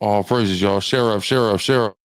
All praises, y'all. Share up, share up, share up.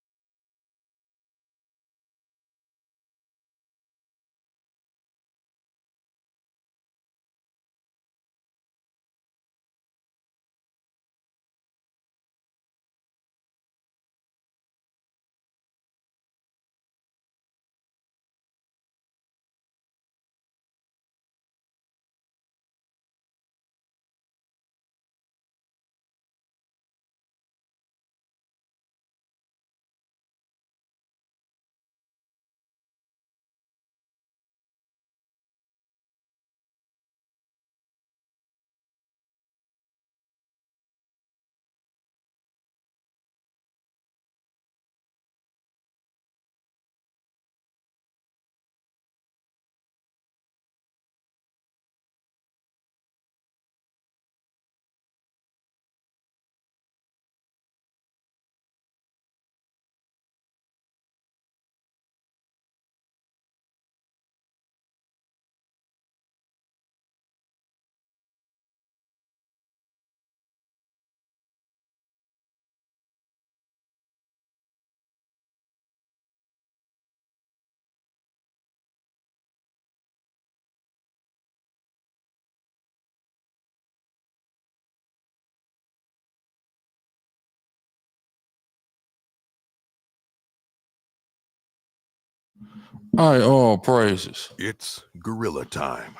All right, all praises. It's gorilla time.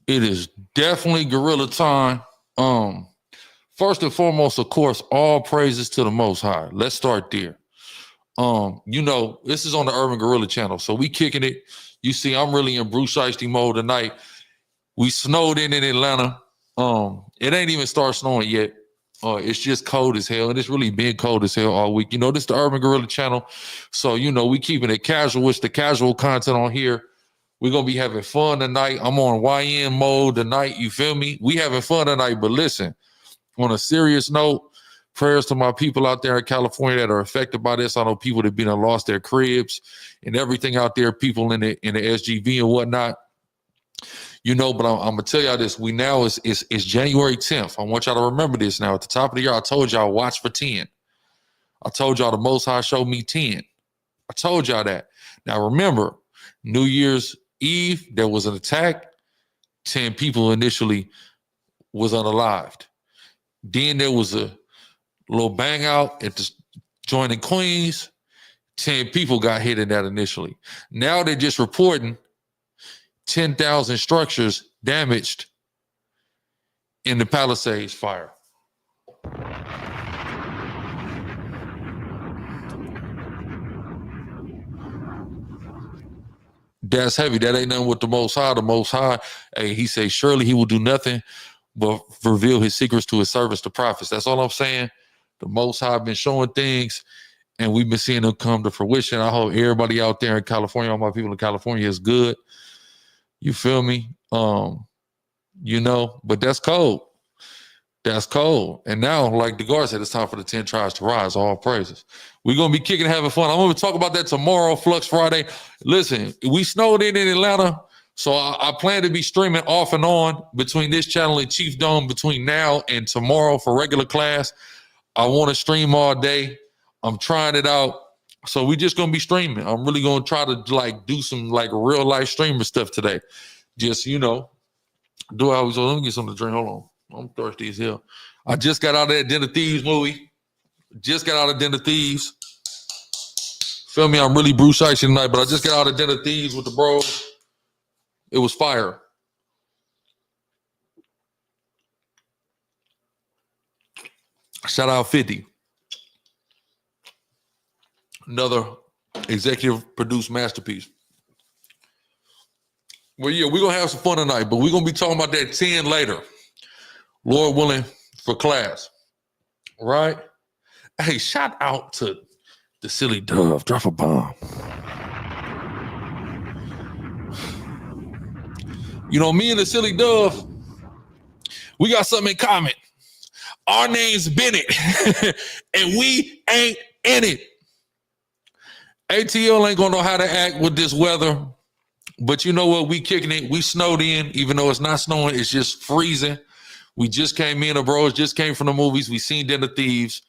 It is definitely gorilla time. First and foremost, of course, all praises to the Most High. Let's start there. This is on the Urban Gorilla channel, so we kicking it. You see, I'm really in Bruce Shiesty mode tonight. We snowed in Atlanta. It ain't even started snowing yet. It's just cold as hell, and it's really been cold as hell all week. This is the Urban Gorilla channel, so we keeping it casual. It's the casual content on here. We're gonna be having fun tonight. I'm on YN mode tonight. You feel me? We having fun tonight, but listen, on a serious note, prayers to my people out there in California that are affected by this. I know people that have been and lost their cribs and everything out there, people in the SGV and whatnot. But I'm gonna tell y'all this. It's January 10th. I want y'all to remember this now. At the top of the year, I told y'all watch for 10. I told y'all the Most High showed me 10. I told y'all that. Now remember, New Year's Eve, there was an attack. 10 people initially was unalived. Then there was a little bang out at the joint in Queens. 10 people got hit in that initially. Now they're just reporting 10,000 structures damaged in the Palisades fire. That's heavy. That ain't nothing with the Most High. The Most High, hey, he says, surely he will do nothing but reveal his secrets to his servants, the prophets. That's all I'm saying. The Most High been showing things, and we've been seeing them come to fruition. I hope everybody out there in California, all my people in California, is good. You feel me? But that's cold. That's cold. And now, like the guard said, it's time for the 10 tribes to rise. All praises. We're going to be kicking, having fun. I'm going to talk about that tomorrow, Flux Friday. Listen, we snowed in Atlanta, so I plan to be streaming off and on between this channel and Chief Dome between now and tomorrow for regular class. I want to stream all day. I'm trying it out. So we just going to be streaming. I'm really going to try to do some real life streamer stuff today. Just, do how we so. Let me get something to drink. Hold on. I'm thirsty as hell. I just got out of that Den of Thieves movie. Just got out of Den of Thieves. Feel me? I'm really Bruce Shiesty tonight, but I just got out of Den of Thieves with the bros. It was fire. Shout out 50. Another executive produced masterpiece. Well, yeah, we're going to have some fun tonight, but we're going to be talking about that 10 later. Lord willing, for class. Right? Hey, shout out to the Silly Dove. Drop a bomb. Me and the Silly Dove, we got something in common. Our name's Bennett, and we ain't in it. ATL ain't gonna know how to act with this weather, but you know what? We kicking it. We snowed in, even though it's not snowing. It's just freezing. We just came, me and the bros just came from the movies. We seen Den of Thieves.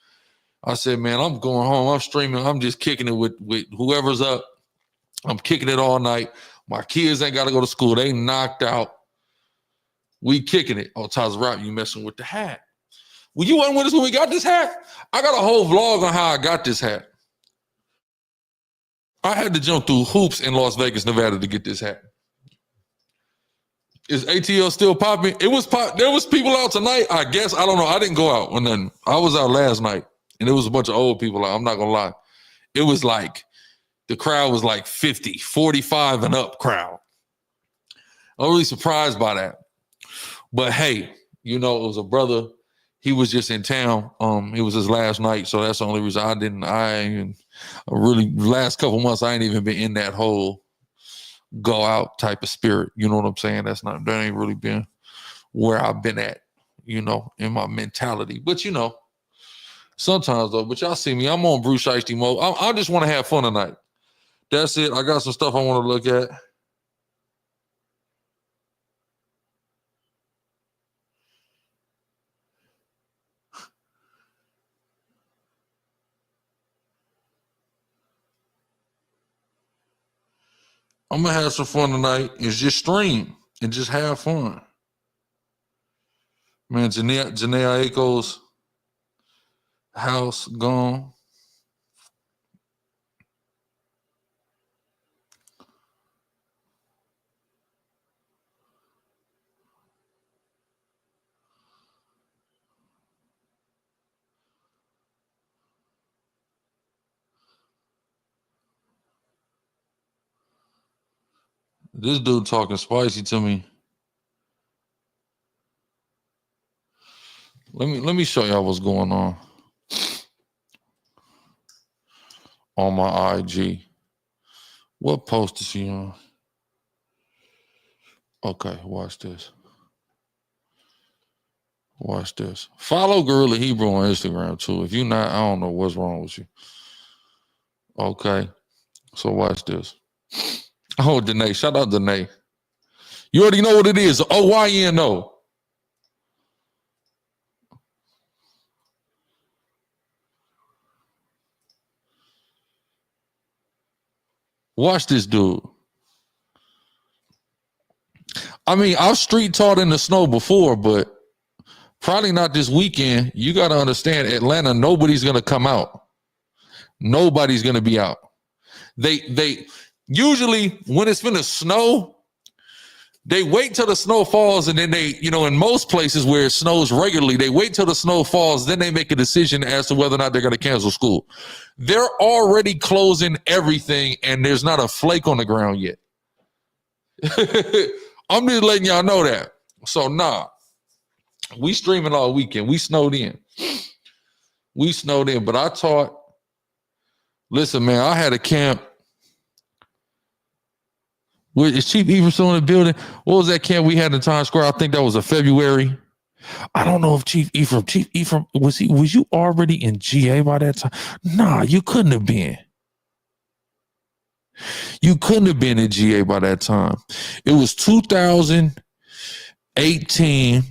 I said, man, I'm going home. I'm streaming. I'm just kicking it with whoever's up. I'm kicking it all night. My kids ain't got to go to school. They knocked out. We kicking it. Oh, Taz Rap, you messing with the hat. Well, you wasn't with us when we got this hat? I got a whole vlog on how I got this hat. I had to jump through hoops in Las Vegas, Nevada to get this hat. Is ATL still popping? It was pop. There was people out tonight, I guess. I don't know. I didn't go out when then. I was out last night, and there was a bunch of old people out. I'm not going to lie. It was like, the crowd was like 50, 45 and up crowd. I'm really surprised by that. But hey, you know, it was a brother. He was just in town. It was his last night, so that's the only reason last couple months, I ain't even been in that whole go out type of spirit. You know what I'm saying? That ain't really been where I've been at, you know, in my mentality. But you know, sometimes though, but y'all see me, I'm on Bruce Shiesty mode. I just want to have fun tonight. That's it. I got some stuff I want to look at. I'm going to have some fun tonight. It's just stream and just have fun. Man, Janae Aiko's house gone. This dude talking spicy to me. Let me show y'all what's going on my IG. What post is she on? Okay, watch this. Watch this. Follow Gorilla Hebrew on Instagram too. If you not, I don't know what's wrong with you. Okay, so watch this. Oh, Danae. Shout out Danae. You already know what it is. OYNO. Watch this dude. I mean, I've street taught in the snow before, but probably not this weekend. You got to understand, Atlanta, nobody's going to come out. Nobody's going to be out. They usually, when it's been a snow, they wait till the snow falls, and then they, you know, in most places where it snows regularly, they wait till the snow falls, then they make a decision as to whether or not they're going to cancel school. They're already closing everything, and there's not a flake on the ground yet. I'm just letting y'all know that. So, nah, we streaming all weekend. We snowed in. But I taught, listen, man, I had a camp. Is Chief Ephraim still in the building? What was that camp we had in Times Square? I think that was a February. I don't know if Chief Ephraim, was you already in GA by that time? Nah, you couldn't have been. You couldn't have been in GA by that time. It was 2018,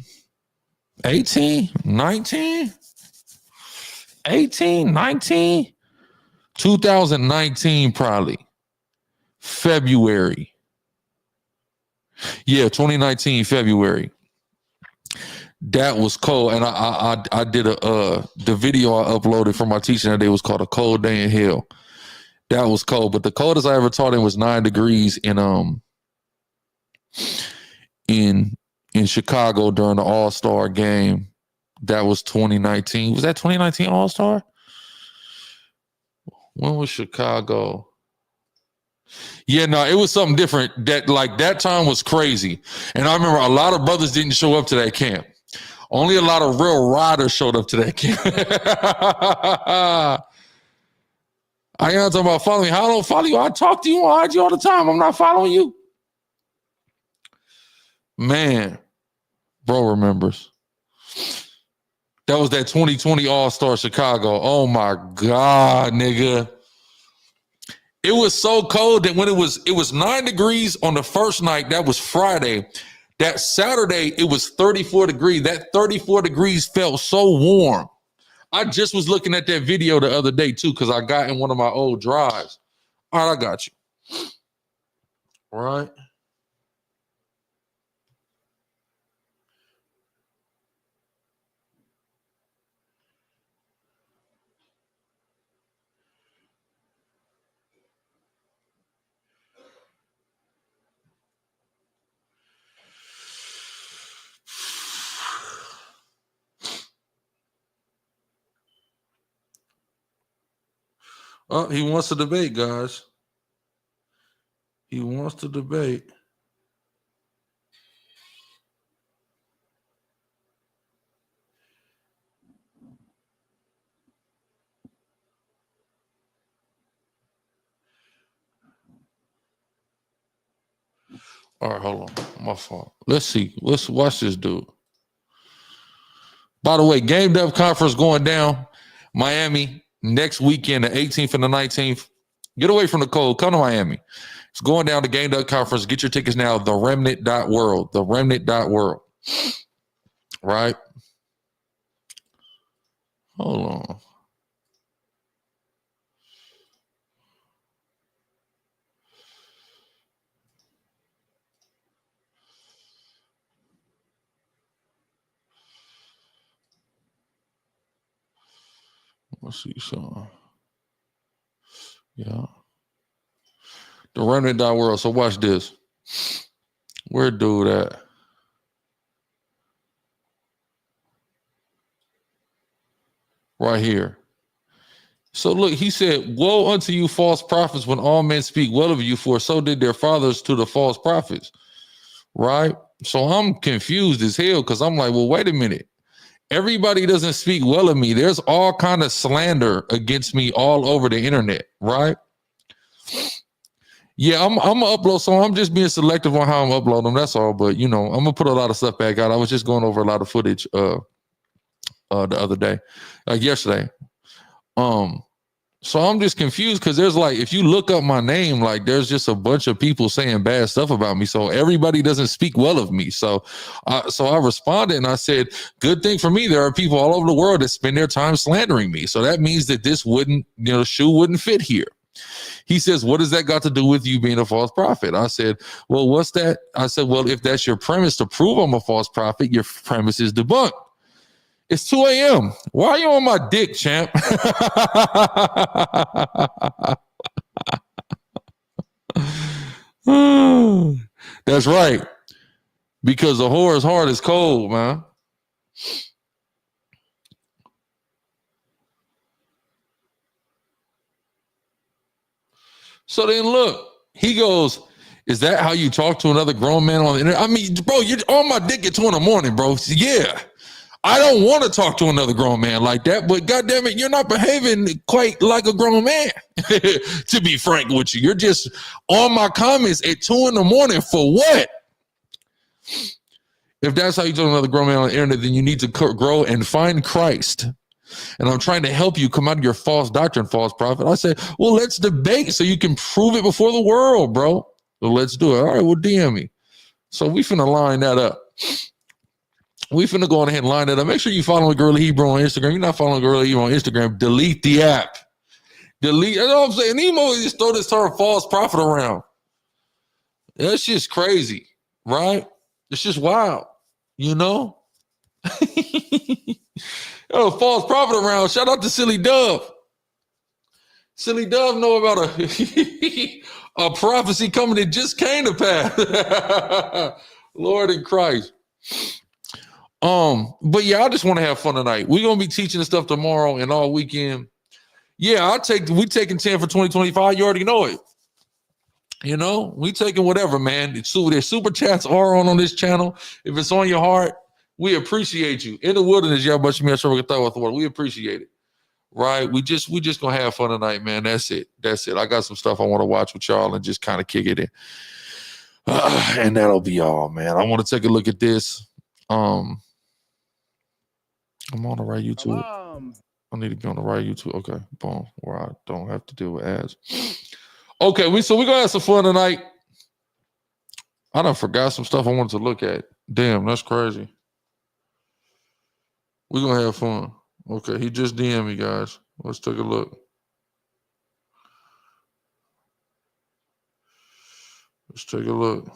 2019 probably. February. Yeah, 2019 February. That was cold, and I did the video I uploaded from my teaching that day was called "A Cold Day in Hell." That was cold, but the coldest I ever taught in was 9 degrees in Chicago during the All-Star game. That was 2019. Was that 2019 All-Star? When was Chicago? Yeah, no, it was something different. That time was crazy. And I remember a lot of brothers didn't show up to that camp. Only a lot of real riders showed up to that camp. I ain't talking about following me. How I don't follow you? I talk to you on IG all the time. I'm not following you. Man, bro remembers. That was that 2020 All-Star Chicago. Oh my God, nigga. It was so cold that when it was 9 degrees on the first night, that was Friday. That Saturday, it was 34 degrees. That 34 degrees felt so warm. I just was looking at that video the other day too, because I got in one of my old drives. All right, I got you. All right. Oh, he wants to debate, guys. He wants to debate. All right, hold on. My fault. Let's see. Let's watch this dude. By the way, Game Dev Conference going down. Miami next weekend, the 18th and the 19th. Get away from the cold. Come to Miami. It's going down to Game Dev Conference. Get your tickets now. TheRemnant.world. TheRemnant.world. Right? Hold on. Let's see something. Yeah. TheRemnant.world. So watch this. Where dude at? Right here. So look, he said, woe unto you false prophets when all men speak well of you, for so did their fathers to the false prophets. Right? So I'm confused as hell because I'm like, well, wait a minute. Everybody doesn't speak well of me. There's all kind of slander against me all over the internet, right? Yeah, I'm gonna upload some. I'm just being selective on how I'm uploading them. That's all. But you know, I'm gonna put a lot of stuff back out. I was just going over a lot of footage the other day, like yesterday. So I'm just confused because there's like, if you look up my name, like there's just a bunch of people saying bad stuff about me. So everybody doesn't speak well of me. So I responded and I said, good thing for me, there are people all over the world that spend their time slandering me. So that means that this wouldn't, shoe wouldn't fit here. He says, what does that got to do with you being a false prophet? I said, well, what's that? I said, well, if that's your premise to prove I'm a false prophet, your premise is debunked. It's 2 a.m. Why are you on my dick, champ? That's right. Because the whore's heart is cold, man. So then look, he goes, is that how you talk to another grown man on the internet? I mean, bro, you're on my dick at 2 a.m, bro. Yeah. I don't want to talk to another grown man like that, but goddamn it, you're not behaving quite like a grown man. To be frank with you, you're just on my comments at 2 a.m. for what? If that's how you talk to another grown man on the internet, then you need to grow and find Christ. And I'm trying to help you come out of your false doctrine, false prophet. I said, well, let's debate so you can prove it before the world, bro. Well, let's do it. All right, well, DM me. So we finna line that up. We finna go on ahead and line it up. Make sure you follow Grla Hebrew on Instagram. You're not following Grla Hebrew on Instagram, delete the app. Delete. You know what I'm saying? Nemo just throw this term false prophet around. That's just crazy, right? It's just wild, Yo, false prophet around. Shout out to Silly Dove. Silly Dove know about a prophecy coming that just came to pass. Lord in Christ. But yeah, I just want to have fun tonight. We're gonna be teaching this stuff tomorrow and all weekend. Yeah, we taking 10 for 2025. You already know it. We taking whatever, man. There's super chats are on this channel. If it's on your heart, we appreciate you. In the wilderness, y'all much me sure we thought with the word. We appreciate it. Right? We just gonna have fun tonight, man. That's it. I got some stuff I want to watch with y'all and just kind of kick it in. And that'll be all, man. I want to take a look at this. I'm on the right YouTube. I need to be on the right YouTube. Okay, boom. Where I don't have to deal with ads. Okay, we're gonna have some fun tonight. I done forgot some stuff I wanted to look at. Damn, that's crazy. We're gonna have fun. Okay, he just DM me, guys. Let's take a look. Let's take a look.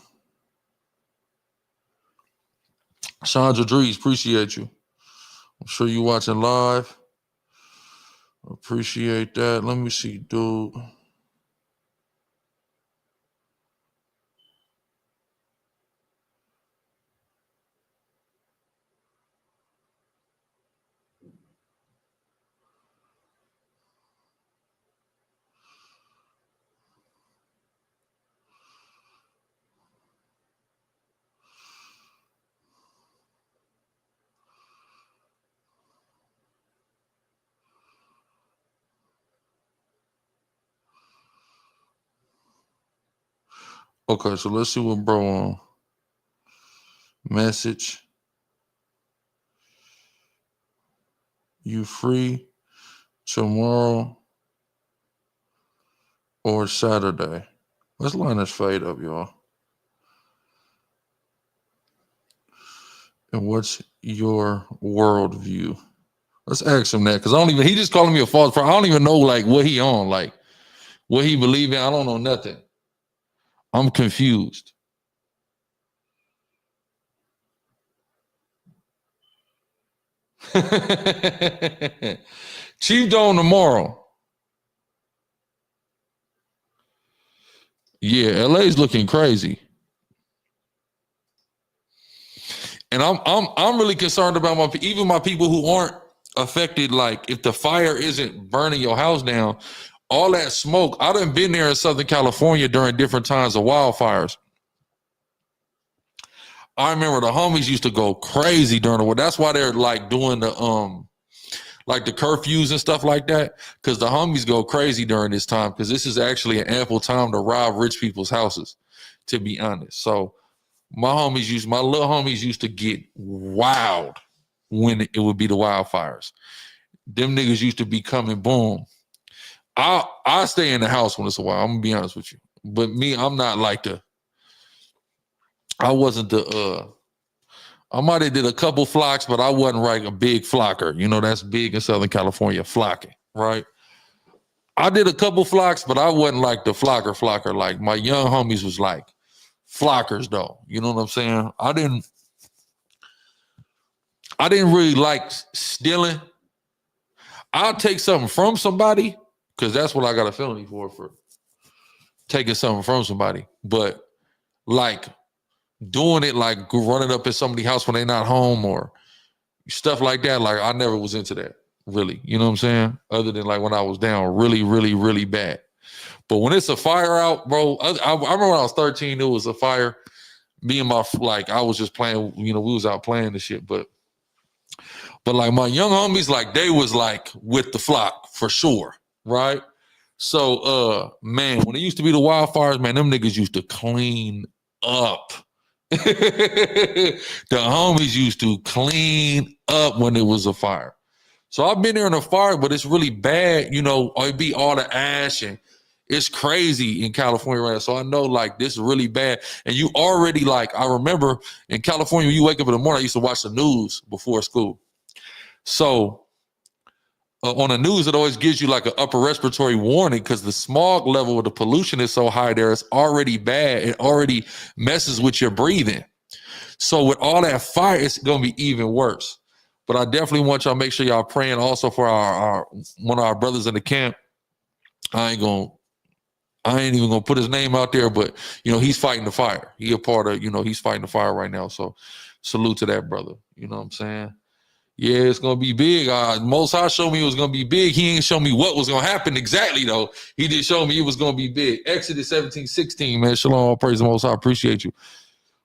Chandra Dries, appreciate you. I'm sure you watching live. Appreciate that. Let me see, dude. Okay, so let's see what bro on. Message. You free tomorrow or Saturday? Let's line this fade up, y'all. And what's your worldview? Let's ask him that, because I don't even, he just calling me a false prophet. I don't even know like what he on, like what he believe in. I don't know nothing. I'm confused. Chief Dome tomorrow. Yeah, LA's looking crazy. And I'm really concerned about my people who aren't affected. Like if the fire isn't burning your house down, all that smoke. I done been there in Southern California during different times of wildfires. I remember the homies used to go crazy during the war. That's why they're like doing the like the curfews and stuff like that, because the homies go crazy during this time, because this is actually an ample time to rob rich people's houses, to be honest. So my little homies used to get wild when it would be the wildfires. Them niggas used to be coming, boom. I stay in the house when it's a while. I'm gonna be honest with you. But me, I'm not like I wasn't I might have did a couple flocks, but I wasn't like a big flocker. You know, that's big in Southern California, flocking, right? I did a couple flocks, but I wasn't like the flocker. Like my young homies was like flockers though. You know what I'm saying? I didn't really like stealing. I'll take something from somebody, because that's what I got a felony for taking something from somebody. But like doing it, like running up at somebody's house when they're not home or stuff like that, like I never was into that, really. You know what I'm saying? Other than like when I was down really, really, really bad. But when it's a fire out, bro, I remember when I was 13, it was a fire. Me and I was just playing, you know, we was out playing the shit. But like my young homies, like they was like with the flock for sure, right? So, man, when it used to be the wildfires, man, them niggas used to clean up. The homies used to clean up when it was a fire. So I've been there in a fire, but it's really bad, you know, it'd be all the ash and it's crazy in California right now. So I know like this is really bad. And you already like, I remember in California, when you wake up in the morning, I used to watch the news before school. So on the news, it always gives you like an upper respiratory warning, because the smog level of the pollution is so high there. It's already bad. It already messes with your breathing. So with all that fire, it's going to be even worse. But I definitely want y'all to make sure y'all praying also for our one of our brothers in the camp. I ain't even going to put his name out there, but, you know, he's fighting the fire. He a part of, you know, he's fighting the fire right now. So salute to that brother. You know what I'm saying? Yeah, it's going to be big. Most High showed me it was going to be big. He ain't show me what was going to happen exactly, though. He did show me it was going to be big. Exodus 17:16, man. Shalom, all praise the Most High. Appreciate you.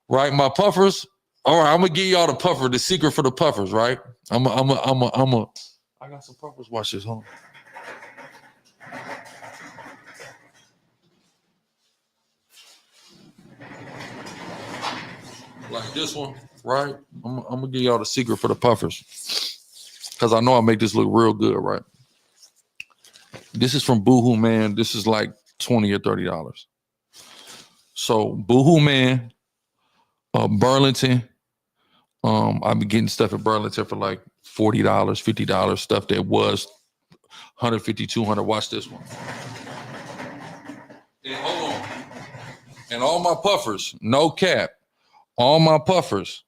Right, my puffers. All right, I'm going to give y'all the puffer, the secret for the puffers, right? I got some puffers. Watch this, hold on. Like this one, right? I'm going to give y'all the secret for the puffers, because I know I make this look real good, right? This is from Boohoo Man. This is like $20 or $30. So Boohoo Man, Burlington, I've been getting stuff at Burlington for like $40, $50, stuff that was 150, 200. Watch this one. And hold on. And all my puffers, no cap, all my puffers,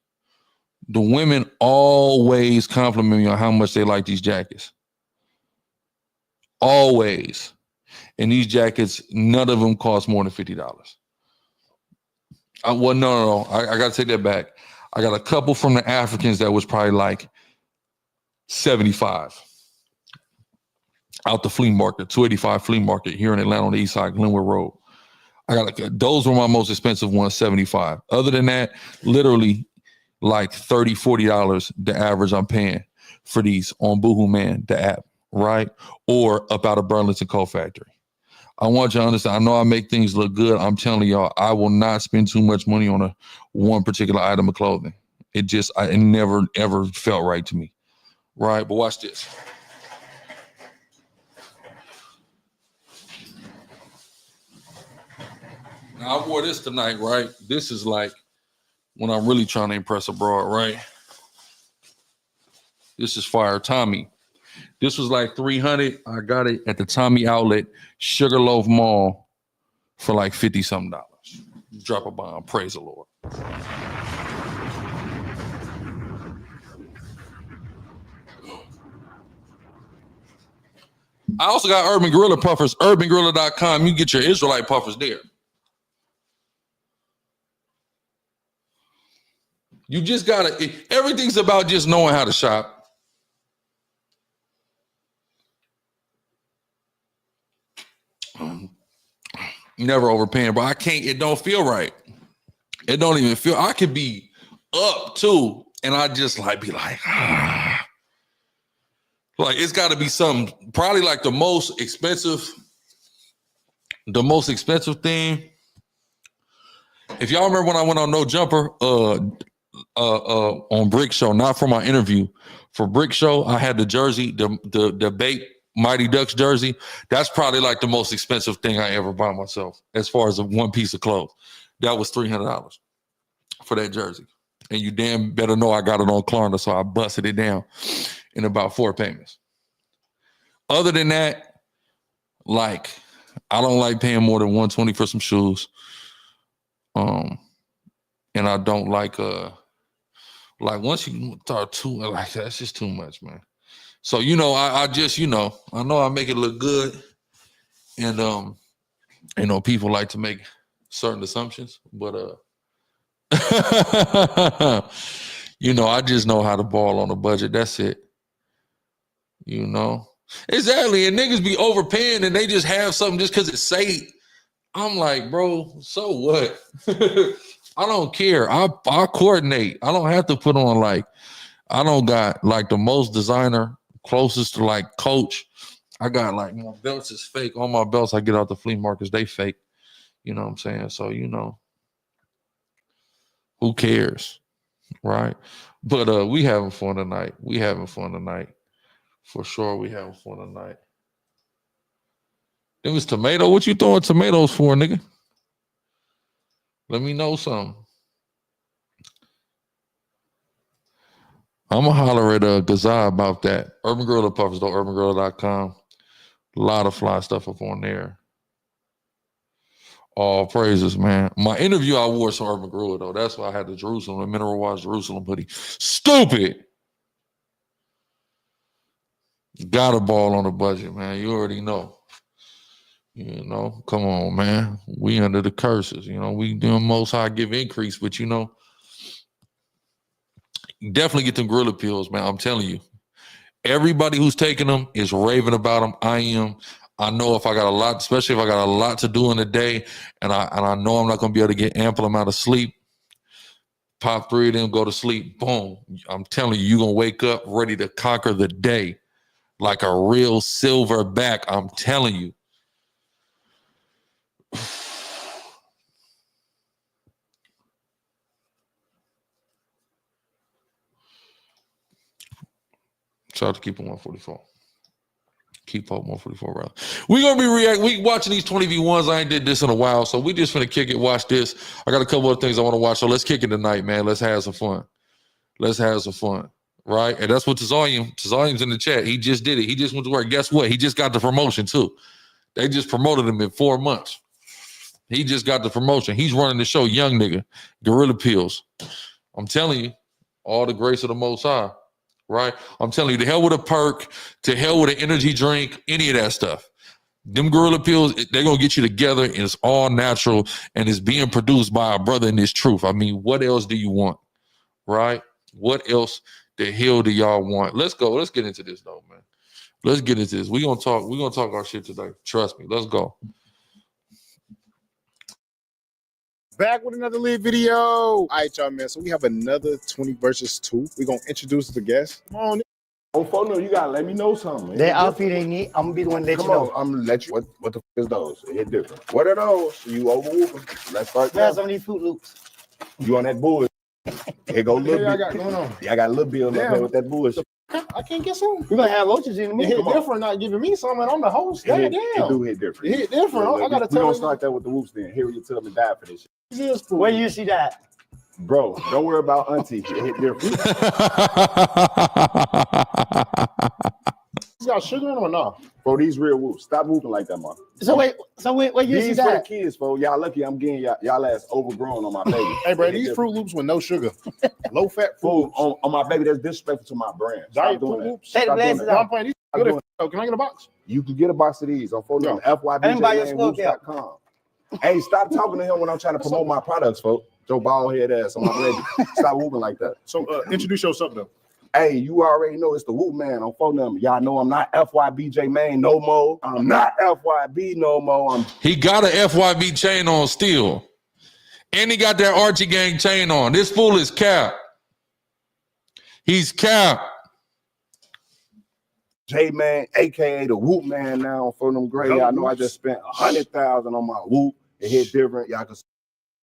the women always compliment me on how much they like these jackets. Always. And these jackets, none of them cost more than $50. No. I got to take that back. I got a couple from the Africans that was probably like 75 out the flea market, 285 flea market here in Atlanta on the east side, Glenwood Road. Those were my most expensive ones, 75. Other than that, literally like $30, $40 the average I'm paying for these on Boohoo Man, the app, right? Or up out of Burlington Coat Factory. I want you to understand, I know I make things look good. I'm telling y'all, I will not spend too much money on one particular item of clothing. It never, ever felt right to me, right? But watch this. Now, I wore this tonight, right? This is like when I'm really trying to impress a broad, right? This is fire Tommy. This was like $300. I got it at the Tommy Outlet, Sugarloaf Mall for like $50-something. Drop a bomb. Praise the Lord. I also got Urban Gorilla puffers, urbangorilla.com. You get your Israelite puffers there. You just gotta, everything's about just knowing how to shop. Never overpaying, but I can't, it don't feel right. It don't even feel, I could be up too, and I just like be like, like it's gotta be something, probably like the most expensive thing. If y'all remember when I went on No Jumper, on Brick Show, not for my interview, for Brick Show, I had the jersey, the Bait Mighty Ducks jersey. That's probably like the most expensive thing I ever bought myself as far as one piece of clothes. That was $300 for that jersey. And you damn better know I got it on Klarna, so I busted it down in about 4 payments. Other than that, like, I don't like paying more than $120 for some shoes. And I don't like once you start too, like that's just too much, man. So, I just, I know I make it look good. And people like to make certain assumptions, but I just know how to ball on a budget. That's it. Exactly. And niggas be overpaying and they just have something just because it's safe. I'm like, bro, so what? I don't care. I'll coordinate. I don't have to put on I don't got like the most designer closest to like Coach. I got like my belts is fake. All my belts I get out the flea markets, they fake. You know what I'm saying? So, who cares? Right? But we having fun tonight. For sure, we having fun tonight. It was tomato. What you throwing tomatoes for, nigga? Let me know something. I'm going to holler at Gazaa about that. Urban Gorilla Puffers, though, urbangorilla.com. A lot of fly stuff up on there. All praises, man. My interview, I wore some Urban Gorilla, though. That's why I had the Jerusalem, Mineral Wash Jerusalem hoodie. Stupid! Got a ball on the budget, man. You already know. Come on, man. We under the curses. We doing Most High give increase, but definitely get them gorilla pills, man. I'm telling you. Everybody who's taking them is raving about them. I am. I know if I got a lot, especially if I got a lot to do in the day, and I know I'm not gonna be able to get ample amount of sleep. Pop 3 of them, go to sleep. Boom. I'm telling you, you're gonna wake up ready to conquer the day like a real silverback. I'm telling you. Shout out to Keep It 144. Keep Up 144, rather. We're going to be we watching these 20v1s. I ain't did this in a while, so we just finna kick it, watch this. I got a couple of things I want to watch, so let's kick it tonight, man. Let's have some fun. Let's have some fun. Right? And that's what Tazarium's in the chat. He just did it. He just went to work. Guess what? He just got the promotion too. They just promoted him in 4 months. He just got the promotion. He's running the show, young nigga, Gorilla Pills. I'm telling you, all the grace of the Most High, right? I'm telling you, to hell with a perk, to hell with an energy drink, any of that stuff. Them Gorilla Pills, they're going to get you together, and it's all natural, and it's being produced by a brother in this truth. I mean, what else do you want, right? What else the hell do y'all want? Let's go. Let's get into this, though, man. Let's get into this. We're going to talk our shit today. Trust me. Let's go. Back with another lit video. All right, y'all, man. So we have another 20 versus 2. We're going to introduce the guest. Come on. On phone, no, you got to let me know something. That outfit ain't need. I'm going to be the one to let you know. I'm going to let you. What the f is those? It hit different. What are those? You overwhooping. Let's start there. Some of these Fruit Loops. You on that bullshit. Here go little bit. I got going on? Yeah, I got a little bill up there with that bullshit. I can't get some. We're going to have roaches in a minute. It hit different not giving me some, and I'm the host. It Damn. do hit different. It hit different. I got to tell you. We're going to start that with the whoops then. Here you tell me die for this shit. Where you see that? Bro, don't worry about auntie. It hit different. You got sugar in them or no? Bro, these real whoops. Stop whooping like that, man. So where you see These for the that? kids, bro. Y'all lucky I'm getting y'all ass overgrown on my baby. Hey, bro, these Fruit Loops with no sugar. Low fat Fruit Loops. On my baby, that's disrespectful to my brand. Diet Stop Fruit doing that. Loops. Take the glasses I'm off. playing these. Good. Can I get a box? You can get a box of these on phone number FYBJLandWhoops.com. Hey, stop talking to him when I'm trying to promote my products, folks. Joe bald head ass on my baby. Stop whooping like that. So introduce yourself though. Hey, you already know it's the Whoop Man on phone number. Y'all know I'm not FYBJ Man no more. I'm not FYB no more. He got a FYB chain on still. And he got that Archie Gang chain on. This fool is cap. He's cap. J-Man, aka the Whoop Man now on phone them gray. Y'all know I just spent $100,000 on my Whoop. It hit different. Y'all can see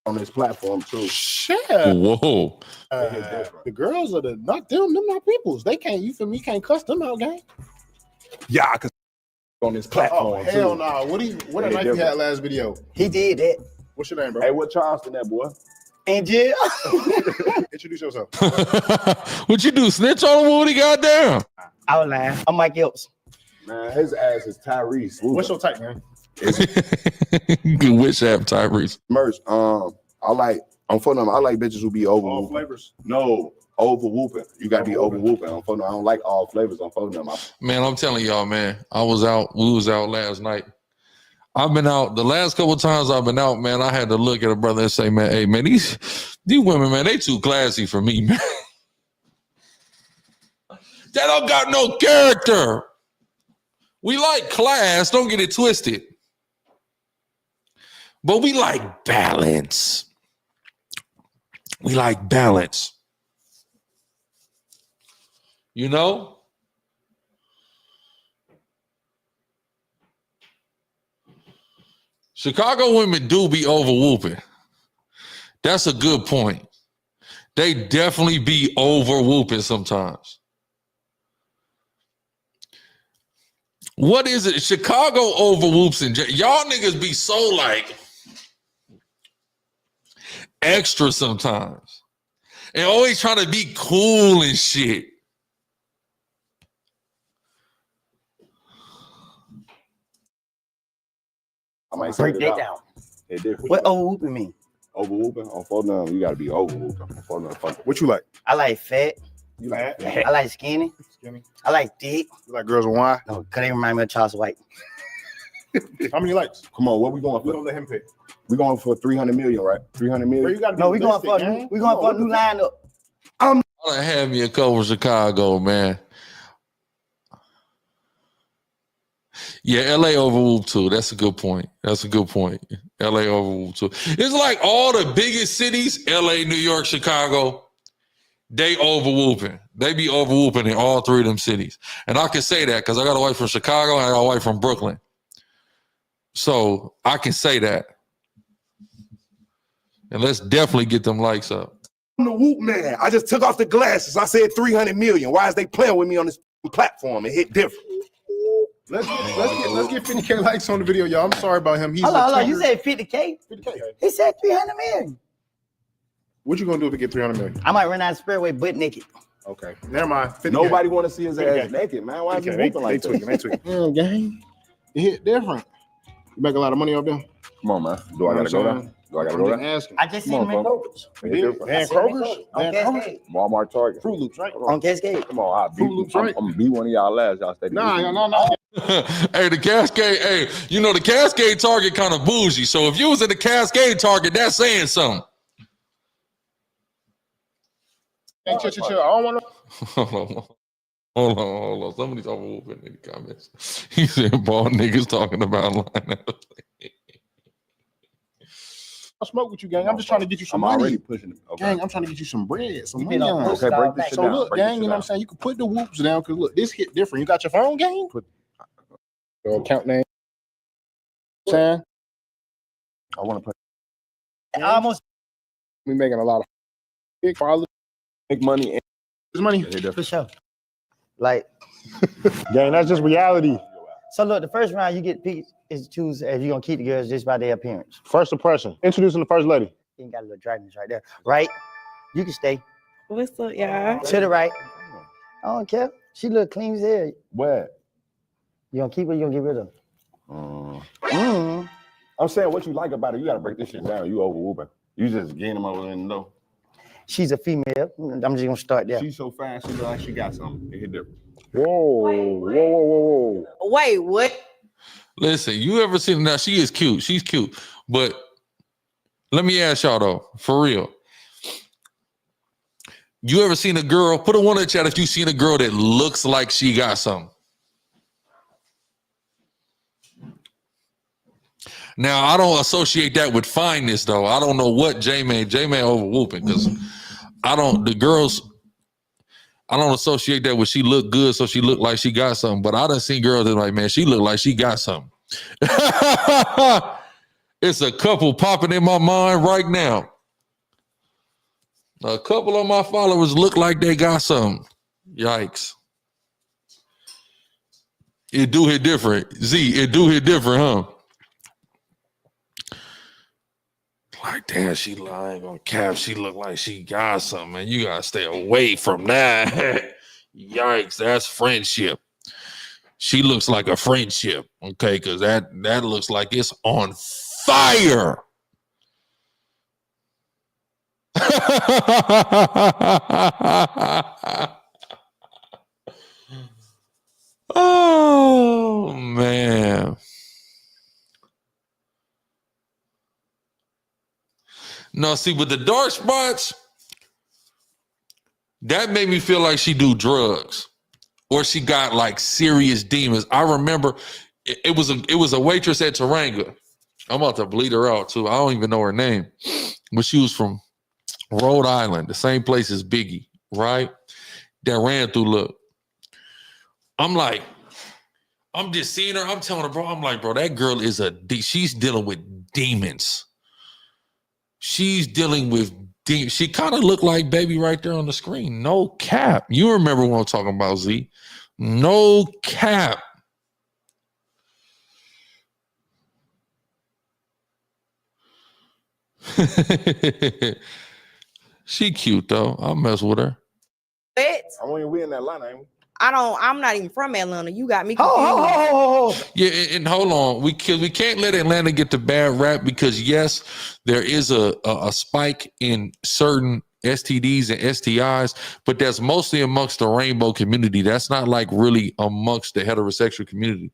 on this platform too. Shit. Whoa. The girls are not them not peoples. They can't, you feel me? You can't cuss them out, gang. Yeah, I can on this platform. Oh, hell too. no. What a knife you had last video? He did that. What's your name, bro? Hey, what Charleston that boy? And jail. Introduce yourself. What you do? Snitch on him when he got down? I was lying. I'm Mike Epps. Man, his ass is Tyrese. What's your type, man? Which app, Tyrese? Merch. I like on phone number. I like bitches who be over. All flavors. No, over whooping. You gotta be over whooping on phone number. I don't like all flavors on phone number. Man, I'm telling y'all, man. We was out last night. I've been out the last couple of times I've been out, man. I had to look at a brother and say, man, hey, man, these women, man, they too classy for me, man. They don't got no character. We like class, don't get it twisted. But we like balance. We like balance. You know? Chicago women do be over whooping. That's a good point. They definitely be over whooping sometimes. What is it? Chicago over whoops and y'all niggas be so like extra sometimes. And always trying to be cool and shit. I might Break that down. It different. What over whooping mean? Over whooping on phone number. You gotta be over whooping on phone number. What you like? I like fat. You like Fat? I like skinny. Skinny. I like thick. You like girls with wine? No, because they remind me of Charles White. How many likes? Come on, what we going We for? don't let him pick. We going for 300 million, right? 300 Bro, million. you gotta be No, we going for realistic, we going for a new lineup. I done had me a couple of Chicago, man. Yeah, LA overruled too. That's a good point. That's a good point. LA overruled too. It's like all the biggest cities, LA, New York, Chicago, they overwhooping. They be overwhooping in all three of them cities. And I can say that because I got a wife from Chicago and I got a wife from Brooklyn. So I can say that. And let's definitely get them likes up. I'm the Whoop Man. I just took off the glasses. I said 300 million. Why is they playing with me on this platform? It hit different. Let's get 50K likes on the video, y'all. I'm sorry about him. He's Hold on. You said 50K? 50K. He said 300 million. What you gonna do if we get 300 million? I might run out of Spearway butt naked. Okay, never mind. 50 Nobody want to see his Okay. ass naked, man. Why is he Okay, whooping like they that? tweaking, they tweaking. Gang, it hit different. You make a lot of money off them. Come on, man. Do I gotta go there? Do I gotta go I'm there? asking. I just Come seen on, him in folks. Kroger's. You did? Van Kroger's? On Van Kroger's? Cascade. Walmart, Target. Fruit Loops, right? On Cascade. Come on, Fruit Loops, right? I'm gonna be one of y'all last. Y'all stay. No. Hey, the Cascade, hey, you know, the Cascade Target kind of bougie. So if you was in the Cascade Target, that's saying something. Hey, chill. I don't want to. Hold on. Somebody's overwhooping in the comments. He said, bald niggas talking about line. I'll smoke with you, gang. I'm just trying to get you some I'm money. already pushing it. Okay. Gang, I'm trying to get you some bread, some You money. been on on. push Okay, it all break this back. shit So down. look, Break this gang, shit you know what I'm down. saying? You can put the whoops down because look, this hit different. You got your phone, gang? Your account name. Saying I want to put I almost we making a lot of big father make money. money. for sure. Like, Gang, that's just reality. so look, the first round you get to pick is to choose if you're gonna keep the girls just by their appearance. First impression. Introducing the first lady. You ain't got a little dryness right there. Right? You can stay. What's up, y'all? To the right. I don't care. She look clean as hell. Where? You gonna keep her, you gonna get rid of her. I'm saying what you like about it. You gotta break this shit down. You over whooping. You just getting them over in the know. She's a female. I'm just gonna start there. She's so fast. She look like she got something. It hit different. Whoa. Wait, what? Listen, you ever seen now? She is cute. She's cute. But let me ask y'all though, for real. You ever seen a girl? Put a one in the chat if you seen a girl that looks like she got something. Now, I don't associate that with fineness, though. I don't know what J-Man over whooping, because I don't associate that with she look good, so she look like she got something. But I done seen girls that like, man, she look like she got something. It's a couple popping in my mind right now. A couple of my followers look like they got something. Yikes. It do hit different. Z, it do hit different, huh? Like, damn, she lying on cap. She look like she got something, man. You gotta stay away from that. Yikes, that's friendship. She looks like a friendship, okay? Because that looks like it's on fire. Oh, man. No, see, with the dark spots, that made me feel like she do drugs or she got like serious demons. I remember it was a waitress at Taranga. I'm about to bleed her out too. I don't even know her name, but she was from Rhode Island, the same place as Biggie, right? That ran through look. I'm like, I'm just seeing her. I'm telling her, bro, I'm like, bro, that girl is she's dealing with demons. She's dealing with demons. She kind of looked like baby right there on the screen. No cap. You remember what I'm talking about, Z. No cap. She cute though. I'll mess with her. What? I mean, we in Atlanta, ain't we? I'm not even from Atlanta. You got me confused. Yeah, and hold on. We can't let Atlanta get the bad rap because yes, there is a spike in certain STDs and STIs, but that's mostly amongst the rainbow community. That's not like really amongst the heterosexual community.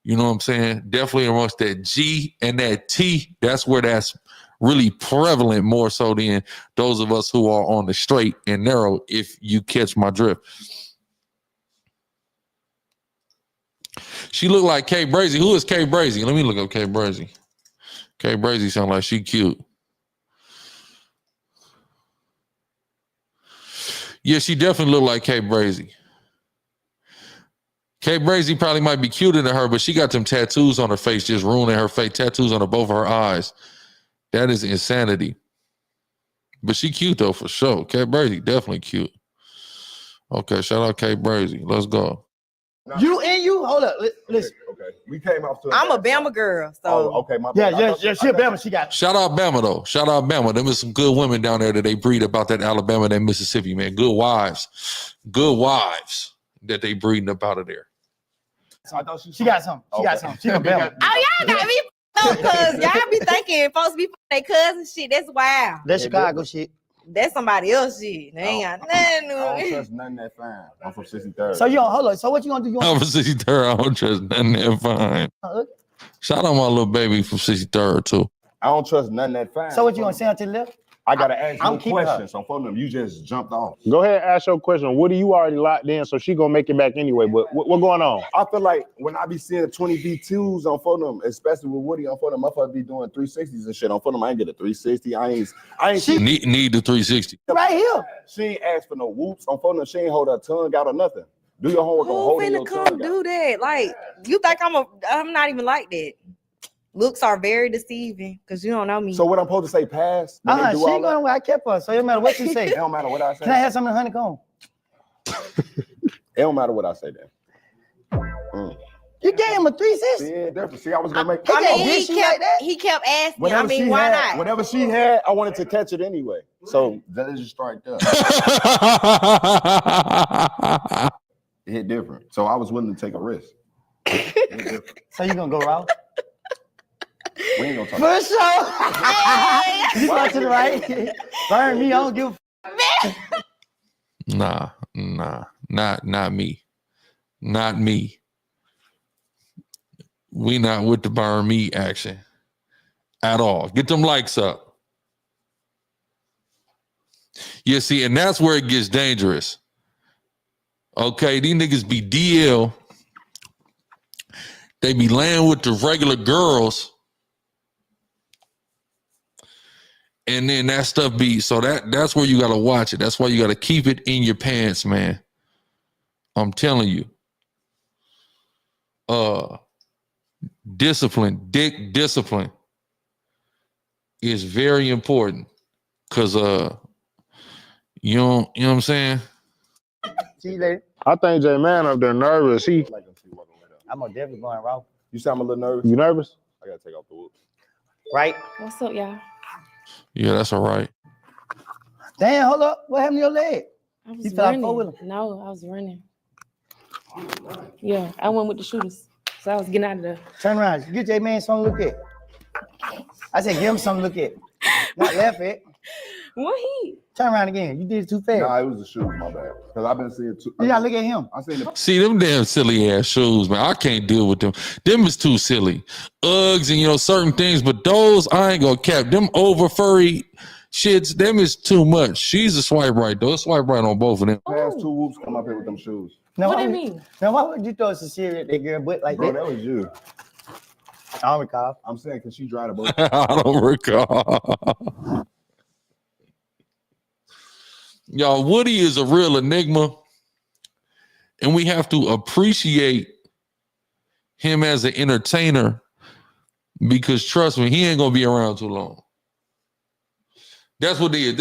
You know what I'm saying? Definitely amongst that G and that T. That's where that's really prevalent more so than those of us who are on the straight and narrow, if you catch my drift. She looked like Kay Brazy. Who is Kay Brazy? Let me look up Kay Brazy. Kay Brazy sound like she cute. Yeah, she definitely looked like Kay Brazy. Kay Brazy probably might be cuter than her, but she got them tattoos on her face, just ruining her face. Tattoos on both of her eyes. That is insanity. But she cute though, for sure. Kay Brazy, definitely cute. Okay, shout out Kay Brazy. Let's go. You and you, hold up, listen. Okay. We came off to. I'm a Bama girl, so Oh, okay. My bad. Yeah, she a Bama, she got. Shout out Bama though. Shout out Bama. There was some good women down there that they breed about that Alabama, that Mississippi, man. Good wives that they breeding up out of there. So I thought She got some. She got some. She a Bama. oh y'all got me because y'all be thinking folks be their cousin shit. That's wild. That's Chicago shit. That's somebody else shit. They ain't got nothing to I don't do. trust nothing that fine. I'm from 63rd. So you don't hold on. So what you gonna do? You I'm want from 63rd. I don't trust nothing that fine. Shout out my little baby from 63rd too. I don't trust nothing that fine. So what you gonna say until the left? I gotta ask I'm you keeping her. questions. So for them, you just jumped off. Go ahead and ask your question. Woody, you already locked in, so she gonna make it back anyway. But what going on? I feel like when I be seeing 20 V2s on for them, especially with Woody on for them, I fuck be doing 360s and shit on for them. I ain't get a 360. I ain't She- Need the 360. Right here. She ain't asked for no whoops on for them. She ain't hold her tongue out or nothing. Do your homework on Who holding your finna tongue come out. do that? Like you think I'm not even like that. Looks are very deceiving because you don't know me. So what I'm supposed to say, pass? When they do She all ain't that? going where I kept her. So it don't matter what you say. It don't matter what I say. Can I have some of the honeycomb? It don't matter what I say then. You gave him a 360. Yeah, definitely. See, I was gonna make. I I mean, mean, did she like that? he kept asking. Whatever I mean, she why had, not? whatever she had, I wanted to catch it anyway. So that is just strike there. It hit different. So I was willing to take a risk. So you gonna go raw? We ain't gonna talk. For sure. You go to the right. Burn me. I don't give a Nah, not me. Not me. We not with the burn me action at all. Get them likes up. Yeah, see, and that's where it gets dangerous. Okay, these niggas be DL. They be laying with the regular girls. And then that stuff be, so that's where you gotta watch it. That's why you gotta keep it in your pants, man. I'm telling you. Discipline, dick discipline is very important. Cause you know what I'm saying? See you later. I think J Man up there nervous. I'm gonna definitely going raw. You sound a little nervous. You nervous? I gotta take off the whoops. Right? What's up, y'all? Yeah, that's all right. Damn, hold up. What happened to your leg? I was You fell off running. four-wheeler? No, I was running. Yeah, I went with the shooters. So I was getting out of there. Turn around. Get J Man something to look at. I said, give him something to look at. Not left it. What he? Turn around again. You did it too fast. Nah, it was the shoes, my bad. Because I've been seeing two. You gotta look at him. I seen the See, them damn silly ass shoes, man. I can't deal with them. Them is too silly. Uggs and, certain things, but those, I ain't gonna cap. Them over furry shits, them is too much. She's a swipe right, though. Swipe right on both of them. past two whoops come up here with them shoes. Now, What why do you would- mean? Now, why would you throw a Cecilia at that girl butt like Bro, that? that was you. I don't recall. I'm saying, cause she dried a boat. I don't recall. Y'all, Woody is a real enigma, and we have to appreciate him as an entertainer because, trust me, he ain't gonna be around too long. That's what they is.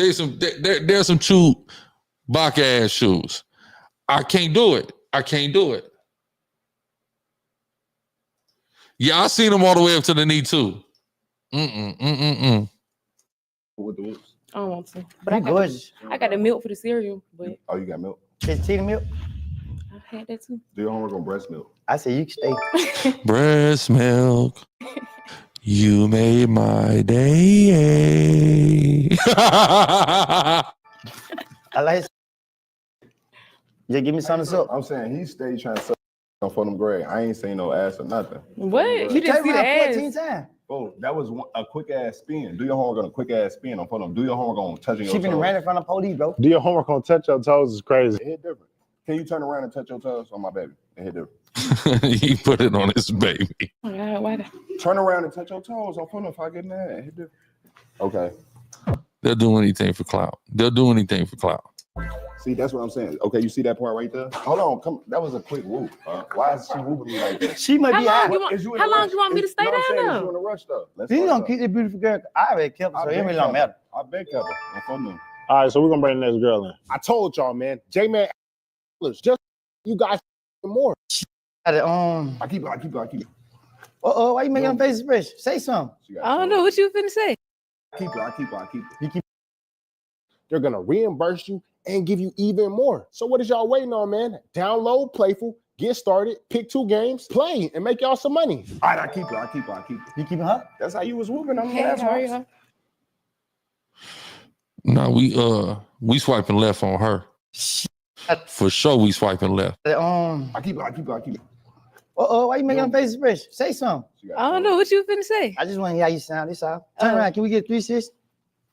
There's some true Bach ass shoes. I can't do it. Yeah, I seen them all the way up to the knee too. With the whoops. I don't want to. But You gorgeous. I got the milk for the cereal, but Oh, you got milk? Is tea milk? I had that too. Do your homework on breast milk. I said you can stay. Breast milk. You made my day. I like. Just give me something to suck. I'm saying he stayed trying to suck on for them grade. I ain't saying no ass or nothing. What? You Turn didn't see the around 14 ass. times. Oh, that was a quick ass spin. Do your homework on a quick ass spin on for them. Do your homework on touching your She been toes. ran in front of police, bro. Do your homework on touch your toes is crazy. It hit different. Can you turn around and touch your toes on my baby? It hit different. He put it on his baby. Oh my God, why? Turn around and touch your toes on for them if I get mad. It hit different. Okay. They'll do anything for clout. See, that's what I'm saying. Okay, you see that part right there? Hold on, come. That was a quick whoop. Why is she whooping me like that? She might How be long high. you want? Is you in How a long rush? you want me to Is- stay no, I'm down saying, is there? you in a rush though? Let's You fuck gonna up. keep this beautiful girl. I already kept her, so it really don't matter. I been kept her. I'm for them. All right, so we're gonna bring the next girl in. I told y'all, man. J Man, just you guys more. I keep it. Why you making them face expression? Say something. I don't know what you finna say. I keep it. They're gonna reimburse you and give you even more. So what is y'all waiting on, man? Download Playful, get started, pick 2 games, play, and make y'all some money. All right, I keep it. You keeping her? That's how you was whooping them Hey, last how are you? month. No, we swiping left on her. For sure, we swiping left. I keep it. Why you making them face expression? Say something. I don't know what you finna say. I just want to hear how you sound. This all. Turn around. Can we get 360?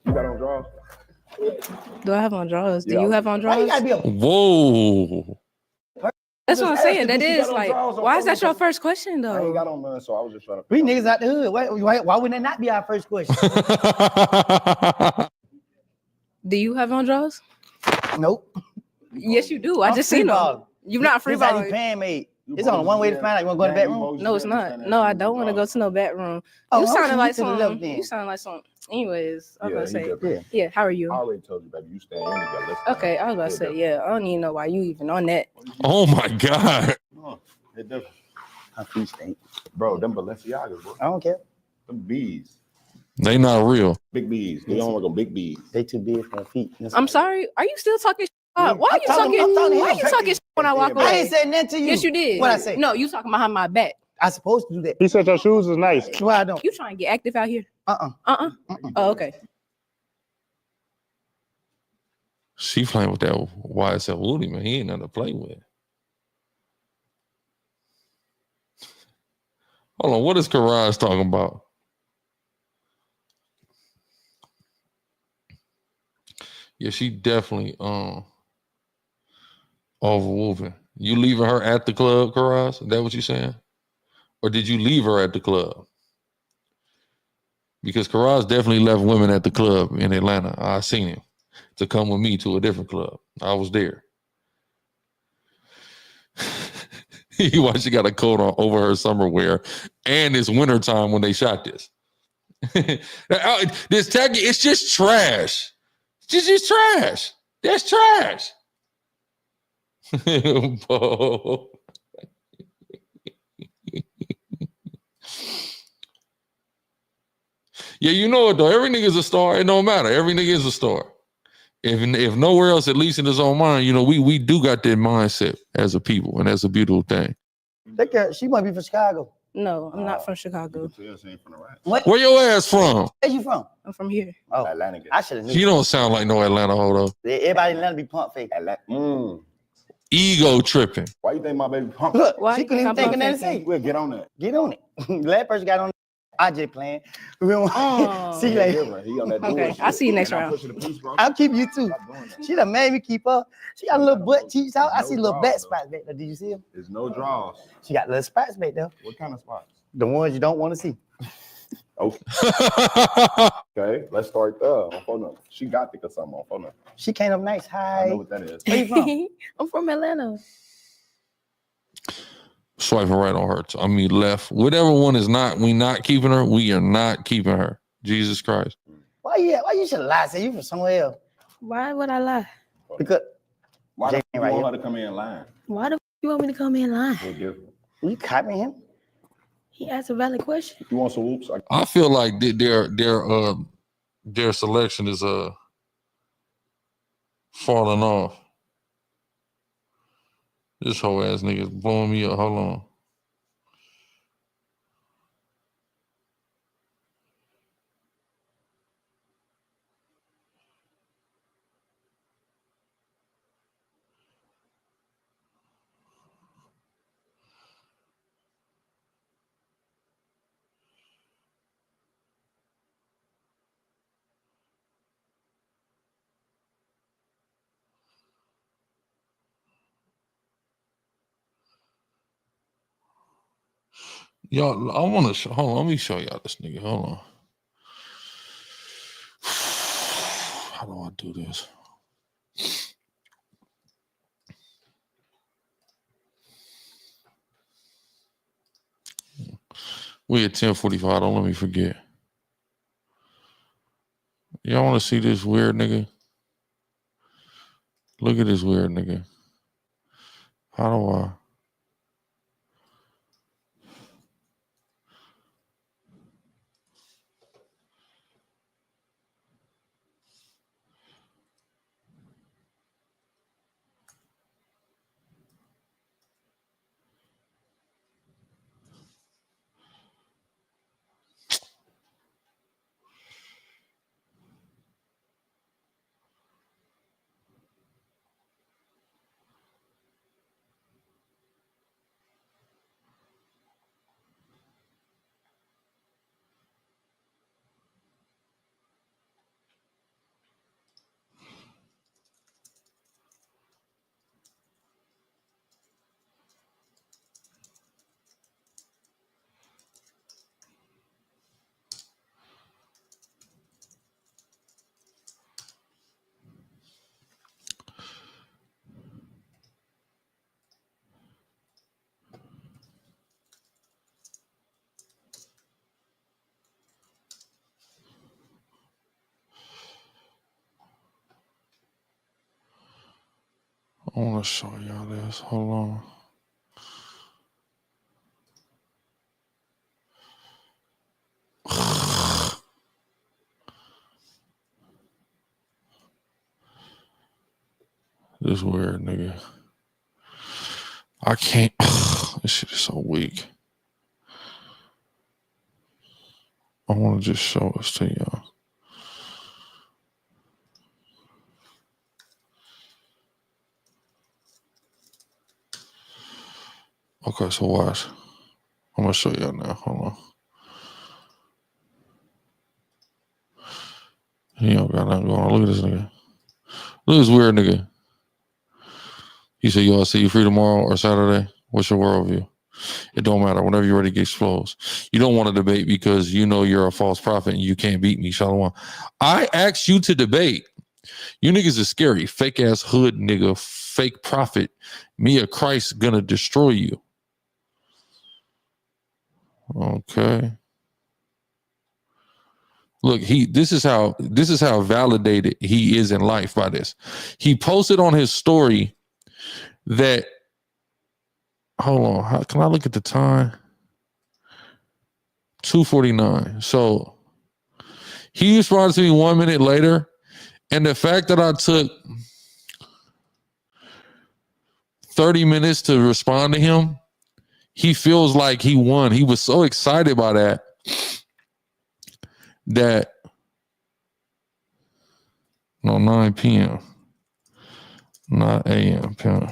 You got on draws? Do I have on drawers? Do Yeah. you have on Why you drawers? gotta be a Whoa. That's what I'm saying. That asking if you is got on like, drawers or why is that your something. first question I ain't got though? on none, so I was just trying to. We niggas out the hood. Why wouldn't that not be our first question? Do you have on drawers? Nope. Yes, you do. I just seen them. You're not free This how you balling. pan made. It's only one way to find out. You want to go to the bedroom? No, it's not. No, I don't want to go to no bedroom. Oh, You I'm sounded like to the some. left then. You sound like some. Anyways, I was Yeah, gonna say. different. Yeah. How are you? I already told you, baby. You stay in together. Listen. Okay, I was about to say. Yeah, I don't even know why you even on that. Oh my God. It different. My feet stink. Bro, them Balenciagas, bro. I don't care. Them bees. They not real. Big bees. They don't look like big bees. They too big for my feet. I'm sorry. Are you still talking? Why are you I'm talking? talking Why him. you talking when I walk I away? ain't said nothing to you. Yes, you did. What I say? No, you talking behind my back. I supposed to do that. He said your shoes is nice. Why I don't? You trying to get active out here? Uh-uh. Oh, okay. She playing with that YSL Woody, man. He ain't nothing to play with. Hold on, what is Karaj talking about? Yeah, she definitely overwolving. You leaving her at the club, Karaj? Is that what you saying? Or did you leave her at the club? Because Karaj definitely left women at the club in Atlanta. I seen him to come with me to a different club. I was there. Why she got a coat on over her summer wear, and it's wintertime when they shot this. This tech, it's just trash. It's just trash. That's trash. Bo. Yeah, you know it though. Every nigga's a star. It don't matter. Every nigga is a star. If nowhere else, at least in his own mind, you know, we do got that mindset as a people, and that's a beautiful thing. That girl, she might be from Chicago. No, I'm not from Chicago. What? Where your ass from? Where you from? I'm from here. Oh, Atlanta. I should have knew. She don't sound like no Atlanta hoe though. Everybody in Atlanta be pump fake. Ego tripping. Why you think my baby pump? Look, Why she you couldn't even think think I'm of nothing to pump say. We'll get on that. Get on it. Last person got on I just playing. We don't Oh. see you later. He on that Okay, bullshit. I'll see you next And I'm round. pushing the piece, bro. I'll keep you too. Stop doing that. She done made me keep up. She got a little butt cheeks out. I No see little draws, black though. spots back there. Did you see them? There's no draws. She got little spots back there. What kind of spots? The ones you don't want to see. Okay, let's start there. On phone number. She got thick or something on phone number. She came up nice. I Hi. know what that is. Where you from? I'm from Atlanta. Swiping right on her. I mean left. Whatever one is not, we not keeping her. We are not keeping her. Jesus Christ. Why you should lie? Say you from somewhere else. Why would I lie? Because Why Jane do you right want here. her to come in line? Why the f- you want me to come in line? We'll give her. you copying him. He asked a valid question. You want some whoops? I feel like their selection is falling off. This whole ass nigga is blowing me up. Hold on. Y'all, I want to show. Hold on, let me show y'all this nigga. Hold on. How do I do this? We at 10:45. Don't let me forget. Y'all want to see this weird nigga? Look at this weird nigga. How do I? I want to show y'all this. Hold on. This weird, nigga. I can't. This shit is so weak. I want to just show this to y'all. Okay, so watch. I'm gonna show y'all now. Hold on. He don't got nothing going on. Look at this nigga. Look at this weird nigga. He said, "Yo, I'll see you free tomorrow or Saturday. What's your worldview?" It don't matter. Whenever you're ready to get exposed. You don't want to debate because you know you're a false prophet and you can't beat me. Shalom. I asked you to debate. You niggas is scary. Fake ass hood nigga. Fake prophet. Me or Christ gonna destroy you. Okay. Look, this is how validated he is in life by this. He posted on his story that, hold on, how can I look at the time? 2:49. So he responded to me 1 minute later, and the fact that I took 30 minutes to respond to him, he feels like he won. He was so excited by that. No, 9 p.m. Not a.m. p.m.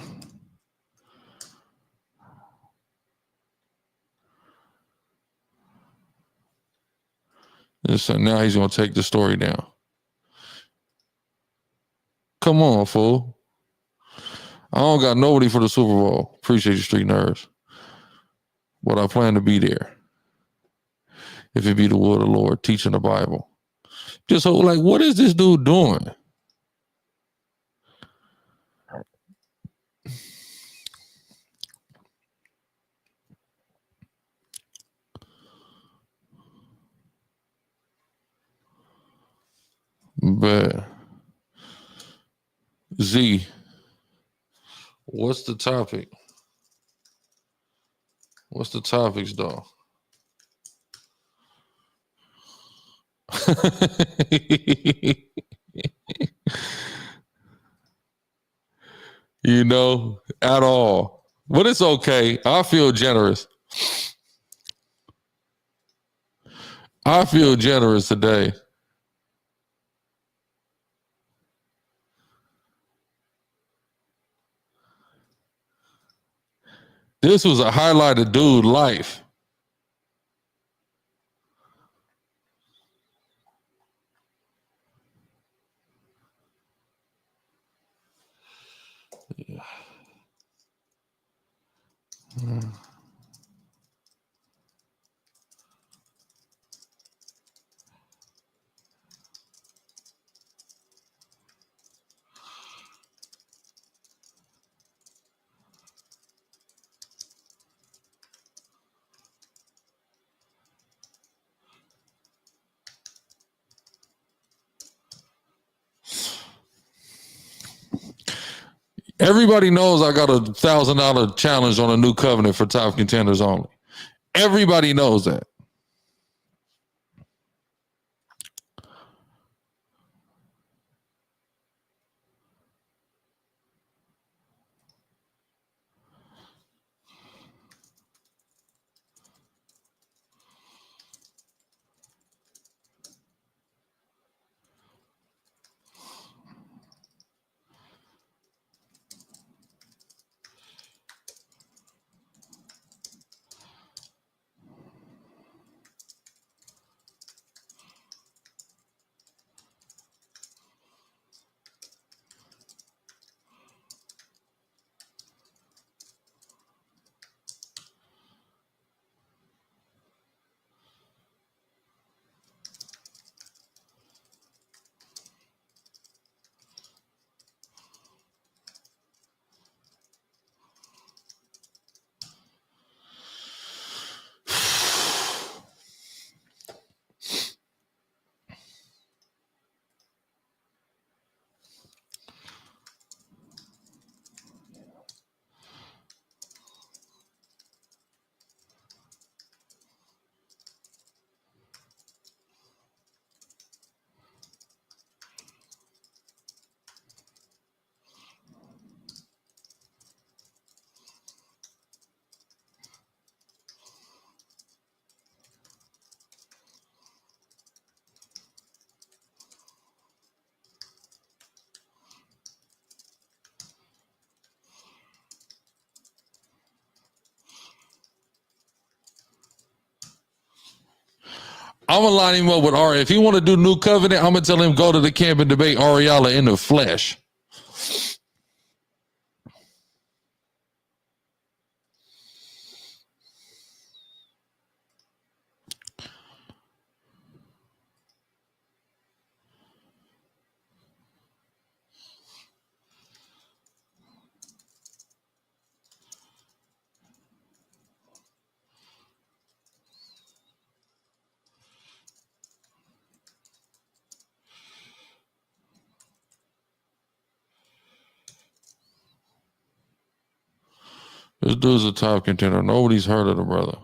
So now he's gonna take the story down. Come on, fool. I don't got nobody for the Super Bowl. Appreciate you, street nerds. But I plan to be there. If it be the will of the Lord, teaching the Bible. Just so, like, what is this dude doing? But Z, what's the topic? What's the topics, though? You know, at all. But it's okay. I feel generous. I feel generous today. This was a highlighted dude life. Yeah. Everybody knows I got $1,000 challenge on a new covenant for top contenders only. Everybody knows that. I'm gonna line him up with Ari. If he want to do New Covenant, I'm gonna tell him go to the camp and debate Ariella in the flesh. This dude's a top contender. Nobody's heard of the brother.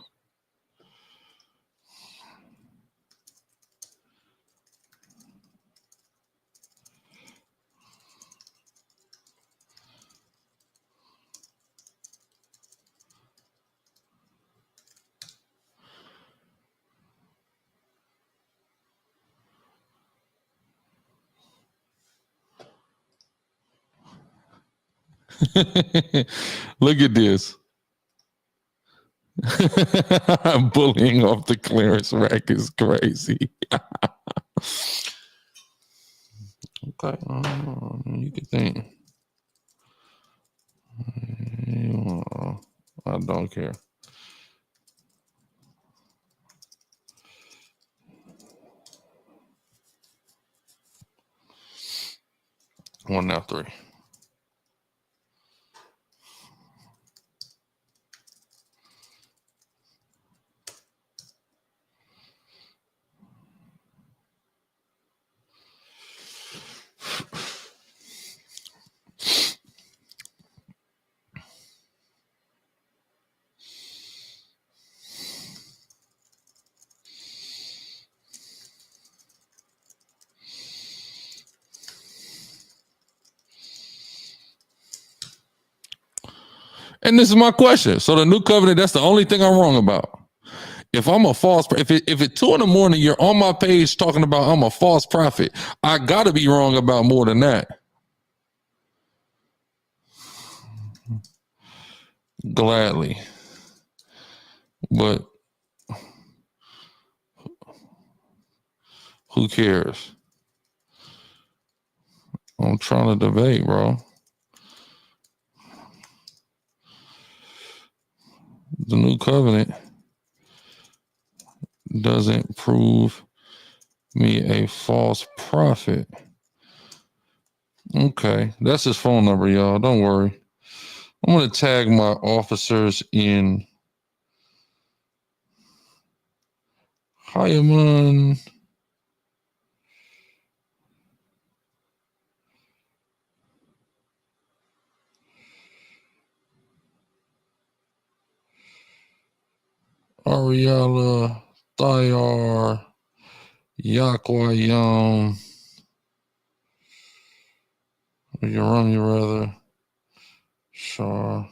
Look at this. Bullying off the clearance rack is crazy. Okay, you can think. I don't care. One now, three. And this is my question. So the New Covenant, that's the only thing I'm wrong about. If I'm a false, if it's 2 a.m, you're on my page talking about I'm a false prophet, I gotta be wrong about more than that. Gladly. But who cares? I'm trying to debate, bro. The New Covenant doesn't prove me a false prophet. Okay, that's his phone number, y'all. Don't worry. I'm going to tag my officers in Hayaman. Ariella, Thayar, Yakwayam, Yarami rather, Shah.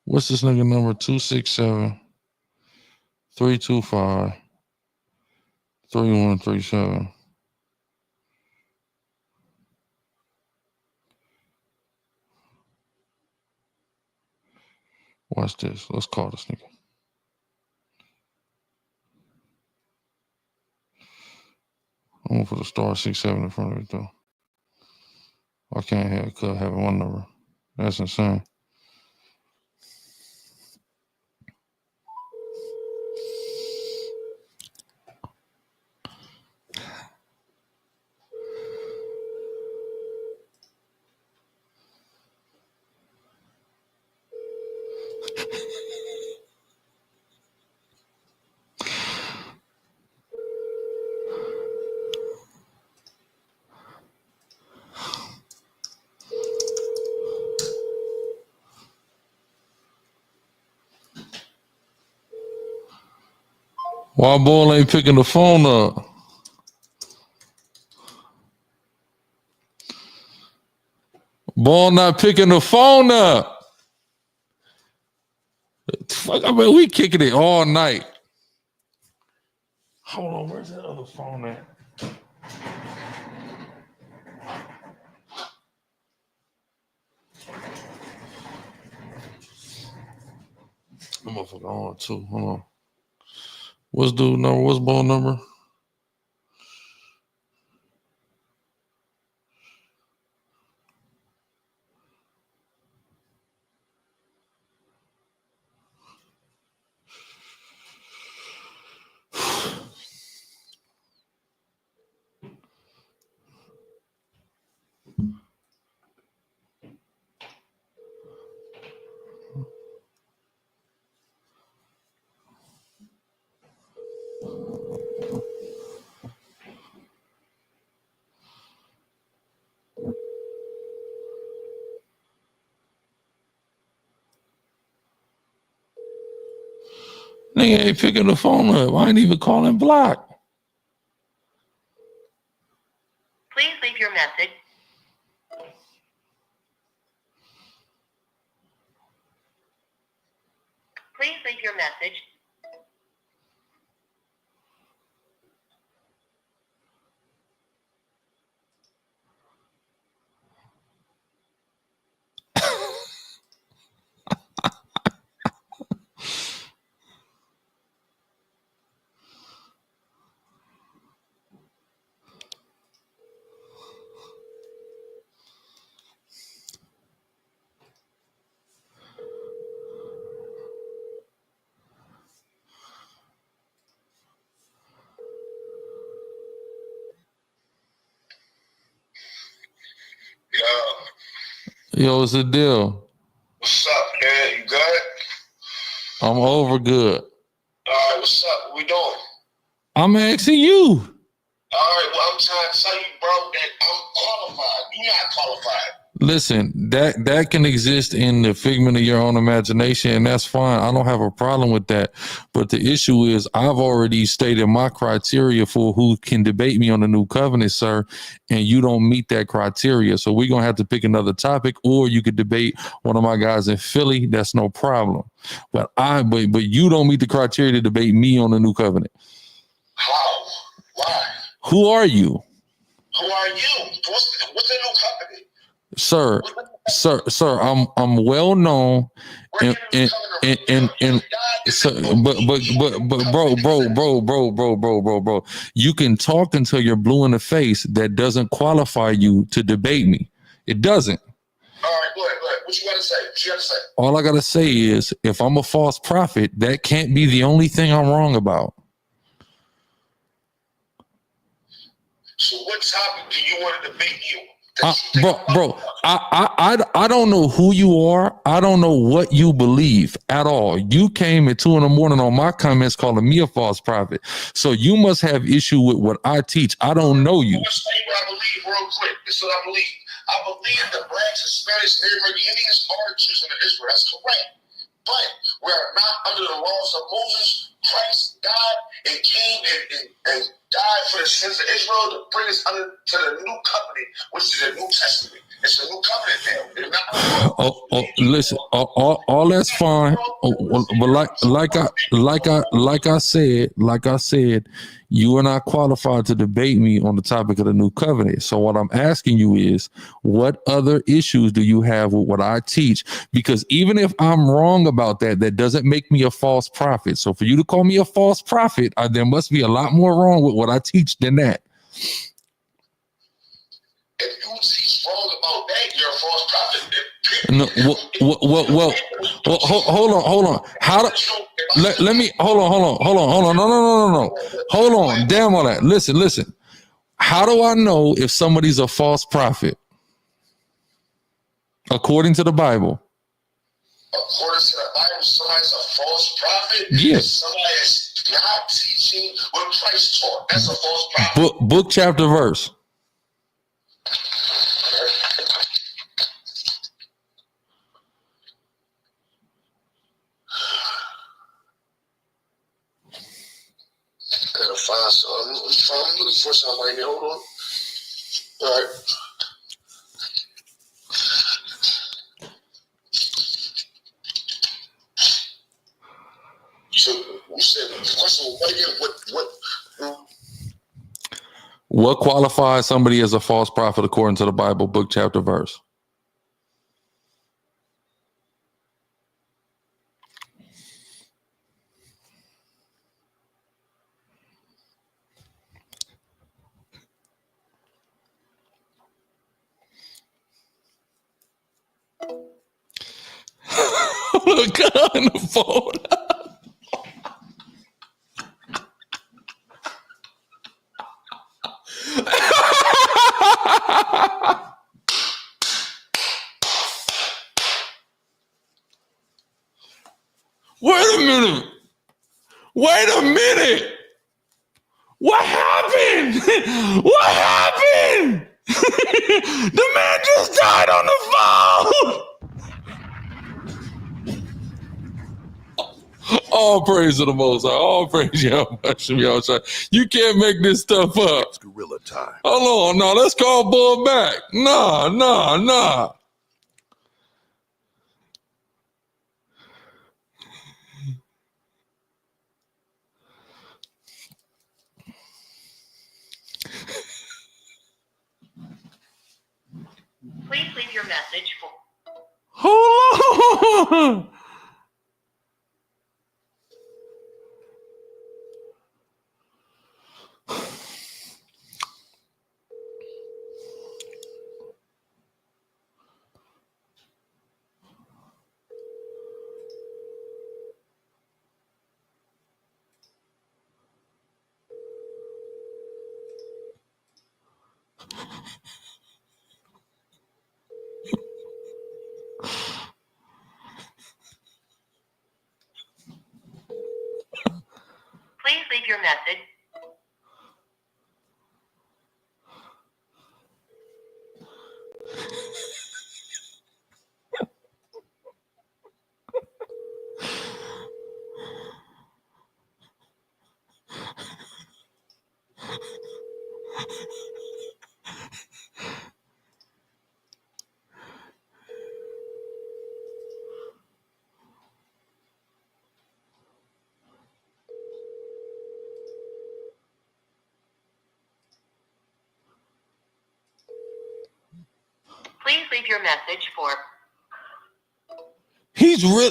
What's this nigga number? 267-325-3137. Watch this. Let's call this nigga. I'm gonna put a star 67 in front of it though. I can't have having one number. That's insane. Why Bull ain't picking the phone up? Ball not picking the phone up. Fuck, I mean, we kicking it all night. Hold on, where's that other phone at? I'm motherfucker on too. Hold on. What's dude number? What's ball number? Nigga ain't picking the phone up. I ain't even calling block. Please leave your message. Please leave your message. Yo, what's the deal? What's up, man? You good? I'm over good. All right, what's up? What we doing? I'm asking you. All right, well, I'm trying to tell you, bro, that I'm qualified. You're not qualified. Listen, that can exist in the figment of your own imagination, and that's fine. I don't have a problem with that. But the issue is I've already stated my criteria for who can debate me on the new covenant, sir, and you don't meet that criteria. So we're going to have to pick another topic, or you could debate one of my guys in Philly. That's no problem. But you don't meet the criteria to debate me on the new covenant. How? Why? Who are you? Who are you? What's the new company? Sir, I'm well known, and so, but bro, you can talk until you're blue in the face. That doesn't qualify you to debate me. It doesn't. All right, go ahead. What you got to say? All I gotta say is, if I'm a false prophet, that can't be the only thing I'm wrong about. So what topic do you want to debate you? Bro, I don't know who you are. I don't know what you believe at all. You came at 2 a.m. on my comments calling me a false prophet. So you must have issue with what I teach. I don't know you. I'm going to tell you what I believe real quick. This is what I believe. I believe the blacks, Hispanics, Native American Indians are children of Israel. That's correct. But we're not under the laws of Moses. Christ died and came and died for the sins of Israel to bring us under to the new covenant, which is the New Testament. It's a new covenant now. It's not Listen, all that's fine. But like I said, you are not qualified to debate me on the topic of the new covenant. So what I'm asking you is, what other issues do you have with what I teach? Because even if I'm wrong about that, that doesn't make me a false prophet. So for you to call me a false prophet, there must be a lot more wrong with what I teach than that. If you teach wrong about that, you're a false prophet. No, well, hold on. How do let me hold on. No. Hold on. Damn all that. Listen. How do I know if somebody's a false prophet? According to the Bible. According to the Bible, somebody's a false prophet. Yes. Somebody is not teaching what Christ taught. That's a false prophet. Book, chapter, verse. I gotta find something. I'm looking for something right now. Hold on. All right. So you said the question was what again? What qualifies somebody as a false prophet according to the Bible, book, chapter, verse? Look on the phone. Wait a minute. Wait a minute. What happened? What happened? The man just died on the phone. All praise to the Most High. All praise Yahweh. You can't make this stuff up. It's gorilla time. Hold on. No, let's call Bull back. Nah. Please leave your message for. Hold on. Please leave your message. Please leave your message for. He's real.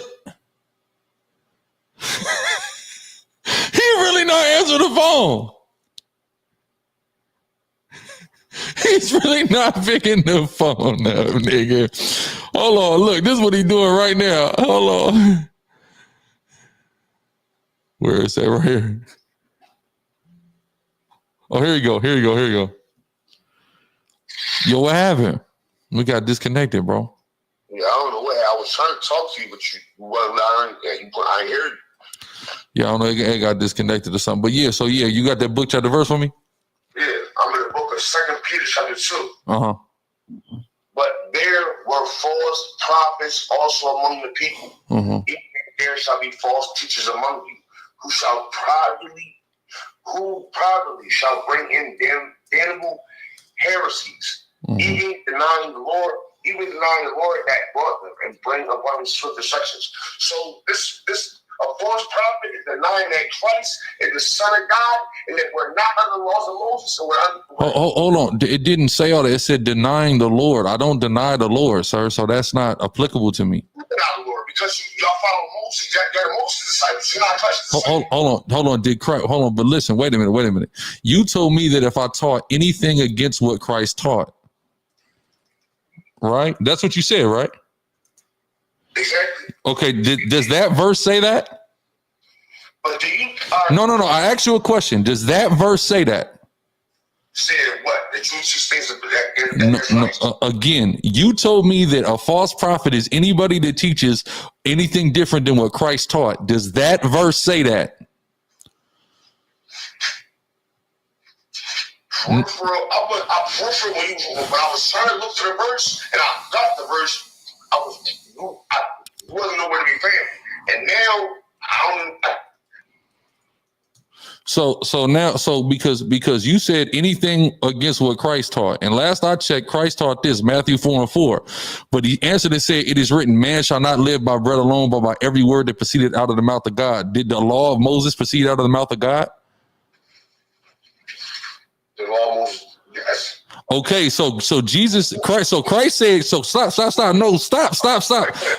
He really not answering the phone. He's really not picking the phone up, nigga. Hold on, look, this is what he's doing right now. Hold on. Where is that? Right here. Oh, here you go. Yo, what happened? We got disconnected, bro. Yeah, I don't know what. I was trying to talk to you, but you wasn't. I hear you. Yeah, I don't know. It got disconnected or something. But yeah, so yeah, you got that book chapter verse for me? Yeah, I'm in the book of 2 Peter chapter 2. Uh-huh. But there were false prophets also among the people. Uh-huh. Even there shall be false teachers among you, who privately shall bring in damnable heresies, even denying the Lord that brought them, and bring upon swift destructions. So this a false prophet is denying that Christ is the Son of God, and that we're not under the laws of Moses. So Hold on. It didn't say all that. It said denying the Lord. I don't deny the Lord, sir. So that's not applicable to me. Not the Lord, because y'all follow Moses. You're Moses' disciples. You're not Christ's disciples. Hold on. Did Christ? Hold on. But listen. Wait a minute. You told me that if I taught anything against what Christ taught, right? That's what you said, right? Exactly. Okay. Does that verse say that? But do you? No. I asked you a question. Does that verse say that? Said what? That you just things No, again, you told me that a false prophet is anybody that teaches anything different than what Christ taught. Does that verse say that? For real, when I was trying to look to the verse and I got the verse, I wasn't nowhere to be found. And now because you said anything against what Christ taught, and last I checked, Christ taught this, Matthew 4:4. But he answered and said, "It is written, man shall not live by bread alone, but by every word that proceeded out of the mouth of God." Did the law of Moses proceed out of the mouth of God? The law of Moses, yes. Okay, so Jesus Christ, so Christ said, so stop. No, stop.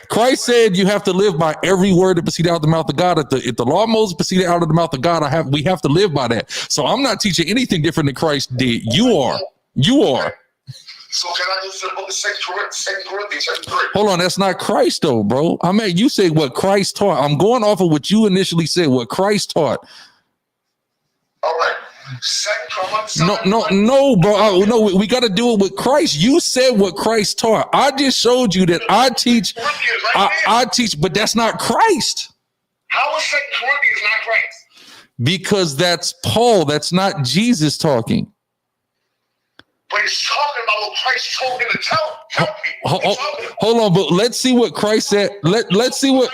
Christ said you have to live by every word that proceeded out of the mouth of God. If the law of Moses proceeded out of the mouth of God, we have to live by that. So I'm not teaching anything different than Christ did. You are. So can I go to the book of 2 Corinthians chapter 3? Hold on, that's not Christ though, bro. I mean, you say what Christ taught. I'm going off of what you initially said, what Christ taught. All right. No, bro. No, we got to do it with Christ. You said what Christ taught. I just showed you that I teach. I teach, but that's not Christ. How is 2 Corinthians not Christ? Because that's Paul. That's not Jesus talking. But he's talking about what Christ told him to tell people. Hold on, but let's see what Christ said. Let's see what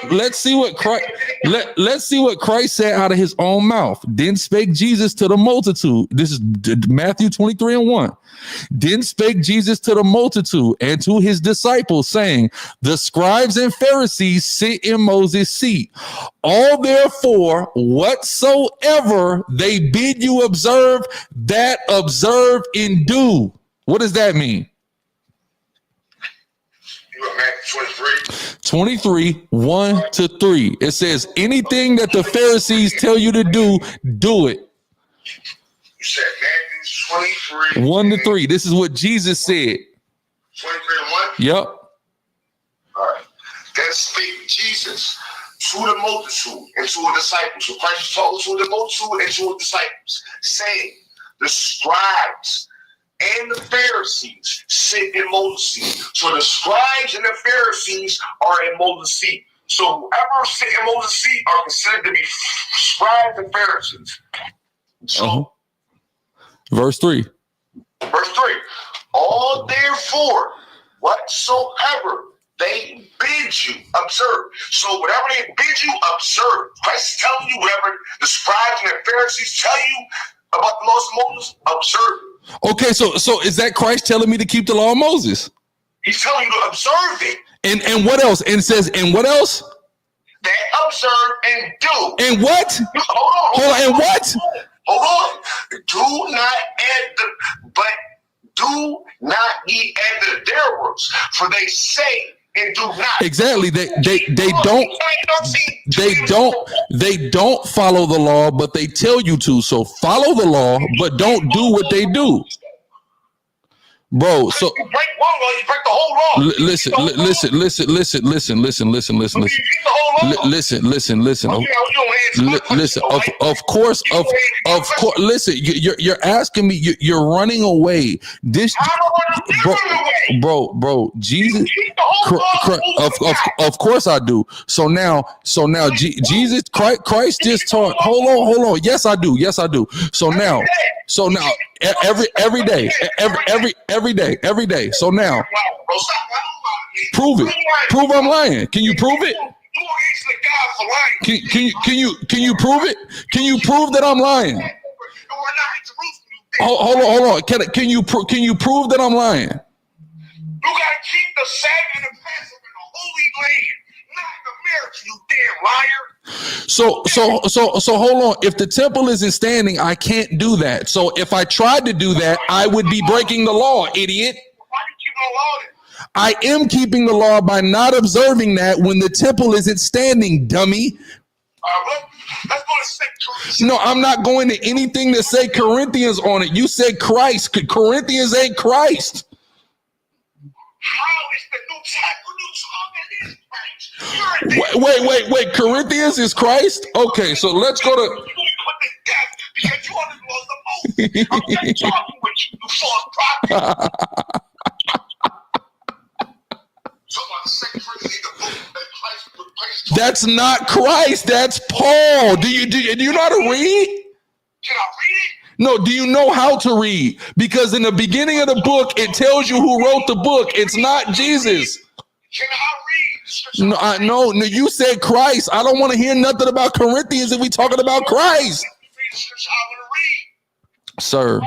Christ said out of his own mouth. Then spake Jesus to the multitude. This is Matthew 23:1. Then spake Jesus to the multitude and to his disciples, saying, the scribes and Pharisees sit in Moses' seat. All therefore, whatsoever they bid you observe, that observe and do. What does that mean? You in Matthew 23, 1-3. It says, anything that the Pharisees tell you to do it. You said Matthew 23. 1-3. This is what Jesus said. 23 and 1? Yep. All right. Then spake Jesus to the multitude and to the disciples. So Christ told to the multitude and to the disciples, saying, the scribes and the Pharisees sit in Moses' seat. So the scribes and the Pharisees are in Moses' seat. So whoever sit in Moses' seat are considered to be scribes and Pharisees. So Verse 3. Verse 3. All therefore, whatsoever they bid you observe. So whatever they bid you observe. Christ is telling you whatever the scribes and the Pharisees tell you about the laws of Moses, observe it. Okay, so is that Christ telling me to keep the law of Moses? He's telling you to observe it. And what else? And says, and what else? That observe and do. And what? Hold on. And what? Hold on. Do not ye add to their works, for they say and do not. Exactly. They don't follow the law, but they tell you to. So follow the law, but don't do what they do. Bro, so you break one law, you break the whole law. Listen. Of course. Listen, you're asking me. You're running away. This, bro. Jesus. Of course I do. So now, Jesus Christ just taught. Hold on. Yes, I do. So now, every day. So now, prove it. Prove I'm lying. Can you prove it? Can you prove it? Can you prove that I'm lying? Hold on. Can you prove that I'm lying? You gotta keep the Sabbath and the Passover in the Holy Land, not in America, you damn liar. So hold on. If the temple isn't standing, I can't do that. So if I tried to do that, I would be breaking the law, idiot. Why do you keep the law then? I am keeping the law by not observing that when the temple isn't standing, dummy. Let's go to 2 No, I'm not going to anything that say Corinthians on it. You said Christ. Corinthians ain't Christ. How is the New Testament Christ? Wait. Corinthians is Christ? Okay, so let's go to. Because you are the laws of Moses. I'm just talking with you false prophet. That's not Christ. That's Paul. Do you know how to read? Can I read it? No, do you know how to read? Because in the beginning of the book, it tells you who wrote the book. It's not Jesus. Can I read? No, you said Christ. I don't want to hear nothing about Corinthians if we talking about Christ. Sir,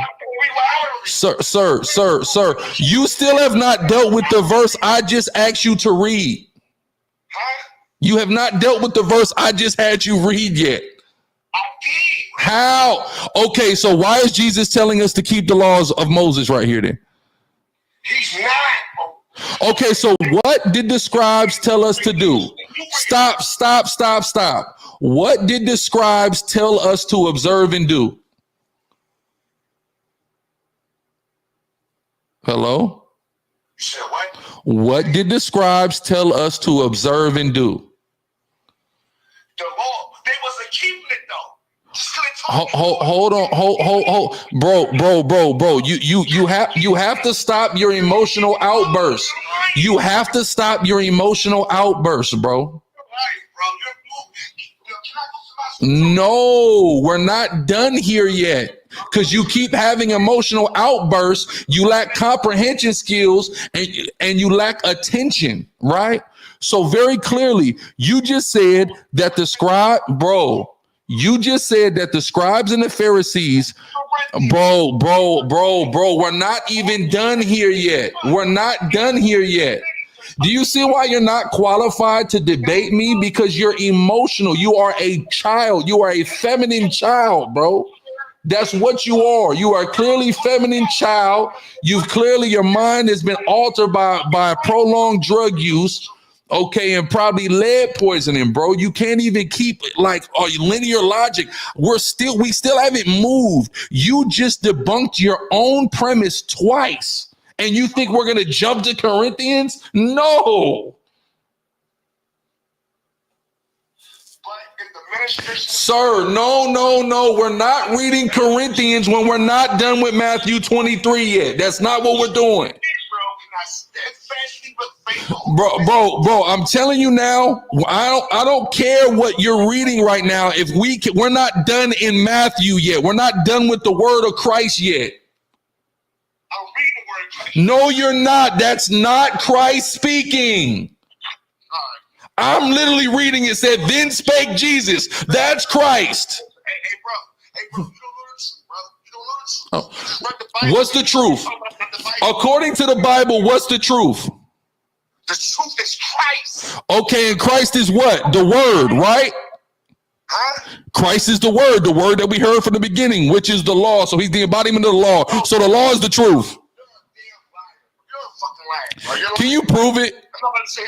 you still have not dealt with the verse I just asked you to read. You have not dealt with the verse I just had you read yet. How? Okay, so why is Jesus telling us to keep the laws of Moses right here then? He's not. Okay, so what did the scribes tell us to do? Stop. What did the scribes tell us to observe and do? Hello? You said what? What did the scribes tell us to observe and do? The law. They wasn't keeping it though. Hold on, bro. You have to stop your emotional outbursts. You have to stop your emotional outbursts, bro. No, we're not done here yet. Because you keep having emotional outbursts, you lack comprehension skills, and you lack attention, right? So very clearly, you just said that the you just said that the scribes and the Pharisees, bro, we're not even done here yet. We're not done here yet. Do you see why you're not qualified to debate me? Because you're emotional. You are a child. You are a feminine child, bro. That's what you are. You are clearly feminine child. Your mind has been altered by prolonged drug use. Okay, and probably lead poisoning, bro. You can't even keep like linear logic. We still haven't moved. You just debunked your own premise twice. And you think we're going to jump to Corinthians? No. Sir, no. We're not reading Corinthians when we're not done with Matthew 23 yet. That's not what we're doing. Bro, I'm telling you now, I don't care what you're reading right now. We're not done in Matthew yet. We're not done with the word of Christ yet. I'm reading the word Christ. No, you're not. That's not Christ speaking. I'm literally reading it. Said, then spake Jesus. That's Christ. Hey, bro, you don't know the truth, brother. You don't know the truth. Oh. What's the truth? According to the Bible, what's the truth? The truth is Christ. Okay, and Christ is what? The word, right? Huh? Christ is the word that we heard from the beginning, which is the law. So he's the embodiment of the law. So the law is the truth. You're a fucking liar. Can you prove it?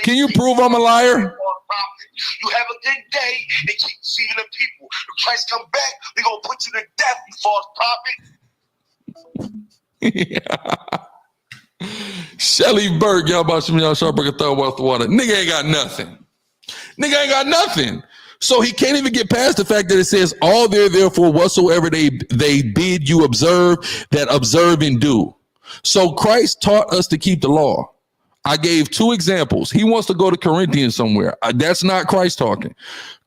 Can you prove I'm a liar? You have a good day and keep deceiving the people. When Christ come back, we're going to put you to death, you false prophet. Shelly Burke, y'all about some y'all sharp break a thought worth of water. Nigga ain't got nothing. So he can't even get past the fact that it says, all therefore whatsoever they bid you observe, that observe and do. So Christ taught us to keep the law. I gave 2 examples. He wants to go to Corinthians somewhere. That's not Christ talking.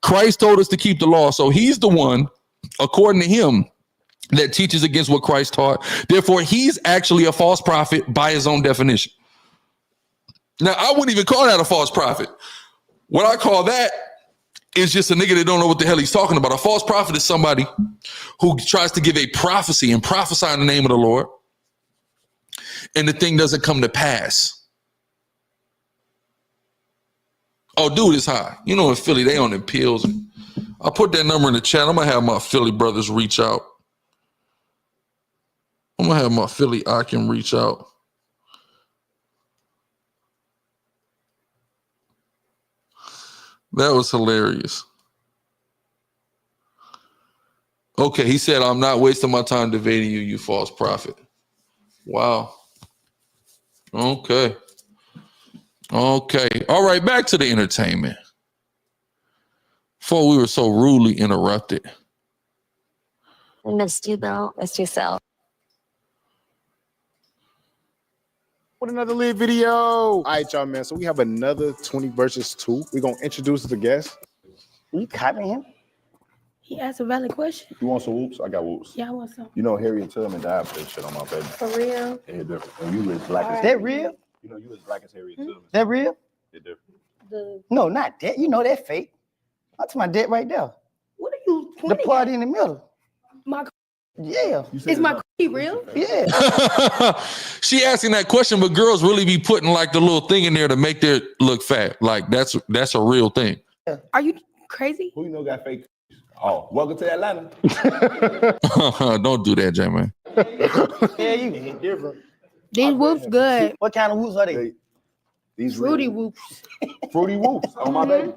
Christ told us to keep the law. So he's the one, according to him, that teaches against what Christ taught. Therefore, he's actually a false prophet by his own definition. Now, I wouldn't even call that a false prophet. What I call that is just a nigga that don't know what the hell he's talking about. A false prophet is somebody who tries to give a prophecy and prophesy in the name of the Lord, and the thing doesn't come to pass. Oh, dude is high. You know, in Philly, they on the pills. I'll put that number in the chat. I'm going to have my Philly brothers reach out. I'm going to have my Philly Akim reach out. That was hilarious. Okay, he said, I'm not wasting my time debating you, you false prophet. Wow. Okay. All right, back to the entertainment. Before we were so rudely interrupted. I missed you, Bill. Missed yourself. With another lit video. All right, y'all, man. So we have another 20 versus 2. We're going to introduce the guest. You copying him? He asked a valid question. You want some whoops? I got whoops. Yeah, I want some. You know, Harriet Tubman died for that shit on my baby. For real? Yeah, different. And you as black as That real? You know, you as black as Harriet Tubman. That real? It different. No, not that. You know that fake. That's my debt right there. What are you The party in the middle. My Yeah. is my cookie real? Yeah. She asking that question, but girls really be putting like the little thing in there to make their look fat. Like that's a real thing. Are you crazy? Who you know got fake? Oh, welcome to Atlanta. Don't do that, J-Man. Yeah, you Different. These whoops good. What kind of whoops are they? These Fruity really, whoops. fruity whoops on my baby.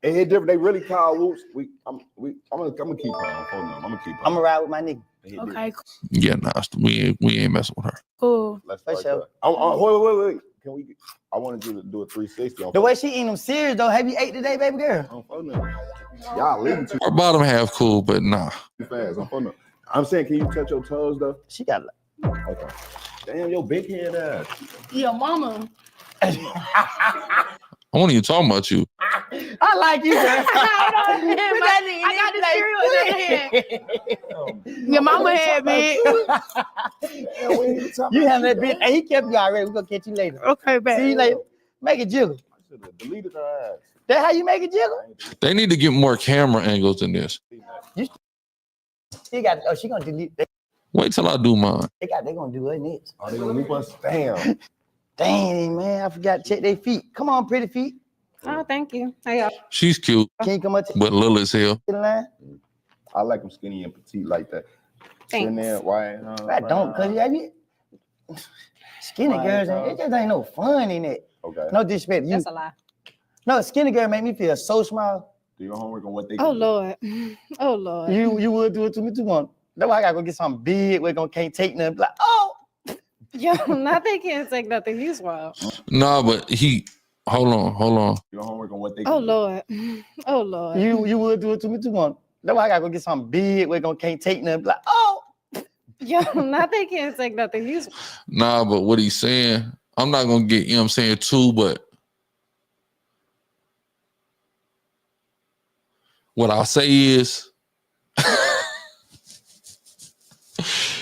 It hit different. They really call whoops. I'm gonna keep on. Hold on. I'm gonna keep on. I'm gonna ride with my nigga. Okay, Yeah, nah, we ain't messing with her. cool. Let's For start sure. that. Wait. Can we? I wanted you to do a 360. On The way she eating them cereals though, have you ate today, baby girl? on phone number. Y'all leaving too Our bottom half cool, but nah. fast. On phone number. I'm saying, can you touch your toes though? She got Okay. Damn, your big head ass. Your mama. I wasn't even talking about you. I like you, girl. I got the cereal in hand. Your mama had big. You have that bitch. Hey, he kept you already. We're gonna catch you later. Okay, babe. See you later. Make it jiggle. I should have deleted her ass. That how you make it jiggle? They need to get more camera angles in this. She got. Oh, she gonna delete. Wait till I do mine. They gonna do her next. Oh, they gonna whoop us. Damn. Dang, man, I forgot to check their feet. Come on, pretty feet. Oh, thank you. Hey, y'all. She's cute, Can you come up to but little as hell. the line? I like them skinny and petite like that. Thanks. In there, why? I don't, cause you skinny Why, girls, dog? it just ain't no fun in it. Okay. No disrespect. You That's a lie. no skinny girl make me feel so small. Do your homework on what they. Oh can do. Lord. Oh Lord. You would do it to me too much. That's why I gotta go get something big. We're gonna can't take nothing. Like, oh, Yo, nothing can't take nothing. He's wild. Nah, but hold on. Do your homework on what they. Oh can do. Lord. Oh Lord. you would do it to me too much. That's why I gotta go get something big. We're gonna can't take nothing. Like, oh, Yo, nothing can't take nothing. He's Nah, but what he's saying, I'm not gonna get, you know what I'm saying, too, but what I'll say is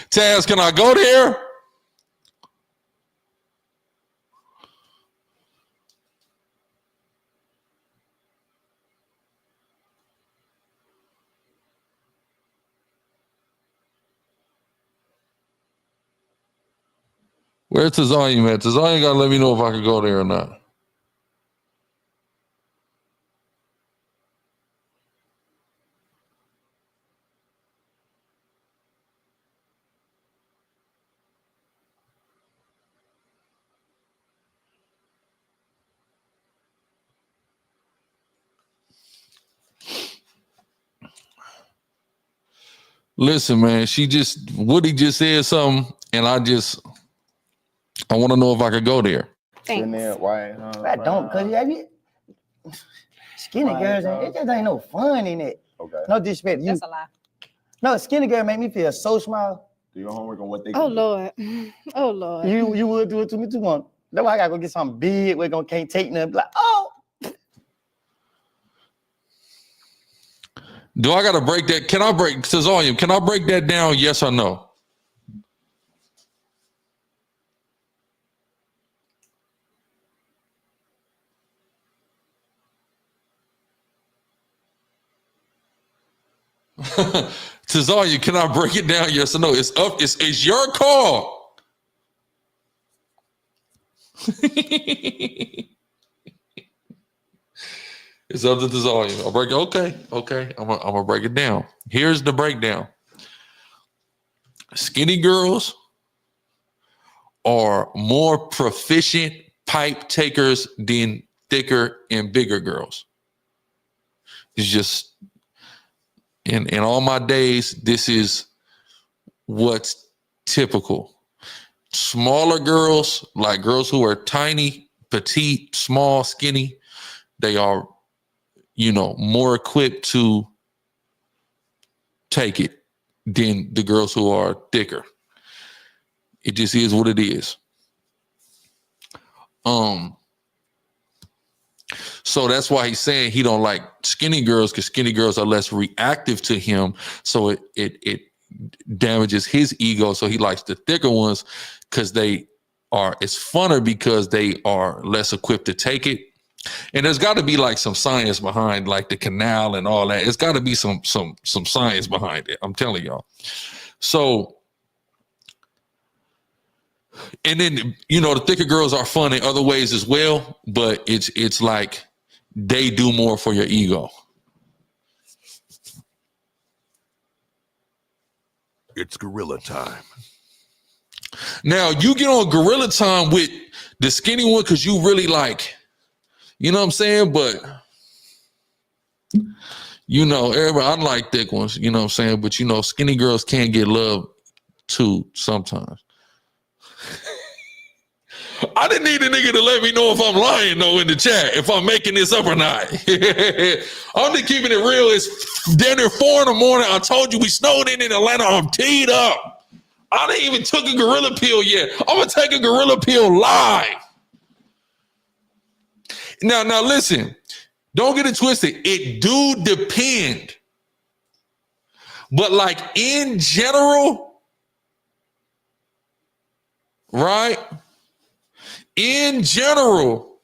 Taz, can I go there? Where's Tazanium at? Tazanium gotta let me know if I can go there or not. Listen, man, Woody just said something, and I want to know if I could go there. In there, thanks. why? I don't, cause you skinny Why, girls, dog? it just ain't no fun in it. Okay. No disrespect. That's a lie. No skinny girl make me feel so small. Do your homework on what they. Can Oh do. Lord. Oh Lord. You would do it to me too much. That's why I gotta go get something big. We're gonna can't take nothing. Like, oh, Do I gotta break that? Can I break Tazanium? Can I break that down? Yes or no? Tazania, can I break it down? Yes or no? It's up. It's your call. It's up to Tazania. I'll break it. Okay. I'm gonna break it down. Here's the breakdown. Skinny girls are more proficient pipe takers than thicker and bigger girls. It's just in all my days, this is what's typical. Smaller girls, like girls who are tiny, petite, small, skinny, they are, more equipped to take it than the girls who are thicker. It just is what it is. So that's why he's saying he don't like skinny girls, because skinny girls are less reactive to him. So it damages his ego. So he likes the thicker ones because it's funner because they are less equipped to take it. And there's got to be like some science behind like the canal and all that. It's got to be some science behind it. I'm telling y'all. So, and then, the thicker girls are fun in other ways as well, but it's like they do more for your ego. It's gorilla time. Now, you get on gorilla time with the skinny one because you really like, you know what I'm saying? But you know, everybody, I like thick ones, you know what I'm saying? But, you know, skinny girls can get love too sometimes. I didn't need a nigga to let me know if I'm lying, though, in the chat, if I'm making this up or not. I'm just keeping it real. It's dinner 4 in the morning. I told you we snowed in Atlanta. I'm teed up. I didn't even took a gorilla pill yet. I'm going to take a gorilla pill live. Now, listen. Don't get it twisted. It do depend. But like in general, right? In general.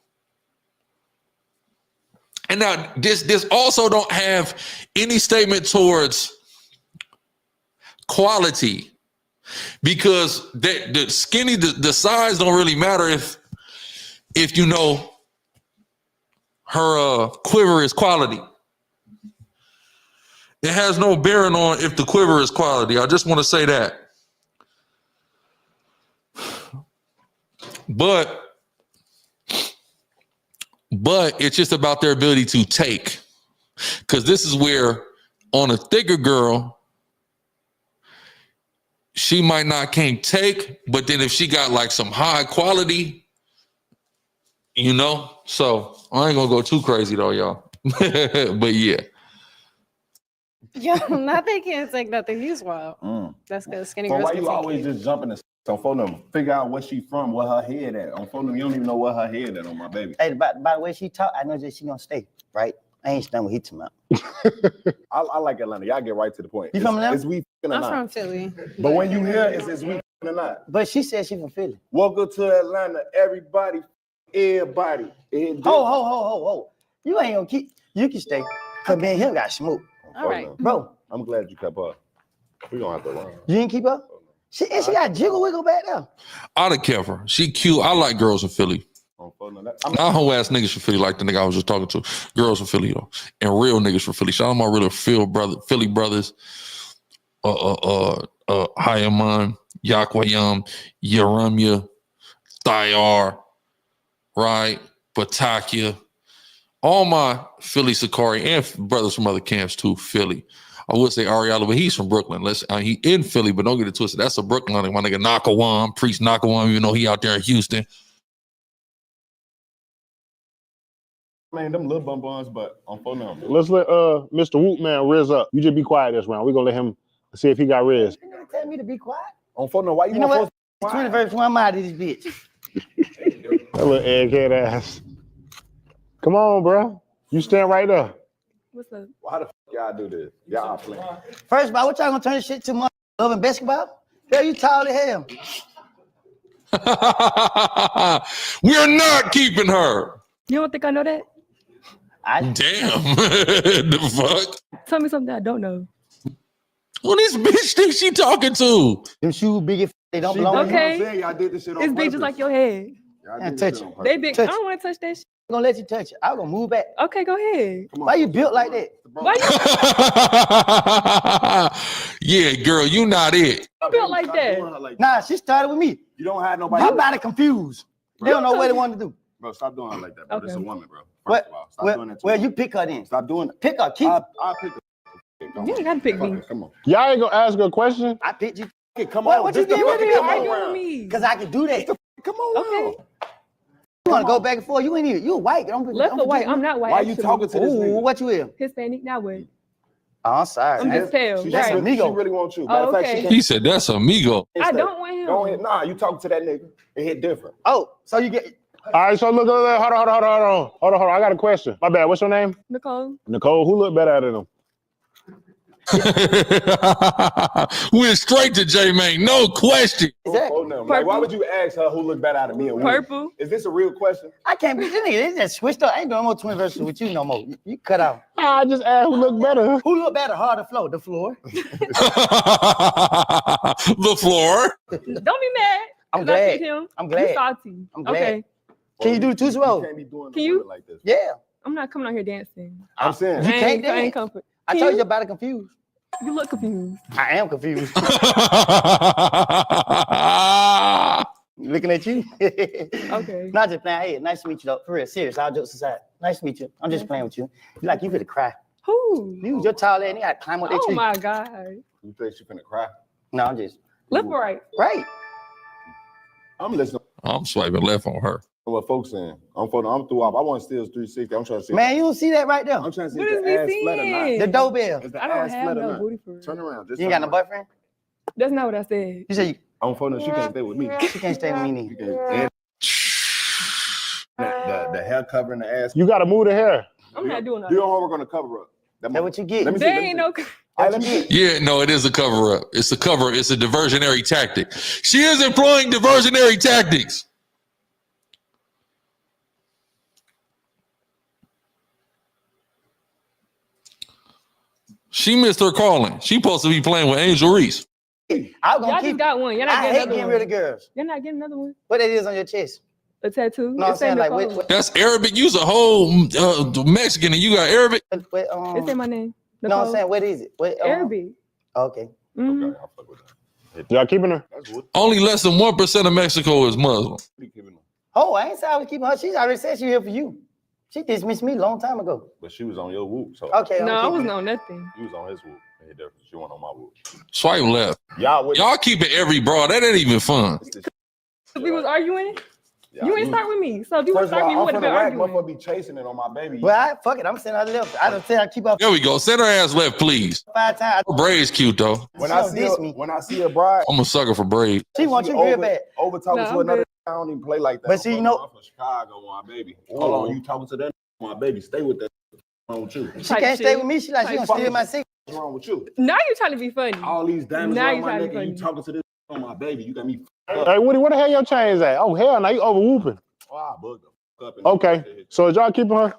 And now this also don't have any statement towards quality, because the skinny, the size don't really matter if you know her quiver is quality. It has no bearing on if the quiver is quality. I just want to say that. But it's just about their ability to take. Because this is where on a thicker girl, she might not can't take, but then if she got like some high quality, you know, so I ain't gonna go too crazy though, y'all. But yeah. Yo, nothing can't take nothing. He's wild. That's because skinny So girls why can you take always it. just jumping on phone number? Figure out where she from, where her head at. On phone number, you don't even know where her head at on my baby. Hey, by the way she talk, I know that she gonna stay, right? I ain't done with him out. I like Atlanta. Y'all get right to the point. You from Atlanta? Is we or I'm not? from Philly. But when you hear is we or not? But she said she from Philly. Welcome to Atlanta, everybody. Everybody. Ho. You ain't gonna keep, you can stay. Cause me and him got smoke. All right. Bro, I'm glad you kept up. We gonna have to run. you didn't keep up? She got jiggle wiggle back there. I'd have kept her. She cute. I like girls in Philly. Not whole ass niggas from Philly like the nigga I was just talking to. Girls from Philly though, and real niggas from Philly. Shout out my real Philly brothers. Hayaman, Yakwayam, Yaramya, Thayar, right? Batakia. All my Philly SICARRI and brothers from other camps too. Philly. I would say Ariella, but he's from Brooklyn. He in Philly, but don't get it twisted. That's a Brooklyn. My nigga Nakawam, Priest Nakawam, even though he out there in Houston. Man, them little bum buns, but on phone number. Let's let Mr. Whoop Man riz up. You just be quiet this round. We're gonna let him see if he got riz. You never tell me to be quiet. On phone number, why you know want what? 21st one, I'm out of this bitch. That little egghead ass. Come on, bro. You stand right there. What's up? Why the fuck y'all do this? Y'all playing. First of all, what y'all gonna turn this shit to loving basketball? Hell, you tall as hell. We're not keeping her. You don't think I know that? Damn. The fuck? Tell me something I don't know. Who this bitch think she talking to? Them shoes big if they don't belong. Okay. Y'all did this shit on It's big purpose. just like your head. And touch it. They big. Touch I don't want to touch that shit. I'm gonna let you touch it. I'm gonna move back. Okay, go ahead. Why you built like that? Why you Yeah, girl, you not it. built like that? Nah, she started with me. You don't have nobody. My body confused. They don't know what they want to do. Bro, stop doing her like that, bro. This is a Okay. woman, bro. What? First of all, stop doing that to Well, her. you pick her then. Stop doing it. Pick her. Keep. I'll pick her. Come You on. ain't gotta pick Fuck me. it, come on. Y'all ain't gonna ask her a question? I picked you. Come What- on. what you This the did? What fucking you come on Arguing with round. me. Cause I can do that. Come on Okay. round. You want to go back and forth? You ain't even. You white. Let's go white. I'm not white. Why you actually. talking to this Ooh, nigga? what you is? Hispanic? Now what? Oh, I'm sorry. I'm just pale. She, Right. she really wants you. Matter of fact, she okay. can't He said that's amigo. I don't want him. Go ahead. Nah, you talking to that nigga. It hit different. Oh, so you get. All right, so look, hold on. I got a question. My bad. What's your name? Nicole. Nicole. Who look better at them? Went straight to J-Main, no question. Exactly. Oh, no. Like, why would you ask her who looked better out of me and Will? Purple. Is this a real question? I can't be. This nigga, they just switched up. I ain't doing no more twin verses with you no more. You cut out. I just asked who look better. Who look better? Hard to flow. The floor. The floor. Don't be mad. I'm 'cause I glad. picked him. I'm glad. You salty. I'm glad. Okay. Can you do the two You swell? can't be doing Can no you? women like this. Yeah. I'm not coming out here dancing. I'm saying. You I can't ain't dance. comfort. I Can told you? you about it confused. You look confused. I am confused. Looking at you. Okay. Not just playing. Hey, nice to meet you though. For real, serious. All jokes aside. Nice to meet you. I'm just playing with you. You like you finna cry. Who? You was your tall ass, and you got to climb up that Oh tree. my God. You think she finna cry? No, I'm just Left or right? right. I'm listening I'm swiping left on her. to what folks saying. I'm through off. I want to steal 360. I'm trying to see. Man, you don't see that right there. I'm trying to see What if is the we ass flat or not. seeing? The doorbell. Is the I don't ass have flat or no not? booty for real. Turn around. Just You ain't got no turn around. boyfriend? That's not what I said. You say On phone, she can't stay with me. she can't stay with me You neither. can't. The hair covering the ass. You gotta move the hair. I'm not doing all Do your that. homework on the cover up. That's what you get. Let me see. There Let me ain't see. no. All right, let me see. Yeah, no, it is a cover up. It's a cover. It's a diversionary tactic. She is employing diversionary tactics. She missed her calling. She supposed to be playing with Angel Reese. I was Y'all gonna just keep. got one. You're not I getting hate another getting one. rid of girls. You're not getting another one. What it is on your chest? A tattoo. No, I'm It's in saying like Nicole. what? That's Arabic. You's a whole Mexican and you got Arabic. What It say my name. no, I'm Nicole. saying what is it? What? Arabic. Okay. Mhm. Okay, I'll fuck with that. Y'all keeping her? That's good. Only less than 1% of Mexico is Muslim. You keeping her. Oh, I ain't say I was keeping her. She already said she here for you. She dismissed me a long time ago. But she was on your whoop, so Okay. No, I I'm wasn't keeping on nothing. you was on his whoop. Hey, different. She wasn't on my whoop. Swipe left. Y'all keep it every broad. That ain't even fun. We was arguing. You ain't start with me. So if you would First of start all, me, you I'm would have finna been rack. arguing. Motherfucker be chasing it on my baby. Well, fuck it. I'm saying I left. I don't say I keep up There we go. Send her ass left, please. 5 times. Her braid's cute though. When She I don't see diss her, me. when I see a bride, I'm a sucker for braid. She wants you real bad. over talking No, to I'm another. good. I don't even play like that. But see, you know- I'm from Chicago, my baby. Hold on, you talking to that my baby? Stay with that. What's wrong with you? She Type can't shit. stay with me. She like she Type gonna steal shit. my secret. What's wrong with you? Now you're trying to be funny. All these diamonds Now on you my trying to neck, be and you funny. talking to this on my baby. You got me. Hey, Woody, where the hell your chains at? Oh hell, now you over whooping. Oh, I bugged the fuck up. Okay, so is y'all keeping her?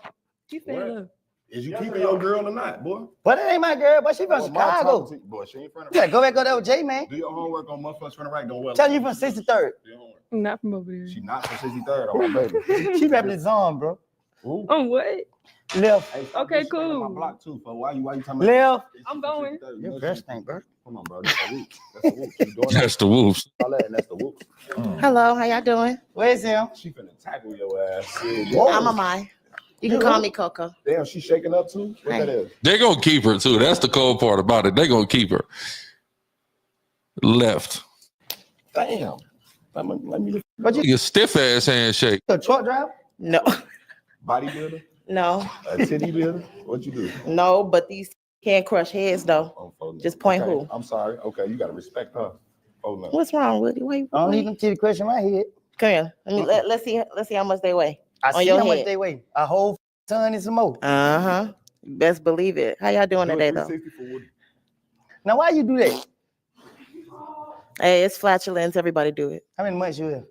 She said, What? look. Is you keeping your girl or not, boy? But it ain't my girl, but she from Boy, my Chicago. talking to you, boy, she ain't front of You gotta go back over there with Jay, man. Do your homework on motherfuckers from the right. Don't well. Tell you from 63rd. Do your homework. Not from over there. She not from 63rd on my baby. She rapping the song, bro. Ooh. On what? Left. Hey, stop Okay, disrespecting cool. My block too, for why you talking about? Left. I'm going. Your breath stink, bro. Come on, bro. That's the whoop. That's the whoop. She doing That's the wolves. all that, and that's the whoop. Hello, how y'all doing? Where's him? She finna tackle your ass. I'm Amai. You can call me Coco. Damn, she shaking up too. What that is? They're gonna keep her too. That's the cold part about it. They're gonna keep her. Left. Damn. Let me What you You stiff ass handshake. a truck driver? No, bodybuilder, no, a titty builder. What you do? no, but these can't crush heads though. Oh, phone Just point okay. who. I'm sorry. Okay, you gotta respect her. Oh no. What's wrong, Woody? Why you? I don't even see the question in my head. Come here. Let's see how much they weigh. I On see your how much head. they weigh. A whole ton and some more. Uh-huh. Best believe it. How y'all doing today though? 360 for Woody. Now, why you do that? Hey, it's flatulence. Everybody do it. How many months you here?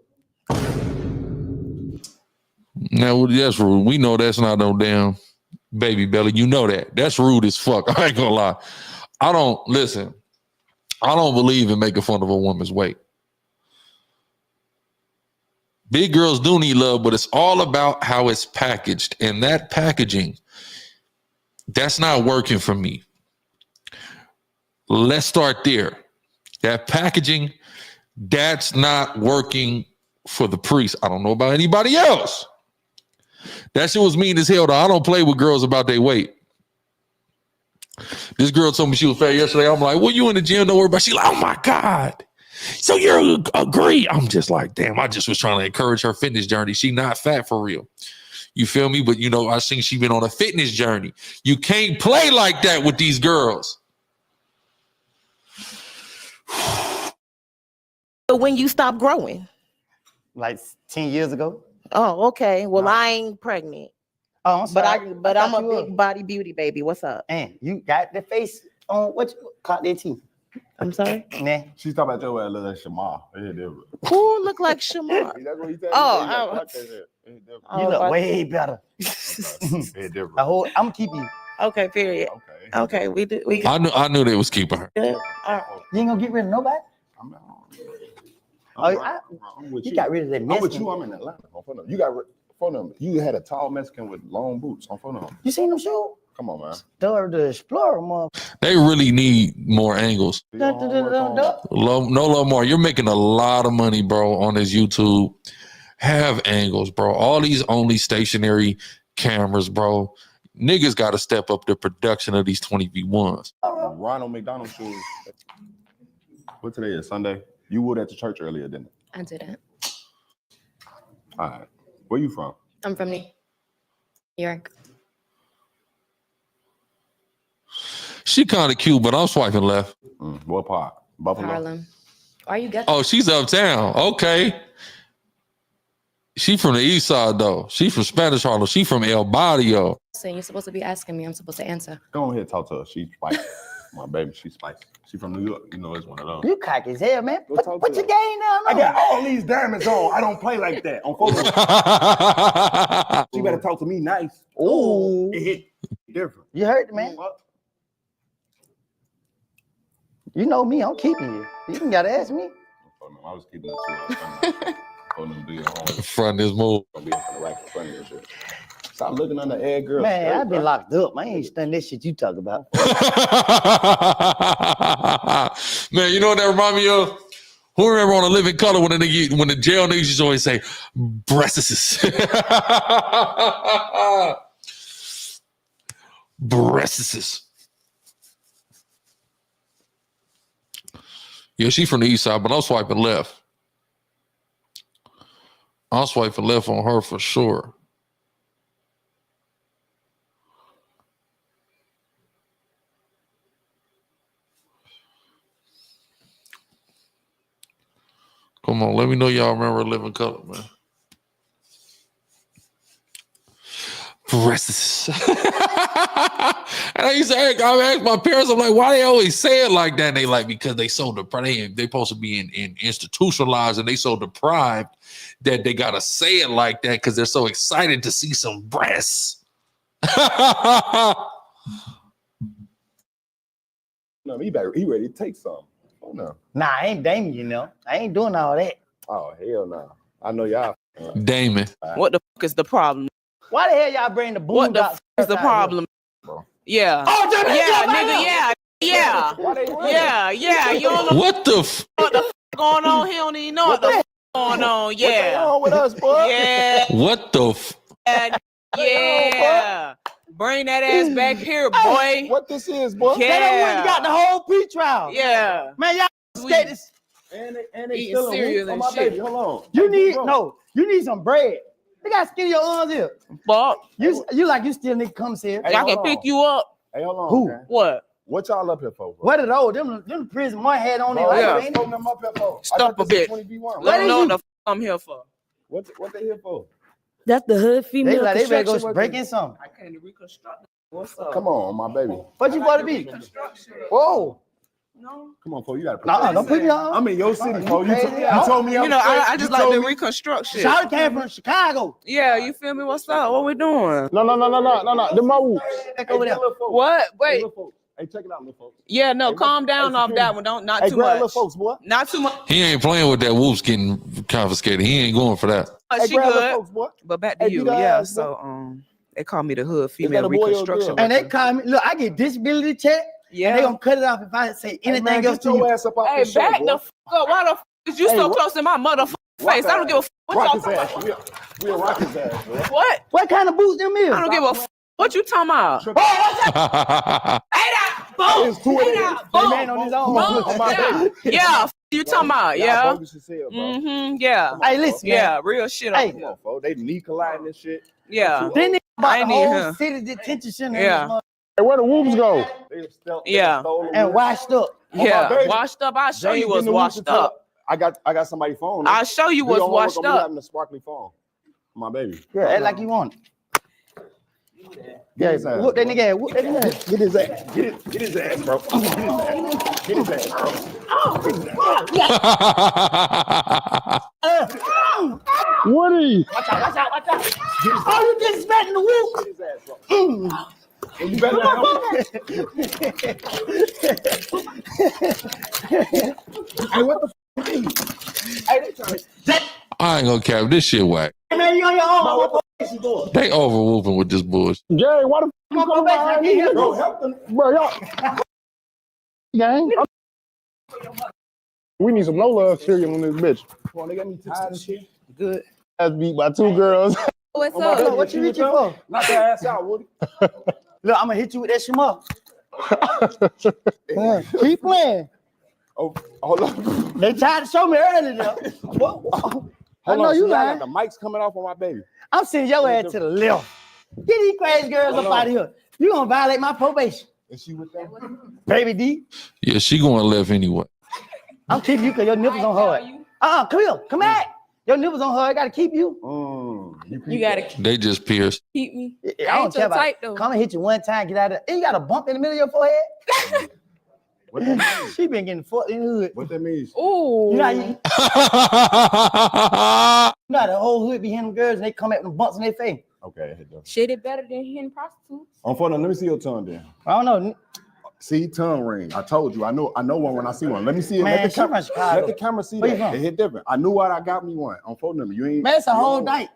Now that's rude. We know that's not no damn baby belly. You know that. That's rude as fuck. I ain't gonna lie. I don't believe in making fun of a woman's weight. Big girls do need love, but it's all about how it's packaged. And that packaging, that's not working for me. Let's start there. That packaging, that's not working for the priest. I don't know about anybody else. That shit was mean as hell, though. I don't play with girls about their weight. This girl told me she was fat yesterday. I'm like, well, you in the gym, don't worry about it. She like, oh my God. So you agree? I'm just like, damn, I just was trying to encourage her fitness journey. She not fat for real. You feel me? But, you know, I think she been on a fitness journey. You can't play like that with these girls. But when you stop growing. Like 10 years ago. Oh, okay. Well, No. I ain't pregnant. Oh, I'm sorry. But I'm thought a you big body beauty baby. What's up? Man, you got the face on what you caught their teeth. I'm sorry. Nah. She's talking about your ass little Shamar. Yeah, different. Who look like Shamar? That's what he said. Oh, He got oh. clocked that shit. Yeah, different. You look way better. Yeah, different. I'm gonna keep you. Okay, period. Okay. Okay, we do. We I knew they was keeping her. good. All right. You ain't gonna get rid of nobody? I'm Oh, right. I'm with You you. got rid of that I'm with Mexican. you. I'm in Atlanta. On phone number. You got phone number. You had a tall Mexican with long boots. On phone number. You seen them show? Come on, man. The Explorer, mom. They really need more angles. Do your homework on- No love more. You're making a lot of money, bro, on this YouTube. Have angles, bro. All these only stationary cameras, bro. niggas got to step up the production of these 20v1s. Ronald McDonald shoes. What today is? Sunday? You were at the church earlier, didn't it? I didn't. All right. Where you from? I'm from New York. She kind of cute, but I'm swiping left. What part? Buffalo? Harlem. Are you good? Oh, she's uptown. Okay. She from the east side, though. She from Spanish Harlem. She from El Barrio. So you're supposed to be asking me. I'm supposed to answer. Go ahead, talk to her. She's spicy. My baby, she's spicy. She from New York. You know, it's one of those. You cocky as hell, man. Put your game down. I got all these diamonds on. I don't play like that on photos. She better talk to me nice. Ooh. It hit different. You heard it, man. You know me. I'm keeping you. You ain't gotta ask me. I was keeping it too. Front this move. Stop looking under the egg, girl. Man, I've been locked up. I ain't done that shit you talk about. Man, you know what that remind me of? Who remember on A Living Color when the jail niggas used to always say, breasts. Breasts. Yeah, she from the east side, but I'm swiping left. I'll swipe left on her for sure. Come on, let me know y'all remember A Living Color, man. Breasts. And I used to ask my parents, I'm like, why they always say it like that? And they like, because they so deprived. They supposed to be in institutionalized and they so deprived that they gotta say it like that because they're so excited to see some breasts. No, he ready to take some. Oh no. Nah, I ain't Damon, you know. I ain't doing all that. Oh hell no. I know y'all. Damon. What the fuck is the problem? Why the hell y'all bring the boom? What the fuck is the problem? Yeah. Oh, yeah, nigga, yeah. You don't know what the f? What the fuck going on? He don't even know what the fuck going on. Yeah. What's on with us, boy? Yeah. What the f? Yeah. Bring that ass back here, boy. What this is, boy? Yeah. They done went and got the whole pre-trial. Yeah. Man, y'all scared this. And they Eating still cereal and my shit. baby. Hold on. You need some bread. They got skin in your arms here. Fuck. You like you still nigga comes here. Hey, I can pick you up. Hey, hold on. Who? Man. What? What y'all up here for? Bro? What are those? Them prison one had on their Bro, life, yeah. ain't it? them up here for? Stop a bit. Let them know what the fuck I'm here for. What they here for? That's the hood They female. like they better go construction break in something. I came to reconstruct. What's up? Come on, my baby. What you want to be? Whoa. No. Come on, Fo. You gotta. Nah, don't put me on. I'm in your city, Fo. You Okay, told me. You know, I just like the reconstruction. Shout came from Chicago. Yeah, you feel me? What's up? What we doing? No. Them my woo. Back over there. What? Wait. Hey, check it out, little folks. Yeah, no, Hey, calm down hey, off security. that one. Don't not Hey, too grab much. little folks, boy. Not too much. He ain't playing with that whoops getting confiscated. He ain't going for that. Hey, She grab little good. folks, boy. But back to Hey, you. beat her Yeah. ass, So they call me the hood that female a boy or a reconstruction. girl? And they call me. Look, I get disability check. Yeah. And they gonna cut it off if I say anything man, else get to your you. ass up off Hey, this shit, back boy. the fuck up. Why the fuck is you Hey, so what- close to my motherfucking face? I don't give a fuck what Rock y'all his talking ass. about. We'll rock his ass, bro. What? What kind of boots them is? I don't give a fuck. What you talking about? Hey, that boom. It's two of Hey, them. that They boom. man on his own. Boom. Yeah. Yeah. You talking about? Y'all Yeah. bogus as hell, bro. Mm-hmm. Yeah. Hey, listen, man. Yeah. Real shit. Hey. On Come here. on, Fo. They knee colliding and shit. Yeah. Then they I bought the ain't need whole her. city detention center. Yeah. Hey, where the whoops go? They stole Yeah. And washed up. Yeah. baby. Washed up. I'll show They you ain't what's getting the washed whoop until up. I got somebody's phone. I'll show you what's washed up. Having a sparkly phone. My baby. Yeah, act like you want it. Get his Yeah, ass, whoop that bro. nigga ass. Whoop that nigga ass. Get his ass. Get his ass, bro. Get his ass, bro. Woody. Watch out. Oh, you disrespecting the whoop. Get his ass, bro. And you better not. Hey, what the f? Hey, they trying to. I ain't gonna cap this shit whack. Man, you on your own. What the f you doing? They over whooping with this bullshit. Jerry, why the f Come on, go back. I can't hear Bro, you. help them. bro, y'all? Gang. We need some no love cereal in this bitch. Come on, they got me tired of shit. Good. That's beat by two girls. What's Oh, my up? God, What you with reaching them? for? Knock your ass out, Woody. Look, I'm gonna hit you with that shimo. Keep playing. Oh, hold on. They tried to show me earlier. Though. I know you lying. The mic's coming off on my baby. I'm sending your ass to the left. Get these crazy girls up out of here. You gonna violate my probation. Is she with them? Baby D. Yeah, she going left anyway. I'm keeping you because your nipples on hard. Come here. Come back. Your nipples on hard. I gotta keep you. You gotta They just pierced. keep me. I I don't ain't care your about type though. Come and hit you one time, get out of there. And you got a bump in the middle of your forehead. What that means? She been getting fucked in the hood. What that means? Ooh. You know the whole hood be hitting them girls and they come at them bumps in their face. Okay, hit them. Shit it better than hitting prostitutes. On phone, let me see your tongue then. I don't know. See, tongue ring. I told you. I know one when I see one. Let me see it. Man, Let she from Chicago. let the camera see Where you that. from? It hit different. I knew what I got me one. On phone number. You ain't. Man, it's a whole night.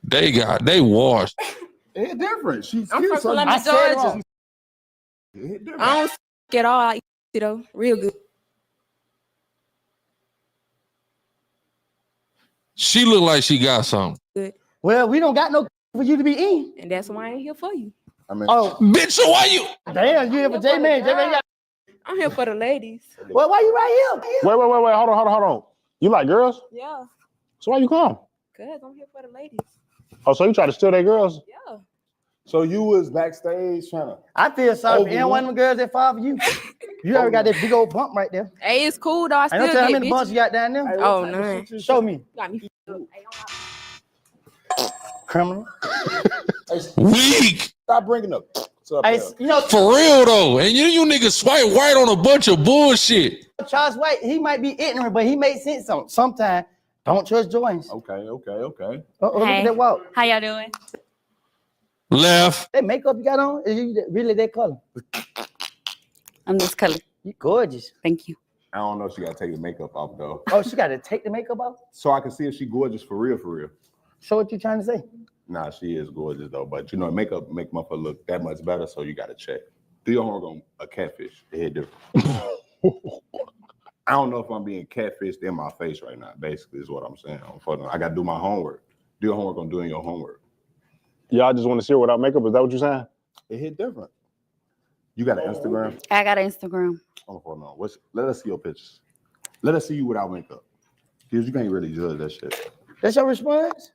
They washed. It hit different. She's I'm from Columbia, I said it Georgia. wrong. It hit different. I don't get all I eat though. Real good. She look like she got something. Good. Well, we don't got no for you to be in. And that's why I ain't here for you. I mean, Oh, Bitch, so why you? damn, you here for J-Man. J-Man got. I'm here for the ladies. Well, why you right here? Wait. Hold on. You like girls? Yeah. So why you come? Cause I'm here for the ladies. Oh, so you try to steal their girls? Yeah. so you was backstage trying to. I feel sorry for Oh, any one of them girls that fall for you. You already got that big old bump right there. Hey, it's cool though. I I still don't tell how get many bumps you bitches. got down there. Hey, what Oh, type of none. shit you Show me. Got me. Criminal. Weak. Stop bringing up. What's up, Hey, Bill? you know, For real though. And you niggas swipe right on a bunch of bullshit. Charles White, he might be ignorant, but he makes sense sometimes. Don't trust Joyce. Okay. Look at Hey. that walk. How y'all doing? Left. That makeup you got on, is you really that color? I'm this color. You gorgeous. Thank you. I don't know if she got to take the makeup off though, Oh, she got to take the makeup off? so I can see if she gorgeous for real. So what you trying to say? Nah, she is gorgeous though, but you know, makeup make motherfucker look that much better, so you gotta check. Do your homework on a catfish. It hit different. I don't know if I'm being catfished in my face right now. Basically, is what I'm saying. I gotta do my homework. Do your homework on doing your homework. Y'all just want to see her without makeup? Is that what you're saying? It hit different. You got an Instagram? I got an Instagram. Hold on. Let us see your pictures. Let us see you without makeup. Because you can't really judge that shit. That's your response?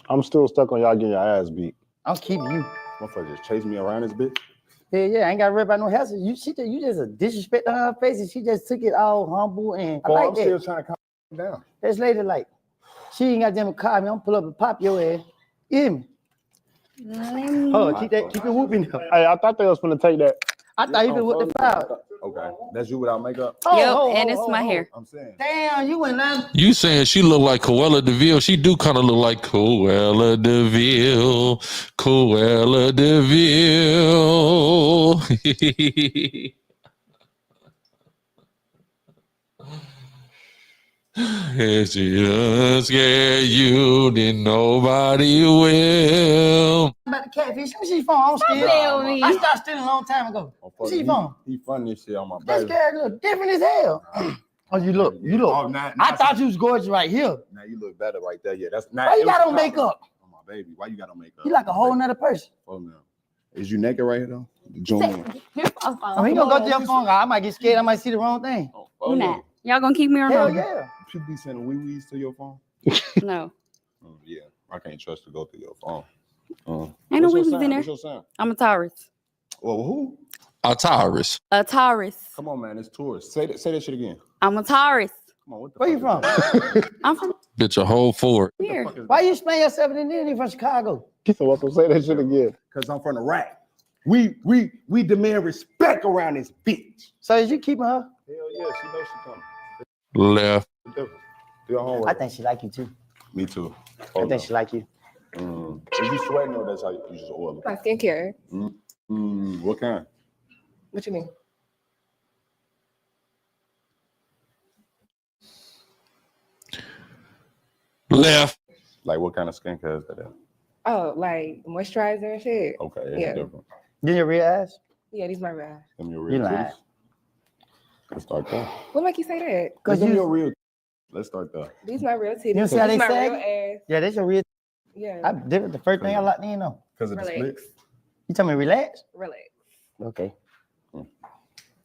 I'm still stuck on y'all getting your ass beat. I'm keeping you. Motherfucker just chase me around this bitch. Yeah, I ain't got to worry about no hassle. You just a disrespect on her face, and she just took it all humble and I Oh, like I'm that. still trying to calm down. This lady like, she ain't got them call me. I'm pull up and pop your ass. You hear me? Oh, keep it whooping. Hey, I thought they was gonna take that. I thought you been with the crowd. Okay, that's you without makeup. And it's my hair. I'm saying. Damn, you went down. You saying she look like Cruella DeVille? She do kind of look like Cruella DeVille. Cruella DeVille. It's just scare you, then nobody will. About the catfish. Where she from? I'm still. playing with me. I started stealing a long time ago. Where she from? He funny as shit on my This baby. girl look different as hell. Oh, you look. Oh, now I thought you was gorgeous right here. Now you look better right there. Yeah, that's not. Why you got on makeup? Oh, my baby. Why you got on makeup? You like a whole nother person. Oh no. Is you naked right here though? Join in. Oh, he gonna go to your phone. I might get scared. I might see the wrong thing. You not. Y'all gonna keep me or Hell no? yeah. Should be sending wee-wees to your phone? No. Oh, yeah, I can't trust to go through your phone. Ain't no What's your wee-wees sign? in there. What's your sign? I'm a Taurus. Well, who? A Taurus. A Taurus. Come on, man. It's tourists. Say that shit again. I'm a Taurus. Come on. What the Where you fuck from? I'm from Bitch, a whole Ford. here. Why you explain yourself and then you from Chicago? He said, "What's gonna say that shit again?" Because I'm from the rack. We demand respect around this bitch. So is you keeping her? Hell yeah, she knows she coming. Left. Do your homework. I think she like you too. Me too. I think she like you. Is you sweating or that's how you just oil it? My skincare. What kind? What you mean? Left. Like what kind of skincare is that? In? Oh, like moisturizer and shit. Okay, it's Yeah. different. Then your real ass? Yeah, these my real. Them your You real lying. titties? Let's start there. What make you say that? Cause Them you, your real. Let's start there. These my real titties. You see how These they my real say? ass. yeah, that's your real. Yeah. The first thing I locked in on. Because of the split. Relax. You tell me relax? Relax. Okay.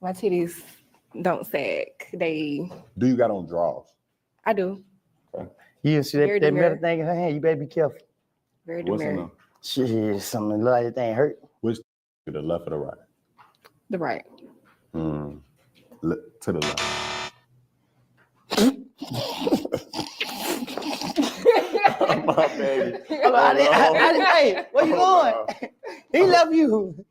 My titties don't sag. They. Do you got on drawers? I do. You see Very that metal demure. thing in her hand, you better be careful. Very What's in demure. them? Shit, something like that thing hurt. Which to the left or the right? The right. To the left. My baby. Hey, where you going? He love you.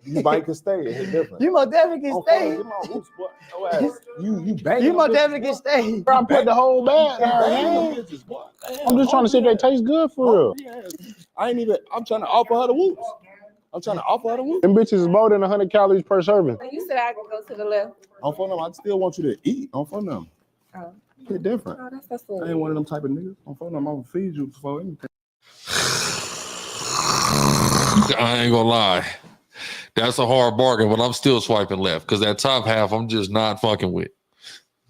You might can stay. It's different. You most definitely can stay. Come on, who's boy? Your ass. You banging. You them most bitches, definitely boy. can stay. Bro, I put the whole bag You down, banging them man. bitches, boy. I'm just trying to see if they taste good for real. I ain't even. I'm trying to offer her the whoops. I'm trying to offer her the whoops. Them bitches is more than 100 calories per serving. You said I could go to the left. On phone them, I still want you to eat. On phone them. Oh. It's different. Oh, that's so I ain't one of them type of niggas. On phone them, I'm gonna feed you before anything. I ain't gonna lie. That's a hard bargain, but I'm still swiping left because that top half I'm just not fucking with.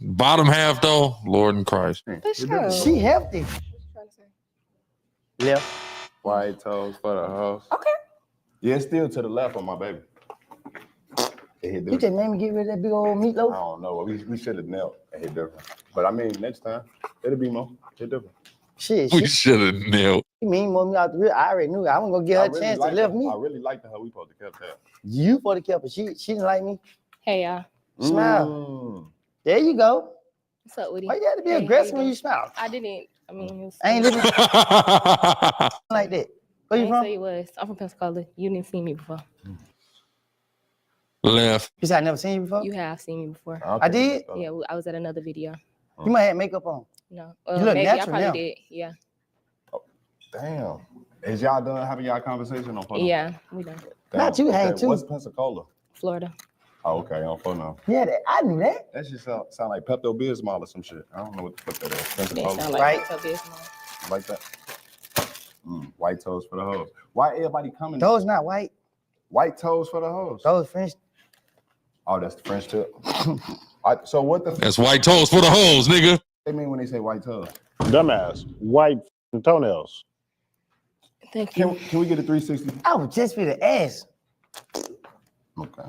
Bottom half though, Lord in Christ. She healthy. Left. White toast for the house. Okay. Yeah, it's still to the left on my baby. It hit You different. just made me get rid of that big old I meatloaf. don't know. We should have nailed. It hit different. But I mean, next time it'll be more. Hit different. Shit, We she should have nailed. mean more me out the real. I already knew. I wasn't gonna give her a chance to lift me. I really liked her. We supposed to kept that. You for the kept her. She didn't like me. Hey, y'all. Smile. There you go. What's up with you? Why you gotta be Hey, how aggressive you when doing? you smile? I didn't. I mean, it was, I ain't living like that. Where you I didn't from? say it was. I'm from Pensacola. You didn't see me before. Left. You said I never seen you before? You have seen me before. I did? Yeah, I was at another video. You might have makeup on. No. You look maybe I natural probably now. did. Yeah. Damn. Is y'all done having y'all conversation on phone? Yeah, we done. Not you hang too. What's Pensacola? Florida. Oh, okay, on phone now. Yeah, I knew that. That should sound like Pepto-Bismol or some shit. I don't know what the fuck that is. That Pensacola. sound Right. like Pepto-Bismol. Like that. White toast for the hoes. Why everybody coming? Those not white. White toast for the hoes. Those French. Oh, that's the French tip. So what the That's white toast for the hoes, nigga. they mean when they say white toast? Dumbass. White toenails. Thank you. Can we get a 360? I would just be the ass. Okay.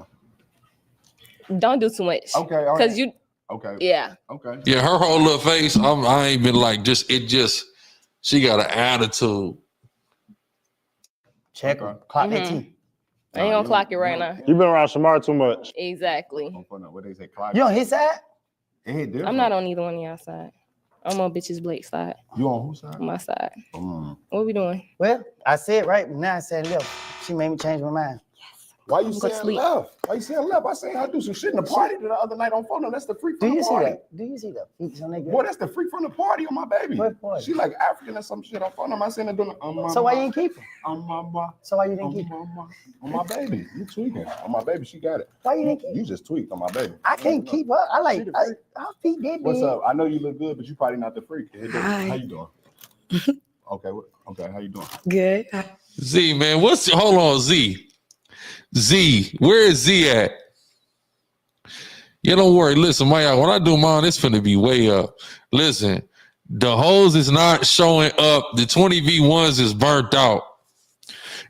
Don't do too much. Okay. All right. Because you, Okay. yeah. Okay. Yeah, her whole little face. I ain't been like she got an attitude. Check her. Clock that teeth. I ain't gonna clock it right now. You been around Shamar too much. Exactly. What they say? Clock. You on his side? It hit different. I'm not on either one of y'all side. I'm on bitches Blake's side. You on whose side? On my side. What we doing? Well, I said right, but now I said left. She made me change my mind. Why you I'm gonna saying sleep. left? Why you saying left? I seen her do some shit in the party the other night on phone. No, that's the freak Do from you the see party. that? Do you see that? Freaks on that girl? Boy, that's the freak from the party on my baby. What party? She like African or some shit on phone. I seen her doing it on my So why you didn't keep her? on my So why you didn't keep her? on my baby. You tweaking. On my baby, she got it. Why you didn't keep her? You just tweaked on my baby. I can't keep her. I like She the freak. her feet get What's big. up? I know you look good, but you probably not the freak. Hi. How you doing? Okay. Okay. How you doing? Good. Z, man, hold on, Z. Z, where is Z at? Yeah, don't worry. Listen, my when I do mine, it's finna be way up. Listen, the hose is not showing up. The 20V1s is burnt out.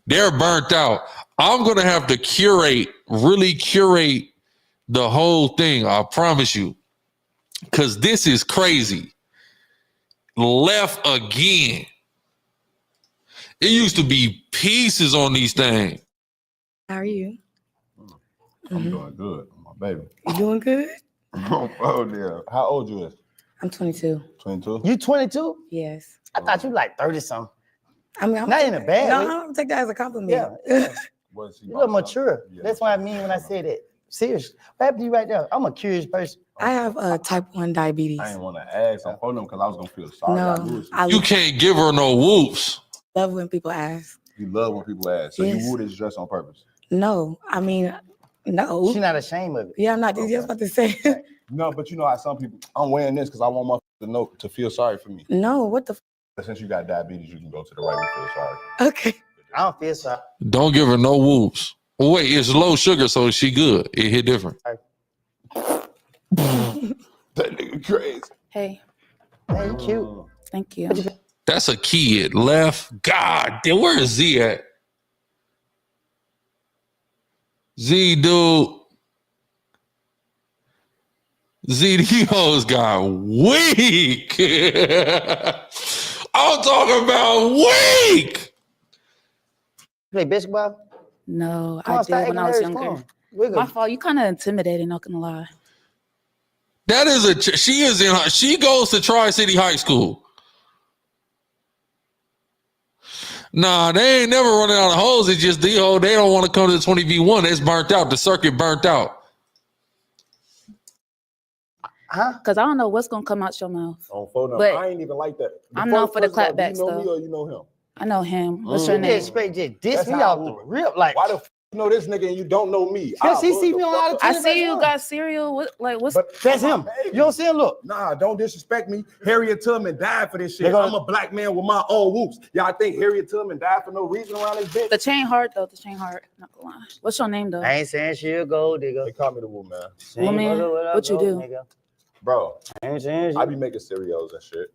They're burnt out. I'm gonna have to really curate the whole thing. I promise you. Cause this is crazy. Left again. It used to be pieces on these things. How are you? I'm doing good, my baby. You doing good? Oh dear. How old you is? I'm 22. 22. You 22? Yes. I thought you like 30 something. I mean, I'm Not in a bad no, way. I'm take that as a compliment. Yeah. Was he You look about mature. something? Yeah. That's what I mean when I say that. Seriously. What happened to you right there? I'm a curious person. I have type 1 diabetes. I didn't want to ask on phone because I was gonna feel sorry. I knew No, it. I You can't give her no whoops. love when people ask. You love when people ask. So Yes. you wore this dress on purpose. No, I mean, no. She's not ashamed of it. Yeah, I'm not just about to say. No, but you know how some people, I'm wearing this because I want my to know to feel sorry for me. No, what the? But since you got diabetes, you can go to the right and feel sorry. Okay. I don't feel sorry. Don't give her no whoops. Oh, wait, it's low sugar, so she good. It hit different. That nigga crazy. Hey, Hey, you cute. thank you. That's a kid. Left. God damn, where is Z at? Z, dude. Z, these hoes got weak. I'm talking about weak. Play basketball? No, Come on, I start did when acting I was nervous. younger. Come on. Wiggle. My fault. You kind of intimidating, not gonna lie. That is she goes to Tri-City High School. Nah, they ain't never running out of hoes. It's just they don't want to come to the 20v1. It's burnt out. The circuit burnt out. Huh? Because I don't know what's gonna come out your mouth. On phone number. But I ain't even like that. I'm known for the clapbacks, Do you know me though. or you know him? I know him. What's your You name? just straight just diss That's me how off I the move. rip. Like, Why the f you know this nigga and you don't know me? Cause he see me on all the I TV see you right got cereal. What's But that's him. baby. You don't see him? Look. Nah, don't disrespect me. Harriet Tubman died for this shit. They gonna- I'm a black man with my own whoops. Y'all think Harriet Tubman died for no reason around this bitch? the chain heart though? The chain heart. Not gonna lie. What's your name though? I ain't saying she'll go, digga. They call me the woo man. Woman, what you do? Nigga. Bro, I ain't saying I shit. be making cereals and shit.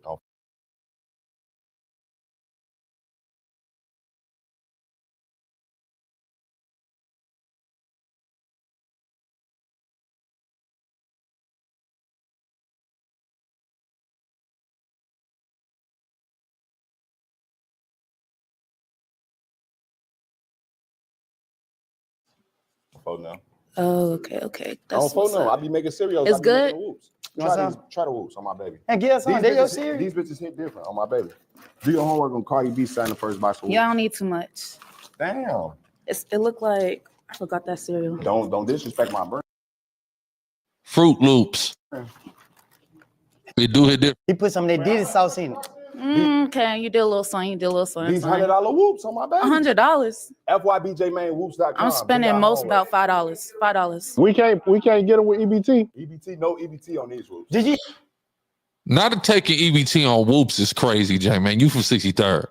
Phone now. Oh, okay. I That's don't phone what's no. I up. be making cereals. It's I be good? making the whoops. You want Try the whoops on my baby. And get us on. They your serious. These bitches hit different on my baby. Do your homework on Cardi B signing first box of You whoops. don't need too much. Damn. It looked like I forgot that cereal. Don't disrespect my brain. Fruit Loops. We do hit different. He put some of that Diddy sauce in it. Okay, you did a little something. These $100 whoops on my baby. $100. FYBJMainWhoops.com. I'm spending most about $5. $5. We can't get them with EBT. EBT, no EBT on these whoops. Did you? Not to taking EBT on whoops is crazy, J man. You from 63rd.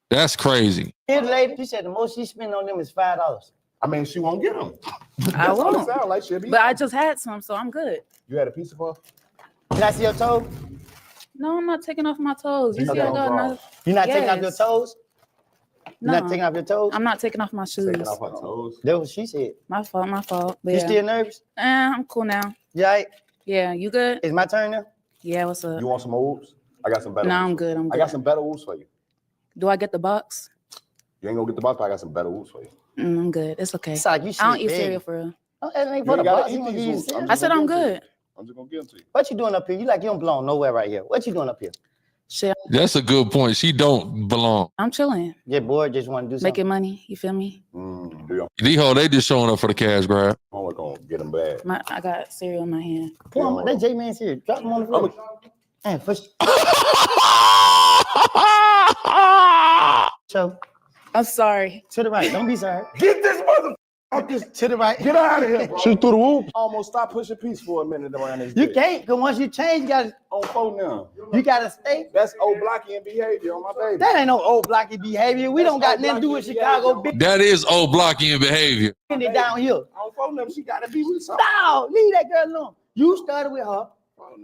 That's crazy. Here, lady, she said the most she spend on them is $5. I mean, she won't get them. I That's what it won't. sound like. She'll be. But I just had some, so I'm good. You had a piece of her? Can I see your toe? No, I'm not taking off my toes. You You see, I got got them another. You not taking off your Yes. toes? You No, not taking off your toes? I'm not taking off my shoes. Taking off her toes. That's what she said. My fault. But You yeah. still nervous? I'm cool now. You all right? Yeah, you good? It's my turn now? Yeah, what's up? You want some more whoops? I got some better No, whoops. I'm good. I got some better whoops for you. Do I get the box? You ain't gonna get the box, but I got some better whoops for you. I'm good. It's okay. It's like you I don't shit eat big. cereal for real. Oh, that ain't You for the ain't gotta box. eat You gonna these give you whoops. cereal. I said I'm good. I'm just gonna give them to you. What you doing up here? You like you don't belong nowhere right here. What you doing up here? Shit, That's a good point. She don't belong. I'm chilling, Get bored, just want to do something. making money. You feel me? Do your These hoes, they just showing up for the cash grab. homework on get them bad. I got cereal in my hand. Come on, that J-Man's here. Drop him on the floor. Man, first. So, I'm sorry. to the right. Don't be sorry. Get this mother. To the right. Get out of here, bro. She threw the whoop. Almost stop pushing peace for a minute around this. You bitch. can't, because once you change, you gotta On phone now. stay. That's old blocking behavior on my baby. That ain't no old blocky behavior. We don't got That's nothing to do with old blocky Chicago. behavior. Big That is old blocking behavior. it down here. On phone number, she gotta be with something. No, leave that girl alone. You started with her.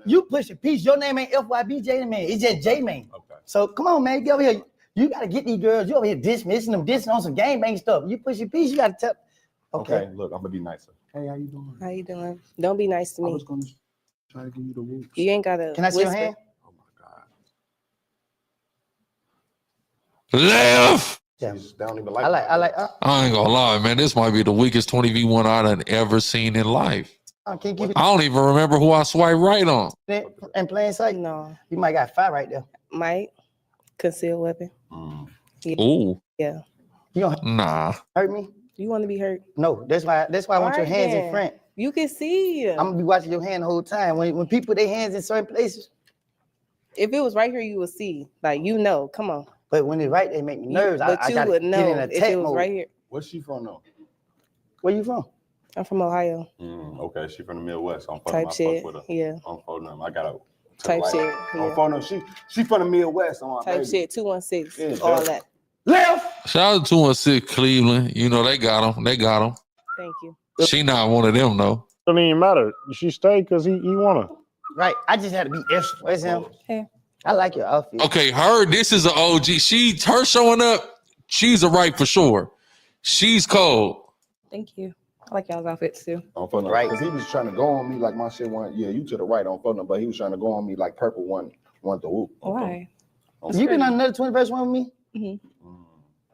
You push a piece. Your name ain't FYBJ man. It's just J man. Okay. So come on, man. Get over here. You gotta get these girls. You over here dismissing them, dissing on some gang bang stuff. You push your piece. You gotta tell. Okay, look, I'm gonna be nicer. Hey, how you doing? How you doing? Don't be nice to I me. was gonna try to give you the whoops. You ain't gotta. Can I see your whisper. hand? Oh my god. Left. Yeah. They don't even like. I like. I ain't gonna lie, man. This might be the weakest 20v1 I done ever seen in life. I can't keep it I don't even remember who I swiped right on. in plain sight. No, You might got 5 right there. might concealed weapon. Ooh, Yeah, You gonna nah. hurt me? you want to be hurt? No. That's why I want your Alright hands in then. front. You can see. I'm gonna be watching your hand the whole time. When people put their hands in certain places, If it was right here, you would see. Like come on. but when it's right, they make me nervous. But I you gotta would get know in if attack it was mode. right here. Where's she from though? Where you from? I'm from Ohio. Okay, she from the Midwest. I'm Type my shit. fuck with her. Yeah. On phone number, I got a Type shit. On Yeah. phone number, she from the Midwest. On my Type baby. shit. 216. Yeah, all that- that. Left. Shout out to 216 Cleveland. You know, they got him. Thank you. She not one of them, though. Doesn't even matter. She stayed because he want her. Right. I just had to be extra. Where's him? Hey. I like your outfit. Okay, this is an OG. Her showing up, she's a right for sure. She's cold. Thank you. I like y'all's outfits too. On phone right, because he was trying to go on me like my shit went. Yeah, you to the right on phone number, but he was trying to go on me like purple one the whoop. Why? You been on another 21st one with me? Mm-hmm.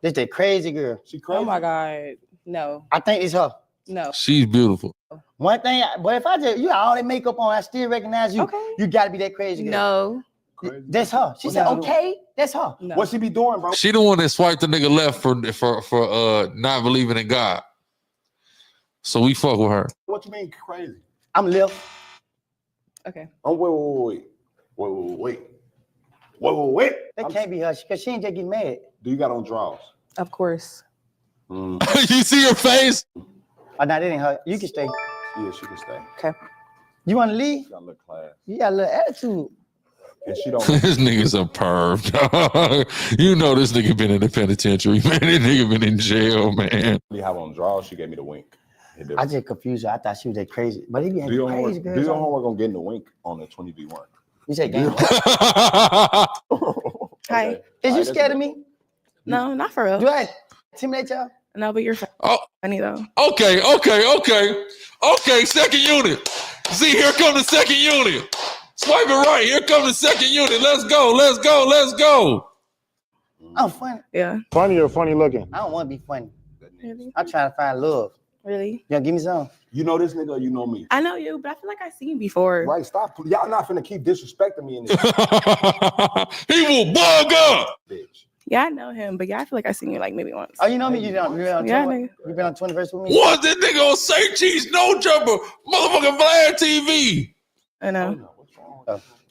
This that crazy girl. She crazy. Oh my God. No. I think it's her. No. She's beautiful. One thing, but if I just you got all that makeup on, I still recognize you. Okay. You gotta be that crazy girl. No. Crazy. That's her. She said, okay, that's her. No. What she be doing, bro? She the one that swiped the nigga left for not believing in God. So we fuck with her. What you mean crazy? I'm left. Okay. Oh, wait. That can't be her because she ain't just getting mad. Do you got on draws? Of course. You see her face? Oh, no, that ain't her. You can stay. Yeah, she can stay. Okay. You want to leave? She got a little class. You got a little attitude. And she don't. This nigga's a perv. You know this nigga been in the penitentiary, man. This nigga been in jail, man. You have on draws. She gave me the wink. I just confused her. I thought she was that crazy. But he be Do your crazy homework. girls. Do your homework on getting the wink on the 20v1. You said game. Hi. Is you scared of me? No, not for real. Do I intimidate y'all? No, but you're funny though. Okay. Second unit. See, here come the second unit. Swipe it right. Here come the second unit. Let's go. I'm funny. Yeah. Funny or funny looking? I don't want to be funny. Really? I'm trying to find love. Really? You gonna give me some? You know this nigga or you know me? I know you, but I feel like I've seen you before. Right, stop. Y'all not finna keep disrespecting me in this. He will bug up. Bitch. Yeah, I know him, but yeah, I feel like I've seen you like maybe once. Oh, you know me? You don't. You been on 21st with me? What? This nigga on St. Cheese No Jumper, motherfucking Vlad TV. I know.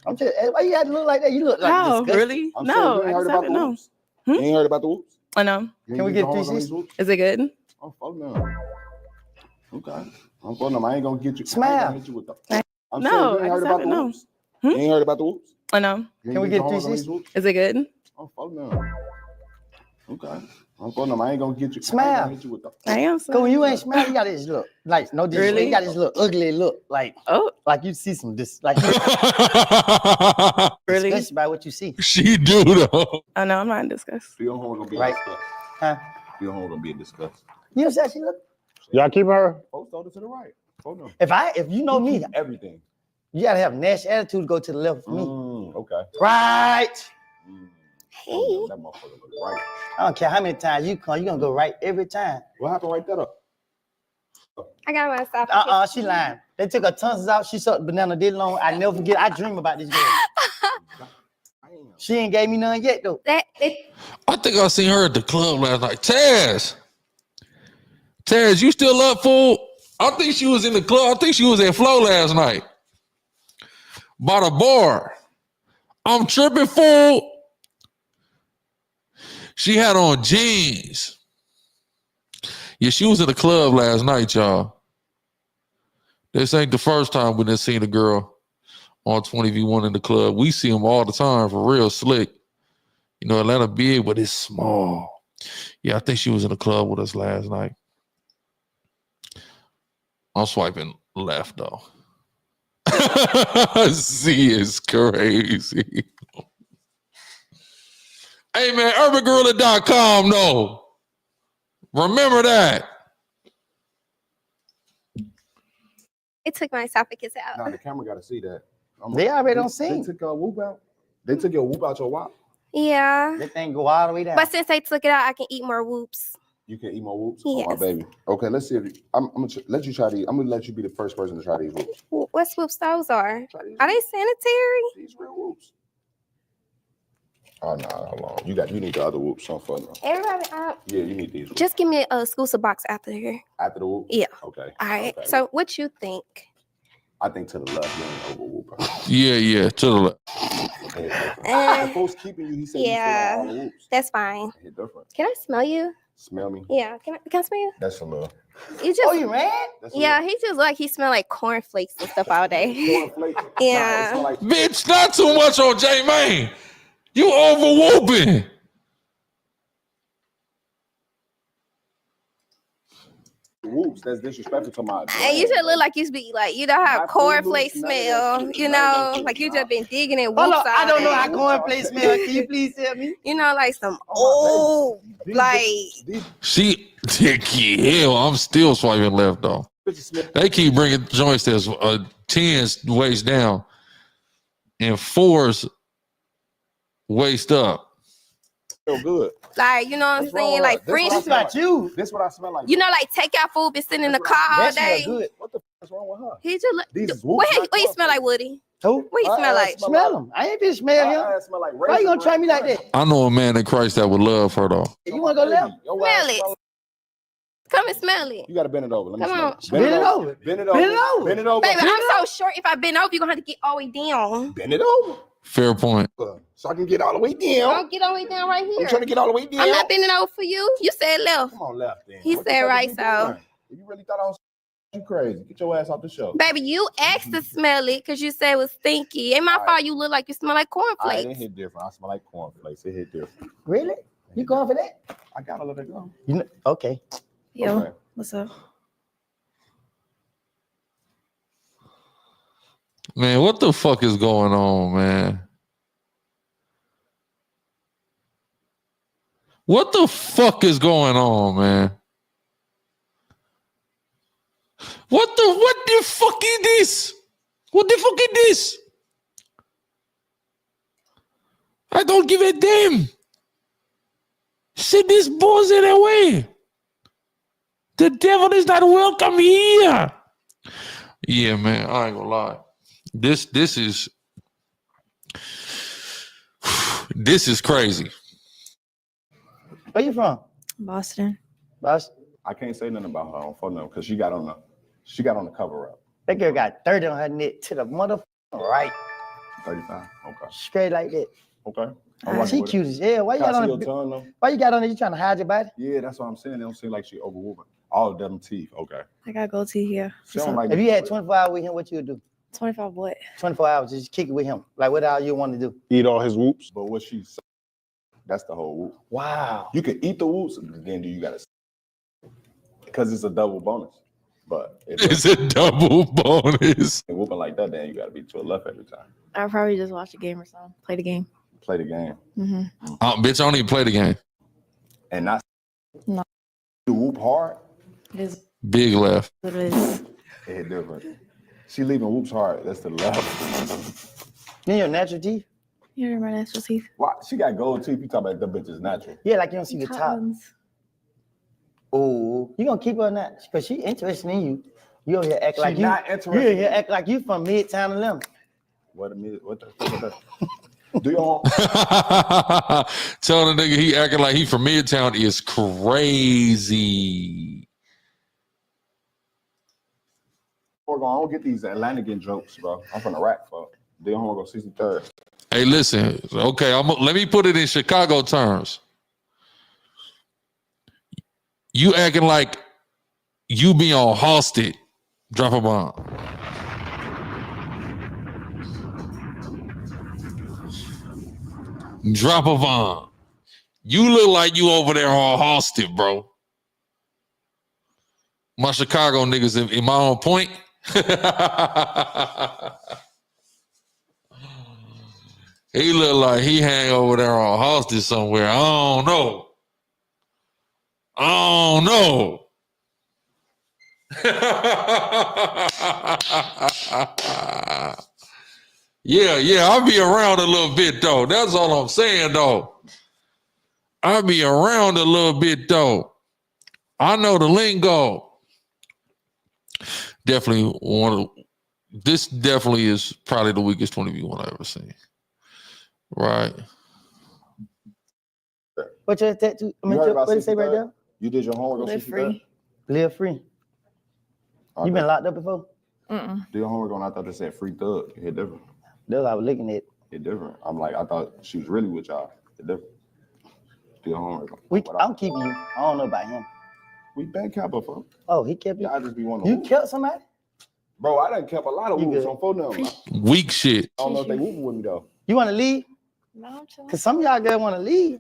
I'm just. Why you had to look like that? You look like No, disgusting. really? I'm No, saying, you I ain't heard just about haven't the known. whoops? You ain't heard about the whoops? I know. Can we get 360? Is it good? Oh, fuck no. Okay. I'm fucking them. I ain't gonna get you. Smile. I ain't gonna hit you with the, I'm No, saying, you I ain't heard just about the haven't known. whoops? You ain't heard about the whoops? I know. You Can we ain't get the hoes on 360? these whoops? Is it good? Oh, fuck no. Okay. I'm fucking them. I ain't gonna get you. Smile. I ain't gonna hit you with the, I am. Cause when you ain't smile, you got this look. Like no disrespect. Really? You got this look ugly look. Like Oh, like you see some like really? disgusted by what you see. She do though. I know. I'm not in disgust. your home gonna be Right. in disgust. Huh? Your home gonna be in disgust. You know how she look? Y'all keep her? Folks told her to the right. Oh no. If you know me, Everything. you gotta have nasty attitude to go to the left for me. Okay. Right. Hey. That motherfucker look right. I don't care how many times you come, you gonna go right every time. What happened right there? I got myself. She lying. They took her tonsils out. She sucked banana did long. I never forget. I dream about this girl. She ain't gave me none yet though. I think I seen her at the club last night. Taz, you still up, fool? I think she was in the club. I think she was at Flow last night. By the bar. I'm tripping, fool. She had on jeans. Yeah, she was in the club last night, y'all. This ain't the first time we done seen a girl on 20v1 in the club. We see them all the time, for real, slick. You know, Atlanta big, but it's small. Yeah, I think she was in the club with us last night. I'm swiping left, though. Z is crazy. Hey, man, urbangorilla.com, no. Remember that. It took my esophagus out. Nah, the camera gotta see that. They already don't see. They took your whoop out. They took your whoop out your wop. Yeah. That thing go all the way down. But since they took it out, I can eat more whoops. You can eat more whoops? Yes. Oh, my baby. Okay, let's see if I'm gonna let you try these. I'm gonna let you be the first person to try these whoops. What whoops those are? Are they sanitary? These real whoops. Oh no, hold on. You need the other whoops. Some fun. Everybody, Yeah, you need these whoops. just give me a exclusive box after here. After the whoop? Yeah. Okay. All right. Okay. So what you think? I think to the left, you ain't over whoop. Yeah, to the left. Folks keeping you, he said Yeah, all the whoops. that's fine. Hit different. Can I smell you? Smell me? Yeah. Can I smell you? That's a little. You just. Oh, you ran? Yeah, he just like he smelled like cornflakes and stuff all day. Cornflakes? Yeah. Nah, like Bitch, not too much on J-Main. You over whooping. whoops. That's disrespectful to my. And you just look like you be like, you don't have cornflake smell, you know, like you just been digging in whoops. Hold on, I don't know day. how cornflakes smell. Can you please tell me? You know, like some old, like. She, hell, I'm still swiping left though. They keep bringing joints that's 10s waist down and 4s waist up. Feel good. Like, you know what I'm saying? Like French. This about you. This what I smell like. You know, like takeout food, been sitting in the car all That day. smell good. What the f is wrong with her? He just look. These What whoops he smell like, Woody? Who? What he smell like? Smell him. I ain't been smell him. Smell like Why you gonna try me like that? I know a man in Christ that would love her though. You wanna go left? Smell it. Come and smell it. You gotta bend it over. Let me Come smell on. it. Bend it over. Bend it over. Bend it over. Bend it over. Baby, I'm so short. If I bend over, you're gonna have to get all the way down. Bend it over. Fair point. So I can get all the way down. I'll get all the way down right here. I'm trying to get all the way down. I'm not bending over for you. You said left. Come on, left then. He What the said fuck right, you so. doing? If you really thought I was you crazy, get your ass off the show. Baby, you asked to smell it because you said it was stinky. Ain't my fault you look like you smell like All right, cornflakes. it hit different. I smell like cornflakes. It hit different. Really? You going for that? I gotta let it go. You know, okay. Yo, Okay. what's up? Man, what the fuck is going on, man? What the fuck is going on, man? What the fuck is this? What the fuck is this? I don't give a damn. Send this bullshit away. The devil is not welcome here. Yeah, man, I ain't gonna lie. This is crazy. Where you from? Boston. Boston. I can't say nothing about her on phone number because she got on the cover up. That girl got 30 on her neck to the motherfucker right. 35. Okay. Straight like that. Okay. She cute as hell. Why you got on your it? tongue though? Why you got on it? You trying to hide your body? Yeah, that's what I'm saying. It don't seem like she overwhelming. All of them teeth. Okay. I got gold teeth here. She don't like If you had 24 hours with him, what you would do? 25 what? 24 hours, just kick it with him. Like what all you want to do? Eat all his whoops. But what she said, that's the whole whoop. Wow. You can eat the whoops, then you gotta because it's a double bonus. But It's a double bonus. And whooping like that, then you gotta be to a left every time. I'll probably just watch a game or something. Play the game. Play the game. Mm-hmm. Bitch, I don't even play the game. And not No. you whoop hard. It is Big left. what it is. It hit different. She leaving whoops hard. That's the left. You your natural teeth? You hear my natural teeth? Why? She got gold teeth. You talking about the bitch is natural. Yeah, like you don't see the top. Cottons. Oh, you gonna keep her on that? Because she interested in you. You over here act like She you. not You interested. over here act like you from Midtown Atlanta. What the do you want? Telling the nigga he acting like he from Midtown is crazy. I don't get these Atlantic jokes, bro. I'm from the rack, fuck. Do you want to go 63rd? Hey, listen. Okay, let me put it in Chicago terms. You acting like you be on Halsted. Drop a bomb. Drop a bomb. You look like you over there on Halsted, bro. My Chicago niggas, am I on point? He look like he hang over there on Halsted somewhere. I don't know. Yeah, I'll be around a little bit though. That's all I'm saying though. I'll be around a little bit though. I know the lingo. Definitely this definitely is probably the weakest 20v1 I've ever seen. Right. What's your tattoo? I mean, what did it say right there? You did your homework on Live 63rd? free. Live free. Okay. You been locked up before? Mm-mm. Do your homework on, I thought it said free thug. It hit different. That's what I was looking at. It different. I'm like, I thought she was really with y'all. It different. Do your homework. I'm keeping you. I don't know about him. We been kept her, folks. Oh, he kept you? I just be one You kept somebody? Bro, I done kept a lot of You whoops good. on phone number. Weak shit. I don't know if they whooping with me though. You want to leave? No, I'm chilling. Because some of y'all girls want to leave.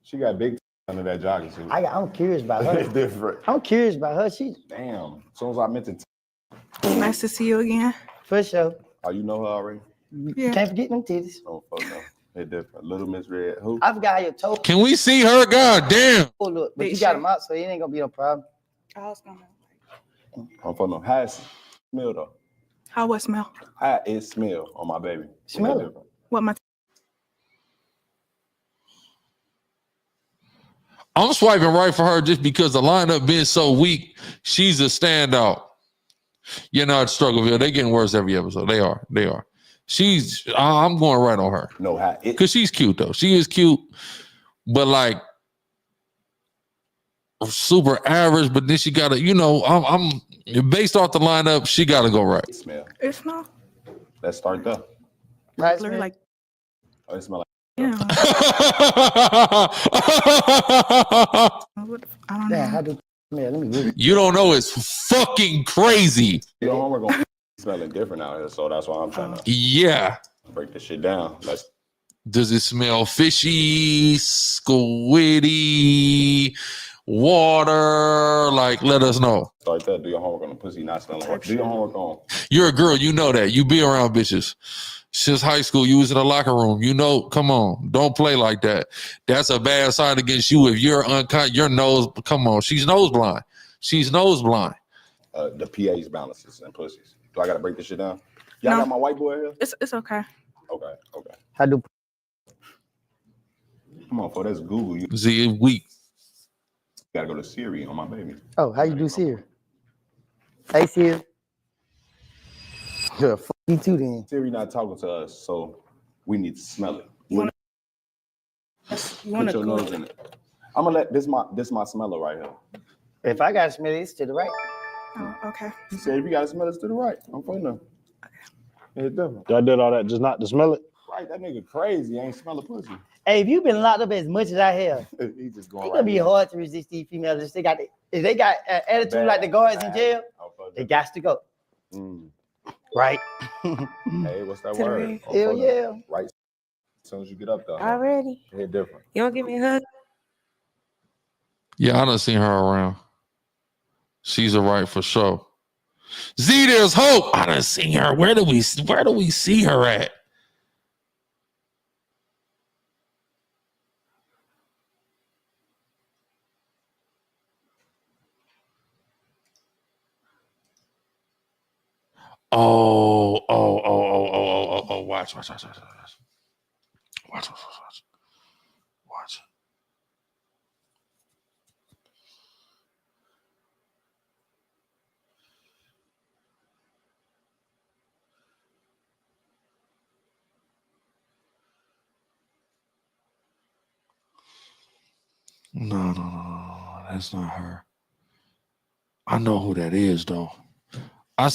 She got big Under that jogging suit. I'm curious about her. It's different. I'm curious about her. She Damn. As soon as I mentioned. Nice to see you again. For sure. Oh, you know her already? Yeah. Can't forget them titties. Oh, fuck no. They're different. Little Miss Red. Who? I forgot how your toe. Can we see her? God damn. Oh, look, but you got them out, so it ain't gonna be no problem. I was gonna. Oh, fuck no. How it smell though? How what smell? How it smell on my baby? Smell it. What my? I'm swiping right for her just because the lineup being so weak. She's a standout. You know, it's Struggleville. They getting worse every episode. They are. I'm going right on her. No, how it. Because she's cute though. She is cute, but like super average. But then she got to, I'm based off the lineup. She got to go right. It smell. It smell. Let's start there. Right, Like. Oh, it smell like. Yeah. I don't know. Yeah, how do man? Let me read it. You don't know, it's fucking crazy. Your homework gonna smelling different out here, so that's why I'm trying to Yeah. break this shit down. Does it smell fishy, squiddy, water? Like, let us know. Start that. Do your homework on the pussy not smelling. Or do your homework on. You're a girl, you know that. You be around bitches. Since high school, you was in the locker room. You know, come on. Don't play like that. That's a bad sign against you. If you're your nose, come on. She's nose blind. The pH balances and pussies. Do I gotta break this shit down? Y'all got my white boy here? It's okay. Okay. How do Come on, for that's Google. You See, weak. gotta go to Siri on my baby. Oh, how you do Siri? Hey Siri. Yeah, fuck you too then. Siri not talking to us, so we need to smell it. You Put wanna your go? nose in it. I'm gonna let this my smeller right here. If I gotta smell it, it's to the right. Oh, okay. He said if you gotta smell it, it's to the right. I'm fine now. It's different. Y'all did all that just not to smell it. Right, that nigga crazy. Ain't smell a pussy. Hey, if you've been locked up as much as I have, He just it's going gonna be hard to resist these females. If they got attitude like the guards in jail, they got to go. Right. Hey, what's that word? Hell yeah. Right. As soon as you get up there. Already? Hit different. You don't give me a hug? Yeah, I done seen her around. She's a right for sure. Z, there's hope. I done seen her. Where do we see her at? Oh, watch. No, that's not her. I know who that is though.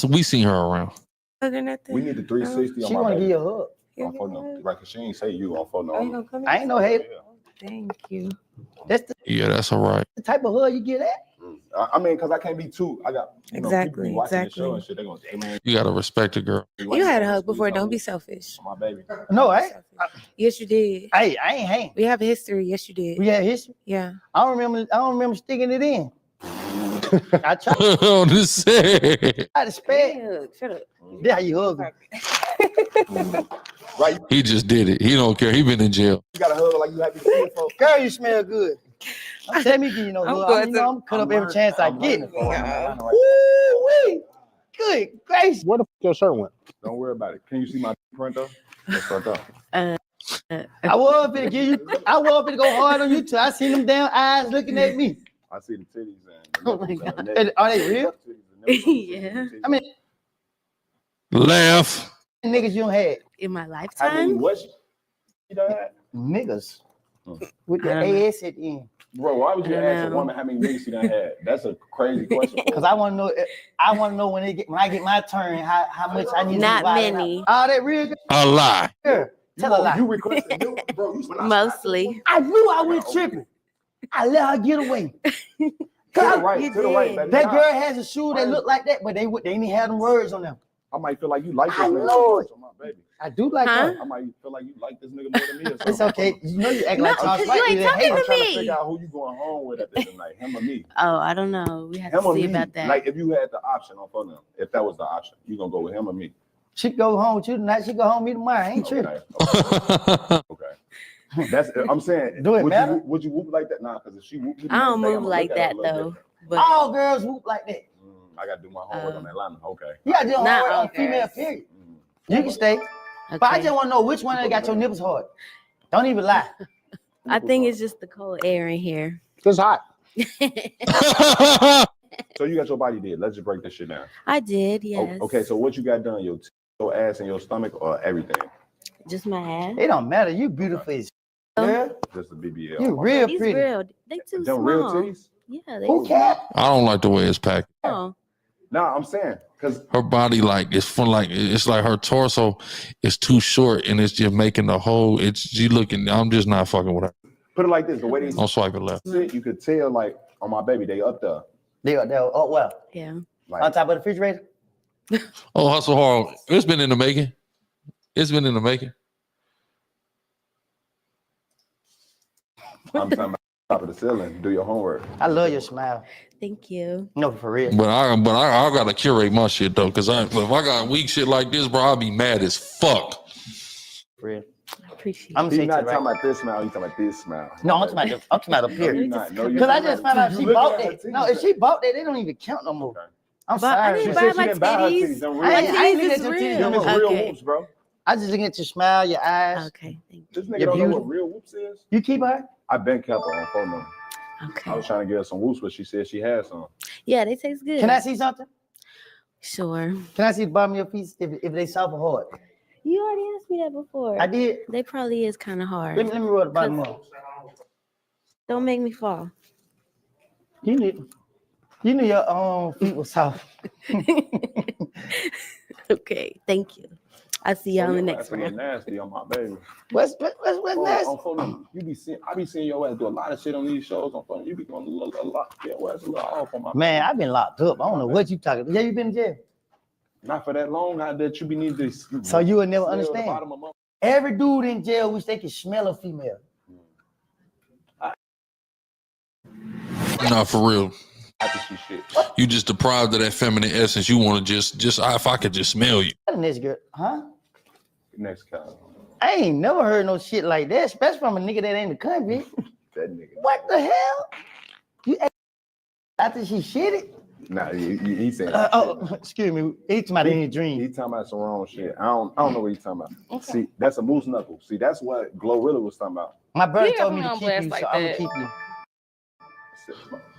We seen her around. We need the 360 on She my wanna baby. give you a hug. On phone number. Right, cause she ain't say you on phone number. I ain't no hater. Thank you. That's Yeah, that's all right. the type of hug you get at. I mean, cause I can't be too. I got people Exactly, be watching the exactly. show and shit. They gonna, hey man, You gotta respect a girl. You had a hug before. Don't be selfish. my baby. No, I ain't. Yes, you did. I ain't hang. We have a history. Yes, you did. We had history. Yeah. I don't remember sticking it in. I tried On the set. to spare. Shut up. Yeah, you hug me. Right, He just did it. He don't care. He been in jail. you got a hug like you happy to see it, folks. Girl, you smell good. Don't tell me you know I'm hug. going to- I'm cut up every chance I get. Right. Woo-wee. Good gracious. Where the fuck your shirt went? Don't worry about it. Can you see my print though? Let's start though. I was finna give you. I was finna go hard on you till I seen them damn eyes looking at me. I see the titties and Oh my God. And are they real? Yeah. I mean, Laugh. niggas you don't have. In my I mean, lifetime? what she done had? Niggas with the I don't know. ass at the end. Bro, why would you I ask a know. woman how many niggas she done had? That's a crazy question. Cause I want to know. I want to know when I get my turn, how much I need. Not to buy. many. Oh, that real good. A lie. Girl, tell a lie. You requested new, bro. You Mostly. I knew I was tripping. I let her get away. To the right, baby. That girl has a shoe that look like that, but they didn't have them words on them. I might feel like you like this I nigga. know it. So my baby. I do like Huh? her. I might feel like you like this nigga more than me or something. It's okay. You know you act like No, Charles 'cause White. you ain't didn't hate talking her. I'm trying to me. figure out who you going home with at the end of the night, him or me. Oh, I don't know. We have Him to or see me. about that. Like if you had the option on phone, if that was the option, you gonna go with him or me? She go home with you tonight. She go home with me tomorrow. I ain't tripping. Okay. That's I'm saying. Do it matter? Would you whoop like that? Nah, because if she whoop you, I don't the next day, move I'ma like look at her that a little though. different. But All girls whoop like that. I gotta do my homework on Atlanta. Okay. You gotta do your Not homework all on female girls. period. You can stay. But I okay. just want to know which one that got your nipples hard. Don't even lie. I think it's just the cold air in here. It's hot. So you got your body did. Let's just break this shit down. I did, yes. Okay, so what you got done? Your ass and your stomach or everything? Just my ass. It don't matter. You beautiful as girl. Just the BBL. You real These pretty. real. They too Them small. real titties? Yeah, they Who cares? I don't like the way it's packed. small. Nah, I'm saying because Her body it's like her torso is too short and it's just making the whole. I'm just not fucking with her. put it like this: the way they I'm swiping left. sit, you could tell like on my baby, they up there. They are oh well. Yeah. Like, On top of the refrigerator. Oh, hustle hard. It's been in the making. It's been in the making. I'm talking about top of the ceiling. Do your homework. I love your smile. Thank you. No, for real. But I gotta curate my shit though, cause if I got weak shit like this, bro, I'll be mad as fuck. For real. I appreciate I'm it. He's saying not right. talking about this smile. He's talking about this smile. No, I'm talking about up No, you're here. not. No, you're Because I not. just found out You she look bought at her that. titties, No, if man. she bought that, they don't even count no more. Okay. I'm But I sorry. didn't She buy said she my didn't buy her titties. titties. Them I ain't titties looking is at your titties. real. no Them more. is real Okay. whoops, bro. I just looking at your smile, your eyes. Okay, thank This you. nigga You're don't know beautiful. what real whoops is. You keep her? I been kept her on phone number. Okay. I was trying to get her some whoops, but she said she had some. Yeah, they taste good. Can I see something? Sure. Can I see the bottom of your feet if they soft or hard? You already asked me that before. I did. They probably is kind of hard. Let me roll the bottom up. Don't make me fall. You knew your own feet was soft. Okay, thank you. I'll see y'all in the next one. round. Nasty on my baby. What's next? On phone number, I be seeing your ass do a lot of shit on these shows on phone. You be doing a lot. Yeah, well, that's a little off on my. Man, I've been locked up. I don't know what you talking about. Yeah, you been in jail. Not for that long. How that you be need to. So you would never smell the understand. bottom of my- Every dude in jail wish they could smell a female. Nah, for real. I think she shit. You just deprived of that feminine essence. You want to just if I could just smell you. What this girl, huh? Next call. I ain't never heard no shit like that, especially from a nigga that ain't the country. That nigga. What the hell? You after she shitted? Nah, he saying. Excuse me. He talking about in his dream. He talking about some wrong shit. I don't know what he's talking about. Okay. See, that's a moose knuckle. See, that's what GORRILLA was talking about. My brother You told me got to me keep on you, blast so like I'm gonna that. keep you.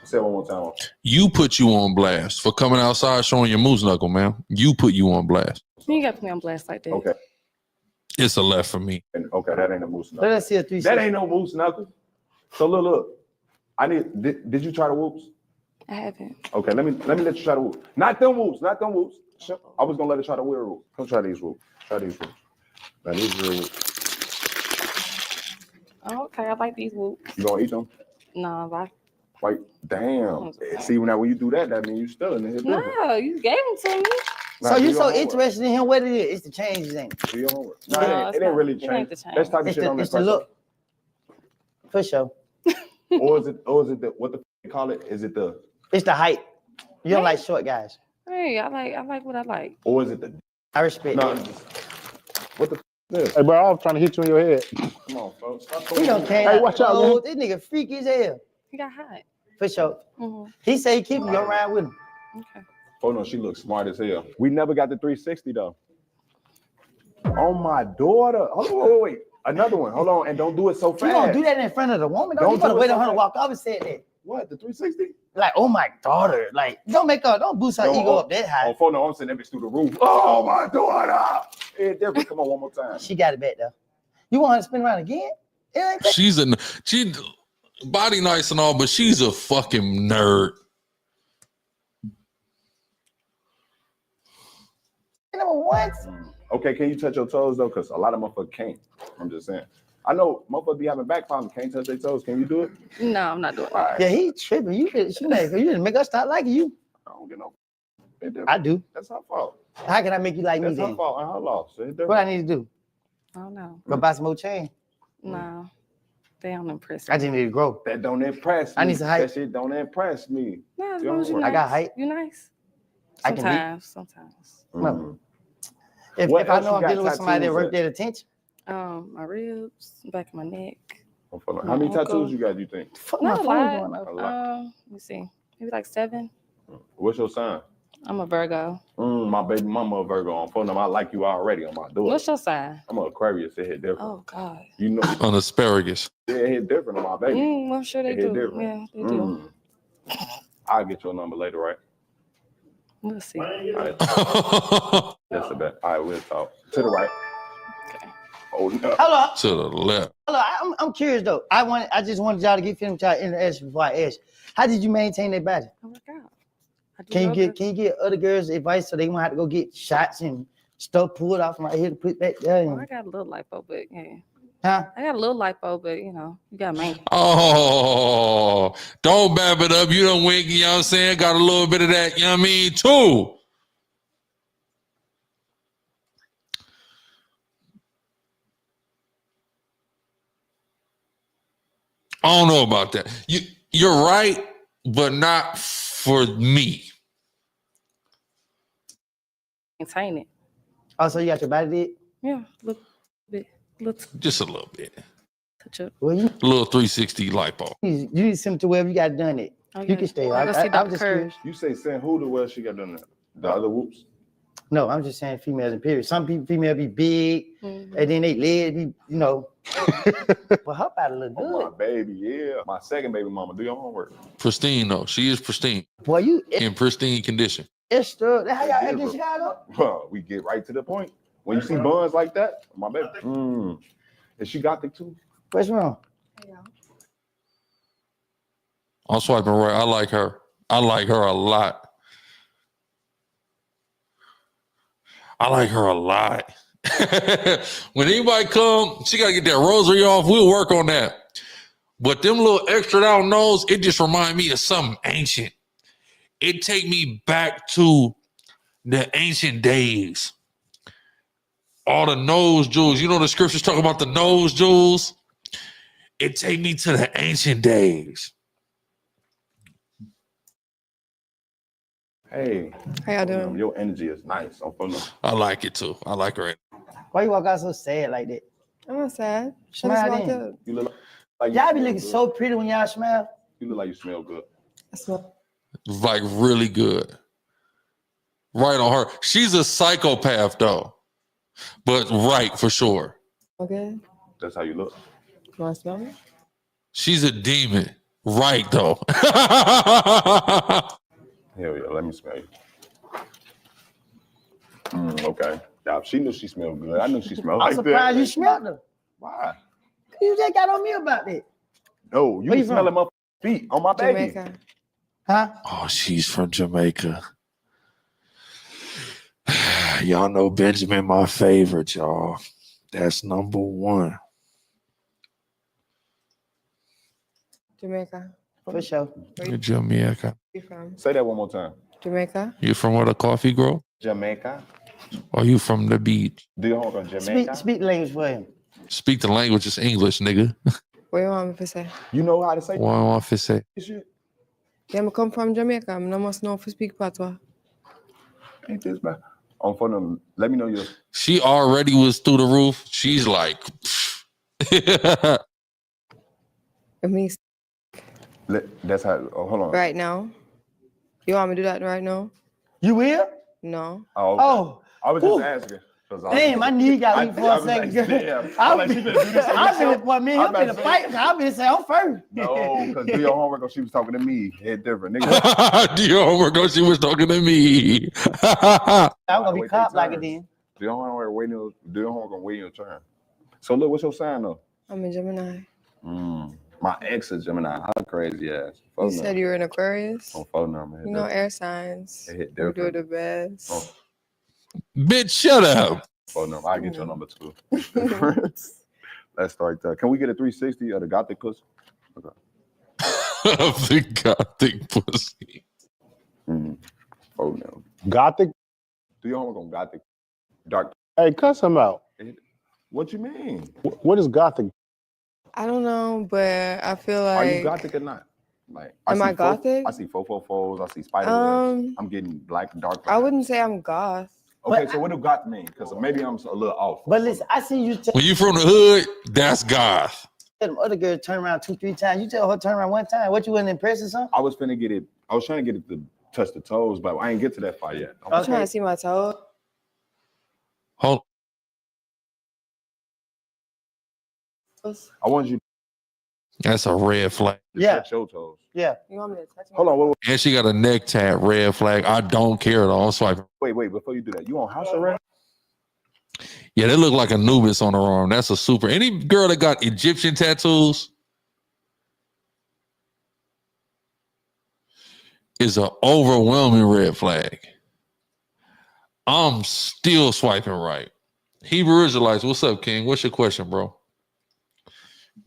Say it one more time. You put you on blast for coming outside showing your moose knuckle, man. You put you on blast. You got me on blast like that. Okay. It's a left for me. And okay, that ain't a moose knuckle. Let us see a 360. That ain't no moose knuckle. So look. I need. Did you try the whoops? I haven't. Okay, let me let you try the whoops. Not them whoops. I was gonna let her try the weird whoops. Come try these whoops. Now these real whoops. Oh, okay, I like these whoops. You gonna eat them? No, I. Like, damn. See, now when you do that, that means you still in the hip. No, you gave them to me. So you so interested in him? What it is? It's the change, ain't it? Do your homework. No, No, it's it ain't not. really It change. ain't the change. Let's talk It's shit the, on it's this. the look. For sure. Or is it the what the you call it? Is it the It's the height. You don't like short guys. Hey, I like what I like. or is it the I respect no? that. What the this? Hey, bro, I was trying to hit you in your head. Come on, folks. Stop He don't care. Hey, watch out, man. This nigga freaky as hell. He got hot. For sure. Mm-hmm. He say he keep you around with him. Okay. Oh no, she looks smart as hell. We never got the 360 though. Oh my daughter. Hold on, wait. Another one. Hold on, and don't do it so You fast. don't do that in front of the woman. Don't You gotta do it wait so on her to fast. walk off and say that. What? The 360? Like, oh my daughter. Like, don't boost her ego up that high. Oh, phone no, I'm sending that bitch through the roof. Oh my daughter. Yeah, Deborah, come on one more time. She got it back though. You want her to spin around again? It ain't that. She body nice and all, but she's a fucking nerd. Number one. Okay, can you touch your toes though? Because a lot of motherfuckers can't. I'm just saying. I know motherfuckers be having back problems, can't touch their toes. Can you do it? No, I'm not doing All that. right. Yeah, he tripping. You didn't make us start liking you. I don't get no. I do. That's her fault. How can I make you like me That's her then? fault and her loss. What I need to do? I don't know. Go buy some more chain. No, they don't impress I me. just need to grow. That don't impress me. I need some height. That shit don't impress me. No, as You long as you don't nice. I got height. You nice. I can lead. Sometimes. No. If What I else know you I'm got dealing with somebody that tattoos worth at? their attention, My ribs, back of my neck. How many tattoos you got, you think? fuck my Not a phone lot. going off. A lot. Let me see. Maybe like 7. What's your sign? I'm a Virgo. My baby mama a Virgo on phone number. I like you already on my door. What's your sign? I'm an Aquarius. It hit different. Oh God. You know, On asparagus. it hit different on my baby. I'm sure they It hit do. different. Yeah, they do. I'll get your number later, right? We'll see. All right. That's the bet. All right, we'll talk. To the right. Okay. Oh no. Hello. To the left. Hello. I'm curious though. I just wanted y'all to get film y'all in the ask before I ask. How did you maintain that body? I work out. I do Can yoga. you get other girls advice so they won't have to go get shots and stuff pulled off right here to put back there? Well, I got a little lipo, but yeah. Huh? I got a little lipo, but you know, you got maintain. Oh, don't bab it up. You done wink, you know what I'm saying? Got a little bit of that, you know what I mean, too. I don't know about that. You're right, but not for me. Maintain it. Oh, so you got your body did? Yeah, look bit. Just a little bit. Touch up. Well, you A little 360 lipo. need to send to wherever you got done it. Okay. You can stay. I'll go see I'm Dr. just Kerr. curious. You say send who to where she got done that? The other whoops? No, I'm just saying females in period. Some people, female be big, and then they legs be, you know. Well, her body look good. Oh, my baby, yeah. My second baby mama, do your homework. Pristine, though. She is pristine. Boy, you In pristine condition. extra. How y'all act in Chicago? Well, we get right to the point. When you see buns like that, my baby, is she gothic too? What's wrong? I'm swiping right. I like her. I like her a lot. I like her a lot. When anybody come, she got to get that rosary off. We'll work on that. But them little extra out nose, it just remind me of something ancient. It take me back to the ancient days. All the nose jewels. You know the scriptures talk about the nose jewels? It take me to the ancient days. Hey, How y'all doing? your energy is nice. I'm feeling. I like it too. I like her. Why you walk out so sad like that? I'm not sad. I just Smile walked then. up. You look like you Y'all be smell looking good. so pretty when y'all smile. You look like you smell good. I smell. Like really good. Right on her. She's a psychopath though. But right for sure. Okay. That's how you look. You want to smell me? She's a demon. Right though. Hell yeah, let me smell you. Okay. Yeah, she knew she smelled good. I knew she smelled I'm like surprised that. you smelled her. Why? You just got on me about that. No, you Where you was smelling from? my feet on my baby. Jamaica. Huh? Oh, she's from Jamaica. Y'all know Benjamin, my favorite, y'all. That's number one. Jamaica. For sure. Jamaica. You from? Say that one more time. Jamaica. You from where the coffee grow? Jamaica. Or you from the beach? Do you hold on Jamaica? Speak language for him. Speak the language, it's English, nigga. What you want me to say? You know how to say What I want to say. shit? Yeah, I come from Jamaica. I must know if you speak patois. Ain't this bad? On for them. Let me know your. She already was through the roof. She's like, It means That's how. Oh, hold on. right now. You want me to do that right now? You will? No. Oh. Okay. Oh. I was Ooh. just asking. Damn, my knee got weak for a second. I'm finna for me. I'm finna fight. I'm finna say I'm first. No, because do your homework or she was talking to me. Hit different. Nigga. do your homework, girl. She was talking to me. I'm gonna be Wait cop their like it turn. then. Do your homework waiting. Do your homework and wait your turn. So look, what's your sign though? I'm a Gemini. My ex is Gemini. How crazy ass. You said you were an Aquarius? On phone number. You know air signs. It hit We do different. the best. Oh. Bitch, shut up. Phone number. I'll get your number too. Let's start that. Can we get a 360 of the gothic pussy? Okay. The gothic pussy. Oh no. Gothic. Do your homework on Gothic. Dark. Hey, cuss him out. What you mean? What is Gothic? I don't know, but I feel like. Are you Gothic or not? Like, am I Gothic? I see 444s. I see spider. I'm getting black and dark. I wouldn't say I'm goth. Okay, so what do goth mean? Because maybe I'm a little off. But listen, I see you. When you from the hood, that's goth. Them other girls turn around 2-3 times. You tell her turn around 1 time. What, you wasn't impressed or something? I was finna get it. I was trying to get it to touch the toes, but I ain't get to that far yet. I'm trying to see my toes. Hold. I want you. That's a red flag. Yeah. Touch your toes. Yeah. You want me to touch? Hold on. Wait. And she got a neck tat, red flag. I don't care at all. I'm swiping. Wait. Before you do that, you on house arrest? Yeah, they look like Anubis on her arm. That's a super. Any girl that got Egyptian tattoos is an overwhelming red flag. I'm still swiping right. Hebrew Israelites, what's up, King? What's your question, bro?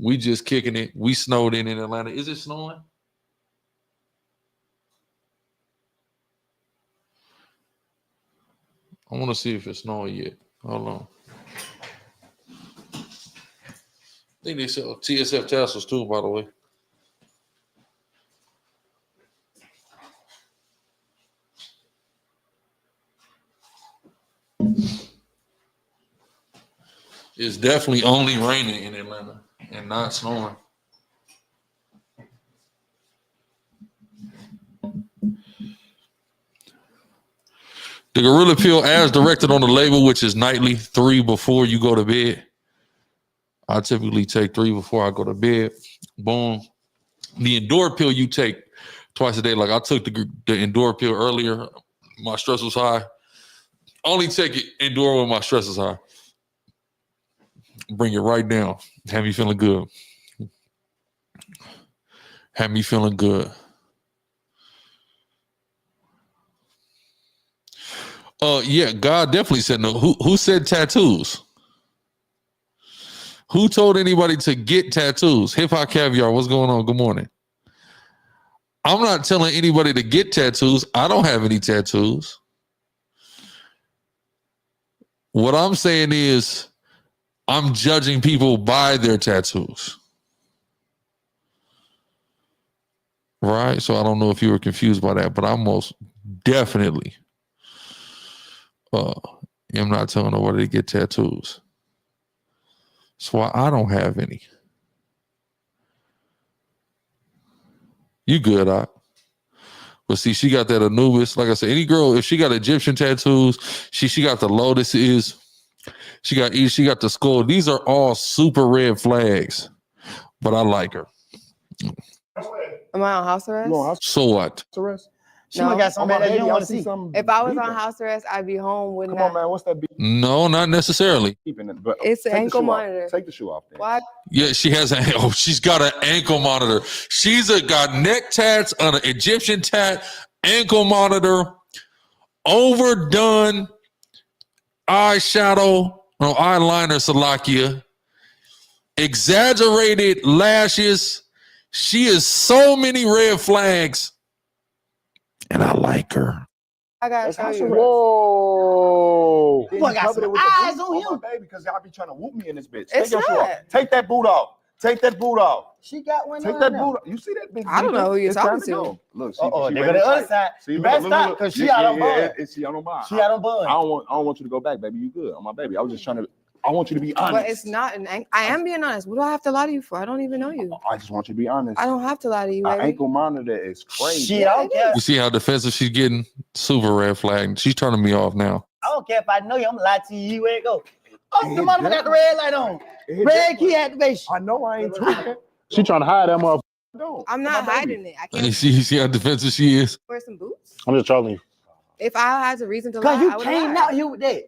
We just kicking it. We snowed in Atlanta. Is it snowing? I want to see if it's snowing yet. Hold on. I think they sell TSF tassels too, by the way. It's definitely only raining in Atlanta and not snowing. The Gorilla Pill as directed on the label, which is nightly, 3 before you go to bed. I typically take 3 before I go to bed. Boom. The Endure pill you take twice a day. Like I took the Endure pill earlier. My stress was high. Only take it Endure when my stress is high. Bring it right down. Have me feeling good. Have me feeling good. Yeah, God definitely said no. Who said tattoos? Who told anybody to get tattoos? Hip Hop Caviar, what's going on? Good morning. I'm not telling anybody to get tattoos. I don't have any tattoos. What I'm saying is I'm judging people by their tattoos. Right? So I don't know if you were confused by that, but I most definitely am not telling nobody to get tattoos. That's why I don't have any. You good, but see, she got that Anubis. Like I said, any girl, if she got Egyptian tattoos, she got the lotus she got the skull. These are all super red flags, but I like her. Am I on house arrest? No, so what? House arrest? She might got something that you don't want to see. If I was on house arrest, I'd be home with. Come on, man. What's that? No, not necessarily. It's an ankle monitor. Take the shoe off. Then. Why? Yeah, she has she's got an ankle monitor. She's got neck tats, an Egyptian tat, ankle monitor, overdone eyeshadow, eyeliner, Salakia, exaggerated lashes. She is so many red flags, and I like her. I gotta show you. Whoa! Boy, got some eyes on him, baby, because y'all be trying to whoop me in this bitch. It's not. Take that boot off. Take that boot off. She got one. Take that boot off. You see that big? I don't know who you're talking to. Look, they go the other side. You better stop because she out on bud. She out on bud. She out on bud. I don't want you to go back, baby. You good on my baby. I was just trying to. I want you to be honest. But it's not an ankle. I am being honest. What do I have to lie to you for? I don't even know you. I just want you to be honest. I don't have to lie to you. An ankle monitor is crazy. Shit, I don't care. You see how defensive she's getting? Super red flag. She's turning me off now. I don't care if I know you. I'm gonna lie to you. Where it go? Oh, the motherfucker got the red light on. Red key activation. I know I ain't tweaking. She trying to hide that motherfucker. No, I'm not hiding it. I can't. See how defensive she is? Wear some boots. I'm just trolling you. If I had a reason to lie, Cause you I would came lie. out here with that.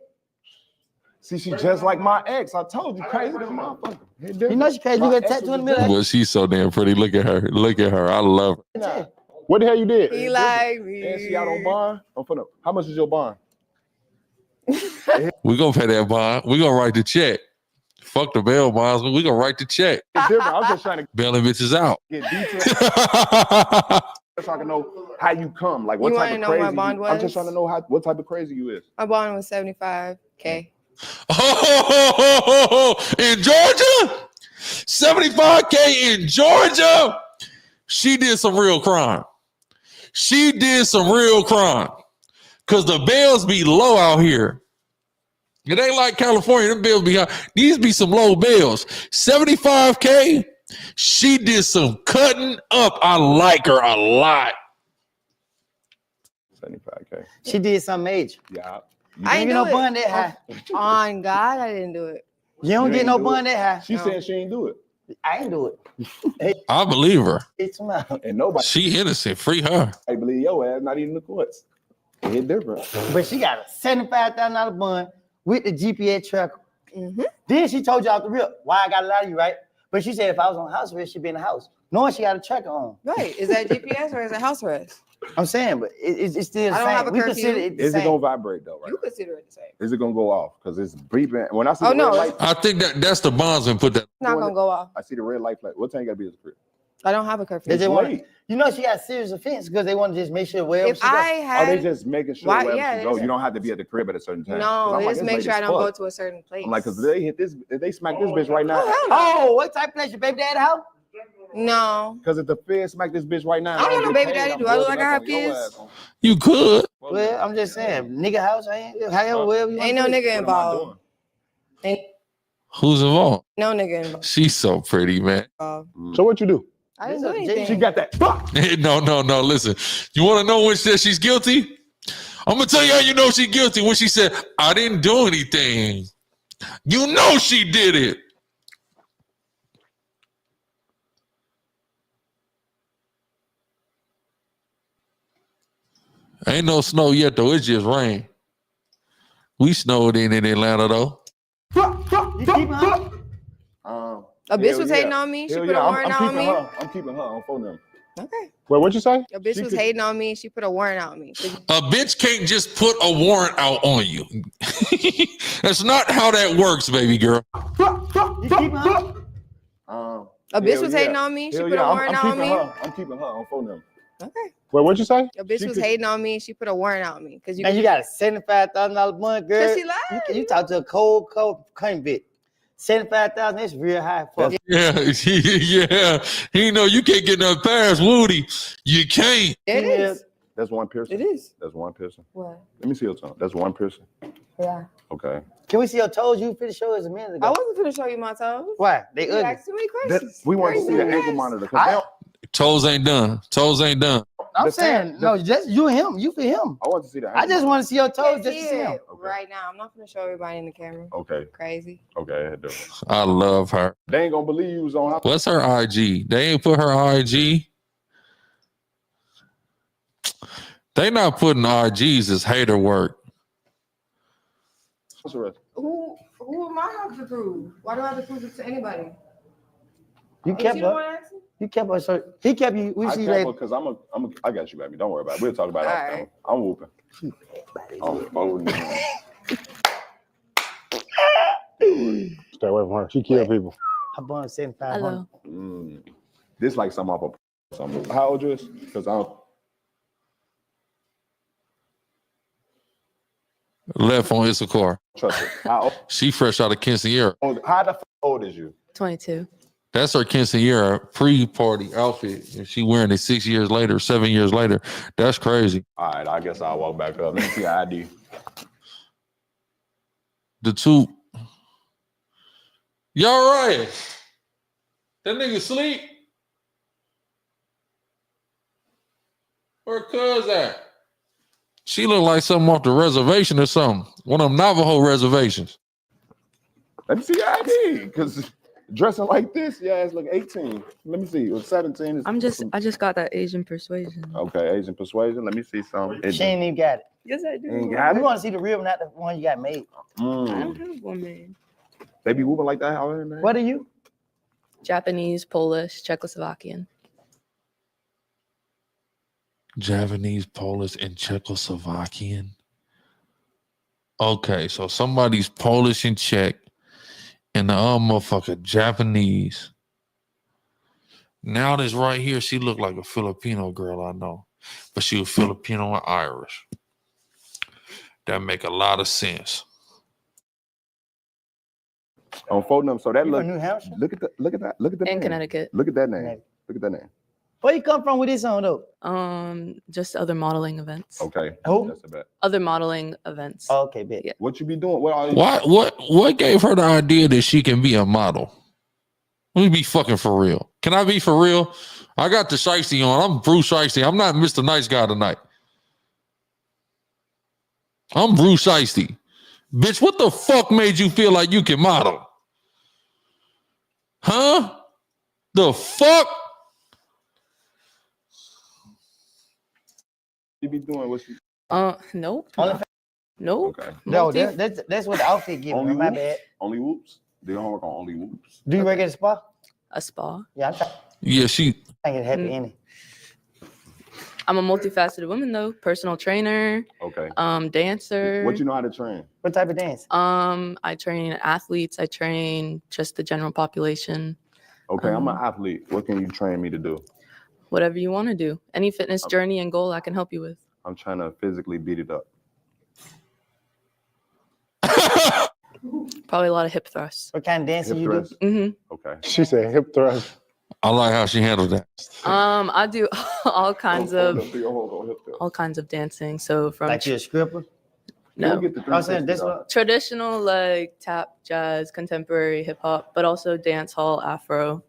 See, she just like my ex. I told you, crazy than motherfucker. You know she crazy. You got a tattoo in the middle. Well, she's so damn pretty. Look at her. Look at her. I love her. What the hell you did? He like me. And she out on bond. How much is your bond? We gonna pay that bond. We gonna write the check. Fuck the bail bonds, but we gonna write the check. It's different. I'm just trying to Bailing bitches out. get details. so I can know how you come. Like what You type wanna of know crazy what my bond I'm just was? trying to know what type of crazy you is. My bond was 75K. Oh, in Georgia? 75K in Georgia? She did some real crime. She did some real crime. Because the bells be low out here. It ain't like California. Them bills be high. These be some low bills. 75K, she did some cutting up. I like her a lot. 75K. She did some major. Yeah. I ain't get no bun that high. On God, I didn't do it. You don't get no bun that high. She said she ain't do it. I ain't do it. I believe her. It's my. And nobody. She innocent. Free her. I believe your ass, not even the courts. It different. But she got a $75,000 bun with the GPS tracker. Then she told you off the rip why I got a lot of you, right? But she said if I was on house arrest, she'd be in the house. Knowing she got a tracker on. Right. Is that GPS or is it house arrest? I'm saying, but it's still the I don't same. have a We curfew. consider it the Is same. it gonna vibrate though, right? You consider it the same. Is it gonna go off? Because it's beeping. When I see Oh, the no, red light, I think that's the bondsman put that. It's not gonna go off. I see the red light flag. What time you gotta be at the crib? I don't have a curfew. They just want, late. you know, she got serious offense because they want to just make sure wherever If she go. I had, Are they just making sure Why- wherever yeah, you go, they you don't have to be at the crib at a certain time? 'Cause no, I'm they like, just this make late sure I as don't go fuck. to a certain place. I'm like, because they hit this, if they smack this bitch right now. Oh, what type of place your baby daddy house? No. Because if the feds smack this bitch right now, I don't have no get baby paid, daddy. I'm Do I look building like I up have on your kids? ass. You could. Well, I'm just saying, nigga house, however, wherever you Ain't no want to nigga involved. Ain't Who's involved? no nigga involved. She's so pretty, man. So what you do? I didn't do anything. She got that. Fuck. No. Listen, you want to know when she said she's guilty? I'm gonna tell you how you know she's guilty. When she said, "I didn't do anything," you know she did it. Ain't no snow yet though. It's just rain. We snowed in Atlanta though. You keep her? A bitch was hating on me. She put a warrant out on me. I'm keeping her on phone number. Okay. Wait, what'd you say? A bitch was hating on me. She put a warrant out on me. A bitch can't just put a warrant out on you. That's not how that works, baby girl. You keep her? A bitch was hating on me. She put a warrant out on me. I'm keeping her on phone number. Okay. Wait, what'd you say? A bitch was hating on me. She put a warrant out on me. Cause And you got a $75,000 bun, girl. Cause she lied. You talk to a cold convict. 75,000, that's real high. For Yeah. He know you can't get nothing past Woody. You can't. It is. That's one person. It is. That's one person. What? Let me see your tongue. That's one person. Yeah. Okay. Can we see your toes? You finna show us a minute ago. I wasn't gonna show you my toes. Why? They You ugly. asked too many questions. We want to see the Very ankle nice. monitor. 'Cause they don't- Toes ain't done. Toes ain't done. I'm saying, no, just you and him. You for him. I want to see the I ankle just want to see your toes Can't just to see see him. it right now. I'm not gonna show everybody in the camera. Okay. Crazy. Okay. I love her. They ain't gonna believe you was on. What's her IG? They ain't put her IG. They not putting RGs as hater work. What's the rest? Who am I have to prove? Why do I have to prove it to anybody? You Is kept you the one her. asking? You kept her. So he kept you. We I see kept later. because I got you, baby. Don't worry about it. We'll talk about it. All Off right. camera. I'm whooping. Stay away from her. She killed people. Her bun 7,500. This like some off of something. How old you is? Because I don't. Left on Issachar. Trust it. How old? She fresh out of Quinceañera. How the old is you? 22. That's her quinceañera pre-party outfit. And she wearing it 6 years later, 7 years later. That's crazy. All right, I guess I'll walk back up. Let me see your ID. The two. Y'all right. That nigga sleep. Where cuz at? She look like something off the reservation or something. One of them Navajo reservations. Let me see your ID. Because dressing like this, yeah, it's like 18. Let me see. It was 17. I just got that Asian persuasion. Okay, Asian persuasion. Let me see some. She ain't even got it. Yes, I do. Ain't got We it? want to see the real one, not the one you got made. I don't have one, man. They be whooping like that out here, man. What are you? Japanese, Polish, Czechoslovakian. Japanese, Polish, and Czechoslovakian. Okay, so somebody's Polish and Czech, and the other motherfucker Japanese. Now this right here, she looked like a Filipino girl, I know. But she was Filipino and Irish. That make a lot of sense. On phone number, so that You look. from New Hampshire? Look at the In name. Connecticut. Look at that name. Look at that name. Where you come from with this on though? Just other modeling events. Okay. Who? That's a bet. Other modeling events. Oh, okay, bet. Yeah. What you be doing? What are you? What gave her the idea that she can be a model? Let me be fucking for real. Can I be for real? I got the shiesty on. I'm Bruce Shiesty. I'm not Mr. Nice Guy tonight. I'm Bruce Shiesty. Bitch, what the fuck made you feel like you can model? Huh? The fuck? You be doing what you? Nope. Only Nope. Okay. No, that's what the outfit give me. Only My whoops? bad. Only whoops. They don't work on only whoops. Do you work at a spa? A spa. Yeah, I'm trying. Yeah, she. I get happy ending. I'm a multifaceted woman though. Personal trainer. Okay. Dancer. What you know how to train? What type of dance? I train athletes. I train just the general population. Okay, I'm an athlete. What can you train me to do? Whatever you want to do. Any fitness journey and goal I can help you with. I'm trying to physically beat it up. Probably a lot of hip thrusts. What kind of dancing Hip you thrust? do? Mm-hmm. Okay. She said hip thrust. I like how she handled that. I do all kinds of All all kinds of dancing. So from Like you're a stripper? no I'm saying this one. traditional like tap, jazz, contemporary, hip hop, but also dance hall, Afro,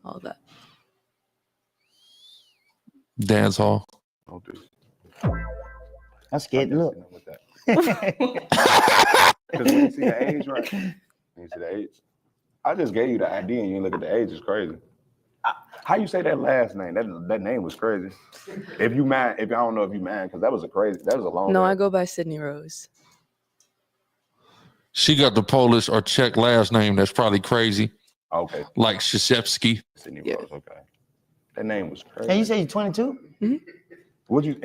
all that. Dance hall. I'm scared to look. Because when you see the age, right? When you see the age, I just gave you the ID and you look at the age. It's crazy. How you say that last name? That name was crazy. If you mad, I don't know if you mad, because that was a long. No, I go by Sydney Rose. She got the Polish or Czech last name that's probably crazy. Okay. Like Krzyzewski. Sydney Rose, okay. That name was crazy. And you say you're 22? And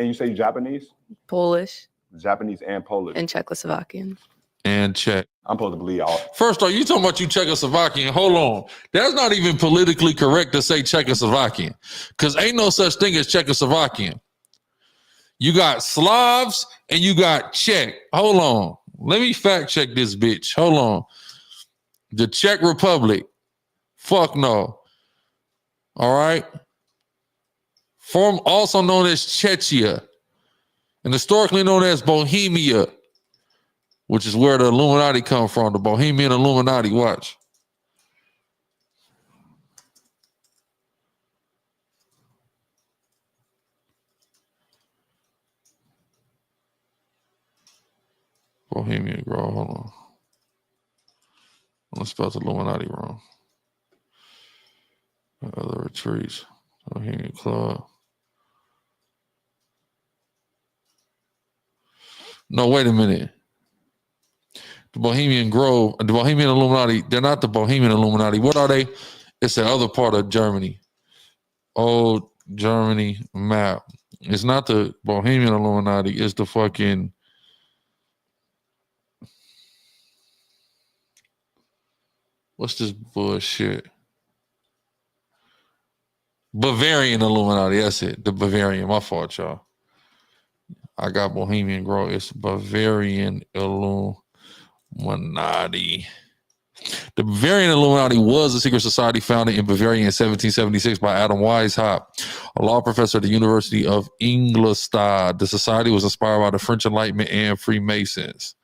you say Japanese? Polish. Japanese and Polish. And Czechoslovakian. And Czech. I'm supposed to believe all. First off, you talking about you Czechoslovakian. Hold on. That's not even politically correct to say Czechoslovakian. Because ain't no such thing as Czechoslovakian. You got Slavs and you got Czech. Hold on. Let me fact check this bitch. Hold on. The Czech Republic. Fuck no. All right. Also known as Czechia. And historically known as Bohemia, which is where the Illuminati come from, the Bohemian Illuminati. Watch. Bohemian Grove, hold on. Let's spell the Illuminati wrong. Other retreats, Bohemian Club. No, wait a minute. The Bohemian Grove, the Bohemian Illuminati, they're not the Bohemian Illuminati. What are they? It's the other part of Germany. Old Germany map. It's not the Bohemian Illuminati. It's the fucking... What's this bullshit? Bavarian Illuminati. That's it. The Bavarian. My fault, y'all. I got Bohemian Grove. It's Bavarian Illuminati. The Bavarian Illuminati was a secret society founded in Bavaria in 1776 by Adam Weishaupt, a law professor at the University of Ingolstadt. The society was inspired by the French Enlightenment and Freemasons.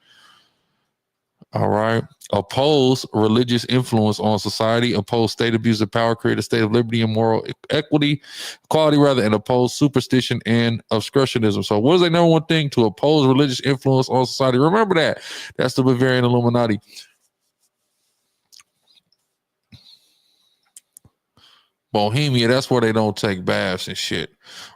All right. Oppose religious influence on society, oppose state abuse of power, create a state of liberty and moral equality, and oppose superstition and obscurantism. So what is their number one thing? To oppose religious influence on society. Remember that. That's the Bavarian Illuminati. Bohemia, that's where they don't take baths and shit.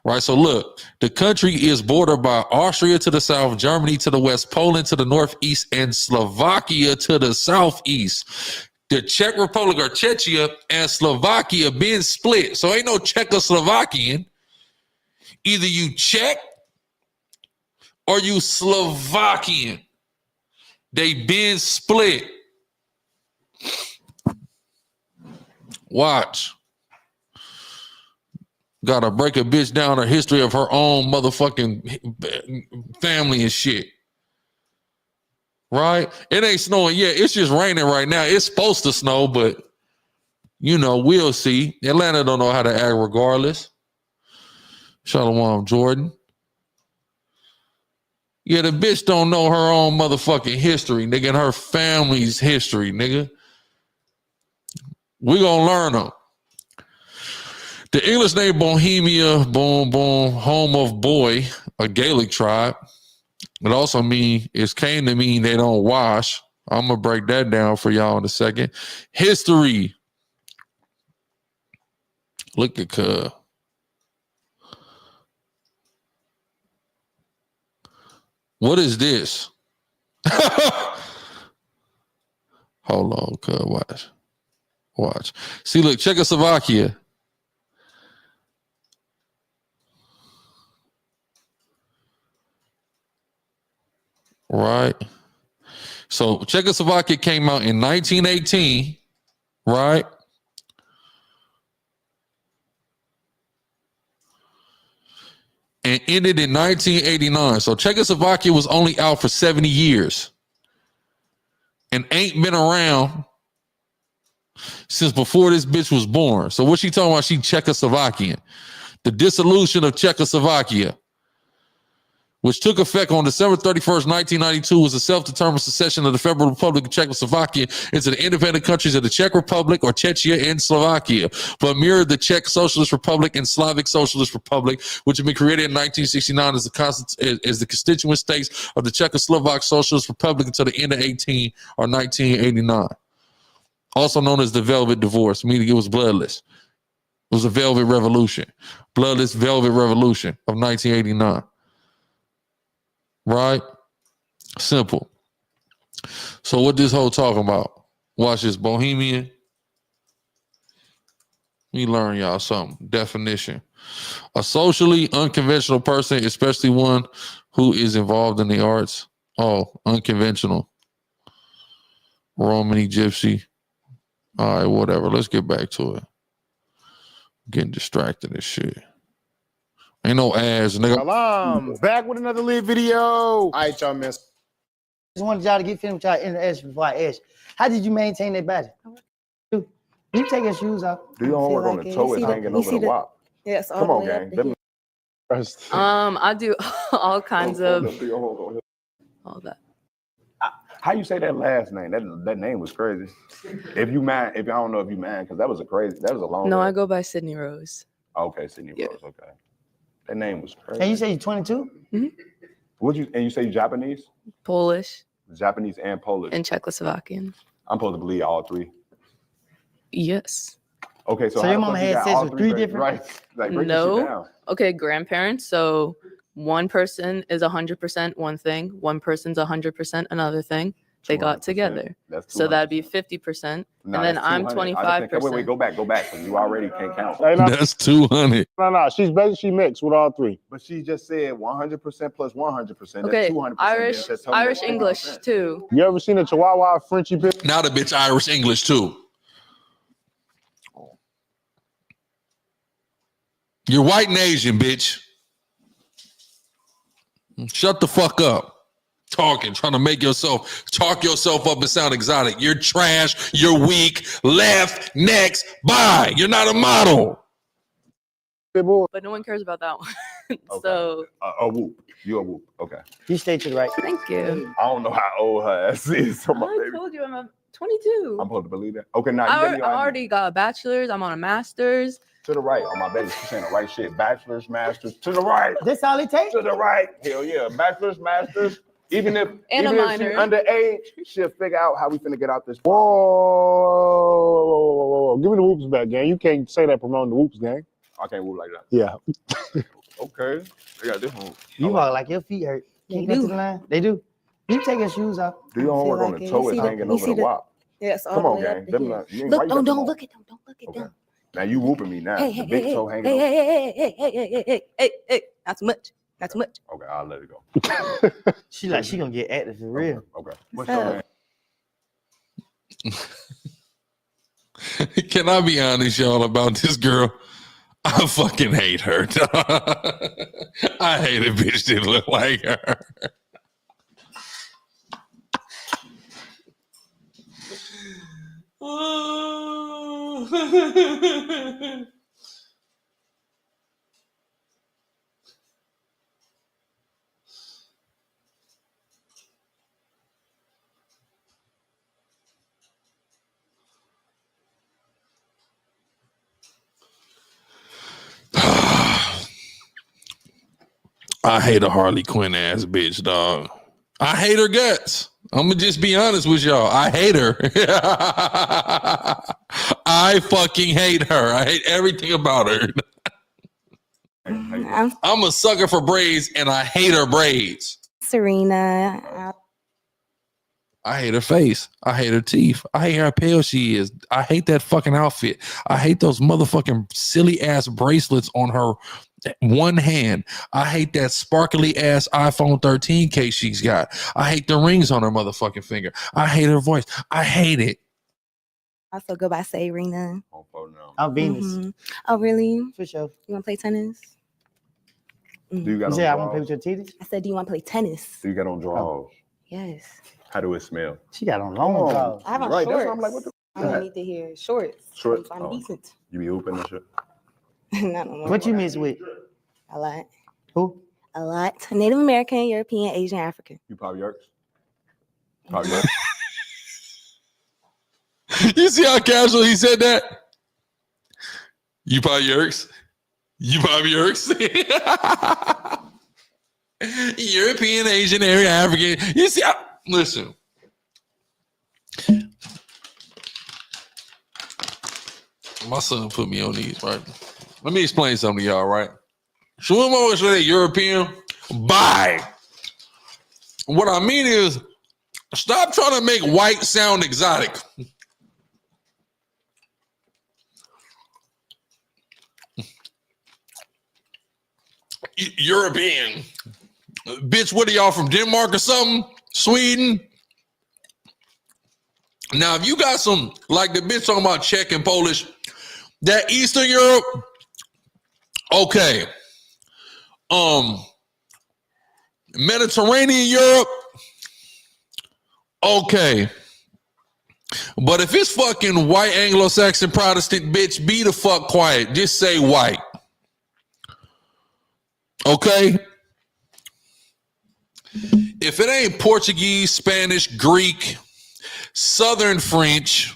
Right? So look, the country is bordered by Austria to the south, Germany to the west, Poland to the northeast, and Slovakia to the southeast. The Czech Republic or Czechia and Slovakia been split. So ain't no Czechoslovakian. Either you Czech or you Slovakian. They been split. Watch. Gotta break a bitch down her history of her own motherfucking family and shit. Right? It ain't snowing yet. It's just raining right now. It's supposed to snow, but you know, we'll see. Atlanta don't know how to act regardless. Shalom, Jordan. Yeah, the bitch don't know her own motherfucking history, nigga, and her family's history, nigga. We gonna learn them. The English name Bohemia, boom, boom, home of boy, a Gaelic tribe. It also came to mean they don't wash. I'm gonna break that down for y'all in a second. History. Look at Cub. What is this? Hold on, Cub. Watch. See, look, Czechoslovakia. Right. So Czechoslovakia came out in 1918, right? And ended in 1989. So Czechoslovakia was only out for 70 years and ain't been around since before this bitch was born. So what she talking about? She Czechoslovakian. The dissolution of Czechoslovakia, which took effect on December 31st, 1992, was a self-determined secession of the Federal Republic of Czechoslovakia into the independent countries of the Czech Republic or Czechia and Slovakia, but mirrored the Czech Socialist Republic and Slavic Socialist Republic, which had been created in 1969 as the constituent states of the Czechoslovak Socialist Republic until the end of 1989. Also known as the Velvet Divorce, meaning it was bloodless. It was a Velvet Revolution. Bloodless Velvet Revolution of 1989. Right? Simple. So what this whole talking about? Watch this. Bohemian. Let me learn y'all something. Definition. A socially unconventional person, especially one who is involved in the arts. Oh, unconventional. Romany, gypsy. All right, whatever. Let's get back to it. Getting distracted and shit. Ain't no ass, nigga. Salam. Back with another lit video. All right, y'all, man. Just wanted y'all to get finished with y'all interaction before I ask. How did you maintain that body? You take your shoes off. Do your homework on the toe is hanging over the wop. Yes. Come on, gang. I do all kinds of all that. How you say that last name? That name was crazy. If I don't know if you mad, because that was a long. No, I go by Sydney Rose. Okay, Sydney Rose. Okay, that name was crazy. And you say you're 22? Mm-hmm. You say you Japanese? Polish. Japanese and Polish. And Czechoslovakian. I'm supposed to believe all three. Yes. Okay, so your mama had sex with three different? Right. Like, break this shit No. down. Okay, grandparents. So one person is 100% one thing. One person's 100% another thing. They got together. So that'd be 50%. Nah, and then that's I'm 200. 25%. Wait, go back. Because you already can't count. That's 200. No. She's basically mixed with all three. But she just said 100% plus 100%. Okay, that's 200%. Irish English too. You ever seen a Chihuahua Frenchie bitch? Now the bitch Irish English too. You're white and Asian, bitch. Shut the fuck up. Talking, trying to talk yourself up and sound exotic. You're trash. You're weak. Left, next, bye. You're not a model. But no one cares about that one. Okay. So A whoop. You're a whoop. Okay. You stay to the right. Thank you. I don't know how old her ass is. So I told you I'm 22. I'm supposed to believe that. Okay, now I already got a bachelor's. I'm on a master's. To the right on my baby. She's saying the right shit. Bachelor's, master's. To the right. That's all it takes? To the right. Hell yeah. Bachelor's, master's. Even if she's underage, she'll figure out how we finna get out this. Whoa. Give me the whoops back, gang. You can't say that promoting the whoops, gang. I can't whoop like that. Yeah. Okay. They got this one. You walk like your feet hurt. Can you get to the line? They do. You take your shoes off. Do your homework on the toe is hanging over the wop. Yes. Come on, gang. Don't look at them. Don't look at them. Now you whooping me now. Hey, the big toe hanging over. Hey. Not too much. Not too much. Okay, I'll let it go. She gonna get active for real. Okay. What's your name? Can I be honest, y'all, about this girl? I fucking hate her. I hate a bitch that look like her. I hate a Harley Quinn ass bitch, dog. I hate her guts. I'm gonna just be honest with y'all. I hate her. I fucking hate her. I hate everything about her. I'm a sucker for braids and I hate her braids. Serena. I hate her face. I hate her teeth. I hate how pale she is. I hate that fucking outfit. I hate those motherfucking silly ass bracelets on her one hand. I hate that sparkly ass iPhone 13 case she's got. I hate the rings on her motherfucking finger. I hate her voice. I hate it. Also go by Serena. I'm Venus. Mhm. Oh, really? For sure. You want to play tennis? Do you got You on say I want to play drawers? with your titties? I said, do you want to play tennis? Do you got on drawers? Yes. How do it smell? She got on long drawers. I have on Right, shorts. that's why I'm like, what the I don't need to hear shorts. Shorts? I'm Oh. decent. You be hooping and shit? Not no more. What you miss with? A lot. Who? A lot. Native American, European, Asian, African. You pop yerks? Pop yerks? You see how casual he said that? You pop yerks? You pop yerks? European, Asian, area, African. You see how, listen. My son put me on these, right? Let me explain something to y'all, right? So when I say European, bye. What I mean is, stop trying to make white sound exotic. European. Bitch, what are y'all from Denmark or something? Sweden? Now, if you got some, like the bitch talking about Czech and Polish, that Eastern Europe, okay. Mediterranean Europe, okay. But if it's fucking white Anglo-Saxon Protestant, bitch, be the fuck quiet. Just say white. Okay? If it ain't Portuguese, Spanish, Greek, Southern French,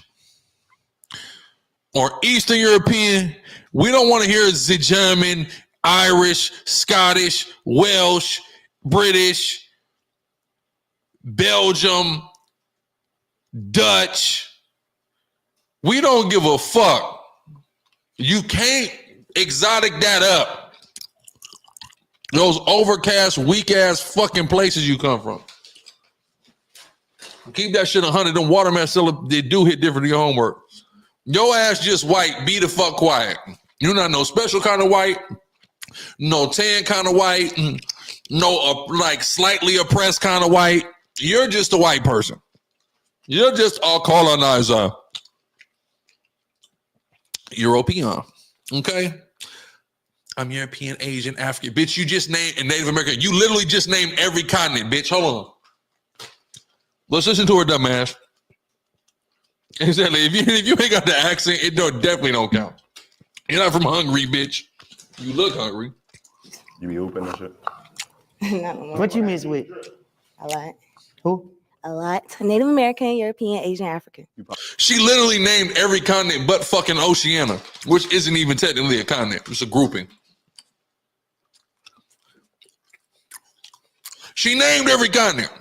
or Eastern European, we don't want to hear the German, Irish, Scottish, Welsh, British, Belgium, Dutch. We don't give a fuck. You can't exotic that up. Those overcast, weak-ass fucking places you come from. Keep that shit 100. Them watermelon, they do hit different than your homework. Your ass just white. Be the fuck quiet. You're not no special kind of white. No tan kind of white. No, like slightly oppressed kind of white. You're just a white person. You're just a colonizer. European. Okay? I'm European, Asian, African. Bitch, you just named Native American. You literally just named every continent, bitch. Hold on. Let's listen to her, dumbass. Exactly. If you ain't got the accent, it definitely don't count. You're not from Hungary, bitch. You look hungry. You be hooping and shit? Not no more. What you miss with? A lot. Who? A lot. Native American, European, Asian, African. She literally named every continent but fucking Oceania, which isn't even technically a continent. It's a grouping. She named every continent.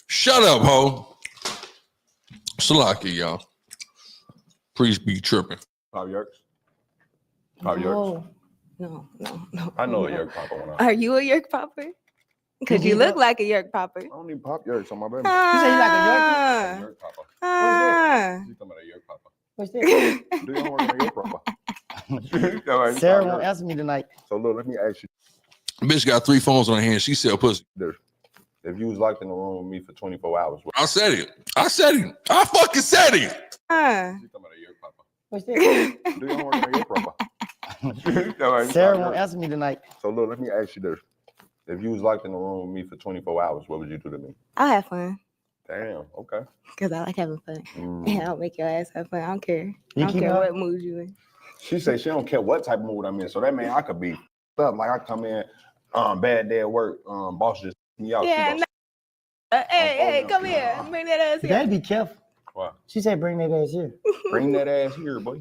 Shut up, ho. Salaki, y'all. Please be tripping. Pop yerks? Pop yerks? No. I know a yerk popper when I. Are you a yerk popper? Because you look like a yerk popper. I don't need pop yerks on my baby. You say you like a yerk? Yerk popper. What's You talking about a yerk popper? What's that? Do you want a yerk popper? Sarah won't answer me tonight. So look, let me ask you. Bitch got 3 phones on her hand. She sell pussy. If you was locked in the room with me for 24 hours, I said it. I fucking said it. What's do you want to your profile? Sarah won't answer me tonight. So look, let me ask you this. If you was locked in the room with me for 24 hours, what would you do to me? I'll have fun. Damn, okay. Because I like having fun. And I'll make your ass have fun. I don't care. I You don't keep care up? what mood you in. She say she don't care what type of mood I'm in. So that mean I could be up. Like I come in, bad day at work, boss just me out. Yeah, hey, come here. Bring that ass You here. gotta be careful. What? She said bring that ass here. Bring that ass here, boy.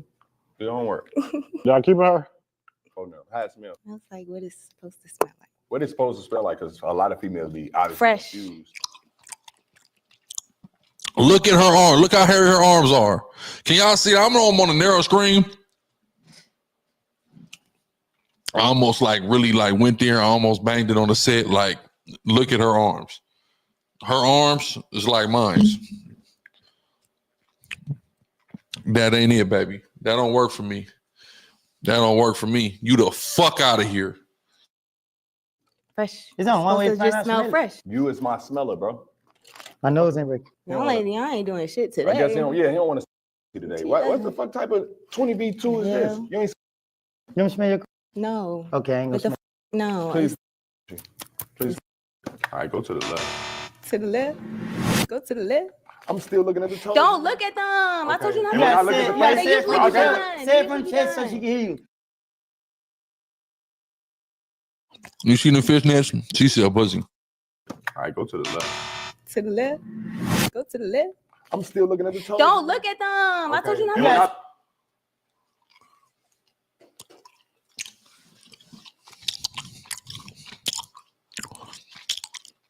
Do your homework. Y'all keeping her? Oh no, how it smell? I was like, what is supposed to smell like? What it's supposed to smell like? Because a lot of females be obviously Fresh. confused. Look at her arm. Look how hairy her arms are. Can y'all see? I'm on a narrow screen. I almost like really like went there. I almost banged it on the set. Like, look at her arms. Her arms is like mine. That ain't it, baby. That don't work for me. That don't work for me. You the fuck out of here. Fresh. It's on one way to Supposed to just smell fresh. You is my smeller, bro. My nose ain't breaking. Young lady, I ain't doing shit today. I guess he don't want to see you today. What the fuck type of 20v2 is this? You ain't. You want to smell your? No. Okay, I ain't gonna smell. No. Please. Please. All right, go to the left. To the left. Go to the left. I'm still looking at the toes. Don't look at them. I told you not And when I to. look at the Yeah, face, they usually be done. Say it from chest so she can hear you. You see the fishnets? She sell pussy. All right, go to the left. To the left. Go to the left. I'm still looking at the toes. Don't look at them. I told you not And when to. I-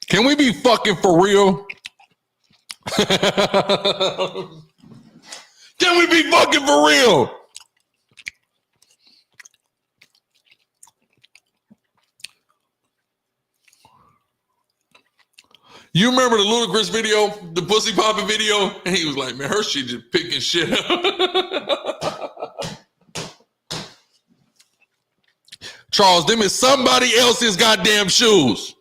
Can we be fucking for real? Can we be fucking for real? You remember the Ludacris video, the pussy popping video? And he was like, man, her shit just picking shit up. Charles, them is somebody else's goddamn shoes.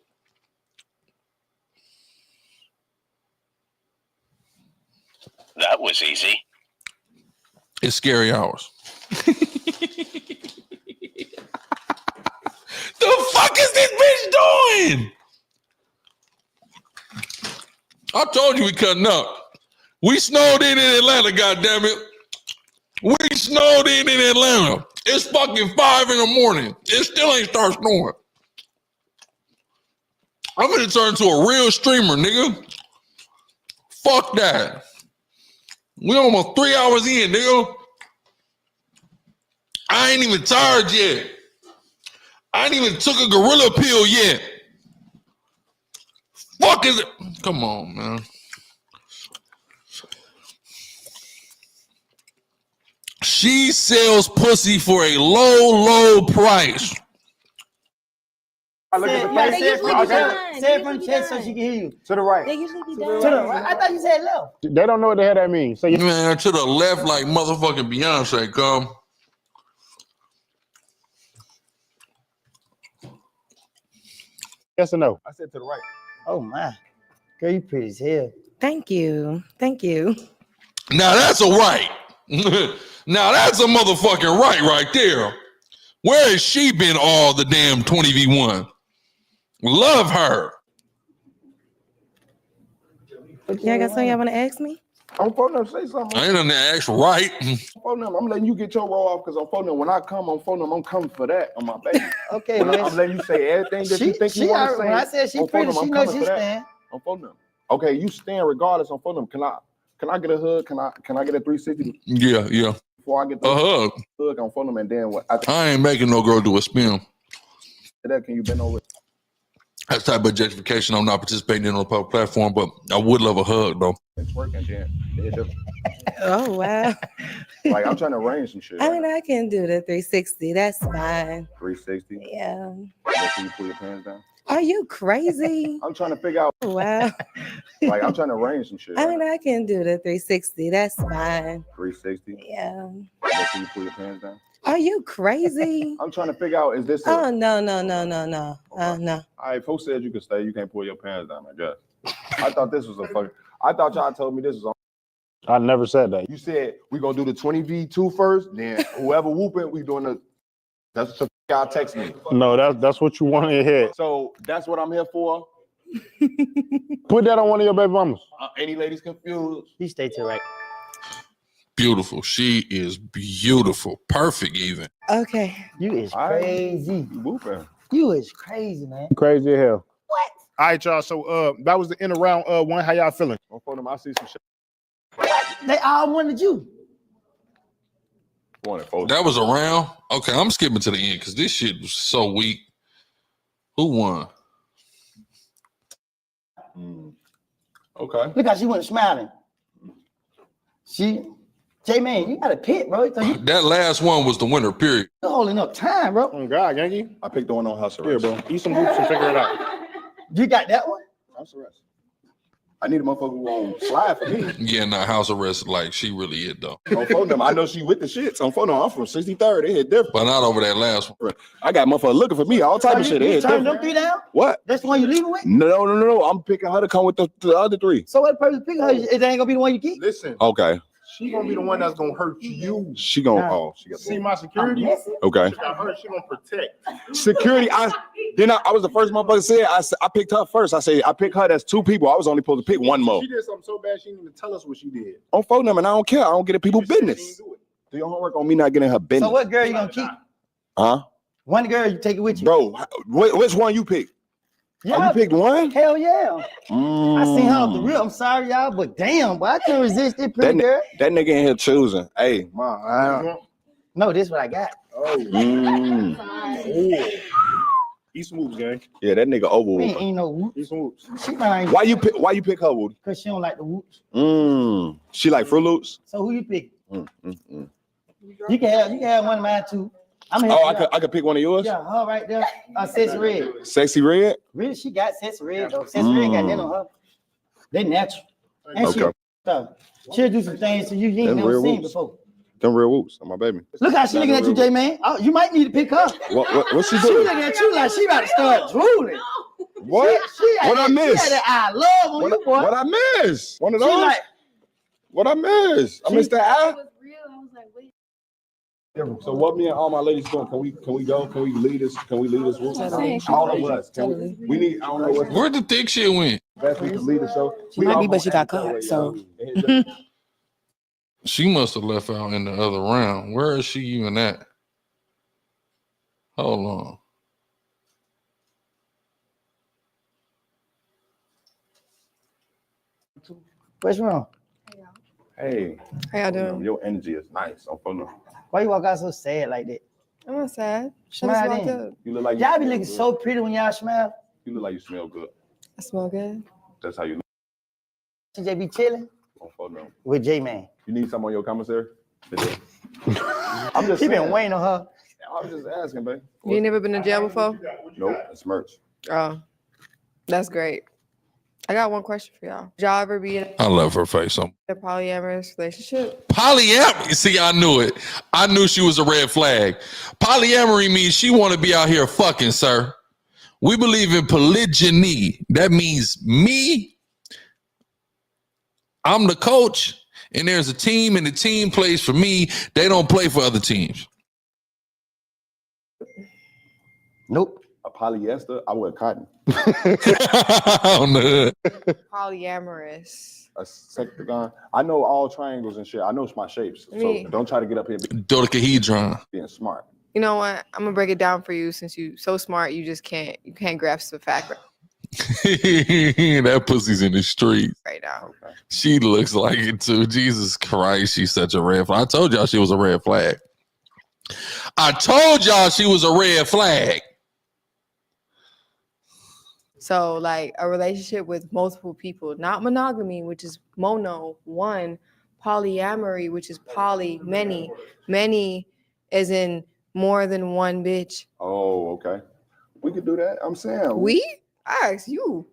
That was easy. It's scary hours. The fuck is this bitch doing? I told you we cutting up. We snowed in Atlanta, goddammit. We snowed in Atlanta. It's fucking 5 in the morning. It still ain't start snowing. I'm gonna turn to a real streamer, nigga. Fuck that. We almost 3 hours in, nigga. I ain't even tired yet. I ain't even took a gorilla pill yet. Fuck is it? Come on, man. She sells pussy for a low price. I look at the Yeah, face. say it from usually chest. be Say it done. from They chest so usually she can hear you. To the right. They usually be To done. the right. I thought you said left. They don't know what the hell that means. So you Man, to the left like motherfucking Beyonce, come. yes or no? I said to the right. Oh my, girl, you pretty as hell. Thank you. Thank you. Now that's a right. Now that's a motherfucking right there. Where has she been all the damn 20v1? Love her. Y'all got something y'all want to ask me? I'm phone them. Say something. I ain't on the actual right. Phone them. I'm letting you get your roll off because I'm phone them. When I come on phone them, I'm coming for that on my baby. Okay, When man. I'm letting you say everything that you think you want to say. When I said she on phone pretty, them, she I'm knows coming she for that. stand. On phone them. Okay, you stand regardless on phone them. Can I get a hug? Can I get a 360 Yeah. before I get the A hug. hug on phone them and then what? I ain't making no girl do a spin. That can you bend over? That type of objectification I'm not participating in on the public platform, but I would love a hug though. It's working, then. Oh, wow. Like I'm trying to arrange some shit. I mean, I can do the 360. That's fine. 360. Yeah. Can you pull your pants down? Are you crazy? I'm trying to figure out. Wow. Like I'm trying to arrange some shit. I mean, I can do the 360. That's fine. 360. Yeah. Can you pull your pants down? Are you crazy? I'm trying to figure out, is this Oh, no. No. All right, folks said you could stay. You can't pull your pants down, I guess. I thought this was a fucking... I thought y'all told me this was on... I never said that. You said we gonna do the 20v2 first, then whoever whooping, we doing the... That's what y'all text me. No, that's what you want in your head. So that's what I'm here for. Put that on one of your baby mamas. Any ladies confused? He stay to the right. Beautiful. She is beautiful. Perfect even. Okay. You is crazy. You whooping. You is crazy, man. Crazy as hell. What? All right, y'all. So that was the end of round one. How y'all feeling? I see some shit. They all wanted you. That was a round. Okay, I'm skipping to the end because this shit was so weak. Who won? Okay. Look how she went smiling. J-Man, you got a pick, bro. So That last one was the winner, period. you're holding up time, bro. Oh, God, Yankee. I picked the one on house Here, arrest. bro. Eat some hoops and figure it out. You got that one? House arrest. I need a motherfucker who won't slide for me. Yeah, nah, house arrest, like, she really it, though. On phone number, I know she with the shits. On phone number, I'm from 63rd. They hit different. But not over that last one. I got motherfucker looking for me, all type of shit. They You hit turned different. them 3 down? What? That's the one you leaving with? No. I'm picking her to come with the other 3. So what purpose picking her? It ain't gonna be the one you keep? Listen, Okay. she gonna be the one that's gonna hurt you. She gonna, she got See my security? Okay. She got her. She gonna protect. Security, I was the first motherfucker to say I picked her first. I said I picked her. That's 2 people. I was only supposed to pick one more. She did something so bad she didn't even tell us what she did. On phone number, and I don't care. I don't get in people's business. Do your homework on me not getting her business. So what girl you gonna keep? Huh? One girl you take it with you? Bro, which one you pick? Yeah. Oh, you picked one? Hell yeah. I seen her off the real. I'm sorry, y'all, but damn, boy, I couldn't resist this pretty girl. That nigga in here choosing. Hey, No, this what I got. Eat some hoops, gang. Yeah, that nigga over. We ain't no whoops. Eat some hoops. She might Why you pick her, Woody? because she don't like the whoops. She like Fruit Loops? So who you pick? You can have one of mine too. I could pick one of yours? Yeah, her right there. Sexy Red. Sexy Red? Really, she got Sexy Red though. Sexy Red got that on her. They natural. And she'll do some things to you ain't never seen before. Them real whoops on my baby. Look how she looking at you, J-Man. Oh, you might need to pick her. What she She doing? looking at you like she about to start drooling. What? What I miss? She had that I love on you, boy. What I miss? One of She those? like, What I miss? I missed that eye. So what me and all my ladies doing? Can we go? Can we lead us? Can we lead us? All of us. We need. I don't know what. Where the thick shit went? Best we can lead the show. She might be, but she got caught. So She must have left out in the other round. Where is she even at? Hold on. what's wrong? Hey. How y'all doing? Your energy is nice. On phone. Why you walk out so sad like that? I'm not sad. Smile I then. You look like Y'all be looking so pretty when y'all smile. You look like you smell good. smell good. That's how you look. She just be chilling On phone. with J-Man. You need some on your commissary? I'm just He been saying. waiting on her. I was just asking, babe. You ain't never been to jail before? Nope, it's merch. Oh, that's great. I got one question for y'all. Did y'all ever be in I love her face. a polyamorous relationship? Polyamory. See, I knew it. I knew she was a red flag. Polyamory means she want to be out here fucking, sir. We believe in polygyny. That means me, I'm the coach, and there's a team, and the team plays for me. They don't play for other teams. Nope. A polyester, I wear cotton. Polyamorous. A sectagon. I know all triangles and shit. I know my shapes. So don't try to get up here Dodecahedron. being smart. You know what? I'm gonna break it down for you since you so smart. You just can't grasp the fact That pussy's in the street right now. Okay. She looks like it too. Jesus Christ, she's such a red flag. I told y'all she was a red flag. I told y'all she was a red flag. So like a relationship with multiple people, not monogamy, which is mono, one, polyamory, which is poly, many. Many as in more than one bitch. Oh, okay. We could do that. I'm saying. We? I asked you.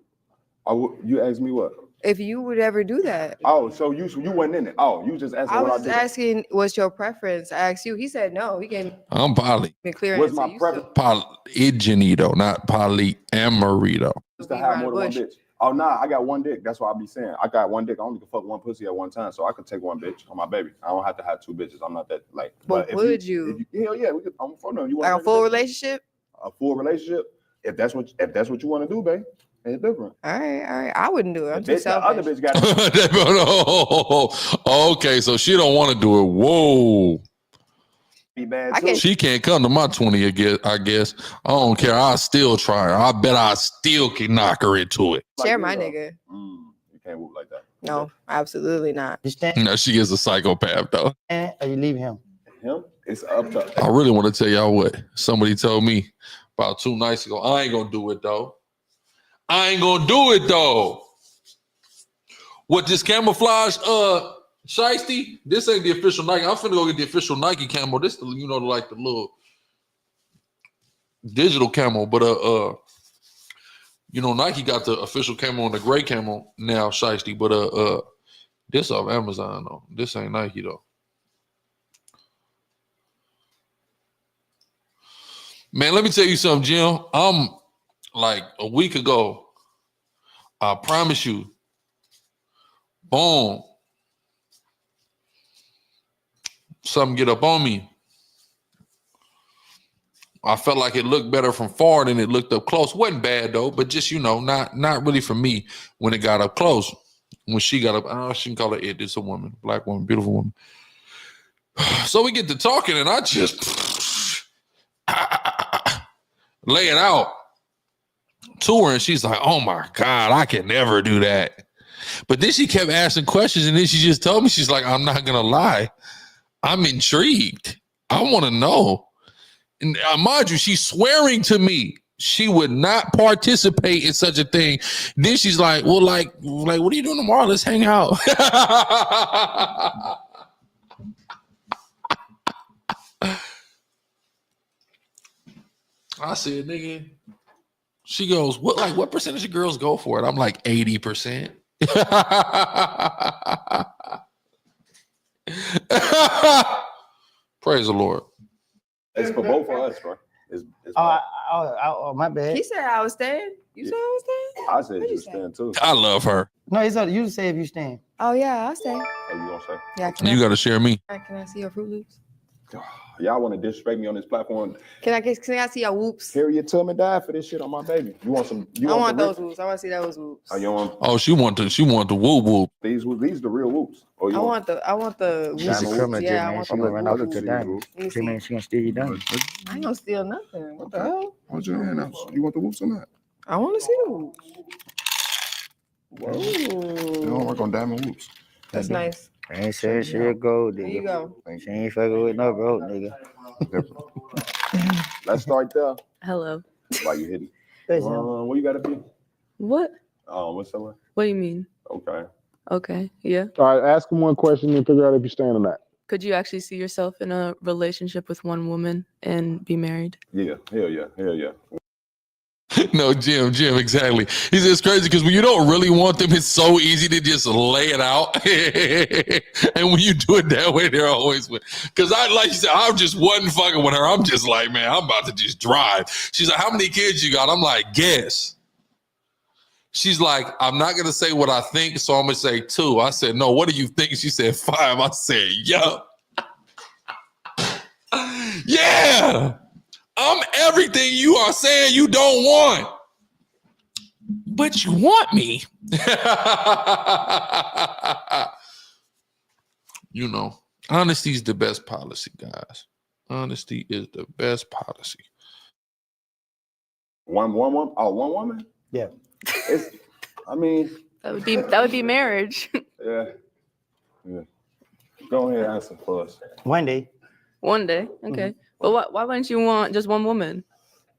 You asked me what? If you would ever do that. Oh, so you wasn't in it. Oh, you just asking I what was I just do. asking, what's your preference? I asked you. He said no. He gave I'm poly. me a clear What's answer. my You preference? Polygyny though, not polyamory though. To have more than one bitch. Oh nah, I got one dick. That's what I be saying. I got one dick. I only can fuck one pussy at one time, so I could take one bitch on my baby. I don't have to have two bitches. I'm not that like. But if would you? Hell yeah, we could. I'm for no. You Like want a full relationship? a full relationship? If that's what you want to do, babe, it's different. All right. I wouldn't do it. I'm The too selfish. other bitch got. Okay, so she don't want to do it. Whoa. Be bad too. She can't come to my 20 I guess. I don't care. I'll still try her. I bet I still can knock her into it. Share my nigga. You can't move like that. No, absolutely not. No, she is a psychopath though. Or you leave him? Him? It's up to. I really want to tell y'all what somebody told me about 2 nights ago. I ain't gonna do it though. What this camouflage shiesty? This ain't the official Nike. I'm finna go get the official Nike camo. This like the little digital camo, but Nike got the official camo and the gray camo now, shiesty, but this off Amazon though. This ain't Nike though. Man, let me tell you something, Jim. I'm like a week ago, I promise you, boom, something get up on me. I felt like it looked better from far than it looked up close. Wasn't bad though, but just, not really for me when it got up close. When she got up, I shouldn't call her it. It's a woman, black woman, beautiful woman. So we get to talking and I just lay it out to her and she's like, oh my God, I can never do that. But then she kept asking questions and then she just told me, she's like, I'm not going to lie. I'm intrigued. I want to know. And mind you, she's swearing to me she would not participate in such a thing. Then she's like, well, like, what are you doing tomorrow? Let's hang out. I said, nigga. She goes, what percentage of girls go for it? I'm like 80%. Praise the Lord. It's for both of us, bro. Oh, my bad. He said I was staying. You said I was staying? I said you stand too. I love her. No, it's up. You say if you stand. Oh yeah, I'll stay. Oh, you gonna say? Yeah. You got to share me. Can I see your Fruit Loops? Y'all want to disrespect me on this platform? Can I see your whoops? Harriet Tubman died for this shit on my baby. You want some? I want those whoops. I want to see those whoops. Oh, you want? Oh, she want the whoop whoop. These the real whoops. Oh, I want the She's a criminal, yeah, man. She gonna run off with your diamond. She mean she gonna steal your diamond. I ain't gonna steal nothing. What the hell? Hold your hand out. You want the whoops or not? I want to see the whoops. Whoa. You don't work on diamond whoops. That's nice. I ain't saying she a gold nigga. There you go. She ain't fucking with no broke nigga. Let's start there. Hello. Why you hitting? What you gotta be? What? What's that? What do you mean? Okay. Okay. Yeah. All right, ask him one question and figure out if you stand or not. Could you actually see yourself in a relationship with one woman and be married? Yeah. Hell yeah. No, Jim, exactly. He says it's crazy because when you don't really want them, it's so easy to just lay it out. And when you do it that way, they're always with. Because like you said, I just wasn't fucking with her. I'm just like, man, I'm about to just drive. She's like, how many kids you got? I'm like, guess. She's like, I'm not going to say what I think, so I'm going to say 2. I said, no, what do you think? She said 5. I said, yup. Yeah. I'm everything you are saying you don't want. But you want me. Honesty is the best policy, guys. Honesty is the best policy. One woman? Oh, one woman? Yeah. That would be marriage. Yeah. Go ahead and answer for us. One day. One day. Okay. But why wouldn't you want just one woman?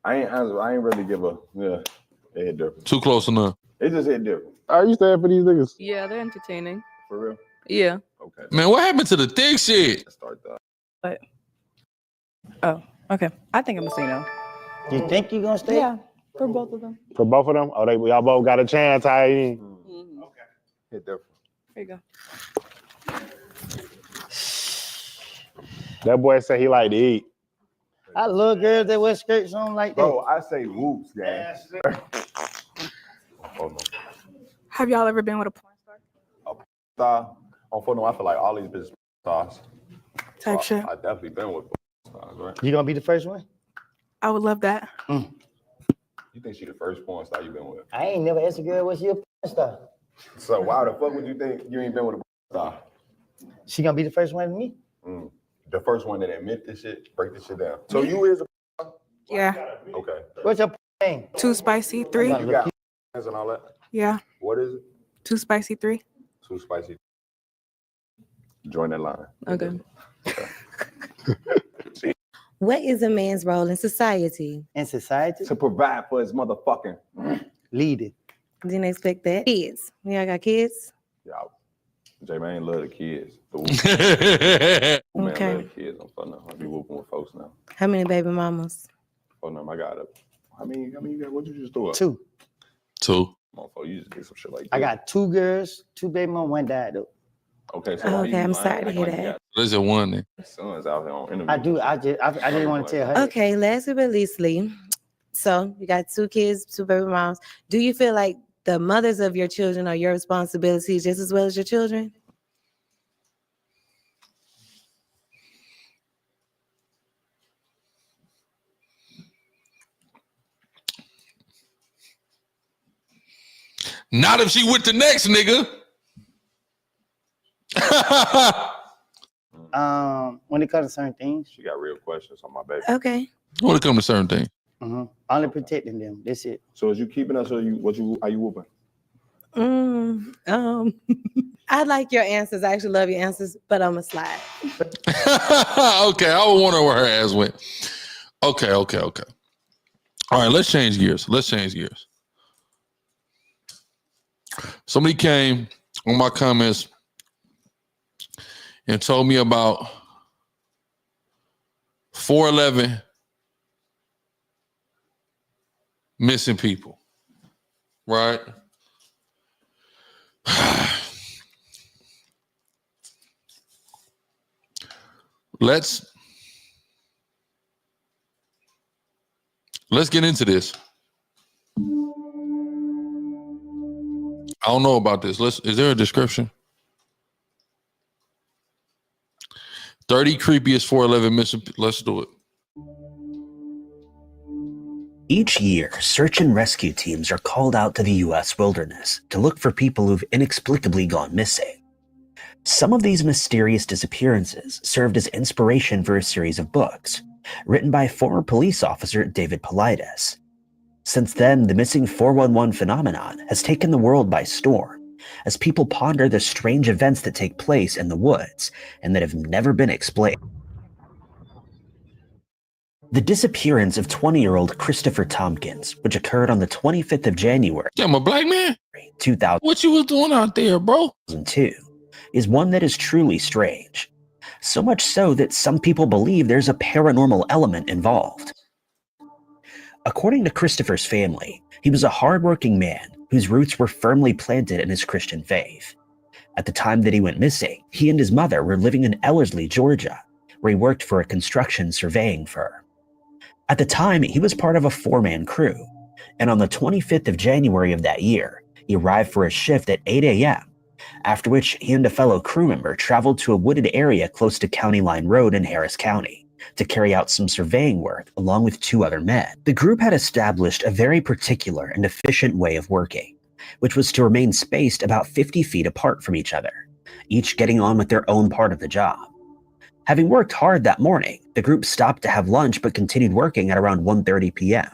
I ain't really give a it hit different. Too close enough. It just hit different. Are you staying for these niggas? Yeah, they're entertaining. For real? Yeah. Okay. Man, what happened to the thick shit? Let's start that. But okay. I think I'm gonna say no. You think you gonna stay? Yeah, for both of them. For both of them? Oh, y'all both got a chance, Hit different. Here you go. That boy said he like to eat. I love girls that wear skirts on like that. Bro, I say whoops, gang. Oh no. Have y'all ever been with a porn Star. On phone, I feel like all these bitches stars. type shit? I definitely been with stars, right? You gonna be the first one? I would love that. You think she the first porn star you been with? I ain't never asked a girl what's your porn star. So why the fuck would you think you ain't been with a porn star? She gonna be the first one to me? The first one that admit this shit, break this shit down. So you is a Yeah. okay. What's your name? Too Spicy 3. You got and all that. Yeah. What is it? Too Spicy 3. Too spicy. Join that line. Okay. What is a man's role in society? In society? To provide for his motherfucking leader. Didn't expect that. Kids. Y'all got kids? Yeah. J-Man love the kids. Man Okay. love the kids. I'm fun now. I be whooping with folks now. How many baby mamas? Oh no, I got it. I mean, you got what you just do? 2. 2. Motherfucker, you just did some shit like that. I got 2 girls, 2 baby mom, 1 died though. Okay, so Okay, I'm sorry to hear that. There's a one then. Sons out here on interview. I do. I didn't want to tell her. Okay, last but not leastly, so you got 2 kids, 2 baby moms. Do you feel like the mothers of your children are your responsibility just as well as your children? Not if she with the next nigga. When it comes to certain things, She got real questions on my baby. Okay. When it comes to certain things. only protecting them. That's it. So is you keeping us or are you whooping? I like your answers. I actually love your answers, but I'm a slide. Okay, I was wondering where her ass went. Okay. All right, let's change gears. Somebody came on my comments and told me about 411 missing people, right? Let's get into this. I don't know about this. Is there a description? 30 creepiest 411 missing. Let's do it. Each year, search and rescue teams are called out to the U.S. wilderness to look for people who've inexplicably gone missing. Some of these mysterious disappearances served as inspiration for a series of books, written by former police officer David Paulides. Since then, the missing 411 phenomenon has taken the world by storm, as people ponder the strange events that take place in the woods and that have never been explained. The disappearance of 20-year-old Christopher Tompkins, which occurred on the 25th of January, I'm a black man. 2002, What you was doing out there, bro? is one that is truly strange. So much so that some people believe there's a paranormal element involved. According to Christopher's family, he was a hardworking man whose roots were firmly planted in his Christian faith. At the time that he went missing, he and his mother were living in Ellerslie, Georgia, where he worked for a construction surveying firm. At the time, he was part of a 4-man crew, and on the 25th of January of that year, he arrived for his shift at 8 a.m., after which he and a fellow crew member traveled to a wooded area close to County Line Road in Harris County to carry out some surveying work along with 2 other men. The group had established a very particular and efficient way of working, which was to remain spaced about 50 feet apart from each other, each getting on with their own part of the job. Having worked hard that morning, the group stopped to have lunch but continued working at around 1:30 p.m.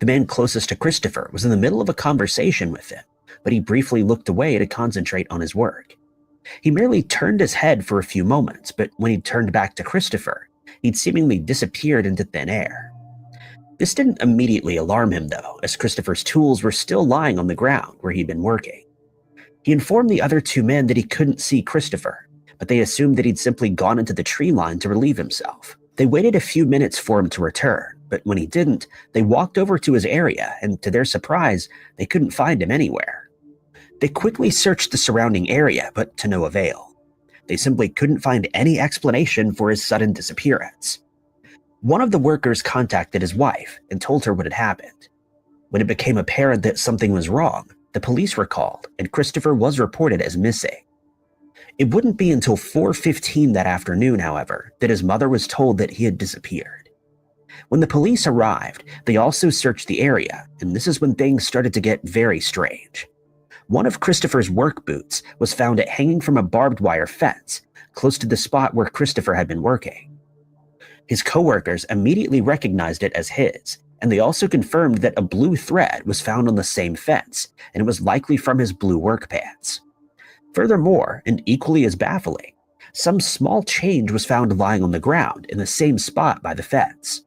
The man closest to Christopher was in the middle of a conversation with him, but he briefly looked away to concentrate on his work. He merely turned his head for a few moments, but when he turned back to Christopher, he'd seemingly disappeared into thin air. This didn't immediately alarm him, though, as Christopher's tools were still lying on the ground where he'd been working. He informed the other 2 men that he couldn't see Christopher, but they assumed that he'd simply gone into the tree line to relieve himself. They waited a few minutes for him to return, but when he didn't, they walked over to his area, and to their surprise, they couldn't find him anywhere. They quickly searched the surrounding area, but to no avail. They simply couldn't find any explanation for his sudden disappearance. One of the workers contacted his wife and told her what had happened. When it became apparent that something was wrong, the police were called and Christopher was reported as missing. It wouldn't be until 4:15 that afternoon, however, that his mother was told that he had disappeared. When the police arrived, they also searched the area, and this is when things started to get very strange. One of Christopher's work boots was found hanging from a barbed wire fence, close to the spot where Christopher had been working. His coworkers immediately recognized it as his, and they also confirmed that a blue thread was found on the same fence, and it was likely from his blue work pants. Furthermore, and equally as baffling, some small change was found lying on the ground in the same spot by the fence.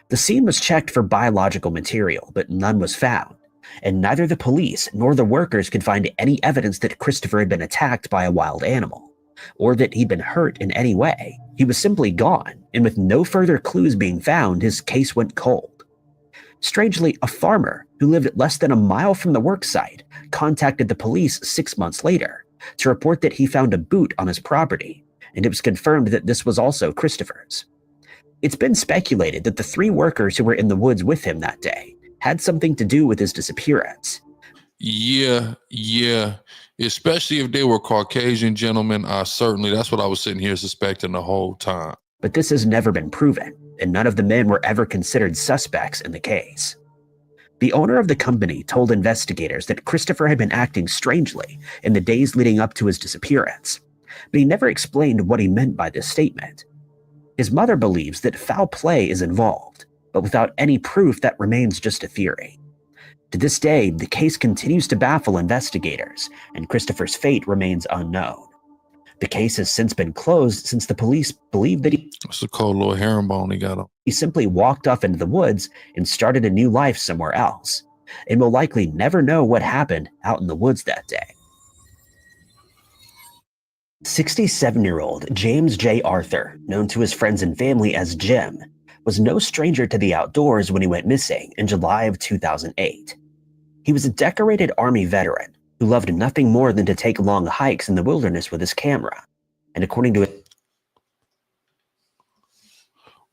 The scene was checked for biological material, but none was found, and neither the police nor the workers could find any evidence that Christopher had been attacked by a wild animal, or that he'd been hurt in any way. He was simply gone, and with no further clues being found, his case went cold. Strangely, a farmer who lived less than a mile from the work site contacted the police 6 months later to report that he found a boot on his property, and it was confirmed that this was also Christopher's. It's been speculated that the 3 workers who were in the woods with him that day had something to do with his disappearance. Yeah. Especially if they were Caucasian gentlemen. That's what I was sitting here suspecting the whole time. But this has never been proven, and none of the men were ever considered suspects in the case. The owner of the company told investigators that Christopher had been acting strangely in the days leading up to his disappearance, but he never explained what he meant by this statement. His mother believes that foul play is involved, but without any proof, that remains just a theory. To this day, the case continues to baffle investigators, and Christopher's fate remains unknown. The case has since been closed since the police believe that It's a cold little herringbone he got on. he simply walked off into the woods and started a new life somewhere else, and will likely never know what happened out in the woods that day. 67-year-old James J. Arthur, known to his friends and family as Jim, was no stranger to the outdoors when he went missing in July of 2008. He was a decorated Army veteran who loved nothing more than to take long hikes in the wilderness with his camera. And according to it,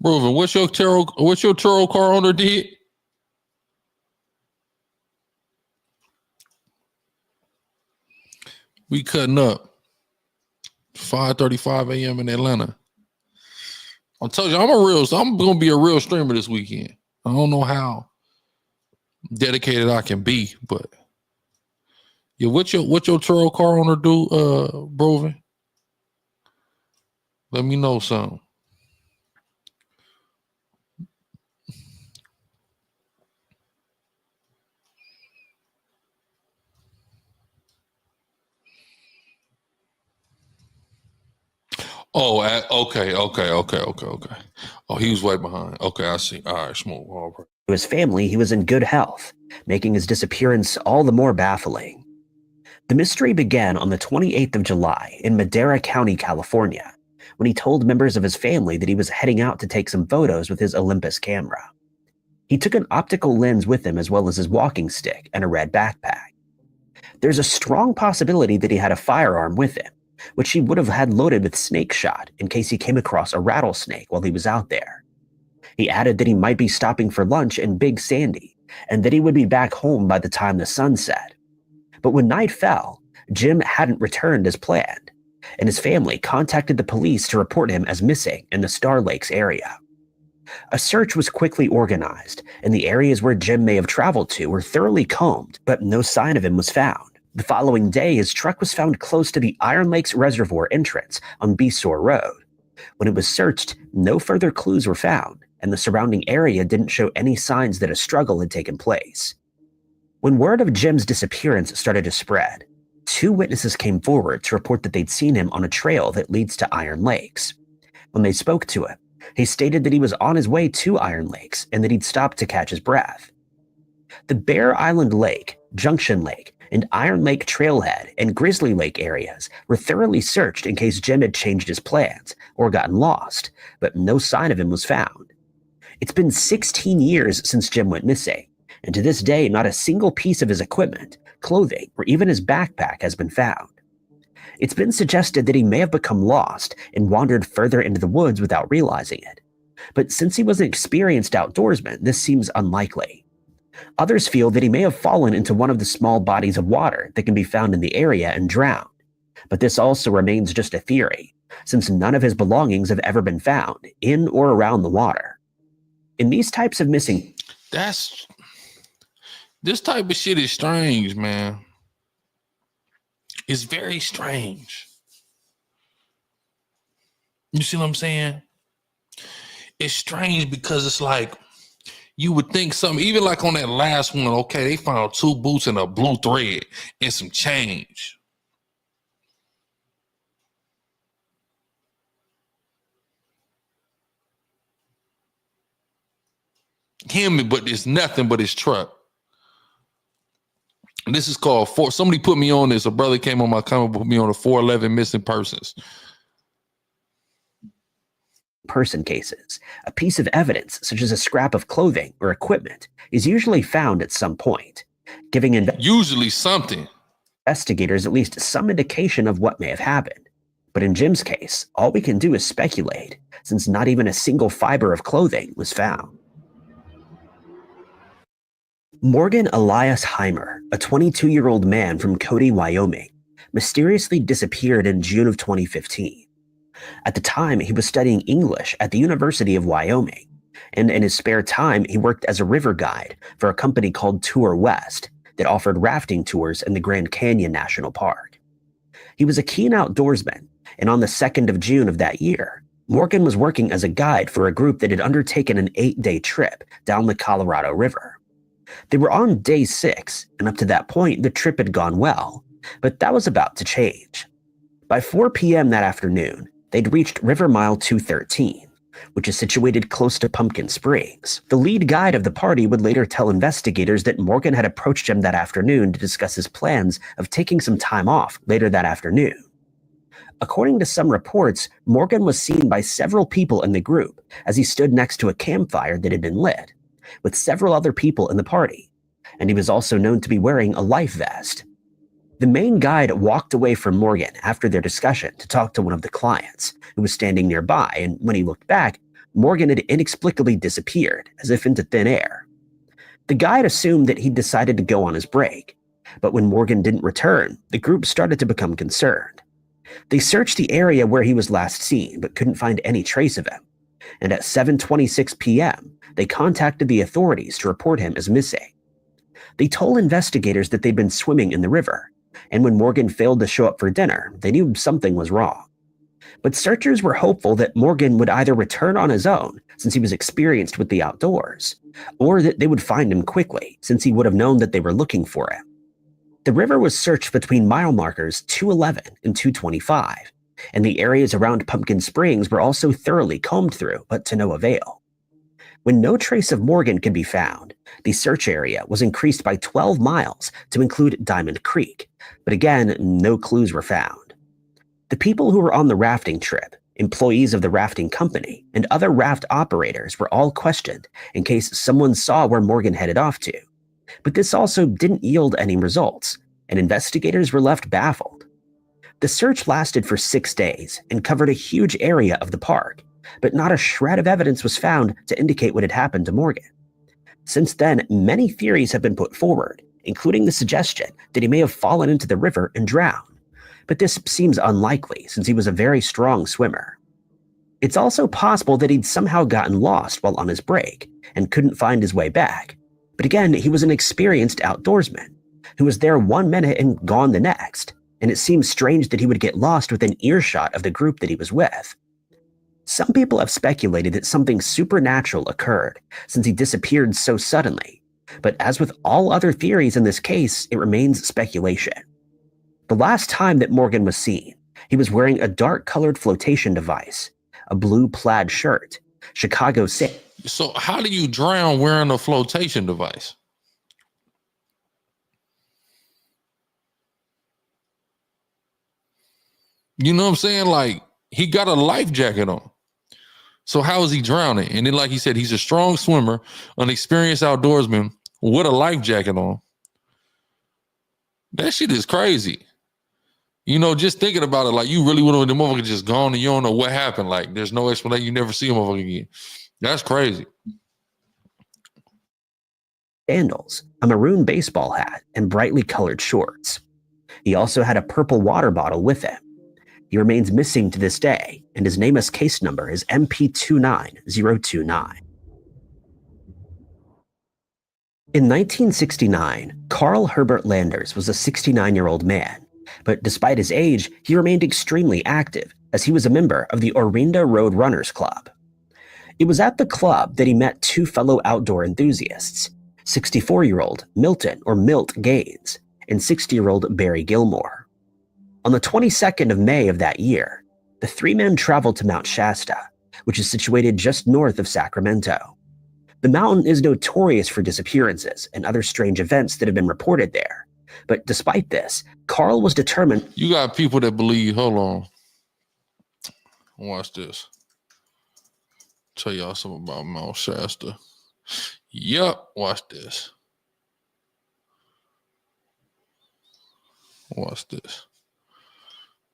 Roven, what's your Turo car owner did? We cutting up. 5:35 a.m. in Atlanta. I told you I'm gonna be a real streamer this weekend. I don't know how dedicated I can be, but yeah, what your Turo car owner do, Broven? Let me know something. Oh, okay. Oh, he was way behind. Okay, I see. All right, smooth. All right. to his family, he was in good health, making his disappearance all the more baffling. The mystery began on the 28th of July in Madera County, California, when he told members of his family that he was heading out to take some photos with his Olympus camera. He took an optical lens with him as well as his walking stick and a red backpack. There's a strong possibility that he had a firearm with him, which he would have had loaded with snake shot in case he came across a rattlesnake while he was out there. He added that he might be stopping for lunch in Big Sandy and that he would be back home by the time the sun set. But when night fell, Jim hadn't returned as planned, and his family contacted the police to report him as missing in the Star Lakes area. A search was quickly organized, and the areas where Jim may have traveled to were thoroughly combed, but no sign of him was found. The following day, his truck was found close to the Iron Lakes Reservoir entrance on Beesore Road. When it was searched, no further clues were found, and the surrounding area didn't show any signs that a struggle had taken place. When word of Jim's disappearance started to spread, 2 witnesses came forward to report that they'd seen him on a trail that leads to Iron Lakes. When they spoke to him, he stated that he was on his way to Iron Lakes and that he'd stopped to catch his breath. The Bear Island Lake, Junction Lake, and Iron Lake Trailhead and Grizzly Lake areas were thoroughly searched in case Jim had changed his plans or gotten lost, but no sign of him was found. It's been 16 years since Jim went missing, and to this day, not a single piece of his equipment, clothing, or even his backpack has been found. It's been suggested that he may have become lost and wandered further into the woods without realizing it. But since he was an experienced outdoorsman, this seems unlikely. Others feel that he may have fallen into one of the small bodies of water that can be found in the area and drowned. But this also remains just a theory, since none of his belongings have ever been found in or around the water. In these types of missing... This type of shit is strange, man. It's very strange. You see what I'm saying? It's strange because it's like, you would think something, even like on that last one, okay, they found 2 boots and a blue thread and some change. Him, but it's nothing but his truck. And this is called somebody put me on this. A brother came on my comment, put me on the 411 missing persons. Person cases, a piece of evidence such as a scrap of clothing or equipment is usually found at some point, giving usually something investigators at least some indication of what may have happened. But in Jim's case, all we can do is speculate, since not even a single fiber of clothing was found. Morgan Elias Heimer, a 22-year-old man from Cody, Wyoming, mysteriously disappeared in June of 2015. At the time, he was studying English at the University of Wyoming, and in his spare time, he worked as a river guide for a company called Tour West that offered rafting tours in the Grand Canyon National Park. He was a keen outdoorsman, and on the 2nd of June of that year, Morgan was working as a guide for a group that had undertaken an 8-day trip down the Colorado River. They were on day 6, and up to that point, the trip had gone well, but that was about to change. By 4 p.m. that afternoon, they'd reached River Mile 213, which is situated close to Pumpkin Springs. The lead guide of the party would later tell investigators that Morgan had approached him that afternoon to discuss his plans of taking some time off later that afternoon. According to some reports, Morgan was seen by several people in the group as he stood next to a campfire that had been lit, with several other people in the party, and he was also known to be wearing a life vest. The main guide walked away from Morgan after their discussion to talk to one of the clients, who was standing nearby, and when he looked back, Morgan had inexplicably disappeared, as if into thin air. The guide assumed that he'd decided to go on his break, but when Morgan didn't return, the group started to become concerned. They searched the area where he was last seen, but couldn't find any trace of him, and at 7:26 p.m., they contacted the authorities to report him as missing. They told investigators that they'd been swimming in the river, and when Morgan failed to show up for dinner, they knew something was wrong. But searchers were hopeful that Morgan would either return on his own, since he was experienced with the outdoors, or that they would find him quickly, since he would have known that they were looking for him. The river was searched between mile markers 211 and 225, and the areas around Pumpkin Springs were also thoroughly combed through, but to no avail. When no trace of Morgan could be found, the search area was increased by 12 miles to include Diamond Creek, but again, no clues were found. The people who were on the rafting trip, employees of the rafting company, and other raft operators were all questioned in case someone saw where Morgan headed off to. But this also didn't yield any results, and investigators were left baffled. The search lasted for 6 days and covered a huge area of the park, but not a shred of evidence was found to indicate what had happened to Morgan. Since then, many theories have been put forward, including the suggestion that he may have fallen into the river and drowned, but this seems unlikely since he was a very strong swimmer. It's also possible that he'd somehow gotten lost while on his break and couldn't find his way back, but again, he was an experienced outdoorsman who was there 1 minute and gone the next, and it seems strange that he would get lost within earshot of the group that he was with. Some people have speculated that something supernatural occurred since he disappeared so suddenly, but as with all other theories in this case, it remains speculation. The last time that Morgan was seen, he was wearing a dark-colored flotation device, a blue plaid shirt, Chicago City. So how do you drown wearing a flotation device? You know what I'm saying? Like, he got a life jacket on. So how is he drowning? And then, like he said, he's a strong swimmer, an experienced outdoorsman with a life jacket on. That shit is crazy. You know, just thinking about it, like you really want to the motherfucker just gone and you don't know what happened. Like there's no explanation. You never see a motherfucker again. That's crazy. Sandals, a maroon baseball hat, and brightly colored shorts. He also had a purple water bottle with him. He remains missing to this day, and his nameless case number is MP29029. In 1969, Carl Herbert Landers was a 69-year-old man, but despite his age, he remained extremely active as he was a member of the Orinda Road Runners Club. It was at the club that he met two fellow outdoor enthusiasts, 64-year-old Milton or Milt Gaines and 60-year-old Barry Gilmore. On the 22nd of May of that year, the three men traveled to Mount Shasta, which is situated just north of Sacramento. The mountain is notorious for disappearances and other strange events that have been reported there. But despite this, Carl was determined. You got people that believe, hold on. Watch this. Tell y'all something about Mount Shasta. Yup, watch this. Watch this.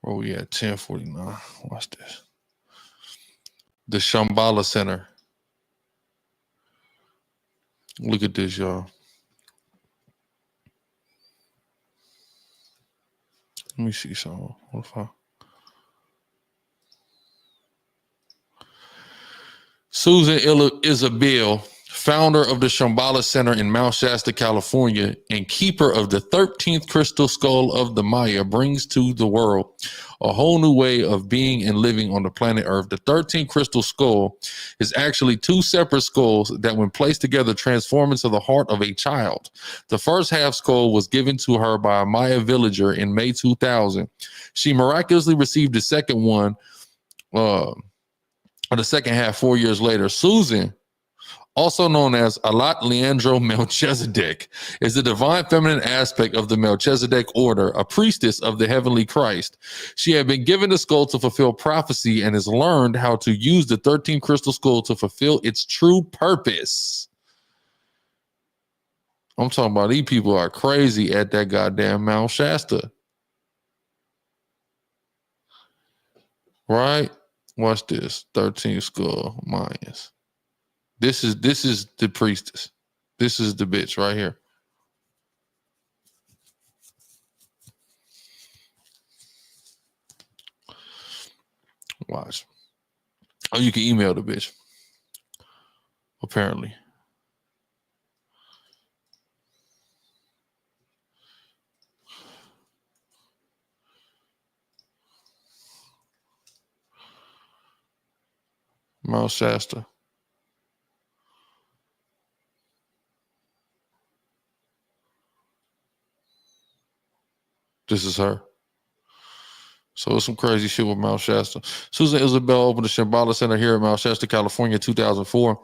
Where we at? 1049. Watch this. The Shambhala Center. Look at this, y'all. Let me see something. What if I... Susan Isabel, founder of the Shambhala Center in Mount Shasta, California, and keeper of the 13th crystal skull of the Maya, brings to the world a whole new way of being and living on the planet Earth. The 13th crystal skull is actually two separate skulls that, when placed together, transform into the heart of a child. The first half skull was given to her by a Maya villager in May 2000. She miraculously received the second one, or the second half 4 years later. Susan, also known as Alat Leandro Melchizedek, is the divine feminine aspect of the Melchizedek order, a priestess of the heavenly Christ. She had been given the skull to fulfill prophecy and has learned how to use the 13 crystal skull to fulfill its true purpose. I'm talking about these people are crazy at that goddamn Mount Shasta. Right? Watch this. 13 skull Mayans. This is the priestess. This is the bitch right here. Watch. Oh, you can email the bitch. Apparently. Mount Shasta. This is her. So it's some crazy shit with Mount Shasta. Susan Isabel opened the Shambhala Center here at Mount Shasta, California in 2004.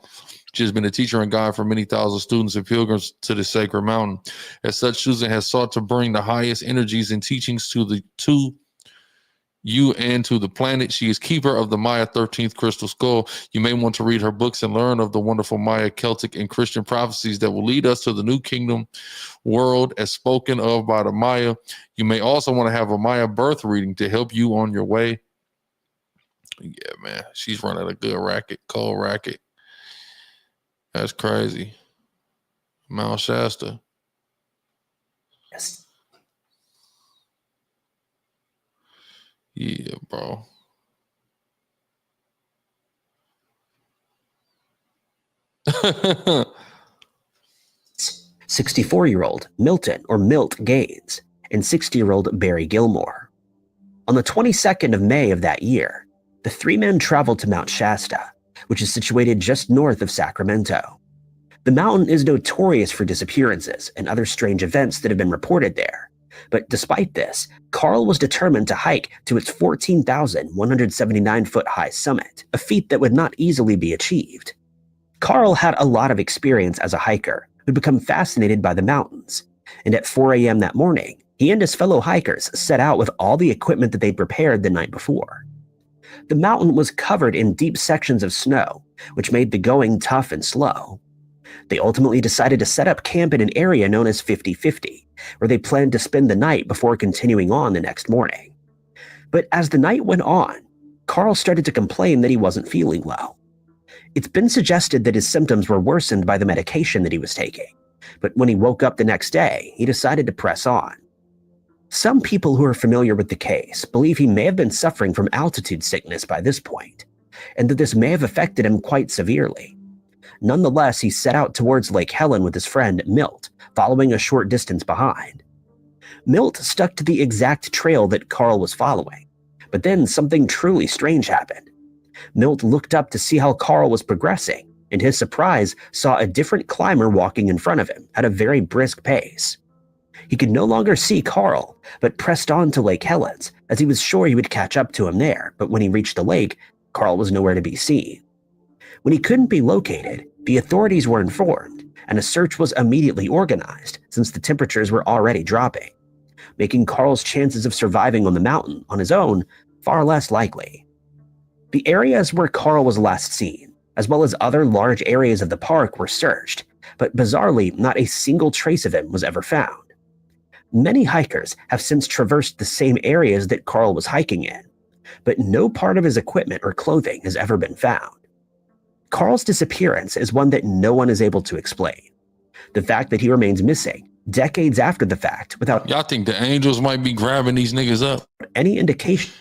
She has been a teacher and guide for many thousand students and pilgrims to the sacred mountain. As such, Susan has sought to bring the highest energies and teachings to you and to the planet. She is keeper of the Maya 13th crystal skull. You may want to read her books and learn of the wonderful Maya, Celtic, and Christian prophecies that will lead us to the new kingdom world as spoken of by the Maya. You may also want to have a Maya birth reading to help you on your way. Yeah, man, she's running a good racket, cold racket. That's crazy. Mount Shasta. Yes. Yeah, bro. – 64-year-old Milton or Milt Gaines and 60-year-old Barry Gilmore. On the 22nd of May of that year, the three men traveled to Mount Shasta, which is situated just north of Sacramento. The mountain is notorious for disappearances and other strange events that have been reported there. But despite this, Carl was determined to hike to its 14,179-foot high summit, a feat that would not easily be achieved. Carl had a lot of experience as a hiker who'd become fascinated by the mountains, and at 4 a.m. that morning, he and his fellow hikers set out with all the equipment that they'd prepared the night before. The mountain was covered in deep sections of snow, which made the going tough and slow. They ultimately decided to set up camp in an area known as 50-50, where they planned to spend the night before continuing on the next morning. But as the night went on, Carl started to complain that he wasn't feeling well. It's been suggested that his symptoms were worsened by the medication that he was taking, but when he woke up the next day, he decided to press on. Some people who are familiar with the case believe he may have been suffering from altitude sickness by this point, and that this may have affected him quite severely. Nonetheless, he set out towards Lake Helen with his friend Milt, following a short distance behind. Milt stuck to the exact trail that Carl was following, but then something truly strange happened. Milt looked up to see how Carl was progressing, and his surprise saw a different climber walking in front of him at a very brisk pace. He could no longer see Carl, but pressed on to Lake Helen's, as he was sure he would catch up to him there, but when he reached the lake, Carl was nowhere to be seen. When he couldn't be located, the authorities were informed, and a search was immediately organized since the temperatures were already dropping, making Carl's chances of surviving on the mountain on his own far less likely. The areas where Carl was last seen, as well as other large areas of the park, were searched, but bizarrely, not a single trace of him was ever found. Many hikers have since traversed the same areas that Carl was hiking in, but no part of his equipment or clothing has ever been found. Carl's disappearance is one that no one is able to explain. The fact that he remains missing decades after the fact without— Y'all think the angels might be grabbing these niggas up? Any indication—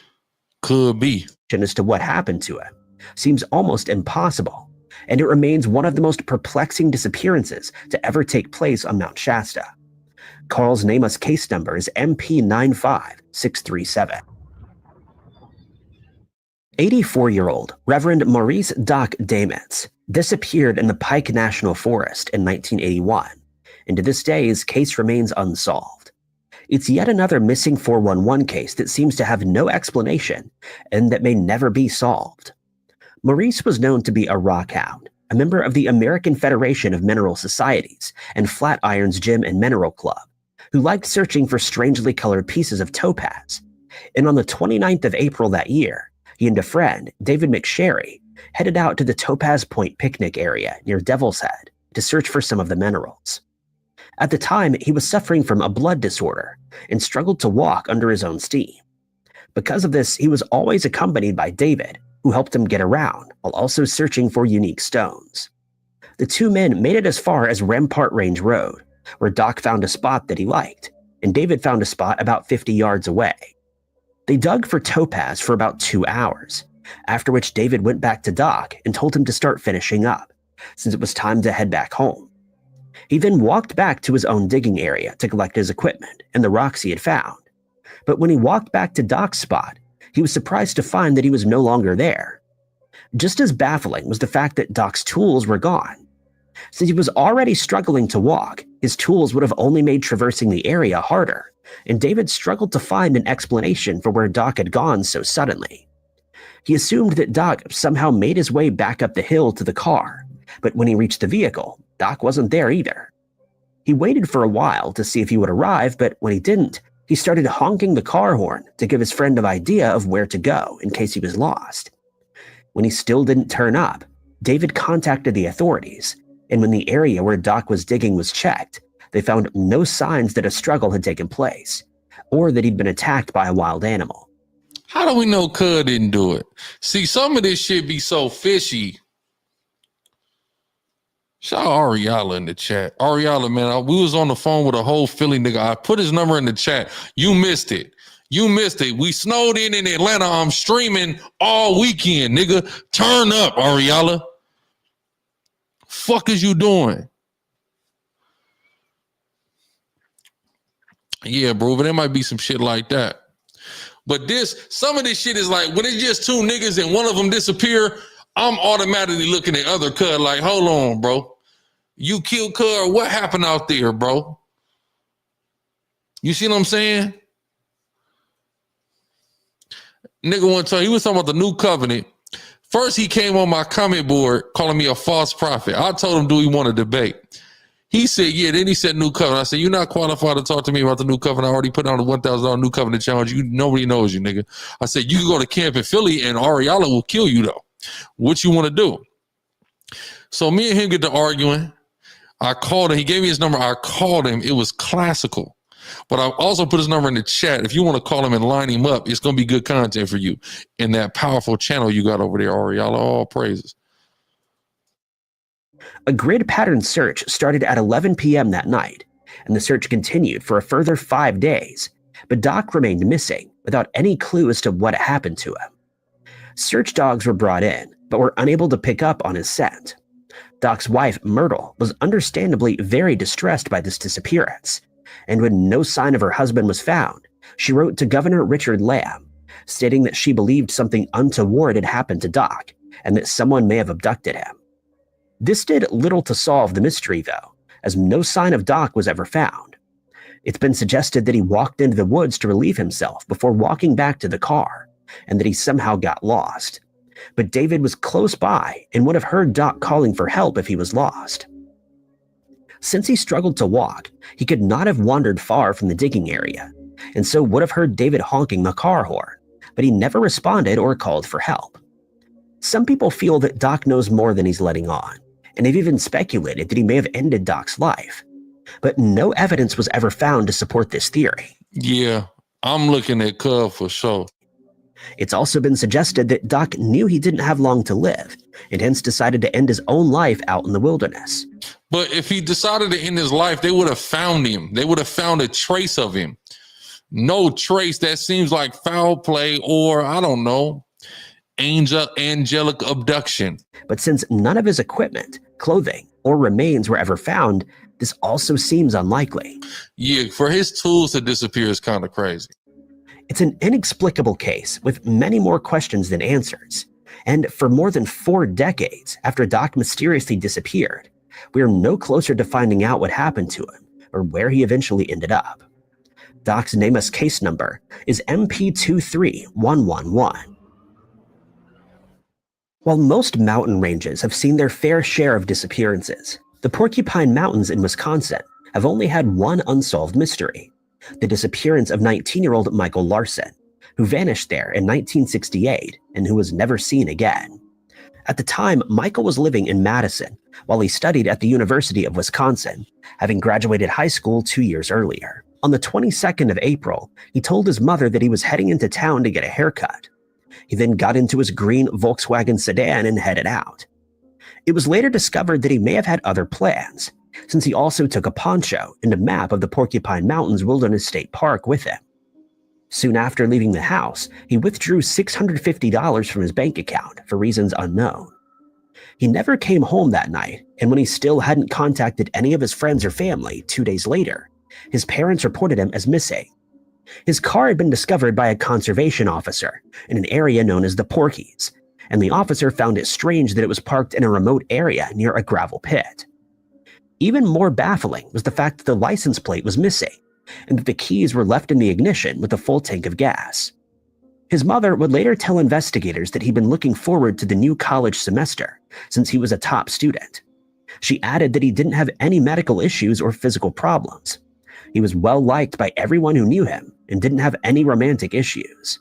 Could be. As to what happened to him seems almost impossible, and it remains one of the most perplexing disappearances to ever take place on Mount Shasta. Carl's nameless case number is MP 95637. 84-year-old Reverend Maurice Doc Dametz disappeared in the Pike National Forest in 1981, and to this day his case remains unsolved. It's yet another missing 411 case that seems to have no explanation and that may never be solved. Maurice was known to be a rock hound, a member of the American Federation of Mineral Societies and Flatirons Gem and Mineral Club, who liked searching for strangely colored pieces of topaz. And on the 29th of April that year, he and a friend, David McSherry, headed out to the Topaz Point picnic area near Devil's Head to search for some of the minerals. At the time, he was suffering from a blood disorder and struggled to walk under his own steam. Because of this, he was always accompanied by David, who helped him get around while also searching for unique stones. The two men made it as far as Rampart Range Road, where Doc found a spot that he liked, and David found a spot about 50 yards away. They dug for topaz for about 2 hours, after which David went back to Doc and told him to start finishing up, since it was time to head back home. He then walked back to his own digging area to collect his equipment and the rocks he had found. But when he walked back to Doc's spot, he was surprised to find that he was no longer there. Just as baffling was the fact that Doc's tools were gone. Since he was already struggling to walk, his tools would have only made traversing the area harder, and David struggled to find an explanation for where Doc had gone so suddenly. He assumed that Doc somehow made his way back up the hill to the car, but when he reached the vehicle, Doc wasn't there either. He waited for a while to see if he would arrive, but when he didn't, he started honking the car horn to give his friend an idea of where to go in case he was lost. When he still didn't turn up, David contacted the authorities, and when the area where Doc was digging was checked, they found no signs that a struggle had taken place, or that he'd been attacked by a wild animal. How do we know Cud didn't do it? See, some of this shit be so fishy. Shout out Ariella in the chat. Ariella, man, we was on the phone with a whole Philly nigga. I put his number in the chat. You missed it. You missed it. We snowed in Atlanta. I'm streaming all weekend, nigga. Turn up, Ariella. Fuck is you doing? Yeah, bro, but there might be some shit like that. But some of this shit is like, when it's just two niggas and one of them disappear, I'm automatically looking at other Cud like, hold on, bro. You killed Cud. What happened out there, bro? You see what I'm saying? Nigga one time, he was talking about the new covenant. First, he came on my comment board calling me a false prophet. I told him, do we want to debate? He said, yeah. Then he said new covenant. I said, you're not qualified to talk to me about the new covenant. I already put on the $1,000 new covenant challenge. Nobody knows you, nigga. I said, you can go to camp in Philly and Ariella will kill you, though. What you want to do? So me and him get to arguing. I called him. He gave me his number. I called him. It was classical. But I also put his number in the chat. If you want to call him and line him up, it's going to be good content for you in that powerful channel you got over there, Ariella. All praises. A grid pattern search started at 11 p.m. that night, and the search continued for a further 5 days, but Doc remained missing without any clue as to what happened to him. Search dogs were brought in, but were unable to pick up on his scent. Doc's wife, Myrtle, was understandably very distressed by this disappearance, and when no sign of her husband was found, she wrote to Governor Richard Lamb, stating that she believed something untoward had happened to Doc, and that someone may have abducted him. This did little to solve the mystery, though, as no sign of Doc was ever found. It's been suggested that he walked into the woods to relieve himself before walking back to the car, and that he somehow got lost. But David was close by and would have heard Doc calling for help if he was lost. Since he struggled to walk, he could not have wandered far from the digging area, and so would have heard David honking the car horn, but he never responded or called for help. Some people feel that Doc knows more than he's letting on, and have even speculated that he may have ended Doc's life. But no evidence was ever found to support this theory. Yeah, I'm looking at Cub for sure. It's also been suggested that Doc knew he didn't have long to live, and hence decided to end his own life out in the wilderness. But if he decided to end his life, they would have found him. They would have found a trace of him. No trace. That seems like foul play or, I don't know, angelic abduction. But since none of his equipment, clothing, or remains were ever found, this also seems unlikely. Yeah, for his tools to disappear is kind of crazy. It's an inexplicable case with many more questions than answers. And for more than 4 decades after Doc mysteriously disappeared, we are no closer to finding out what happened to him or where he eventually ended up. Doc's NamUs case number is MP23111. While most mountain ranges have seen their fair share of disappearances, the Porcupine Mountains in Wisconsin have only had one unsolved mystery: the disappearance of 19-year-old Michael Larson, who vanished there in 1968 and who was never seen again. At the time, Michael was living in Madison while he studied at the University of Wisconsin, having graduated high school 2 years earlier. On the 22nd of April, he told his mother that he was heading into town to get a haircut. He then got into his green Volkswagen sedan and headed out. It was later discovered that he may have had other plans, since he also took a poncho and a map of the Porcupine Mountains Wilderness State Park with him. Soon after leaving the house, he withdrew $650 from his bank account for reasons unknown. He never came home that night, and when he still hadn't contacted any of his friends or family 2 days later, his parents reported him as missing. His car had been discovered by a conservation officer in an area known as the Porkies, and the officer found it strange that it was parked in a remote area near a gravel pit. Even more baffling was the fact that the license plate was missing, and that the keys were left in the ignition with a full tank of gas. His mother would later tell investigators that he'd been looking forward to the new college semester since he was a top student. She added that he didn't have any medical issues or physical problems. He was well liked by everyone who knew him and didn't have any romantic issues.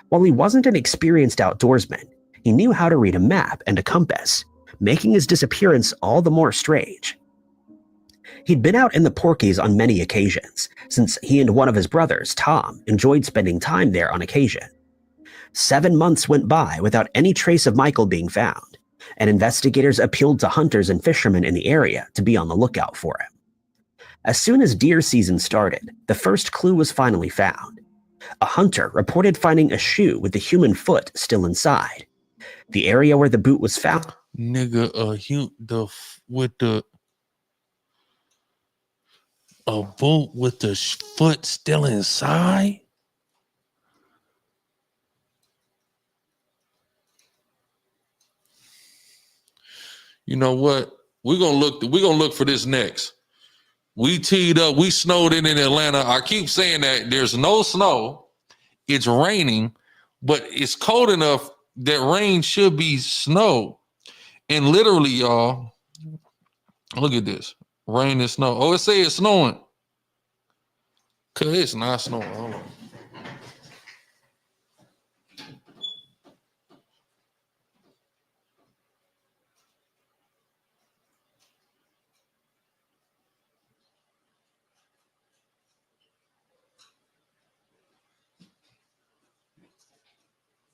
While he wasn't an experienced outdoorsman, he knew how to read a map and a compass, making his disappearance all the more strange. He'd been out in the Porkies on many occasions, since he and one of his brothers, Tom, enjoyed spending time there on occasion. 7 months went by without any trace of Michael being found, and investigators appealed to hunters and fishermen in the area to be on the lookout for him. As soon as deer season started, the first clue was finally found. A hunter reported finding a shoe with the human foot still inside. The area where the boot was found. A boot with the foot still inside? You know what? We're gonna look for this next. We teed up, we snowed in Atlanta. I keep saying that there's no snow. It's raining, but it's cold enough that rain should be snow. And literally, y'all, look at this. Rain and snow. Oh, it say it's snowing. Cause it's not snowing. Hold on.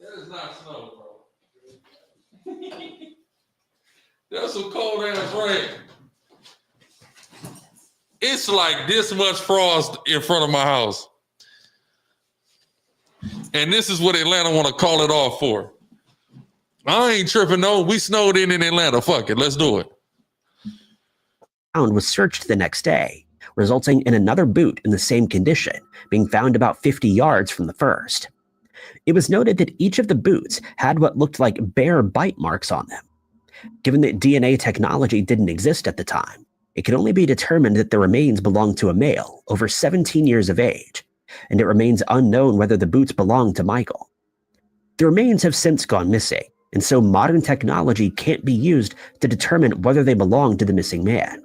That is not snow, bro. That's some cold ass rain. It's like this much frost in front of my house. And this is what Atlanta want to call it off for. I ain't tripping, no. We snowed in Atlanta. Fuck it. Let's do it. Was searched the next day, resulting in another boot in the same condition being found about 50 yards from the first. It was noted that each of the boots had what looked like bear bite marks on them. Given that DNA technology didn't exist at the time, it could only be determined that the remains belonged to a male over 17 years of age, and it remains unknown whether the boots belonged to Michael. The remains have since gone missing, and so modern technology can't be used to determine whether they belong to the missing man.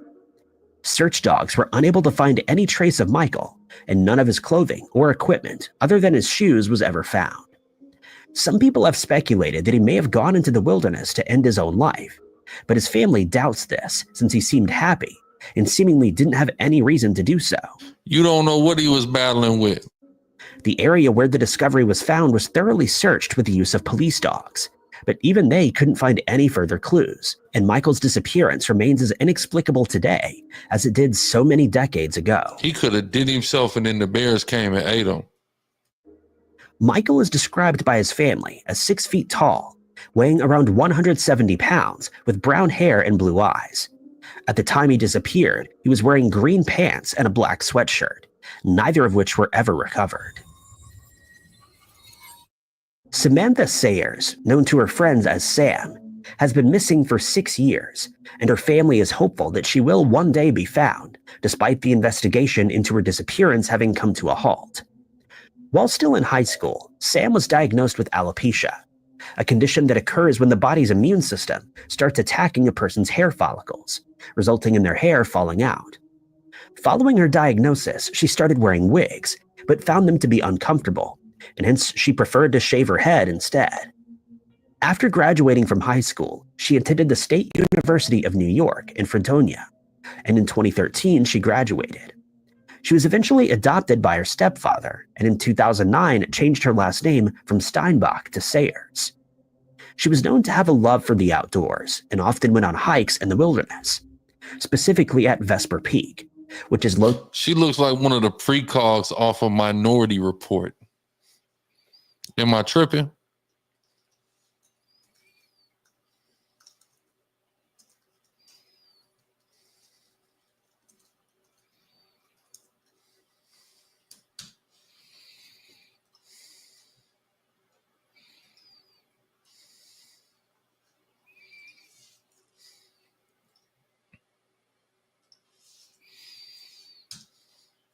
Search dogs were unable to find any trace of Michael, and none of his clothing or equipment other than his shoes was ever found. Some people have speculated that he may have gone into the wilderness to end his own life, but his family doubts this since he seemed happy and seemingly didn't have any reason to do so. You don't know what he was battling with. The area where the discovery was found was thoroughly searched with the use of police dogs, but even they couldn't find any further clues, and Michael's disappearance remains as inexplicable today as it did so many decades ago. He could have did himself and then the bears came and ate him. Michael is described by his family as 6 feet tall, weighing around 170 pounds, with brown hair and blue eyes. At the time he disappeared, he was wearing green pants and a black sweatshirt, neither of which were ever recovered. Samantha Sayers, known to her friends as Sam, has been missing for 6 years, and her family is hopeful that she will one day be found, despite the investigation into her disappearance having come to a halt. While still in high school, Sam was diagnosed with alopecia, a condition that occurs when the body's immune system starts attacking a person's hair follicles, resulting in their hair falling out. Following her diagnosis, she started wearing wigs, but found them to be uncomfortable, and hence she preferred to shave her head instead. After graduating from high school, she attended the State University of New York in Fredonia, and in 2013 she graduated. She was eventually adopted by her stepfather, and in 2009 changed her last name from Steinbach to Sayers. She was known to have a love for the outdoors, and often went on hikes in the wilderness, specifically at Vesper Peak, which is located. She looks like one of the precogs off of Minority Report. Am I tripping?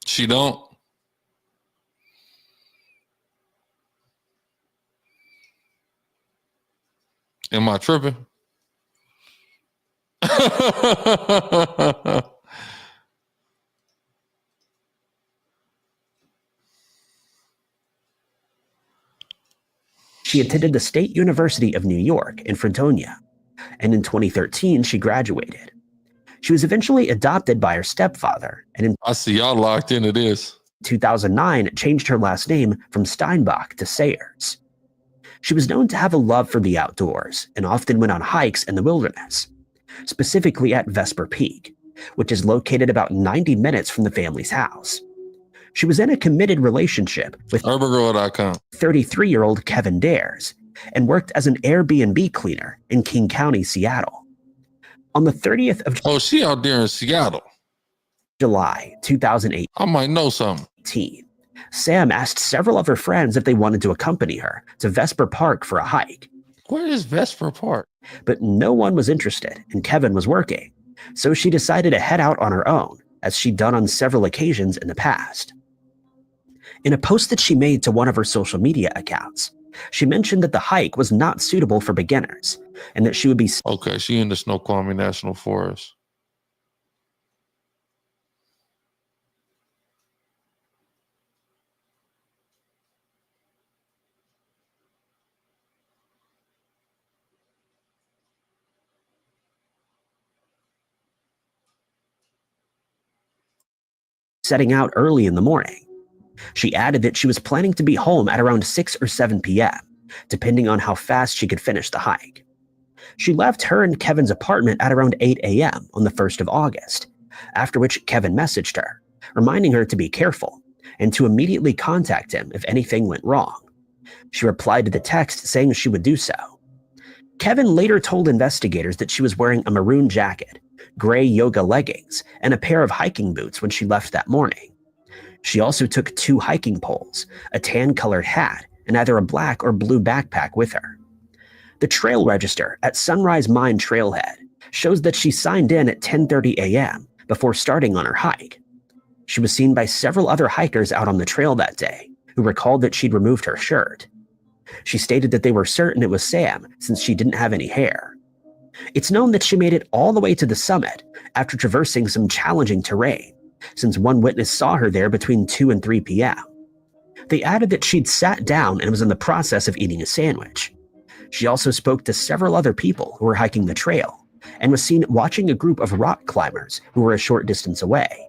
She don't. Am I tripping? She attended the State University of New York in Fredonia, and in 2013 she graduated. She was eventually adopted by her stepfather, and in I see y'all locked into this. 2009 changed her last name from Steinbach to Sayers. She was known to have a love for the outdoors, and often went on hikes in the wilderness, specifically at Vesper Peak, which is located about 90 minutes from the family's house. She was in a committed relationship with UrbanGirl.com 33-year-old Kevin Dares, and worked as an Airbnb cleaner in King County, Seattle. On the 30th of she out there in Seattle. July 2008, I might know something. Sam asked several of her friends if they wanted to accompany her to Vesper Park for a hike. Where is Vesper Park? But no one was interested, and Kevin was working, so she decided to head out on her own, as she'd done on several occasions in the past. In a post that she made to one of her social media accounts, she mentioned that the hike was not suitable for beginners, and that she would be okay. She in the Snoqualmie National Forest. setting out early in the morning. She added that she was planning to be home at around 6 or 7 p.m., depending on how fast she could finish the hike. She left her and Kevin's apartment at around 8 a.m. on the 1st of August, after which Kevin messaged her, reminding her to be careful and to immediately contact him if anything went wrong. She replied to the text saying she would do so. Kevin later told investigators that she was wearing a maroon jacket, gray yoga leggings, and a pair of hiking boots when she left that morning. She also took 2 hiking poles, a tan-colored hat, and either a black or blue backpack with her. The trail register at Sunrise Mine Trailhead shows that she signed in at 10:30 a.m. before starting on her hike. She was seen by several other hikers out on the trail that day, who recalled that she'd removed her shirt. She stated that they were certain it was Sam since she didn't have any hair. It's known that she made it all the way to the summit after traversing some challenging terrain, since one witness saw her there between 2 and 3 p.m. They added that she'd sat down and was in the process of eating a sandwich. She also spoke to several other people who were hiking the trail and was seen watching a group of rock climbers who were a short distance away.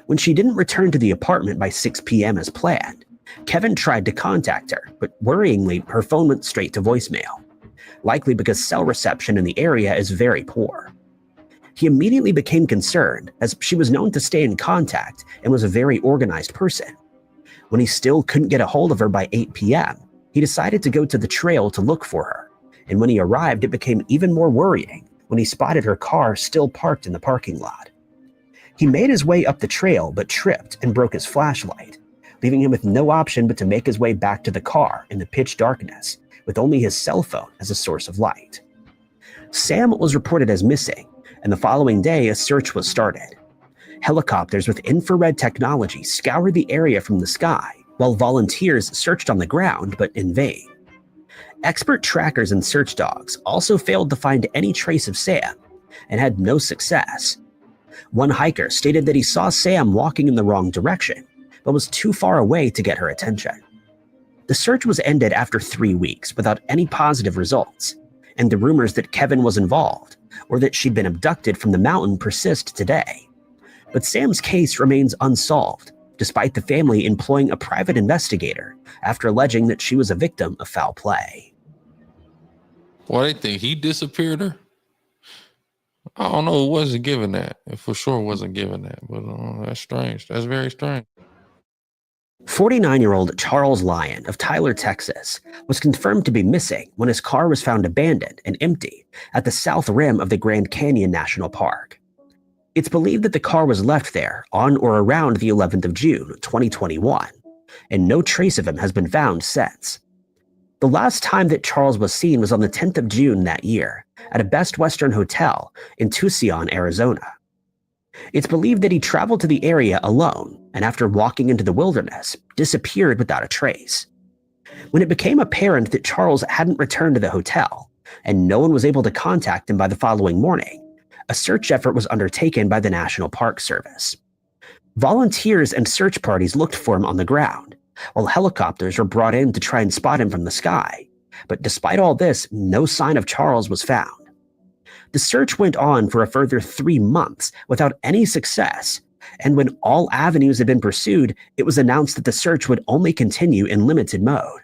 When she didn't return to the apartment by 6 p.m. as planned, Kevin tried to contact her, but worryingly, her phone went straight to voicemail, likely because cell reception in the area is very poor. He immediately became concerned, as she was known to stay in contact and was a very organized person. When he still couldn't get a hold of her by 8 p.m., he decided to go to the trail to look for her, and when he arrived, it became even more worrying when he spotted her car still parked in the parking lot. He made his way up the trail but tripped and broke his flashlight, leaving him with no option but to make his way back to the car in the pitch darkness, with only his cell phone as a source of light. Sam was reported as missing, and the following day a search was started. Helicopters with infrared technology scoured the area from the sky, while volunteers searched on the ground, but in vain. Expert trackers and search dogs also failed to find any trace of Sam and had no success. One hiker stated that he saw Sam walking in the wrong direction, but was too far away to get her attention. The search was ended after 3 weeks without any positive results, and the rumors that Kevin was involved or that she'd been abducted from the mountain persist today. But Sam's case remains unsolved, despite the family employing a private investigator after alleging that she was a victim of foul play. Well, they think he disappeared her? I don't know who wasn't given that. It for sure wasn't given that, but that's strange. That's very strange. 49-year-old Charles Lyon of Tyler, Texas, was confirmed to be missing when his car was found abandoned and empty at the south rim of the Grand Canyon National Park. It's believed that the car was left there on or around the 11th of June, 2021, and no trace of him has been found since. The last time that Charles was seen was on the 10th of June that year at a Best Western hotel in Tucson, Arizona. It's believed that he traveled to the area alone and after walking into the wilderness, disappeared without a trace. When it became apparent that Charles hadn't returned to the hotel and no one was able to contact him by the following morning, a search effort was undertaken by the National Park Service. Volunteers and search parties looked for him on the ground, while helicopters were brought in to try and spot him from the sky. But despite all this, no sign of Charles was found. The search went on for a further 3 months without any success, and when all avenues had been pursued, it was announced that the search would only continue in limited mode.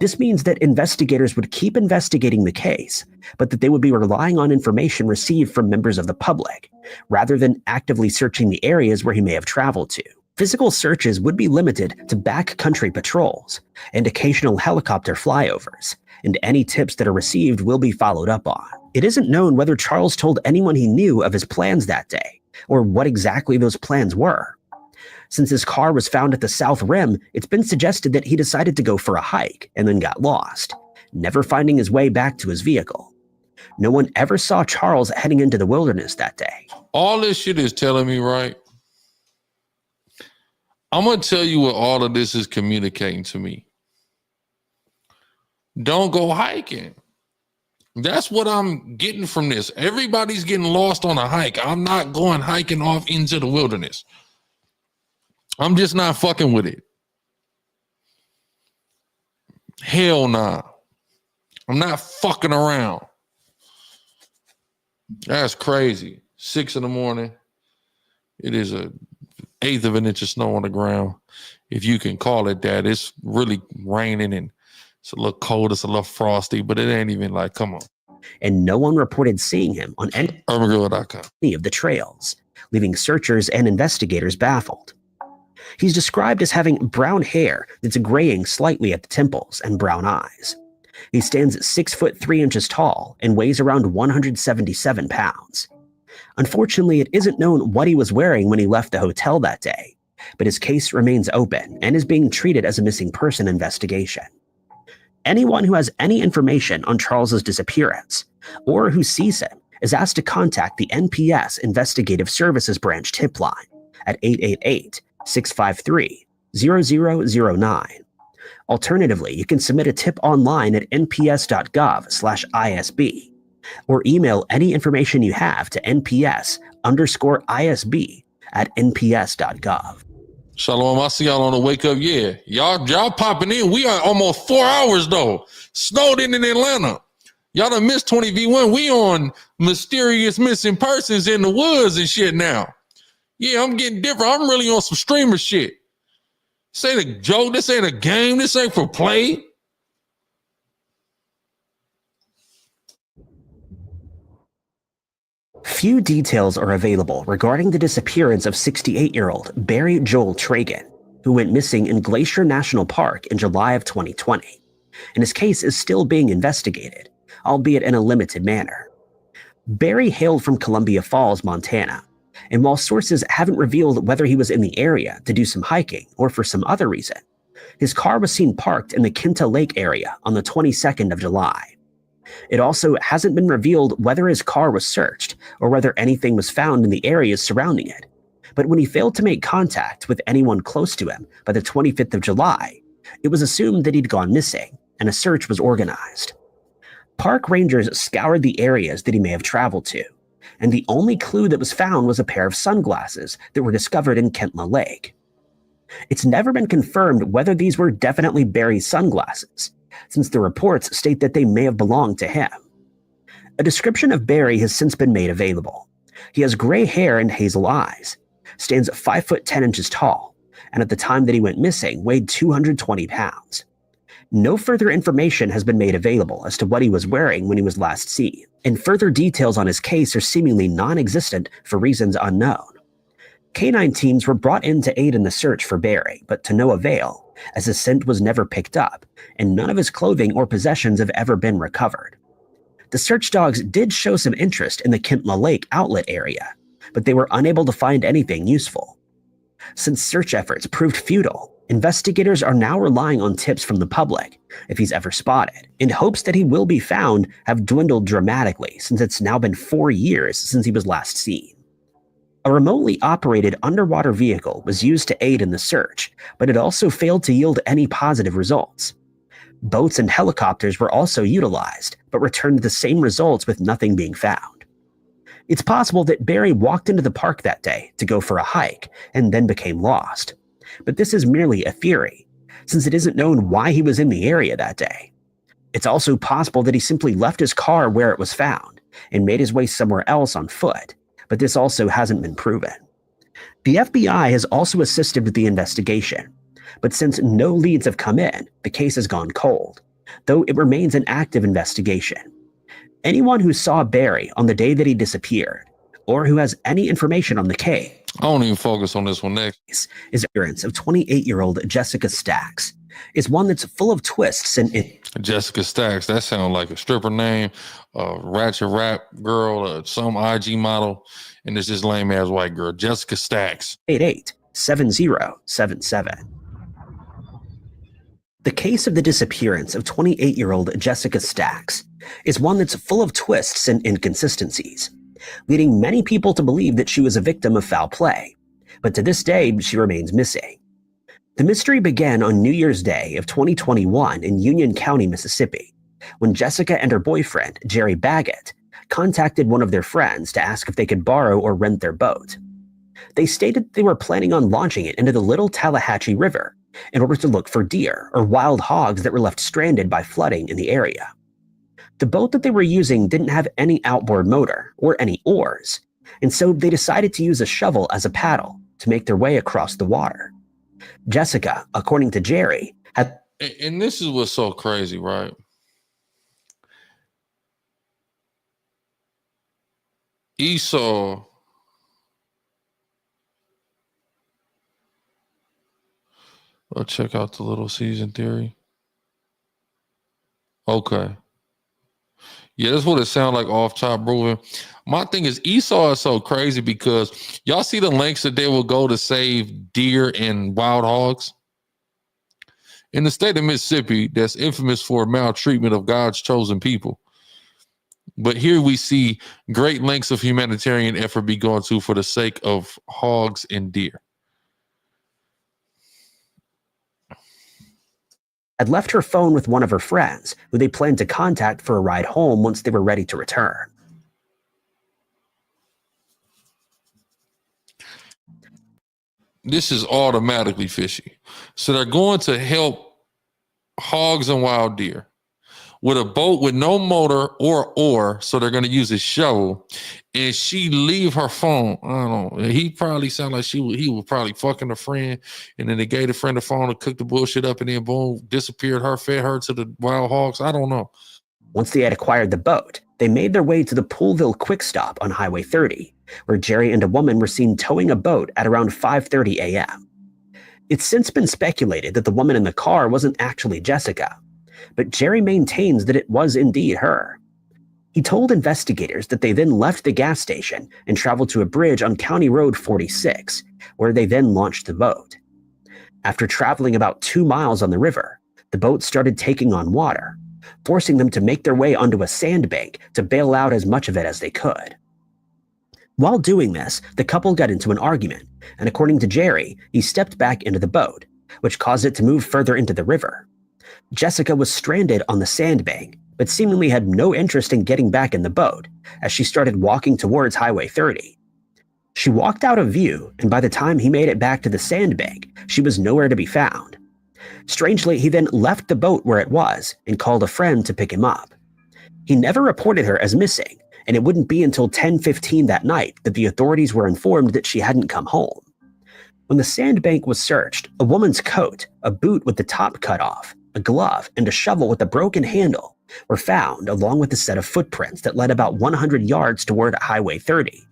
This means that investigators would keep investigating the case, but that they would be relying on information received from members of the public, rather than actively searching the areas where he may have traveled to. Physical searches would be limited to backcountry patrols and occasional helicopter flyovers, and any tips that are received will be followed up on. It isn't known whether Charles told anyone he knew of his plans that day, or what exactly those plans were. Since his car was found at the South Rim, it's been suggested that he decided to go for a hike and then got lost, never finding his way back to his vehicle. No one ever saw Charles heading into the wilderness that day. All this shit is telling me, right? I'm going to tell you what all of this is communicating to me. Don't go hiking. That's what I'm getting from this. Everybody's getting lost on a hike. I'm not going hiking off into the wilderness. I'm just not fucking with it. Hell nah. I'm not fucking around. That's crazy. 6 a.m. It is a 1/8 of an inch of snow on the ground. If you can call it that. It's really raining and It's a little cold, it's a little frosty, but it ain't even like, come on. And no one reported seeing him on any UrbanGorilla.com. of the trails, leaving searchers and investigators baffled. He's described as having brown hair that's graying slightly at the temples and brown eyes. He stands at 6 foot 3 inches tall and weighs around 177 pounds. Unfortunately, it isn't known what he was wearing when he left the hotel that day, but his case remains open and is being treated as a missing person investigation. Anyone who has any information on Charles's disappearance or who sees him is asked to contact the NPS Investigative Services Branch tip line at 888-653-0009. Alternatively, you can submit a tip online at nps.gov/ISB or email any information you have to nps_ISB@nps.gov. Shalom, I see y'all on the wake up. Yeah, y'all popping in. We are almost 4 hours though. Snowed in Atlanta. Y'all done missed 20v1. We on mysterious missing persons in the woods and shit now. Yeah, I'm getting different. I'm really on some streamer shit. This ain't a joke. This ain't a game. This ain't for play. Few details are available regarding the disappearance of 68-year-old Barry Joel Tragan, who went missing in Glacier National Park in July of 2020, and his case is still being investigated, albeit in a limited manner. Barry hailed from Columbia Falls, Montana, and while sources haven't revealed whether he was in the area to do some hiking or for some other reason, his car was seen parked in the Kinta Lake area on the 22nd of July. It also hasn't been revealed whether his car was searched or whether anything was found in the areas surrounding it. But when he failed to make contact with anyone close to him by the 25th of July, it was assumed that he'd gone missing and a search was organized. Park rangers scoured the areas that he may have traveled to, and the only clue that was found was a pair of sunglasses that were discovered in Kentla Lake. It's never been confirmed whether these were definitely Barry's sunglasses, since the reports state that they may have belonged to him. A description of Barry has since been made available. He has gray hair and hazel eyes, stands 5 foot 10 inches tall, and at the time that he went missing weighed 220 pounds. No further information has been made available as to what he was wearing when he was last seen, and further details on his case are seemingly non-existent for reasons unknown. Canine teams were brought in to aid in the search for Barry, but to no avail, as his scent was never picked up, and none of his clothing or possessions have ever been recovered. The search dogs did show some interest in the Kintla Lake outlet area, but they were unable to find anything useful. Since search efforts proved futile, investigators are now relying on tips from the public, if he's ever spotted, in hopes that he will be found have dwindled dramatically since it's now been 4 years since he was last seen. A remotely operated underwater vehicle was used to aid in the search, but it also failed to yield any positive results. Boats and helicopters were also utilized, but returned the same results with nothing being found. It's possible that Barry walked into the park that day to go for a hike and then became lost. But this is merely a theory, since it isn't known why he was in the area that day. It's also possible that he simply left his car where it was found and made his way somewhere else on foot, but this also hasn't been proven. The FBI has also assisted with the investigation, but since no leads have come in, the case has gone cold, though it remains an active investigation. Anyone who saw Barry on the day that he disappeared, or who has any information on the case, I don't even focus on this one next. Is appearance of 28-year-old Jessica Stacks is one that's full of twists and Jessica Stacks, that sounds like a stripper name, a ratchet rap girl, some IG model, and it's this lame ass white girl, Jessica Stacks. 887077. The case of the disappearance of 28-year-old Jessica Stacks is one that's full of twists and inconsistencies, leading many people to believe that she was a victim of foul play, but to this day, she remains missing. The mystery began on New Year's Day of 2021 in Union County, Mississippi, when Jessica and her boyfriend, Jerry Baggett, contacted one of their friends to ask if they could borrow or rent their boat. They stated they were planning on launching it into the Little Tallahatchie River in order to look for deer or wild hogs that were left stranded by flooding in the area. The boat that they were using didn't have any outboard motor or any oars, and so they decided to use a shovel as a paddle to make their way across the water. Jessica, according to Jerry, had And this is what's so crazy, right? Esau I'll check out the little season theory. Okay. Yeah, that's what it sounds like off top, Ruben. My thing is Esau is so crazy because y'all see the lengths that they will go to save deer and wild hogs? In the state of Mississippi, that's infamous for maltreatment of God's chosen people. But here we see great lengths of humanitarian effort be gone to for the sake of hogs and deer. Had left her phone with one of her friends, who they planned to contact for a ride home once they were ready to return. This is automatically fishy. So they're going to help hogs and wild deer with a boat with no motor or oar, so they're going to use a shovel, and she leave her phone. I don't know. He probably sounded like he was probably fucking a friend, and then they gave the friend the phone to cook the bullshit up, and then boom, disappeared her, fed her to the wild hogs. I don't know. Once they had acquired the boat, they made their way to the Poolville Quick Stop on Highway 30, where Jerry and a woman were seen towing a boat at around 5:30 a.m. It's since been speculated that the woman in the car wasn't actually Jessica, but Jerry maintains that it was indeed her. He told investigators that they then left the gas station and traveled to a bridge on County Road 46, where they then launched the boat. After traveling about 2 miles on the river, the boat started taking on water, forcing them to make their way onto a sandbank to bail out as much of it as they could. While doing this, the couple got into an argument, and according to Jerry, he stepped back into the boat, which caused it to move further into the river. Jessica was stranded on the sandbank, but seemingly had no interest in getting back in the boat, as she started walking towards Highway 30. She walked out of view, and by the time he made it back to the sandbank, she was nowhere to be found. Strangely, he then left the boat where it was and called a friend to pick him up. He never reported her as missing, and it wouldn't be until 10:15 that night that the authorities were informed that she hadn't come home. When the sandbank was searched, a woman's coat, a boot with the top cut off, a glove, and a shovel with a broken handle were found, along with a set of footprints that led about 100 yards toward Highway 30.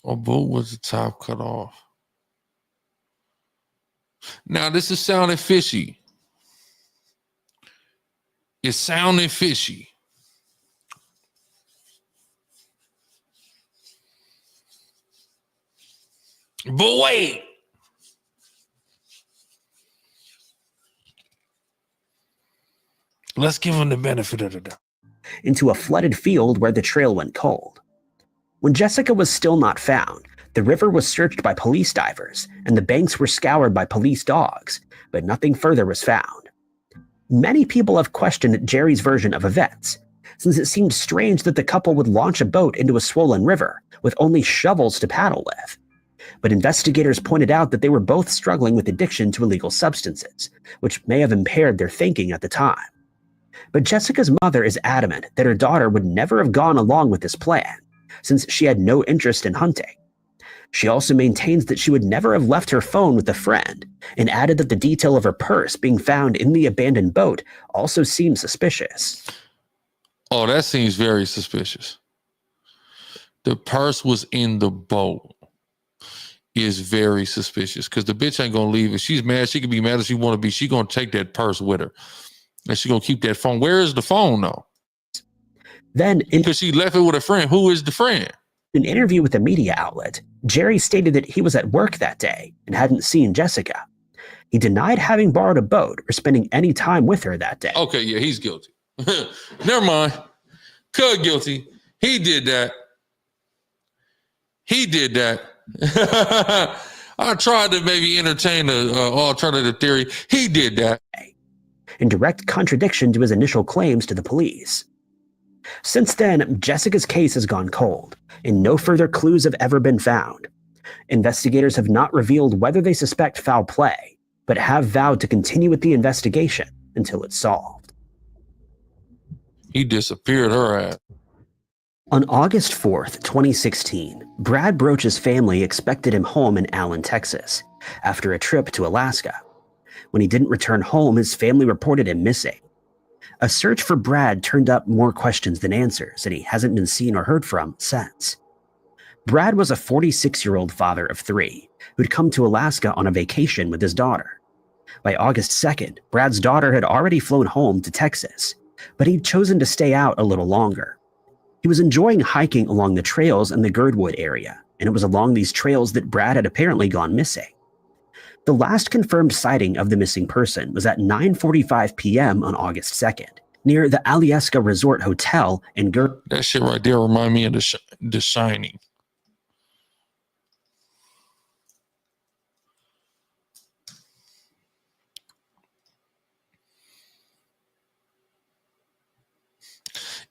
A boot was the top cut off. Now, this is sounding fishy. It's sounding fishy. But wait. Let's give them the benefit of the doubt. Into a flooded field where the trail went cold. When Jessica was still not found, the river was searched by police divers, and the banks were scoured by police dogs, but nothing further was found. Many people have questioned Jerry's version of events, since it seemed strange that the couple would launch a boat into a swollen river with only shovels to paddle with. But investigators pointed out that they were both struggling with addiction to illegal substances, which may have impaired their thinking at the time. But Jessica's mother is adamant that her daughter would never have gone along with this plan, since she had no interest in hunting. She also maintains that she would never have left her phone with a friend, and added that the detail of her purse being found in the abandoned boat also seems suspicious. Oh, that seems very suspicious. The purse was in the boat is very suspicious, because the bitch ain't gonna leave. If she's mad, she can be mad as she want to be. She gonna take that purse with her, and she gonna keep that phone. Where is the phone though? Then, because she left it with a friend. Who is the friend? In an interview with a media outlet, Jerry stated that he was at work that day and hadn't seen Jessica. He denied having borrowed a boat or spending any time with her that day. Okay, yeah, he's guilty. Never mind. Cud guilty. He did that. He did that. I tried to maybe entertain an alternative theory. He did that. In direct contradiction to his initial claims to the police. Since then, Jessica's case has gone cold, and no further clues have ever been found. Investigators have not revealed whether they suspect foul play, but have vowed to continue with the investigation until it's solved. He disappeared her ass. On August 4th, 2016, Brad Broach's family expected him home in Allen, Texas, after a trip to Alaska. When he didn't return home, his family reported him missing. A search for Brad turned up more questions than answers, and he hasn't been seen or heard from since. Brad was a 46-year-old father of 3 who'd come to Alaska on a vacation with his daughter. By August 2nd, Brad's daughter had already flown home to Texas, but he'd chosen to stay out a little longer. He was enjoying hiking along the trails in the Girdwood area, and it was along these trails that Brad had apparently gone missing. The last confirmed sighting of the missing person was at 9:45 p.m. on August 2nd, near the Alyeska Resort Hotel in Girdwood. That shit right there remind me of The Shining.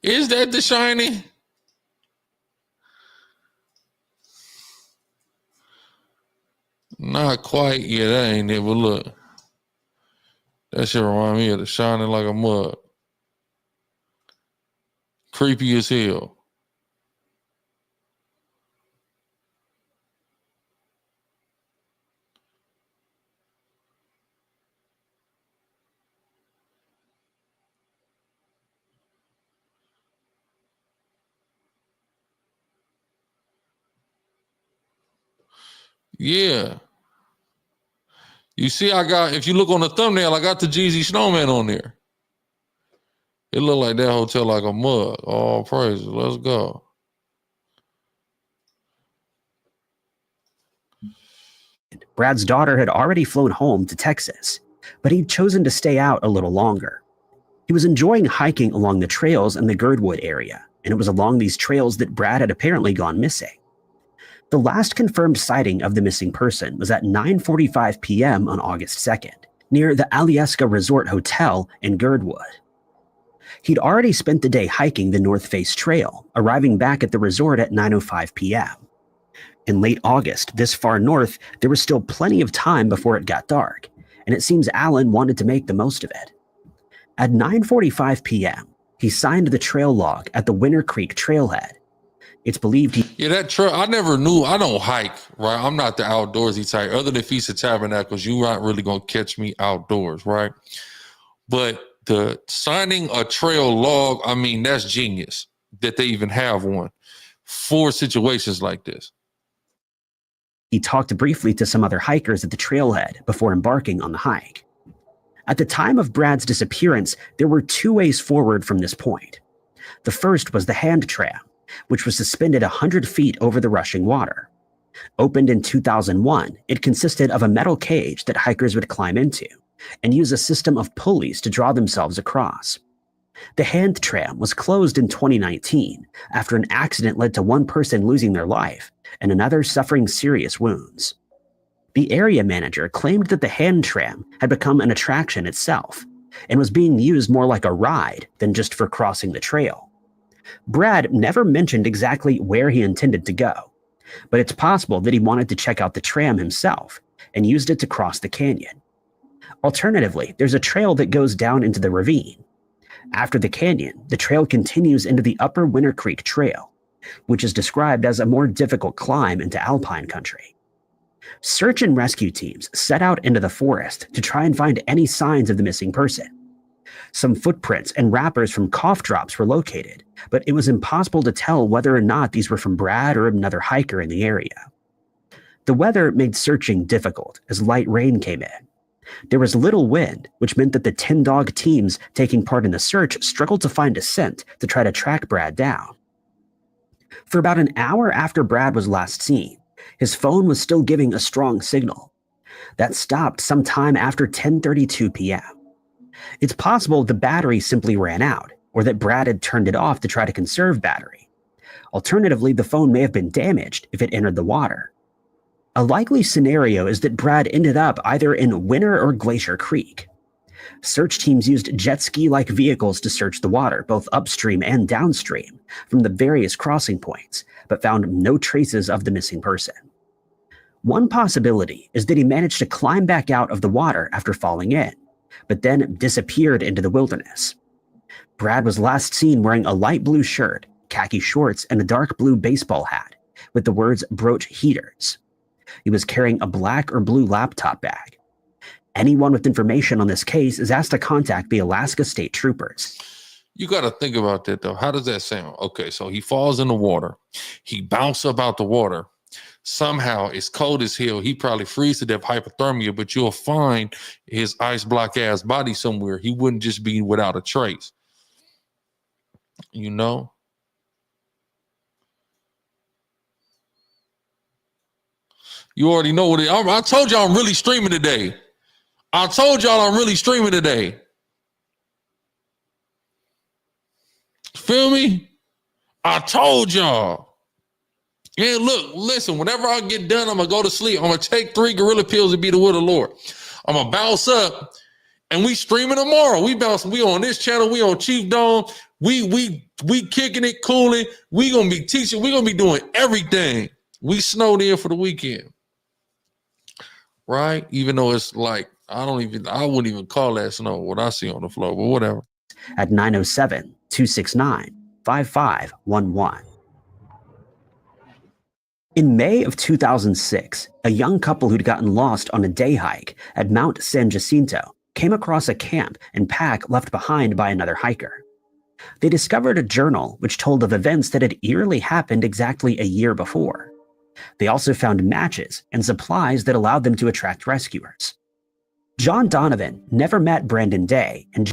Is that The Shining? Not quite. Yeah, that ain't it, but look. That shit remind me of The Shining like a mug. Creepy as hell. Yeah. You see, if you look on the thumbnail, I got the Jeezy Snowman on there. It looked like that hotel like a mug. All praises. Let's go. Brad's daughter had already flown home to Texas, but he'd chosen to stay out a little longer. He was enjoying hiking along the trails in the Girdwood area, and it was along these trails that Brad had apparently gone missing. The last confirmed sighting of the missing person was at 9:45 p.m. on August 2nd, near the Alyeska Resort Hotel in Girdwood. He'd already spent the day hiking the North Face Trail, arriving back at the resort at 9:05 p.m. In late August, this far north, there was still plenty of time before it got dark, and it seems Alan wanted to make the most of it. At 9:45 p.m., he signed the trail log at the Winter Creek Trailhead. It's believed Yeah, that trail, I never knew. I don't hike, right? I'm not the outdoorsy type. Other than Feast of Tabernacles, you aren't really going to catch me outdoors, right? But the signing a trail log, I mean, that's genius that they even have one for situations like this. He talked briefly to some other hikers at the trailhead before embarking on the hike. At the time of Brad's disappearance, there were 2 ways forward from this point. The first was the hand tram, which was suspended 100 feet over the rushing water. Opened in 2001, it consisted of a metal cage that hikers would climb into and use a system of pulleys to draw themselves across. The hand tram was closed in 2019 after an accident led to one person losing their life and another suffering serious wounds. The area manager claimed that the hand tram had become an attraction itself and was being used more like a ride than just for crossing the trail. Brad never mentioned exactly where he intended to go, but it's possible that he wanted to check out the tram himself and used it to cross the canyon. Alternatively, there's a trail that goes down into the ravine. After the canyon, the trail continues into the Upper Winter Creek Trail, which is described as a more difficult climb into alpine country. Search and rescue teams set out into the forest to try and find any signs of the missing person. Some footprints and wrappers from cough drops were located, but it was impossible to tell whether or not these were from Brad or another hiker in the area. The weather made searching difficult as light rain came in. There was little wind, which meant that the 10-dog teams taking part in the search struggled to find a scent to try to track Brad down. For about an hour after Brad was last seen, his phone was still giving a strong signal. That stopped sometime after 10:32 p.m. It's possible the battery simply ran out, or that Brad had turned it off to try to conserve battery. Alternatively, the phone may have been damaged if it entered the water. A likely scenario is that Brad ended up either in Winter or Glacier Creek. Search teams used jet ski-like vehicles to search the water, both upstream and downstream, from the various crossing points, but found no traces of the missing person. One possibility is that he managed to climb back out of the water after falling in, but then disappeared into the wilderness. Brad was last seen wearing a light blue shirt, khaki shorts, and a dark blue baseball hat with the words Broach Heaters. He was carrying a black or blue laptop bag. Anyone with information on this case is asked to contact the Alaska State Troopers. You got to think about that, though. How does that sound? Okay, so he falls in the water. He bounces up out the water. Somehow, it's cold as hell. He probably freezes to death, hypothermia, but you'll find his ice block ass body somewhere. He wouldn't just be without a trace. You know? You already know what it is. I told y'all I'm really streaming today. I told y'all I'm really streaming today. Feel me? I told y'all. Yeah, look, listen, whenever I get done, I'm going to go to sleep. I'm going to take 3 gorilla pills and be the will of the Lord. I'm going to bounce up and we streaming tomorrow. We bouncing. We on this channel. We on Chief Dome. We kicking it, cooling. We going to be teaching. We going to be doing everything. We snowed in for the weekend. Right? Even though it's like, I wouldn't even call that snow, what I see on the floor, but whatever. At 907-269-5511. In May of 2006, a young couple who'd gotten lost on a day hike at Mount San Jacinto came across a camp and pack left behind by another hiker. They discovered a journal which told of events that had eerily happened exactly a year before. They also found matches and supplies that allowed them to attract rescuers. John Donovan never met Brandon Day, and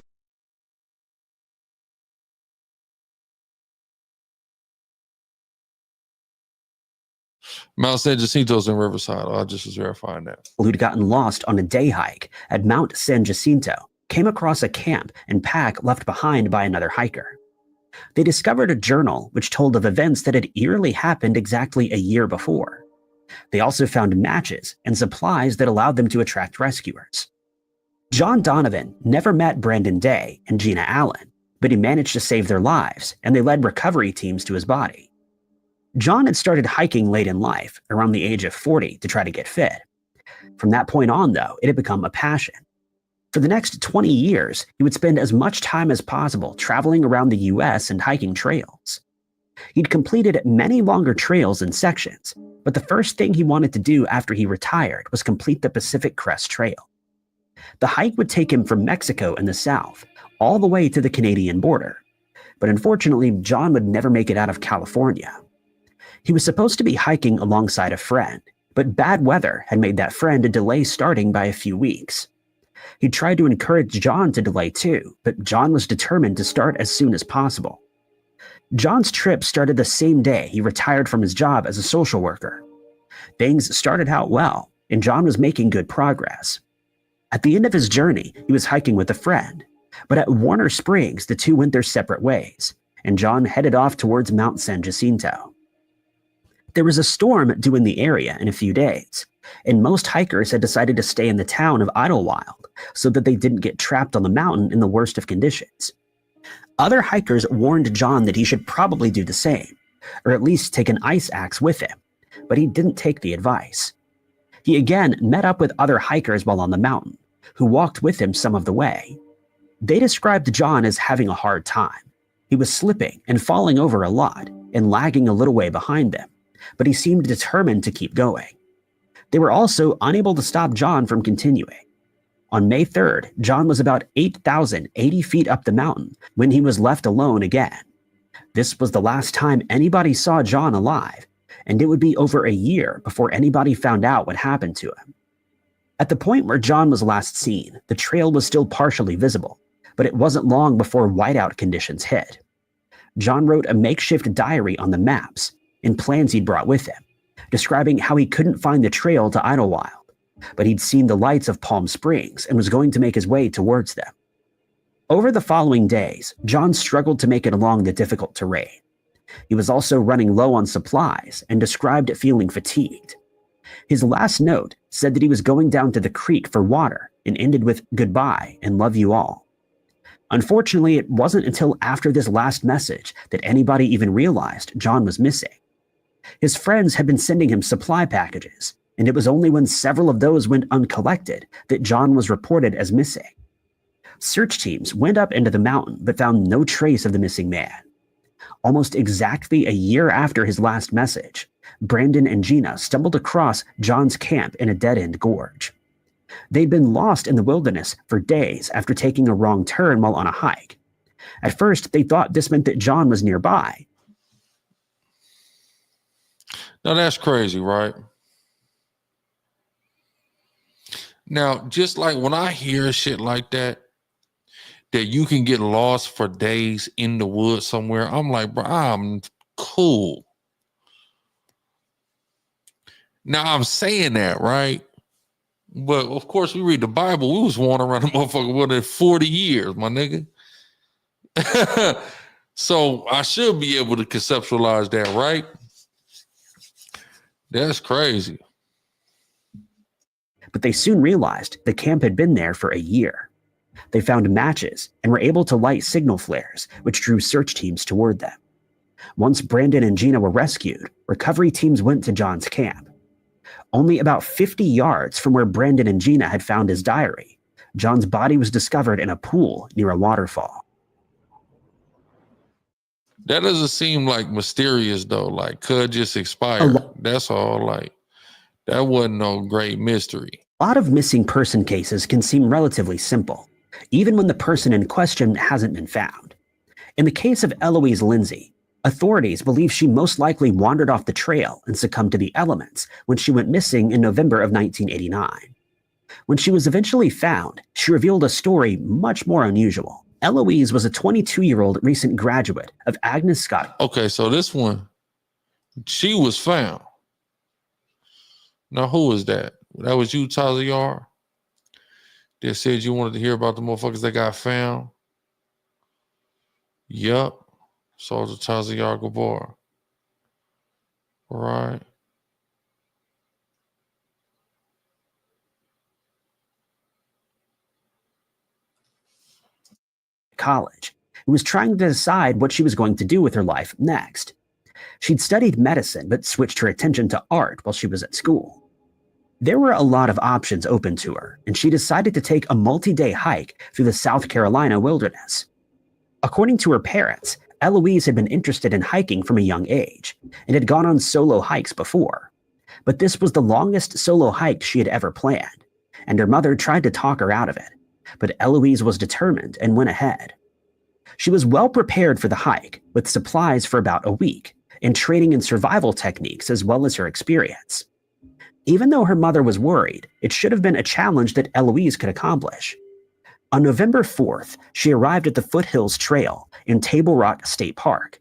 Mount San Jacinto's in Riverside. I just was verifying that. Who'd gotten lost on a day hike at Mount San Jacinto came across a camp and pack left behind by another hiker. They discovered a journal which told of events that had eerily happened exactly a year before. They also found matches and supplies that allowed them to attract rescuers. John Donovan never met Brandon Day and Gina Allen, but he managed to save their lives, and they led recovery teams to his body. John had started hiking late in life, around the age of 40, to try to get fit. From that point on, though, it had become a passion. For the next 20 years, he would spend as much time as possible traveling around the US and hiking trails. He'd completed many longer trails and sections, but the first thing he wanted to do after he retired was complete the Pacific Crest Trail. The hike would take him from Mexico in the south, all the way to the Canadian border. But unfortunately, John would never make it out of California. He was supposed to be hiking alongside a friend, but bad weather had made that friend delay starting by a few weeks. He tried to encourage John to delay too, but John was determined to start as soon as possible. John's trip started the same day he retired from his job as a social worker. Things started out well, and John was making good progress. At the end of his journey, he was hiking with a friend, but at Warner Springs, the two went their separate ways, and John headed off towards Mount San Jacinto. There was a storm due in the area in a few days, and most hikers had decided to stay in the town of Idlewild so that they didn't get trapped on the mountain in the worst of conditions. Other hikers warned John that he should probably do the same, or at least take an ice axe with him, but he didn't take the advice. He again met up with other hikers while on the mountain, who walked with him some of the way. They described John as having a hard time. He was slipping and falling over a lot and lagging a little way behind them, but he seemed determined to keep going. They were also unable to stop John from continuing. On May 3rd, John was about 8,080 feet up the mountain when he was left alone again. This was the last time anybody saw John alive, and it would be over a year before anybody found out what happened to him. At the point where John was last seen, the trail was still partially visible, but it wasn't long before whiteout conditions hit. John wrote a makeshift diary on the maps and plans he'd brought with him, describing how he couldn't find the trail to Idlewild, but he'd seen the lights of Palm Springs and was going to make his way towards them. Over the following days, John struggled to make it along the difficult terrain. He was also running low on supplies and described feeling fatigued. His last note said that he was going down to the creek for water and ended with "goodbye and love you all." Unfortunately, it wasn't until after this last message that anybody even realized John was missing. His friends had been sending him supply packages, and it was only when several of those went uncollected that John was reported as missing. Search teams went up into the mountain but found no trace of the missing man. Almost exactly a year after his last message, Brandon and Gina stumbled across John's camp in a dead-end gorge. They'd been lost in the wilderness for days after taking a wrong turn while on a hike. At first, they thought this meant that John was nearby. Now that's crazy, right? Now, just like when I hear shit like that you can get lost for days in the woods somewhere, I'm like, bro, I'm cool. Now I'm saying that, right? But of course, we read the Bible. We was wandering around the motherfucker within 40 years, my nigga. So I should be able to conceptualize that, right? That's crazy. But they soon realized the camp had been there for a year. They found matches and were able to light signal flares, which drew search teams toward them. Once Brandon and Gina were rescued, recovery teams went to John's camp. Only about 50 yards from where Brandon and Gina had found his diary, John's body was discovered in a pool near a waterfall. That doesn't seem like mysterious though. Like, could just expire. That's all. Like, that wasn't no great mystery. A lot of missing person cases can seem relatively simple, even when the person in question hasn't been found. In the case of Eloise Lindsay, authorities believe she most likely wandered off the trail and succumbed to the elements when she went missing in November of 1989. When she was eventually found, she revealed a story much more unusual. Eloise was a 22-year-old recent graduate of Agnes Scott. Okay, so this one, she was found. Now, who was that? That was you, Tazayar? That said you wanted to hear about the motherfuckers that got found? Yup. Soldier Tazayar Gabor. Right. College, who was trying to decide what she was going to do with her life next. She'd studied medicine, but switched her attention to art while she was at school. There were a lot of options open to her, and she decided to take a multi-day hike through the South Carolina wilderness. According to her parents, Eloise had been interested in hiking from a young age, and had gone on solo hikes before. But this was the longest solo hike she had ever planned, and her mother tried to talk her out of it. But Eloise was determined and went ahead. She was well prepared for the hike, with supplies for about a week, and training in survival techniques as well as her experience. Even though her mother was worried, it should have been a challenge that Eloise could accomplish. On November 4th, she arrived at the Foothills Trail in Table Rock State Park.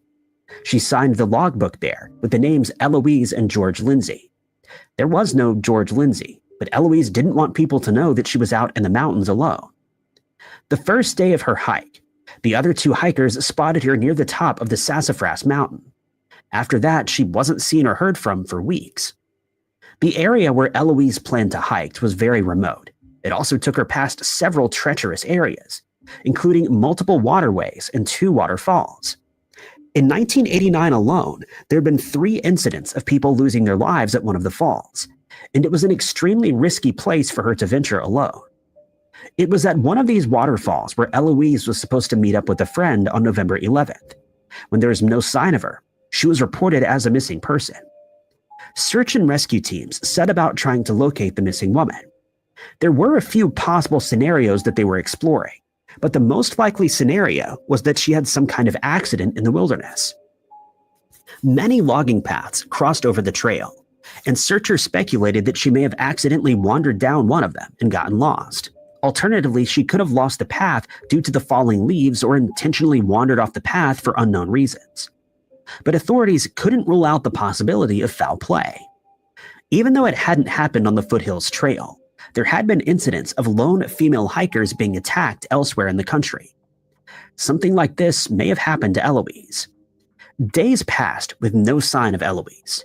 She signed the logbook there with the names Eloise and George Lindsay. There was no George Lindsay, but Eloise didn't want people to know that she was out in the mountains alone. The first day of her hike, the other two hikers spotted her near the top of the Sassafras Mountain. After that, she wasn't seen or heard from for weeks. The area where Eloise planned to hike was very remote. It also took her past several treacherous areas, including multiple waterways and 2 waterfalls. In 1989 alone, there had been 3 incidents of people losing their lives at one of the falls, and it was an extremely risky place for her to venture alone. It was at one of these waterfalls where Eloise was supposed to meet up with a friend on November 11th. When there was no sign of her, she was reported as a missing person. Search and rescue teams set about trying to locate the missing woman. There were a few possible scenarios that they were exploring, but the most likely scenario was that she had some kind of accident in the wilderness. Many logging paths crossed over the trail, and searchers speculated that she may have accidentally wandered down one of them and gotten lost. Alternatively, she could have lost the path due to the falling leaves or intentionally wandered off the path for unknown reasons. But authorities couldn't rule out the possibility of foul play. Even though it hadn't happened on the Foothills Trail, there had been incidents of lone female hikers being attacked elsewhere in the country. Something like this may have happened to Eloise. Days passed with no sign of Eloise.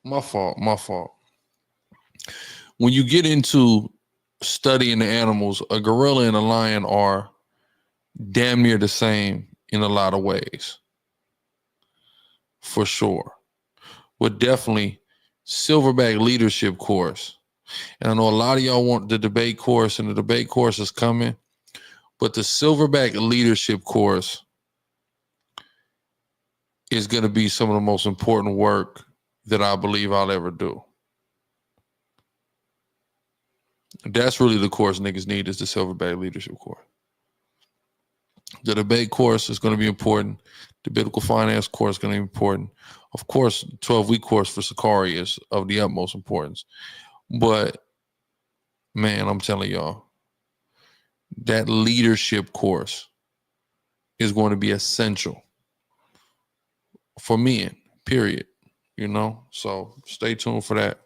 My fault. when you get into studying the animals, a gorilla and a lion are damn near the same in a lot of ways. For sure. But definitely silverback leadership course. And I know a lot of y'all want the debate course, and the debate course is coming. But the silverback leadership course is going to be some of the most important work that I believe I'll ever do. That's really the course niggas need, is the silverback leadership course. The debate course is going to be important. The biblical finance course is going to be important. Of course, 12-week course for SICARRI is of the utmost importance. But, man, I'm telling y'all, that leadership course is going to be essential for men, period. You know? So stay tuned for that.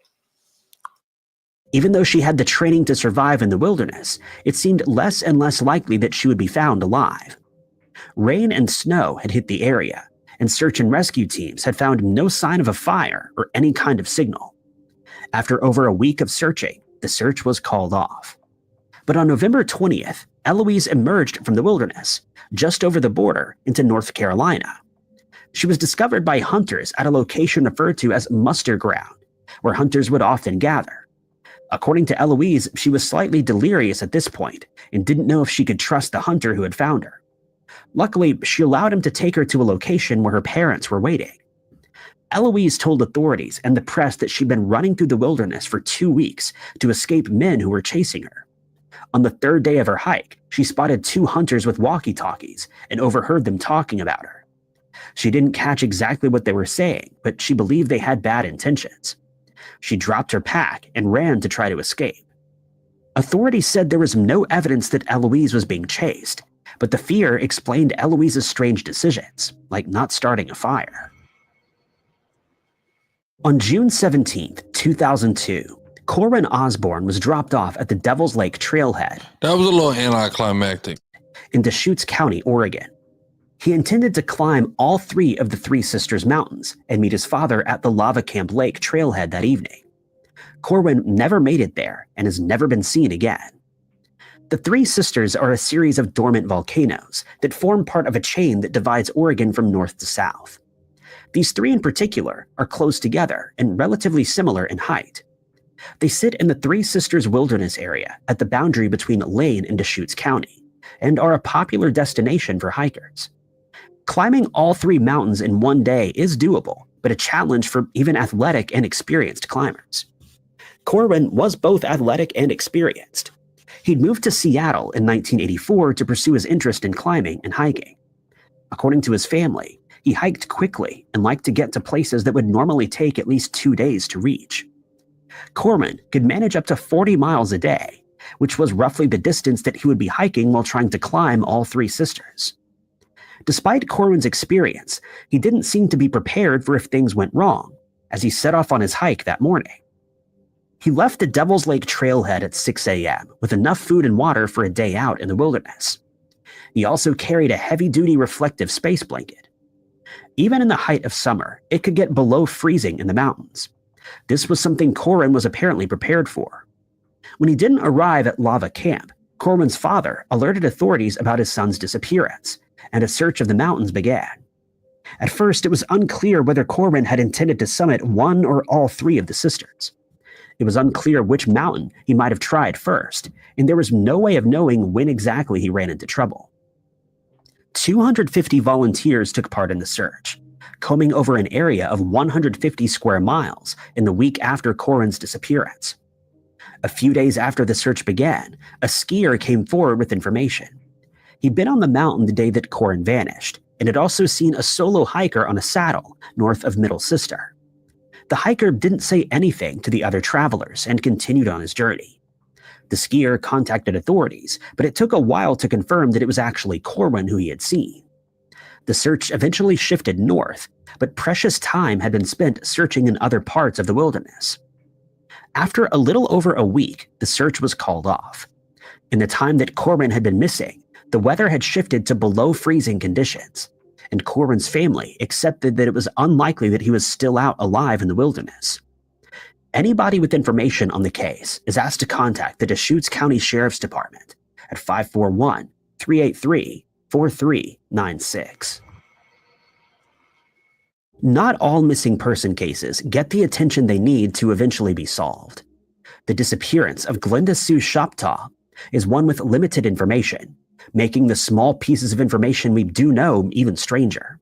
Even though she had the training to survive in the wilderness, it seemed less and less likely that she would be found alive. Rain and snow had hit the area, and search and rescue teams had found no sign of a fire or any kind of signal. After over a week of searching, the search was called off. But on November 20th, Eloise emerged from the wilderness, just over the border into North Carolina. She was discovered by hunters at a location referred to as muster ground, where hunters would often gather. According to Eloise, she was slightly delirious at this point and didn't know if she could trust the hunter who had found her. Luckily, she allowed him to take her to a location where her parents were waiting. Eloise told authorities and the press that she'd been running through the wilderness for 2 weeks to escape men who were chasing her. On the third day of her hike, she spotted 2 hunters with walkie-talkies and overheard them talking about her. She didn't catch exactly what they were saying, but she believed they had bad intentions. She dropped her pack and ran to try to escape. Authorities said there was no evidence that Eloise was being chased, but the fear explained Eloise's strange decisions, like not starting a fire. On June 17, 2002, Corwin Osborne was dropped off at the Devil's Lake trailhead. That was a little anticlimactic. In Deschutes County, Oregon. He intended to climb all 3 of the Three Sisters Mountains and meet his father at the Lava Camp Lake trailhead that evening. Corwin never made it there and has never been seen again. The Three Sisters are a series of dormant volcanoes that form part of a chain that divides Oregon from north to south. These 3 in particular are close together and relatively similar in height. They sit in the Three Sisters Wilderness area at the boundary between Lane and Deschutes County and are a popular destination for hikers. Climbing all 3 mountains in one day is doable, but a challenge for even athletic and experienced climbers. Corwin was both athletic and experienced. He'd moved to Seattle in 1984 to pursue his interest in climbing and hiking. According to his family, he hiked quickly and liked to get to places that would normally take at least 2 days to reach. Corwin could manage up to 40 miles a day, which was roughly the distance that he would be hiking while trying to climb all 3 sisters. Despite Corwin's experience, he didn't seem to be prepared for if things went wrong, as he set off on his hike that morning. He left the Devil's Lake trailhead at 6 a.m. with enough food and water for a day out in the wilderness. He also carried a heavy-duty reflective space blanket. Even in the height of summer, it could get below freezing in the mountains. This was something Corwin was apparently prepared for. When he didn't arrive at Lava Camp, Corwin's father alerted authorities about his son's disappearance, and a search of the mountains began. At first, it was unclear whether Corwin had intended to summit one or all 3 of the sisters. It was unclear which mountain he might have tried first, and there was no way of knowing when exactly he ran into trouble. 250 volunteers took part in the search, combing over an area of 150 square miles in the week after Corwin's disappearance. A few days after the search began, a skier came forward with information. He'd been on the mountain the day that Corwin vanished, and had also seen a solo hiker on a saddle north of Middle Sister. The hiker didn't say anything to the other travelers and continued on his journey. The skier contacted authorities, but it took a while to confirm that it was actually Corwin who he had seen. The search eventually shifted north, but precious time had been spent searching in other parts of the wilderness. After a little over a week, the search was called off. In the time that Corwin had been missing, the weather had shifted to below freezing conditions, and Corwin's family accepted that it was unlikely that he was still out alive in the wilderness. Anybody with information on the case is asked to contact the Deschutes County Sheriff's Department at 541-383-4396. Not all missing person cases get the attention they need to eventually be solved. The disappearance of Glenda Sue Shoptaw is one with limited information, making the small pieces of information we do know even stranger.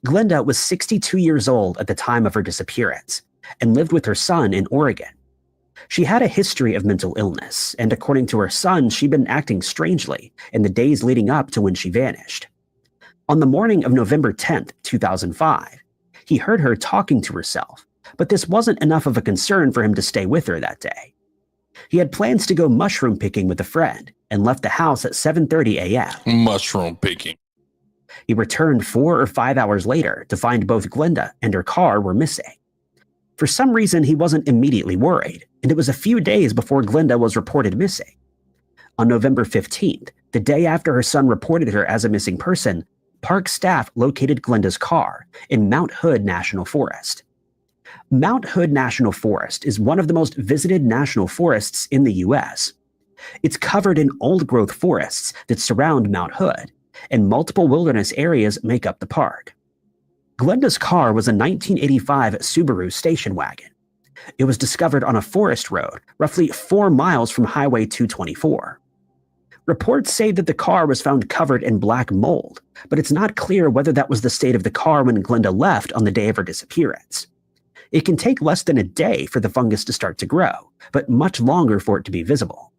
Glenda was 62 years old at the time of her disappearance and lived with her son in Oregon. She had a history of mental illness, and according to her son, she'd been acting strangely in the days leading up to when she vanished. On the morning of November 10th, 2005, he heard her talking to herself, but this wasn't enough of a concern for him to stay with her that day. He had plans to go mushroom picking with a friend and left the house at 7:30 a.m. Mushroom picking. He returned 4 or 5 hours later to find both Glenda and her car were missing. For some reason, he wasn't immediately worried, and it was a few days before Glenda was reported missing. On November 15th, the day after her son reported her as a missing person, park staff located Glenda's car in Mount Hood National Forest. Mount Hood National Forest is one of the most visited national forests in the U.S. It's covered in old-growth forests that surround Mount Hood, and multiple wilderness areas make up the park. Glenda's car was a 1985 Subaru station wagon. It was discovered on a forest road roughly 4 miles from Highway 224. Reports say that the car was found covered in black mold, but it's not clear whether that was the state of the car when Glenda left on the day of her disappearance. It can take less than a day for the fungus to start to grow, but much longer for it to be visible.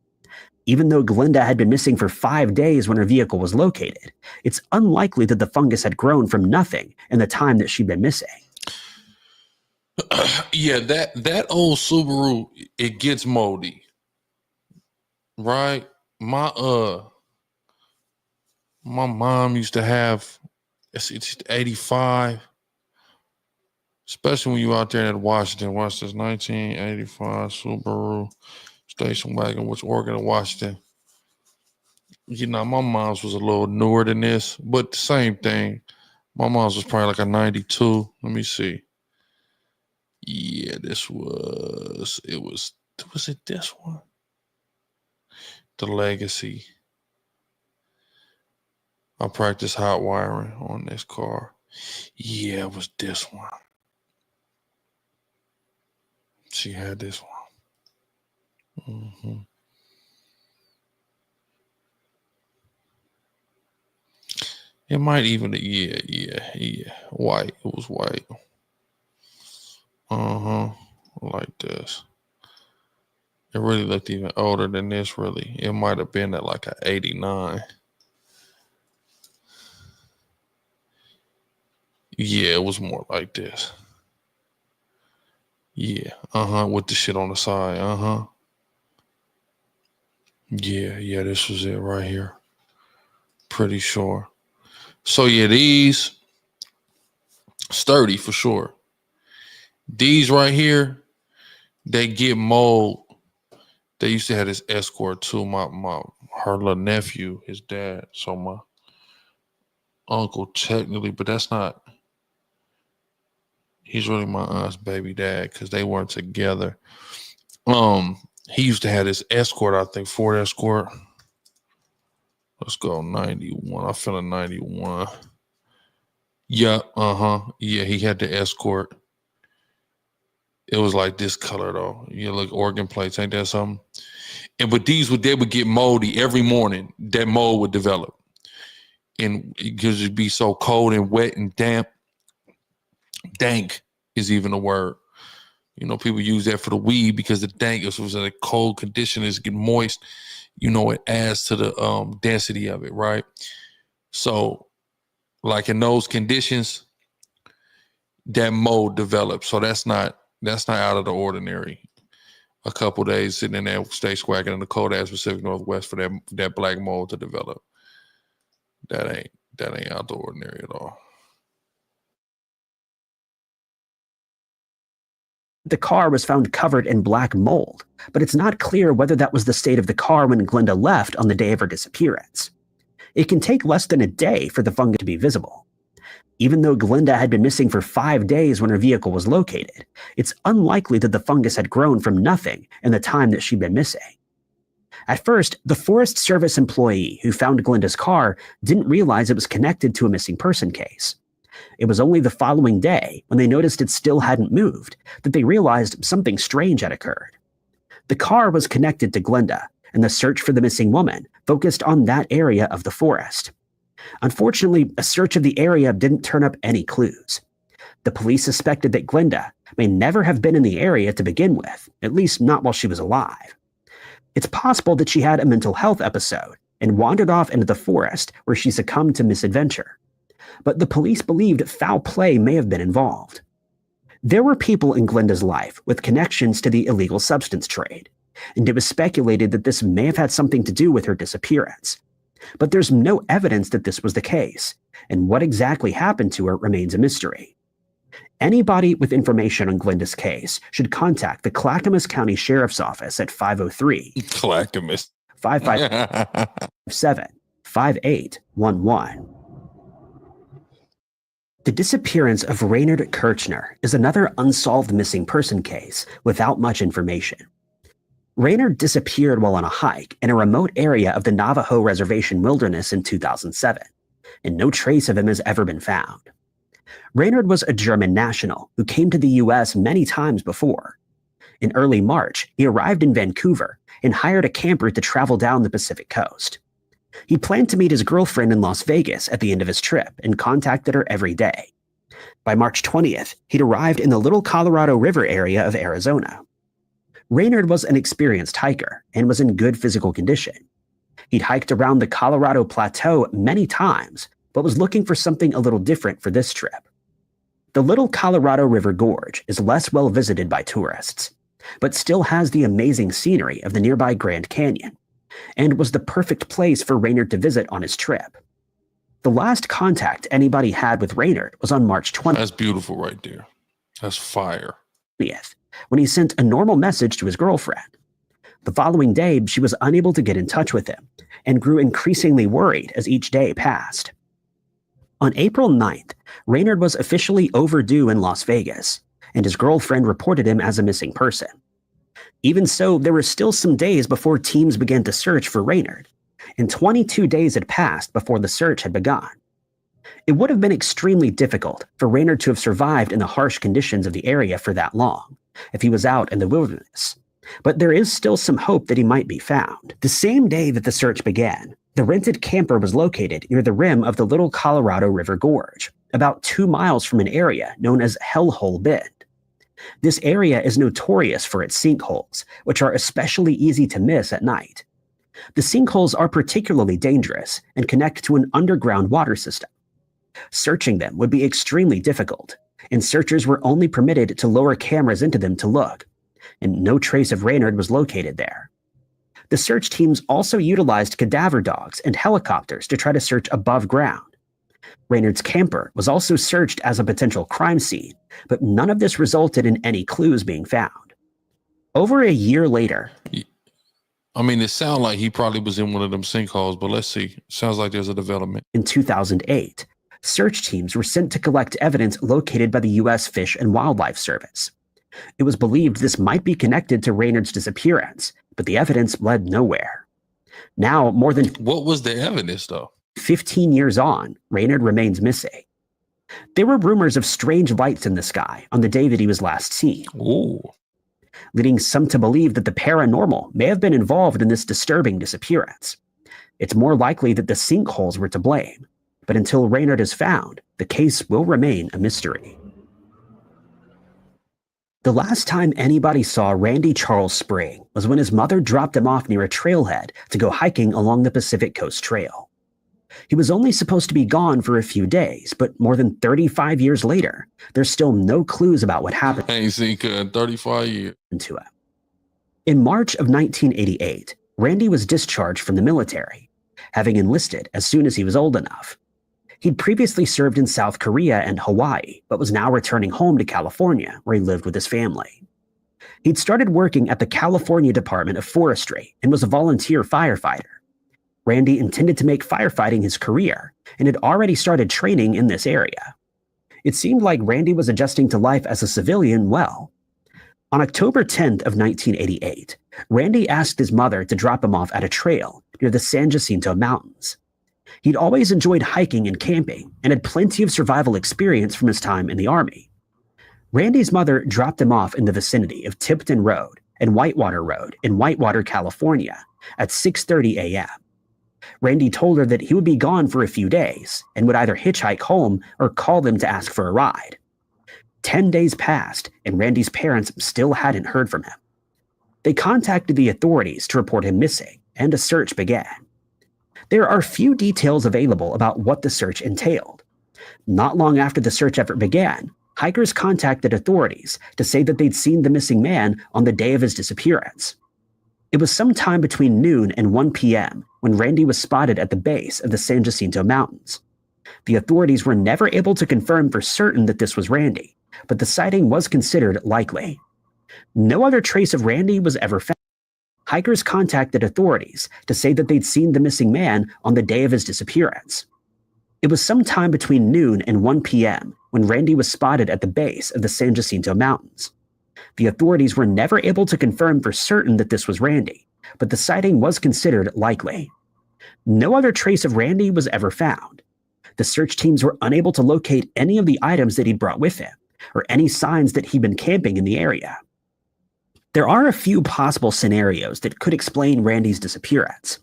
Even though Glenda had been missing for 5 days when her vehicle was located, it's unlikely that the fungus had grown from nothing in the time that she'd been missing. Yeah, that old Subaru, it gets moldy. Right? My mom used to have it's 85. Especially when you out there at Washington. Watch this 1985 Subaru station wagon, which Oregon and Washington. You know, my mom's was a little newer than this, but the same thing. My mom's was probably like a 92. Let me see. Yeah, was it this one? The Legacy. I practiced hot wiring on this car. Yeah, it was this one. She had this one. It might even, yeah. White. It was white. Like this. It really looked even older than this, really. It might have been at like an 89. Yeah, it was more like this. Yeah, with the shit on the side, Yeah, this was it right here. Pretty sure. So yeah, these sturdy for sure. These right here, they get mold. They used to have this Escort too. Her little nephew, his dad. So my uncle technically, but that's not. He's really my aunt's baby dad because they weren't together. He used to have this Escort, I think, Ford Escort. Let's go 91. I feel a 91. Yeah, yeah, he had the Escort. It was like this color though. You look Oregon plates, ain't that something? But they would get moldy every morning. That mold would develop. And because it'd be so cold and wet and damp. Dank is even a word. You know, people use that for the weed because the dank is in a cold condition, it's getting moist. You know, it adds to the density of it, right? So, like in those conditions, that mold develops. So that's not out of the ordinary. A couple days sitting in that state wagon in the cold ass Pacific Northwest for that black mold to develop. That ain't out the ordinary at all. The car was found covered in black mold, but it's not clear whether that was the state of the car when Glenda left on the day of her disappearance. It can take less than a day for the fungus to be visible. Even though Glinda had been missing for 5 days when her vehicle was located, it's unlikely that the fungus had grown from nothing in the time that she'd been missing. At first, the Forest Service employee who found Glinda's car didn't realize it was connected to a missing person case. It was only the following day, when they noticed it still hadn't moved, that they realized something strange had occurred. The car was connected to Glinda, and the search for the missing woman focused on that area of the forest. Unfortunately, a search of the area didn't turn up any clues. The police suspected that Glinda may never have been in the area to begin with, at least not while she was alive. It's possible that she had a mental health episode and wandered off into the forest where she succumbed to misadventure. But the police believed foul play may have been involved. There were people in Glinda's life with connections to the illegal substance trade, and it was speculated that this may have had something to do with her disappearance. But there's no evidence that this was the case, and what exactly happened to her remains a mystery. Anybody with information on Glinda's case should contact the Clackamas County Sheriff's Office at 503 Clackamas 557-5811. The disappearance of Raynard Kirchner is another unsolved missing person case without much information. Raynard disappeared while on a hike in a remote area of the Navajo Reservation wilderness in 2007, and no trace of him has ever been found. Raynard was a German national who came to the U.S. many times before. In early March, he arrived in Vancouver and hired a camper to travel down the Pacific coast. He planned to meet his girlfriend in Las Vegas at the end of his trip and contacted her every day. By March 20th, he'd arrived in the Little Colorado River area of Arizona. Raynard was an experienced hiker and was in good physical condition. He'd hiked around the Colorado Plateau many times, but was looking for something a little different for this trip. The Little Colorado River Gorge is less well visited by tourists, but still has the amazing scenery of the nearby Grand Canyon, and was the perfect place for Raynard to visit on his trip. The last contact anybody had with Raynard was on March 20th. That's beautiful right there. That's fire. When he sent a normal message to his girlfriend. The following day, she was unable to get in touch with him and grew increasingly worried as each day passed. On April 9th, Raynard was officially overdue in Las Vegas, and his girlfriend reported him as a missing person. Even so, there were still some days before teams began to search for Raynard, and 22 days had passed before the search had begun. It would have been extremely difficult for Raynard to have survived in the harsh conditions of the area for that long, if he was out in the wilderness. But there is still some hope that he might be found. The same day that the search began, the rented camper was located near the rim of the Little Colorado River Gorge, about 2 miles from an area known as Hellhole Bend. This area is notorious for its sinkholes, which are especially easy to miss at night. The sinkholes are particularly dangerous and connect to an underground water system. Searching them would be extremely difficult, and searchers were only permitted to lower cameras into them to look, and no trace of Raynard was located there. The search teams also utilized cadaver dogs and helicopters to try to search above ground. Raynard's camper was also searched as a potential crime scene, but none of this resulted in any clues being found. Over a year later... I mean, it sounds like he probably was in one of them sinkholes, but let's see. Sounds like there's a development. In 2008, search teams were sent to collect evidence located by the U.S. Fish and Wildlife Service. It was believed this might be connected to Raynard's disappearance, but the evidence led nowhere. Now, more than... What was the evidence, though? 15 years on, Raynard remains missing. There were rumors of strange lights in the sky on the day that he was last seen. Ooh. Leading some to believe that the paranormal may have been involved in this disturbing disappearance. It's more likely that the sinkholes were to blame, but until Raynard is found, the case will remain a mystery. The last time anybody saw Randy Charles Spring was when his mother dropped him off near a trailhead to go hiking along the Pacific Coast Trail. He was only supposed to be gone for a few days, but more than 35 years later, there's still no clues about what happened. I ain't seen 35 years. To him. In March of 1988, Randy was discharged from the military, having enlisted as soon as he was old enough. He'd previously served in South Korea and Hawaii, but was now returning home to California, where he lived with his family. He'd started working at the California Department of Forestry and was a volunteer firefighter. Randy intended to make firefighting his career and had already started training in this area. It seemed like Randy was adjusting to life as a civilian well. On October 10th of 1988, Randy asked his mother to drop him off at a trail near the San Jacinto Mountains. He'd always enjoyed hiking and camping and had plenty of survival experience from his time in the Army. Randy's mother dropped him off in the vicinity of Tipton Road and Whitewater Road in Whitewater, California at 6:30 a.m. Randy told her that he would be gone for a few days and would either hitchhike home or call them to ask for a ride. 10 days passed and Randy's parents still hadn't heard from him. They contacted the authorities to report him missing, and a search began. There are few details available about what the search entailed. Not long after the search effort began, hikers contacted authorities to say that they'd seen the missing man on the day of his disappearance. It was sometime between noon and 1 p.m. when Randy was spotted at the base of the San Jacinto Mountains. The authorities were never able to confirm for certain that this was Randy, but the sighting was considered likely. No other trace of Randy was ever found. Hikers contacted authorities to say that they'd seen the missing man on the day of his disappearance. It was sometime between noon and 1 p.m. when Randy was spotted at the base of the San Jacinto Mountains. The authorities were never able to confirm for certain that this was Randy, but the sighting was considered likely. No other trace of Randy was ever found. The search teams were unable to locate any of the items that he'd brought with him, or any signs that he'd been camping in the area. There are a few possible scenarios that could explain Randy's disappearance.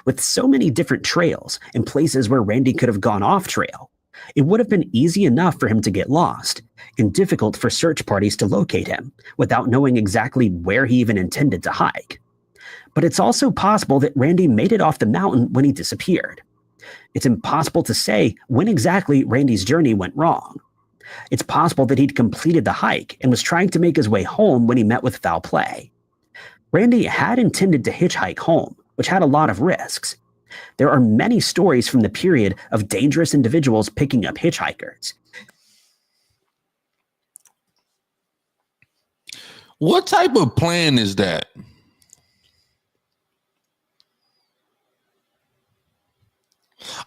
With so many different trails and places where Randy could have gone off trail, it would have been easy enough for him to get lost and difficult for search parties to locate him without knowing exactly where he even intended to hike. But it's also possible that Randy made it off the mountain when he disappeared. It's impossible to say when exactly Randy's journey went wrong. It's possible that he'd completed the hike and was trying to make his way home when he met with foul play. Randy had intended to hitchhike home, which had a lot of risks. There are many stories from the period of dangerous individuals picking up hitchhikers. What type of plan is that?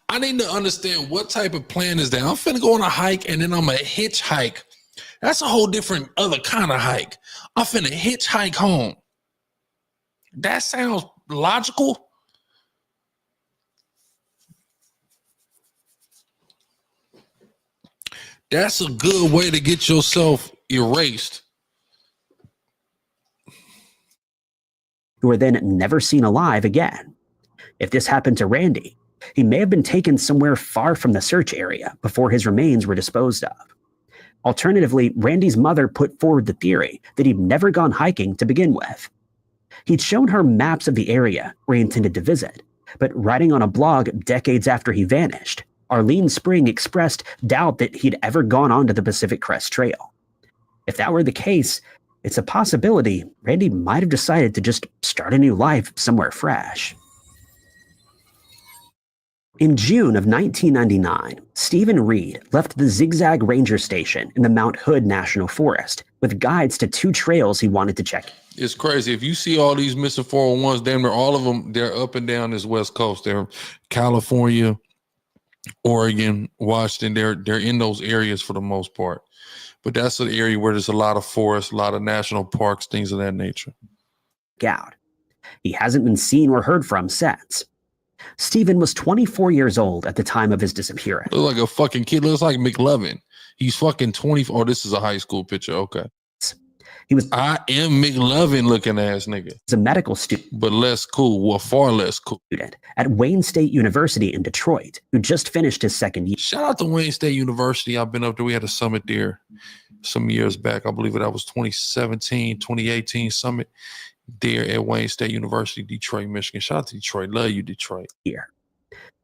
I need to understand what type of plan is that. I'm finna go on a hike and then I'm gonna hitchhike. That's a whole different other kind of hike. I'm finna hitchhike home. That sounds logical. That's a good way to get yourself erased. Who were then never seen alive again. If this happened to Randy, he may have been taken somewhere far from the search area before his remains were disposed of. Alternatively, Randy's mother put forward the theory that he'd never gone hiking to begin with. He'd shown her maps of the area where he intended to visit, but writing on a blog decades after he vanished, Arlene Spring expressed doubt that he'd ever gone onto the Pacific Crest Trail. If that were the case, it's a possibility Randy might have decided to just start a new life somewhere fresh. In June of 1999, Stephen Reed left the Zigzag Ranger Station in the Mount Hood National Forest with guides to 2 trails he wanted to check. It's crazy. If you see all these missing 401s, damn near all of them, they're up and down this West Coast. They're California, Oregon, Washington. They're in those areas for the most part. But that's an area where there's a lot of forests, a lot of national parks, things of that nature. Out. He hasn't been seen or heard from since. Stephen was 24 years old at the time of his disappearance. Looks like a fucking kid. Looks like McLovin. He's fucking 20. Oh, this is a high school picture. Okay. I am McLovin looking ass nigga. He's a medical student. But less cool. Well, far less cool. At Wayne State University in Detroit, who just finished his second year. Shout out to Wayne State University. I've been up there. We had a summit there some years back. I believe that was 2017, 2018 summit there at Wayne State University, Detroit, Michigan. Shout out to Detroit. Love you, Detroit. Here.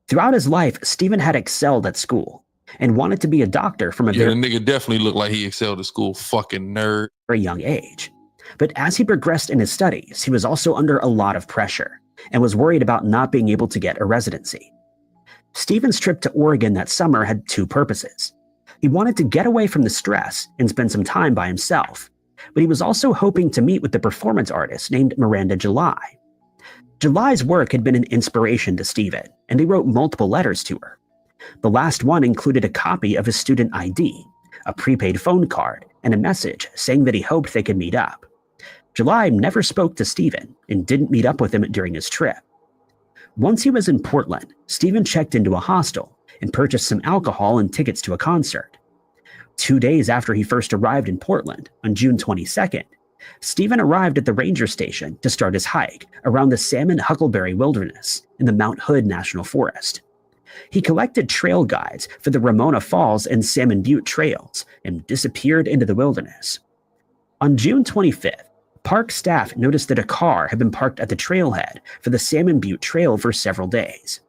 Throughout his life, Stephen had excelled at school and wanted to be a doctor from a the nigga definitely looked like he excelled at school. Fucking nerd. Very young age. But as he progressed in his studies, he was also under a lot of pressure and was worried about not being able to get a residency. Stephen's trip to Oregon that summer had 2 purposes. He wanted to get away from the stress and spend some time by himself, but he was also hoping to meet with the performance artist named Miranda July. July's work had been an inspiration to Stephen, and he wrote multiple letters to her. The last one included a copy of his student ID, a prepaid phone card, and a message saying that he hoped they could meet up. July never spoke to Stephen and didn't meet up with him during his trip. Once he was in Portland, Stephen checked into a hostel and purchased some alcohol and tickets to a concert. 2 days after he first arrived in Portland, on June 22nd, Stephen arrived at the ranger station to start his hike around the Salmon Huckleberry Wilderness in the Mount Hood National Forest. He collected trail guides for the Ramona Falls and Salmon Butte trails and disappeared into the wilderness. On June 25th, park staff noticed that a car had been parked at the trailhead for the Salmon Butte Trail for several days.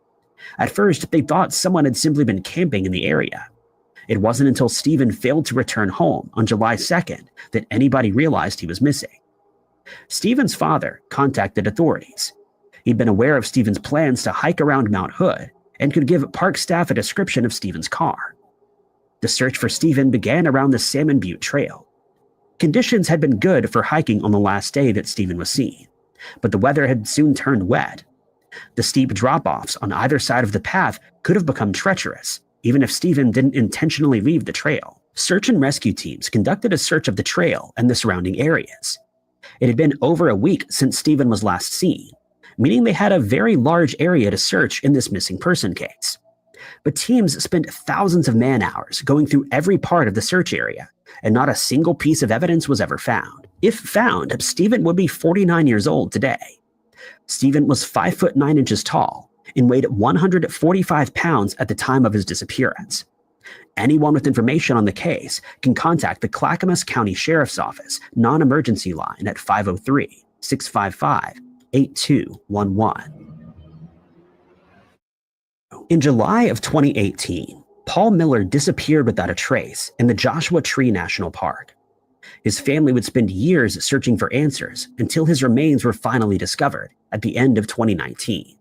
At first, they thought someone had simply been camping in the area. It wasn't until Stephen failed to return home on July 2nd that anybody realized he was missing. Stephen's father contacted authorities. He'd been aware of Stephen's plans to hike around Mount Hood and could give park staff a description of Stephen's car. The search for Stephen began around the Salmon Butte Trail. Conditions had been good for hiking on the last day that Stephen was seen, but the weather had soon turned wet. The steep drop-offs on either side of the path could have become treacherous, even if Stephen didn't intentionally leave the trail. Search and rescue teams conducted a search of the trail and the surrounding areas. It had been over a week since Stephen was last seen, meaning they had a very large area to search in this missing person case. But teams spent thousands of man-hours going through every part of the search area, and not a single piece of evidence was ever found. If found, Stephen would be 49 years old today. Stephen was 5 foot 9 inches tall and weighed 145 pounds at the time of his disappearance. Anyone with information on the case can contact the Clackamas County Sheriff's Office non-emergency line at 503-655-8211. In July of 2018, Paul Miller disappeared without a trace in the Joshua Tree National Park. His family would spend years searching for answers until his remains were finally discovered at the end of 2019.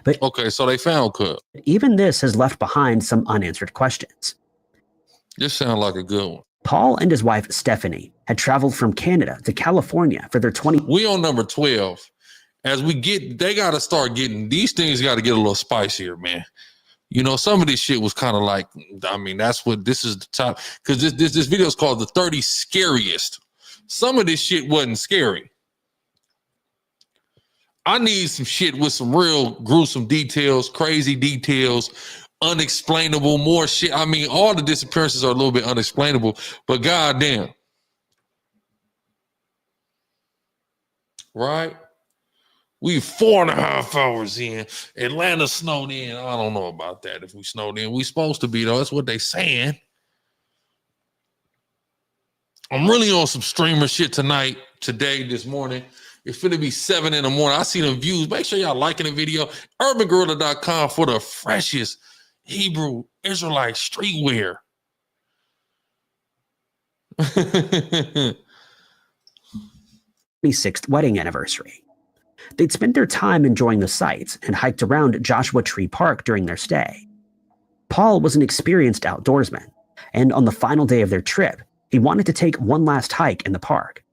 But okay, so they found Cub. Even this has left behind some unanswered questions. This sounds like a good one. Paul and his wife Stephanie had traveled from Canada to California for their We on number 12. As we get, they got to start getting, these things got to get a little spicier, man. You know, some of this shit was kind of like, I mean, that's what this is the top, because this video is called the 30 Scariest. Some of this shit wasn't scary. I need some shit with some real gruesome details, crazy details, unexplainable, more shit. I mean, all the disappearances are a little bit unexplainable, but goddamn. Right? We 4.5 hours in. Atlanta snowed in. I don't know about that. If we snowed in, we supposed to be though. That's what they saying. I'm really on some streamer shit tonight, this morning. It's finna be 7 in the morning. I see them views. Make sure y'all liking the video. UrbanGorilla.com for the freshest Hebrew Israelite streetwear. 26th wedding anniversary. They'd spent their time enjoying the sights and hiked around Joshua Tree Park during their stay. Paul was an experienced outdoorsman, and on the final day of their trip, he wanted to take one last hike in the park.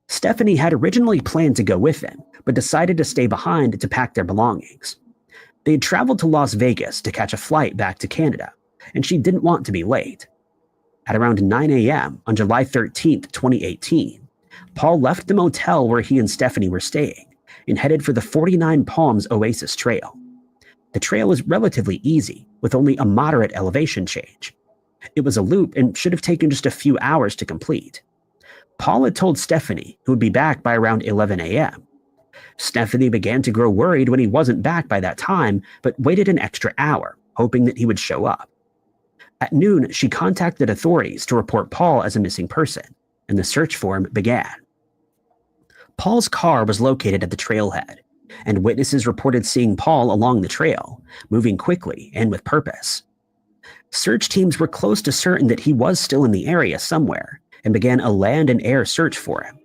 Stephanie had originally planned to go with them, but decided to stay behind to pack their belongings. They had traveled to Las Vegas to catch a flight back to Canada, and she didn't want to be late. At around 9 a.m. on July 13th, 2018, Paul left the motel where he and Stephanie were staying and headed for the 49 Palms Oasis Trail. The trail is relatively easy, with only a moderate elevation change. It was a loop and should have taken just a few hours to complete. Paul had told Stephanie he would be back by around 11 a.m. Stephanie began to grow worried when he wasn't back by that time, but waited an extra hour, hoping that he would show up. At noon, she contacted authorities to report Paul as a missing person, and the search for him began. Paul's car was located at the trailhead, and witnesses reported seeing Paul along the trail, moving quickly and with purpose. Search teams were close to certain that he was still in the area somewhere, and began a land and air search for him.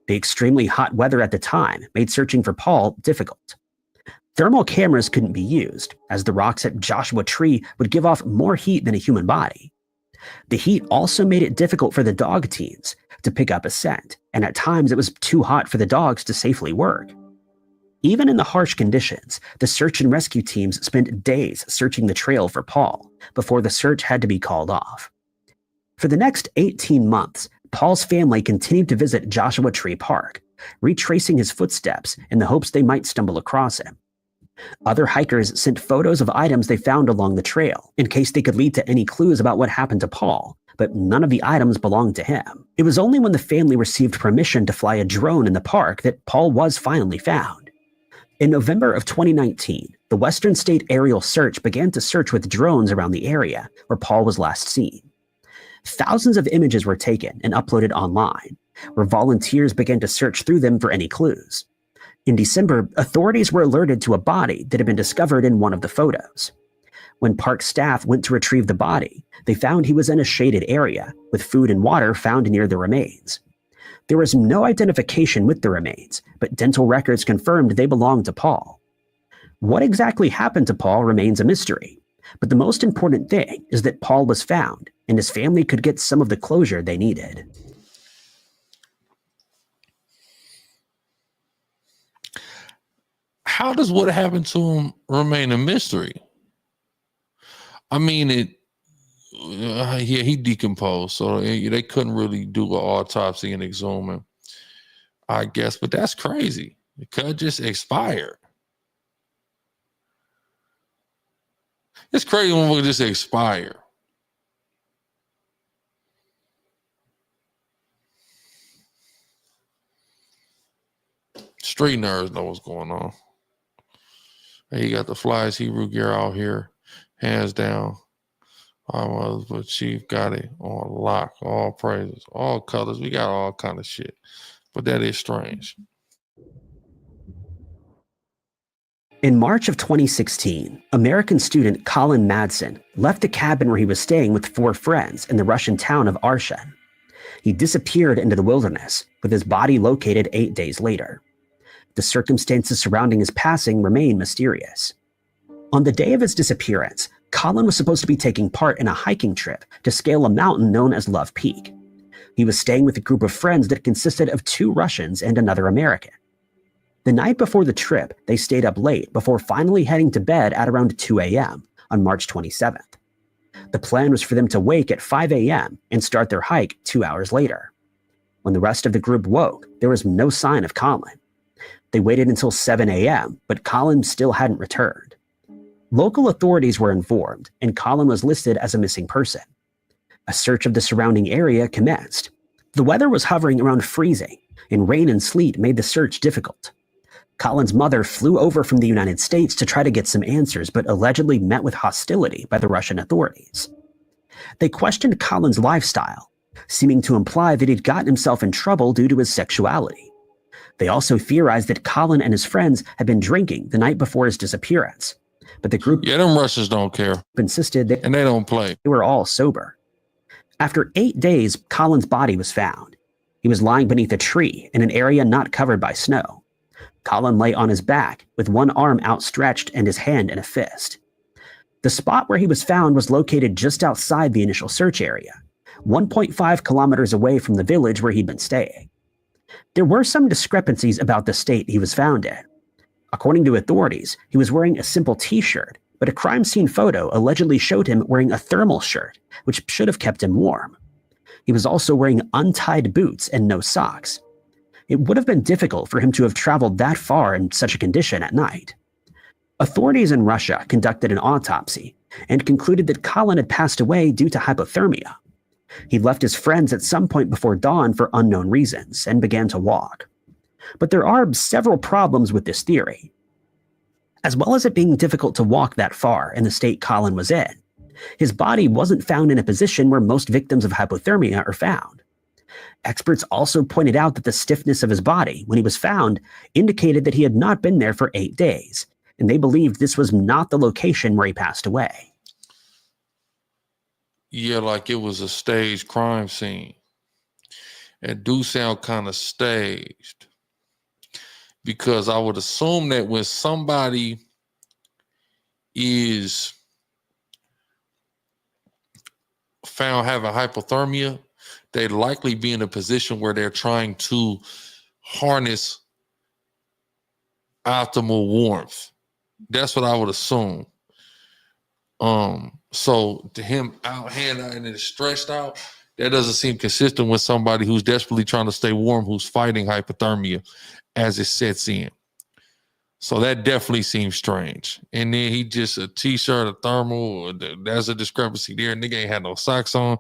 The extremely hot weather at the time made searching for Paul difficult. Thermal cameras couldn't be used, as the rocks at Joshua Tree would give off more heat than a human body. The heat also made it difficult for the dog teams to pick up a scent, and at times it was too hot for the dogs to safely work. Even in the harsh conditions, the search and rescue teams spent days searching the trail for Paul before the search had to be called off. For the next 18 months, Paul's family continued to visit Joshua Tree Park, retracing his footsteps in the hopes they might stumble across him. Other hikers sent photos of items they found along the trail in case they could lead to any clues about what happened to Paul, but none of the items belonged to him. It was only when the family received permission to fly a drone in the park that Paul was finally found. In November of 2019, the Western State Aerial Search began to search with drones around the area where Paul was last seen. Thousands of images were taken and uploaded online, where volunteers began to search through them for any clues. In December, authorities were alerted to a body that had been discovered in one of the photos. When park staff went to retrieve the body, they found he was in a shaded area, with food and water found near the remains. There was no identification with the remains, but dental records confirmed they belonged to Paul. What exactly happened to Paul remains a mystery, but the most important thing is that Paul was found, and his family could get some of the closure they needed. How does what happened to him remain a mystery? I mean, he decomposed, so they couldn't really do an autopsy and exhume him, I guess. But that's crazy. It could just expire. It's crazy when we just expire. Street nerds know what's going on. He got the flyest Hebrew gear out here, hands down. But Chief got it on lock, all praises, all colors. We got all kind of shit, but that is strange. In March of 2016, American student Colin Madsen left the cabin where he was staying with 4 friends in the Russian town of Arshan. He disappeared into the wilderness, with his body located 8 days later. The circumstances surrounding his passing remain mysterious. On the day of his disappearance, Colin was supposed to be taking part in a hiking trip to scale a mountain known as Love Peak. He was staying with a group of friends that consisted of 2 Russians and another American. The night before the trip, they stayed up late before finally heading to bed at around 2 a.m. on March 27th. The plan was for them to wake at 5 a.m. and start their hike 2 hours later. When the rest of the group woke, there was no sign of Colin. They waited until 7 a.m., but Colin still hadn't returned. Local authorities were informed, and Colin was listed as a missing person. A search of the surrounding area commenced. The weather was hovering around freezing, and rain and sleet made the search difficult. Colin's mother flew over from the United States to try to get some answers, but allegedly met with hostility by the Russian authorities. They questioned Colin's lifestyle, seeming to imply that he'd gotten himself in trouble due to his sexuality. They also theorized that Colin and his friends had been drinking the night before his disappearance, but the group them Russians don't care, insisted that and they don't play. They were all sober. After 8 days, Colin's body was found. He was lying beneath a tree in an area not covered by snow. Colin lay on his back with one arm outstretched and his hand in a fist. The spot where he was found was located just outside the initial search area, 1.5 kilometers away from the village where he'd been staying. There were some discrepancies about the state he was found in. According to authorities, he was wearing a simple t-shirt, but a crime scene photo allegedly showed him wearing a thermal shirt, which should have kept him warm. He was also wearing untied boots and no socks. It would have been difficult for him to have traveled that far in such a condition at night. Authorities in Russia conducted an autopsy and concluded that Colin had passed away due to hypothermia. He left his friends at some point before dawn for unknown reasons and began to walk. But there are several problems with this theory. As well as it being difficult to walk that far in the state Colin was in, his body wasn't found in a position where most victims of hypothermia are found. Experts also pointed out that the stiffness of his body when he was found indicated that he had not been there for 8 days, and they believed this was not the location where he passed away. Yeah, like it was a staged crime scene. It do sound kind of staged, because I would assume that when somebody is found having hypothermia, they'd likely be in a position where they're trying to harness optimal warmth. That's what I would assume. So to him out, hand out, and then stretched out, That doesn't seem consistent with somebody who's desperately trying to stay warm, who's fighting hypothermia as it sets in. So that definitely seems strange. And then he just a t-shirt, a thermal, there's a discrepancy there. Nigga ain't had no socks on.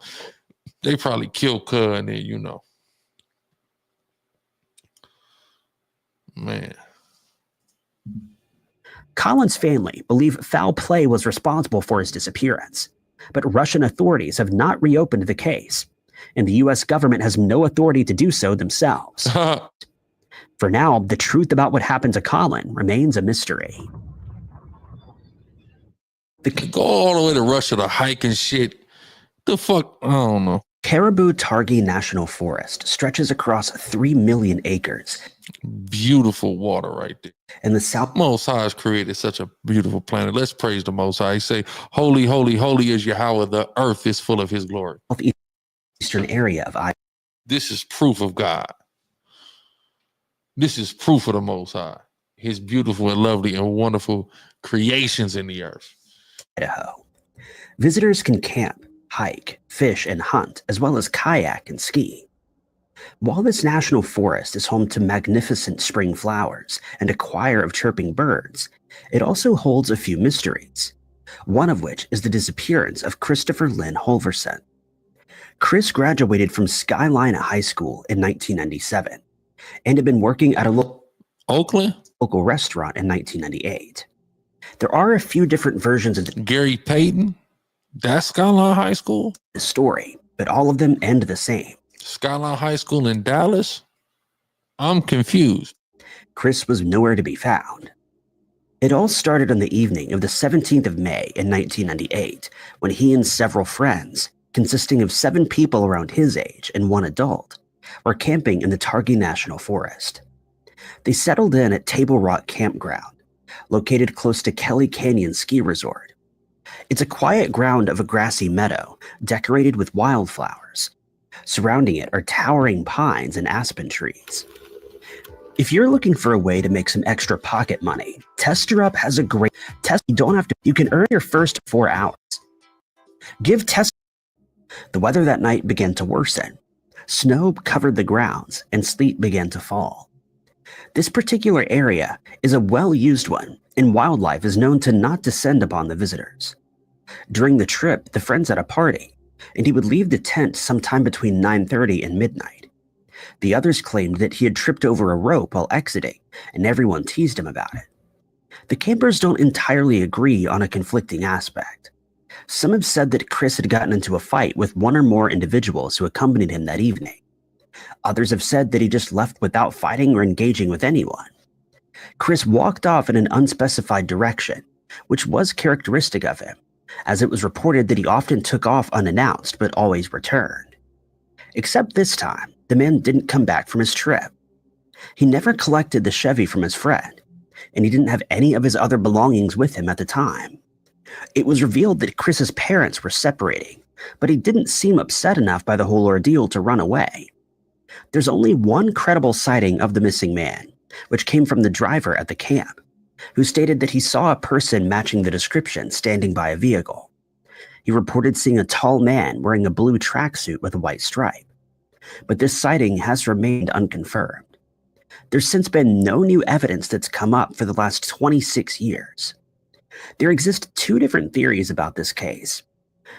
They probably killed Cuz and then, you know. Man. Colin's family believe foul play was responsible for his disappearance, but Russian authorities have not reopened the case, and the U.S. government has no authority to do so themselves. For now, the truth about what happened to Colin remains a mystery. They go all the way to Russia to hike and shit. The fuck? I don't know. Caribou-Targhee National Forest stretches across 3 million acres. Beautiful water right there. And the South Most High has created such a beautiful planet. Let's praise the Most High. He say, holy, holy, holy is Yahweh. The earth is full of his glory. Southeastern area of Idaho. This is proof of God. This is proof of the Most High. His beautiful and lovely and wonderful creations in the earth. Idaho. Visitors can camp, hike, fish, and hunt, as well as kayak and ski. While this national forest is home to magnificent spring flowers and a choir of chirping birds, it also holds a few mysteries, one of which is the disappearance of Christopher Lynn Holverson. Chris graduated from Skyline High School in 1997 and had been working at a local restaurant in 1998. There are a few different versions of Gary Payton, that's Skyline High School? The story, but all of them end the same. Skyline High School in Dallas? I'm confused. Chris was nowhere to be found. It all started on the evening of the 17th of May in 1998, when he and several friends, consisting of 7 people around his age and 1 adult, were camping in the Targhee National Forest. They settled in at Table Rock Campground, located close to Kelly Canyon Ski Resort. It's a quiet ground of a grassy meadow decorated with wildflowers. Surrounding it are towering pines and aspen trees. If you're looking for a way to make some extra pocket money, Tester Up has a great test. You can earn your first 4 hours. Give Tester. The weather that night began to worsen. Snow covered the grounds and sleet began to fall. This particular area is a well-used one, and wildlife is known to not descend upon the visitors. During the trip, the friends had a party, and he would leave the tent sometime between 9:30 and midnight. The others claimed that he had tripped over a rope while exiting, and everyone teased him about it. The campers don't entirely agree on a conflicting aspect. Some have said that Chris had gotten into a fight with 1 or more individuals who accompanied him that evening. Others have said that he just left without fighting or engaging with anyone. Chris walked off in an unspecified direction, which was characteristic of him, as it was reported that he often took off unannounced but always returned. Except this time, the man didn't come back from his trip. He never collected the Chevy from his friend, and he didn't have any of his other belongings with him at the time. It was revealed that Chris's parents were separating, but he didn't seem upset enough by the whole ordeal to run away. There's only one credible sighting of the missing man, which came from the driver at the camp, who stated that he saw a person matching the description standing by a vehicle. He reported seeing a tall man wearing a blue tracksuit with a white stripe. But this sighting has remained unconfirmed. There's since been no new evidence that's come up for the last 26 years. There exist 2 different theories about this case.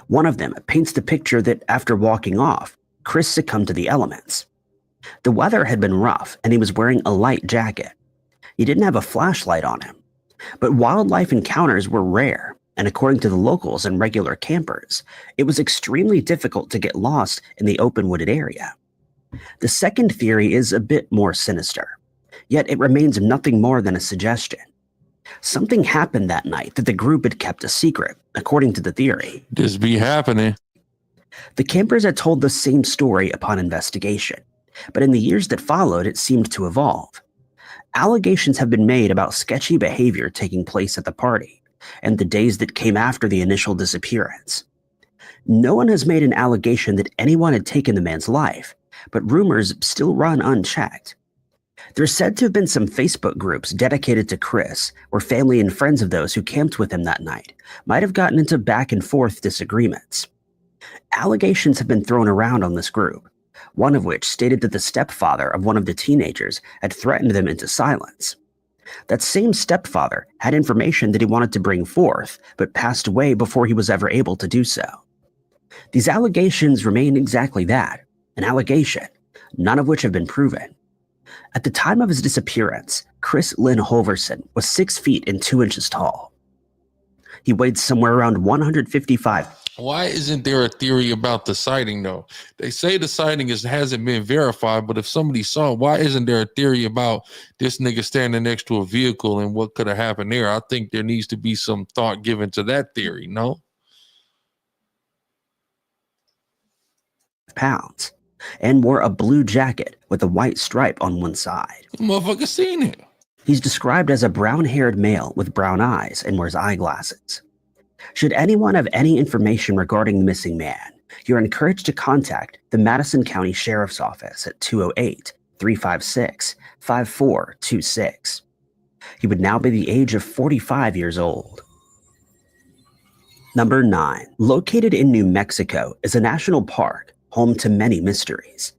One of them paints the picture that after walking off, Chris succumbed to the elements. The weather had been rough, and he was wearing a light jacket. He didn't have a flashlight on him. But wildlife encounters were rare, and according to the locals and regular campers, it was extremely difficult to get lost in the open wooded area. The second theory is a bit more sinister, yet it remains nothing more than a suggestion. Something happened that night that the group had kept a secret, according to the theory. This be happening. The campers had told the same story upon investigation, but in the years that followed, it seemed to evolve. Allegations have been made about sketchy behavior taking place at the party, and the days that came after the initial disappearance. No one has made an allegation that anyone had taken the man's life, but rumors still run unchecked. There's said to have been some Facebook groups dedicated to Chris, where family and friends of those who camped with him that night might have gotten into back and forth disagreements. Allegations have been thrown around on this group, one of which stated that the stepfather of one of the teenagers had threatened them into silence. That same stepfather had information that he wanted to bring forth, but passed away before he was ever able to do so. These allegations remain exactly that, an allegation, none of which have been proven. At the time of his disappearance, Chris Lynn Holverson was 6 feet and 2 inches tall. He weighed somewhere around 155. Why isn't there a theory about the sighting, though? They say the sighting hasn't been verified, but if somebody saw it, why isn't there a theory about this nigga standing next to a vehicle and what could have happened there? I think there needs to be some thought given to that theory, no? Pounds, and wore a blue jacket with a white stripe on one side. Motherfucker seen it. He's described as a brown-haired male with brown eyes and wears eyeglasses. Should anyone have any information regarding the missing man, you're encouraged to contact the Madison County Sheriff's Office at 208-356-5426. He would now be the age of 45 years old. Number 9. Located in New Mexico is a national park home to many mysteries.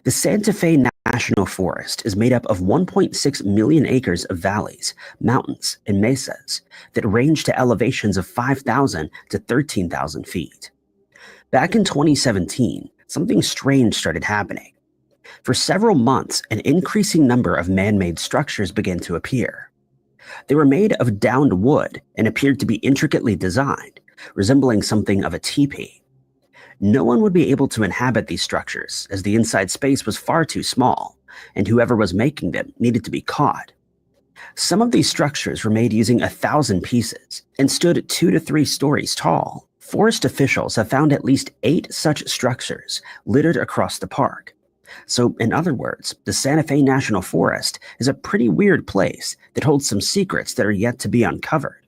The Santa Fe National Forest is made up of 1.6 million acres of valleys, mountains, and mesas that range to elevations of 5,000 to 13,000 feet. Back in 2017, something strange started happening. For several months, an increasing number of man-made structures began to appear. They were made of downed wood and appeared to be intricately designed, resembling something of a teepee. No one would be able to inhabit these structures, as the inside space was far too small, and whoever was making them needed to be caught. Some of these structures were made using 1,000 pieces and stood 2 to 3 stories tall. Forest officials have found at least 8 such structures littered across the park. So, in other words, the Santa Fe National Forest is a pretty weird place that holds some secrets that are yet to be uncovered.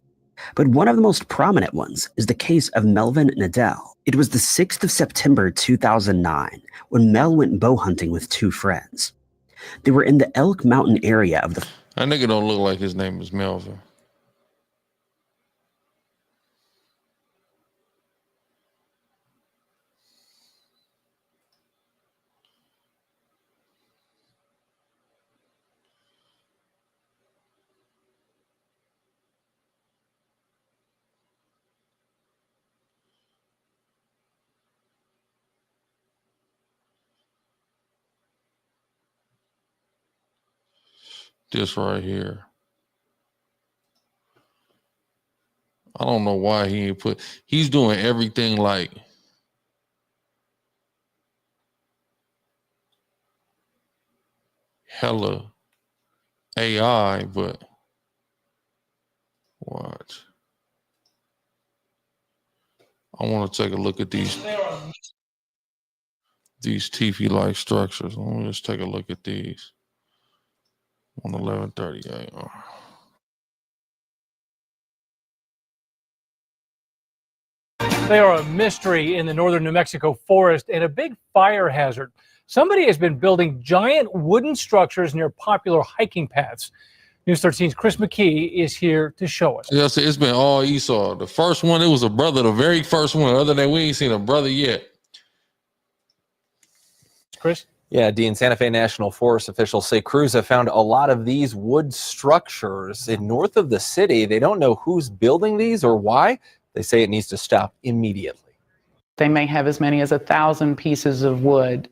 But one of the most prominent ones is the case of Melvin Nadell. It was the 6th of September 2009 when Mel went bow hunting with 2 friends. They were in the Elk Mountain area of the... That nigga don't look like his name is Melvin. This right here. I don't know why he ain't put. He's doing everything like hella AI, but watch. I want to take a look at these teepee-like structures. Let me just take a look at these. On 1138. They are a mystery in the northern New Mexico forest and a big fire hazard. Somebody has been building giant wooden structures near popular hiking paths. News 13's Chris McKee is here to show us. Yes, it's been all Esau. The first one, it was a brother, the very first one. Other than we ain't seen a brother yet. Chris? Yeah, Dean, Santa Fe National Forest officials say crews have found a lot of these wood structures north of the city. They don't know who's building these or why. They say it needs to stop immediately. They may have as many as 1,000 pieces of wood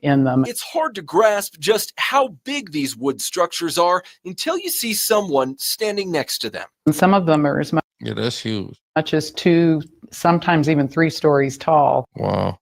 in them. It's hard to grasp just how big these wood structures are until you see someone standing next to them. And some of them are as Yeah, that's huge. much as 2, sometimes even 3 stories tall. Wow.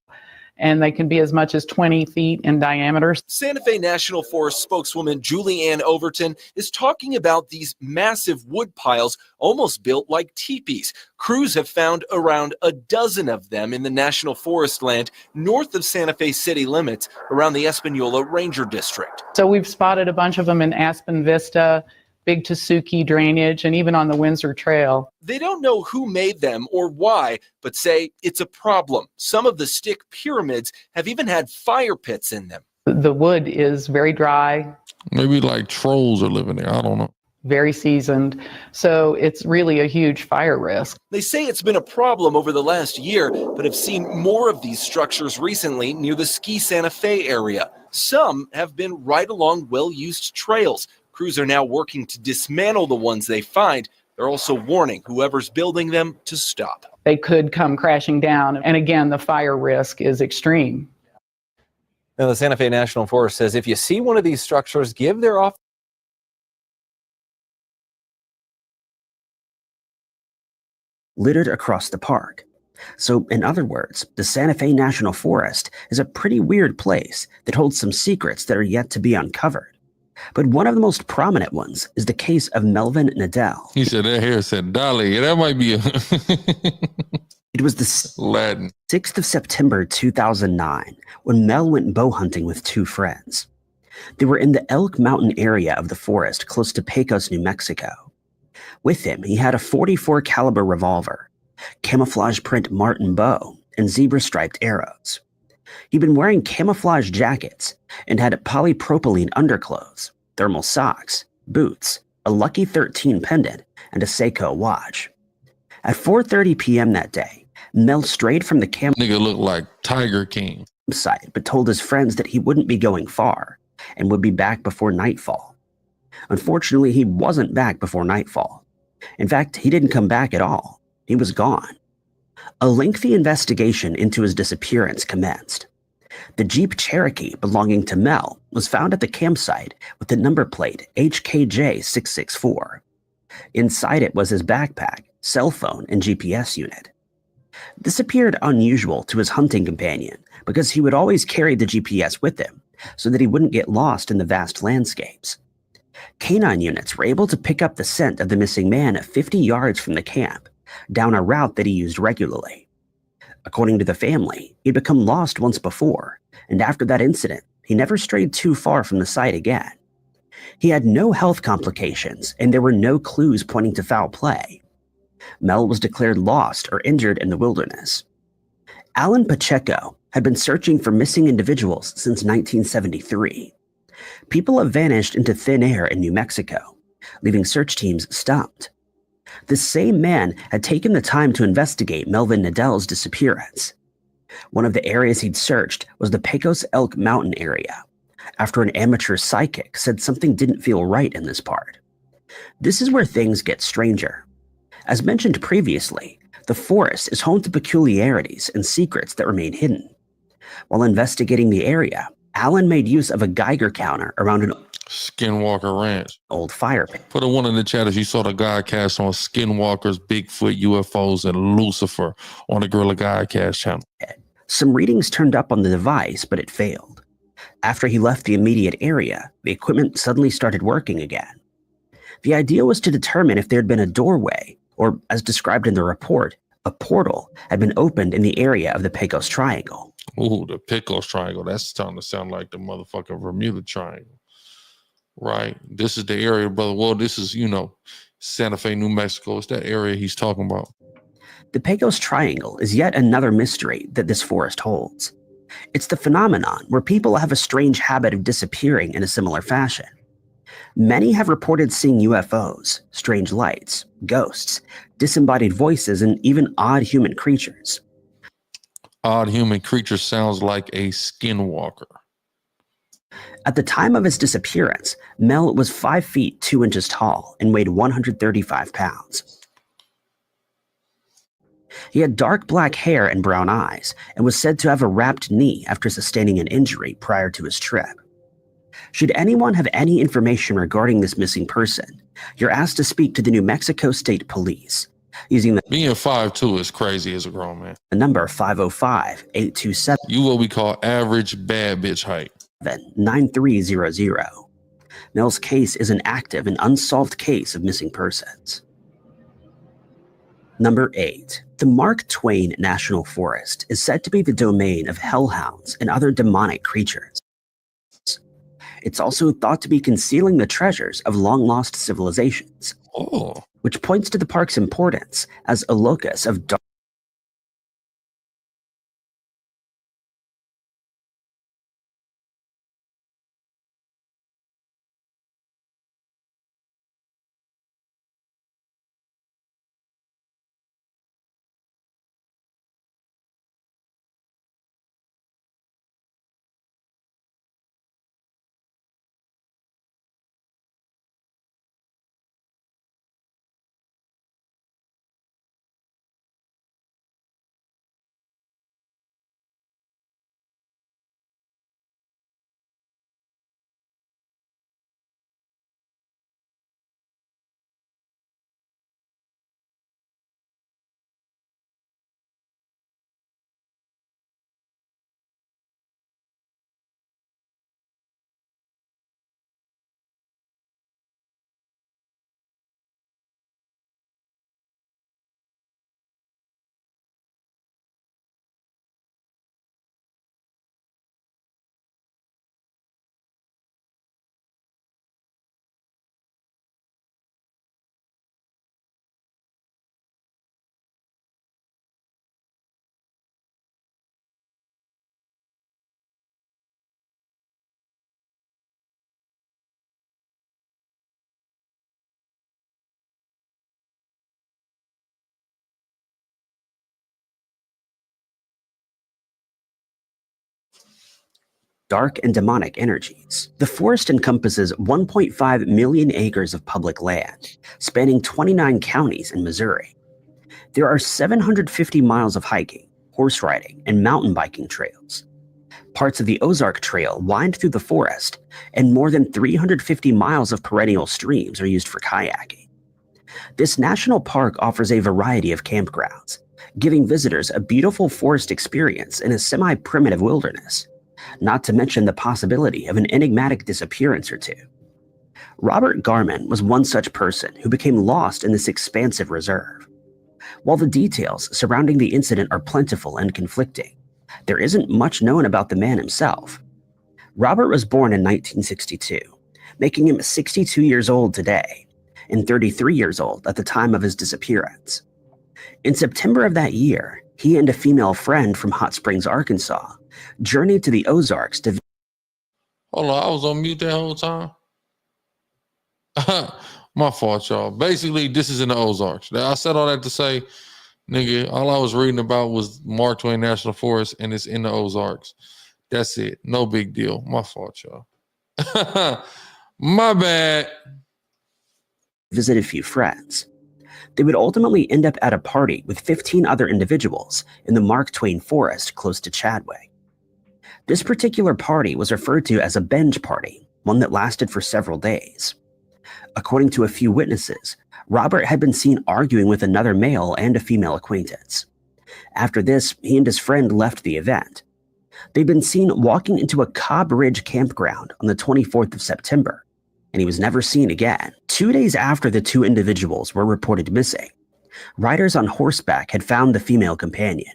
And they can be as much as 20 feet in diameter. Santa Fe National Forest spokeswoman Julie Ann Overton is talking about these massive wood piles almost built like teepees. Crews have found around a dozen of them in the National Forest land north of Santa Fe city limits around the Espanola Ranger District. So we've spotted a bunch of them in Aspen Vista, Big Tasuki drainage, and even on the Windsor Trail. They don't know who made them or why, but say it's a problem. Some of the stick pyramids have even had fire pits in them. The wood is very dry. Maybe like trolls are living there. I don't know. very seasoned. So it's really a huge fire risk. They say it's been a problem over the last year, but have seen more of these structures recently near the Ski Santa Fe area. Some have been right along well-used trails. Crews are now working to dismantle the ones they find. They're also warning whoever's building them to stop. They could come crashing down. And again, the fire risk is extreme. Now, the Santa Fe National Forest says if you see one of these structures, give their office littered across the park. So, in other words, the Santa Fe National Forest is a pretty weird place that holds some secrets that are yet to be uncovered. But one of the most prominent ones is the case of Melvin Nadell. He said that hair said Dolly. That might be a It was the Latin. 6th of September 2009 when Mel went bow hunting with two friends. They were in the Elk Mountain area of the forest close to Pecos, New Mexico. With him, he had a .44 caliber revolver, camouflage print Martin bow, and zebra-striped arrows. He'd been wearing camouflage jackets and had polypropylene underclothes, thermal socks, boots, a Lucky 13 pendant, and a Seiko watch. At 4:30 p.m. that day, Mel strayed from the Nigga looked like Tiger King. campsite but told his friends that he wouldn't be going far and would be back before nightfall. Unfortunately, he wasn't back before nightfall. In fact, he didn't come back at all. He was gone. A lengthy investigation into his disappearance commenced. The Jeep Cherokee belonging to Mel was found at the campsite with the number plate HKJ664. Inside it was his backpack, cell phone, and GPS unit. This appeared unusual to his hunting companion because he would always carry the GPS with him so that he wouldn't get lost in the vast landscapes. Canine units were able to pick up the scent of the missing man 50 yards from the camp, down a route that he used regularly. According to the family, he'd become lost once before, and after that incident, he never strayed too far from the site again. He had no health complications, and there were no clues pointing to foul play. Mel was declared lost or injured in the wilderness. Alan Pacheco had been searching for missing individuals since 1973. People have vanished into thin air in New Mexico, leaving search teams stumped. The same man had taken the time to investigate Melvin Nadell's disappearance. One of the areas he'd searched was the Pecos Elk Mountain area, after an amateur psychic said something didn't feel right in this part. This is where things get stranger. As mentioned previously, the forest is home to peculiarities and secrets that remain hidden. While investigating the area, Alan made use of a Geiger counter around an Skinwalker Ranch. old fire pit. Put a one in the chat if you saw the Godcast on Skinwalkers, Bigfoot, UFOs, and Lucifer on the Grla Godcast channel. Some readings turned up on the device, but it failed. After he left the immediate area, the equipment suddenly started working again. The idea was to determine if there had been a doorway, or as described in the report, a portal had been opened in the area of the Pecos Triangle. Ooh, the Pecos Triangle. That's starting to sound like the motherfucking Bermuda Triangle. Right. This is the area, brother. Well, this is, Santa Fe, New Mexico. It's that area he's talking about. The Pecos Triangle is yet another mystery that this forest holds. It's the phenomenon where people have a strange habit of disappearing in a similar fashion. Many have reported seeing UFOs, strange lights, ghosts, disembodied voices, and even odd human creatures. Odd human creature sounds like a skinwalker. At the time of his disappearance, Mel was 5 feet 2 inches tall and weighed 135 pounds. He had dark black hair and brown eyes and was said to have a wrapped knee after sustaining an injury prior to his trip. Should anyone have any information regarding this missing person, you're asked to speak to the New Mexico State Police using the Being 5'2" is crazy as a grown man. number 505-827. You what we call average bad bitch height. 9300. Mel's case is an active and unsolved case of missing persons. Number 8. The Mark Twain National Forest is said to be the domain of hellhounds and other demonic creatures. It's also thought to be concealing the treasures of long-lost civilizations, which points to the park's importance as a locus of dark dark and demonic energies. The forest encompasses 1.5 million acres of public land, spanning 29 counties in Missouri. There are 750 miles of hiking, horse riding, and mountain biking trails. Parts of the Ozark Trail wind through the forest, and more than 350 miles of perennial streams are used for kayaking. This national park offers a variety of campgrounds, giving visitors a beautiful forest experience in a semi-primitive wilderness, not to mention the possibility of an enigmatic disappearance or two. Robert Garman was one such person who became lost in this expansive reserve. While the details surrounding the incident are plentiful and conflicting, there isn't much known about the man himself. Robert was born in 1962, making him 62 years old today, and 33 years old at the time of his disappearance. In September of that year, he and a female friend from Hot Springs, Arkansas, journeyed to the Ozarks to... Hold on, I was on mute that whole time. My fault, y'all. Basically, this is in the Ozarks. I said all that to say, nigga, all I was reading about was Mark Twain National Forest, and it's in the Ozarks. That's it. No big deal. My fault, y'all. My bad. Visit a few friends. They would ultimately end up at a party with 15 other individuals in the Mark Twain Forest close to Chadway. This particular party was referred to as a binge party, one that lasted for several days. According to a few witnesses, Robert had been seen arguing with another male and a female acquaintance. After this, he and his friend left the event. They'd been seen walking into a Cobb Ridge campground on the 24th of September, and he was never seen again. 2 days after the two individuals were reported missing, riders on horseback had found the female companion.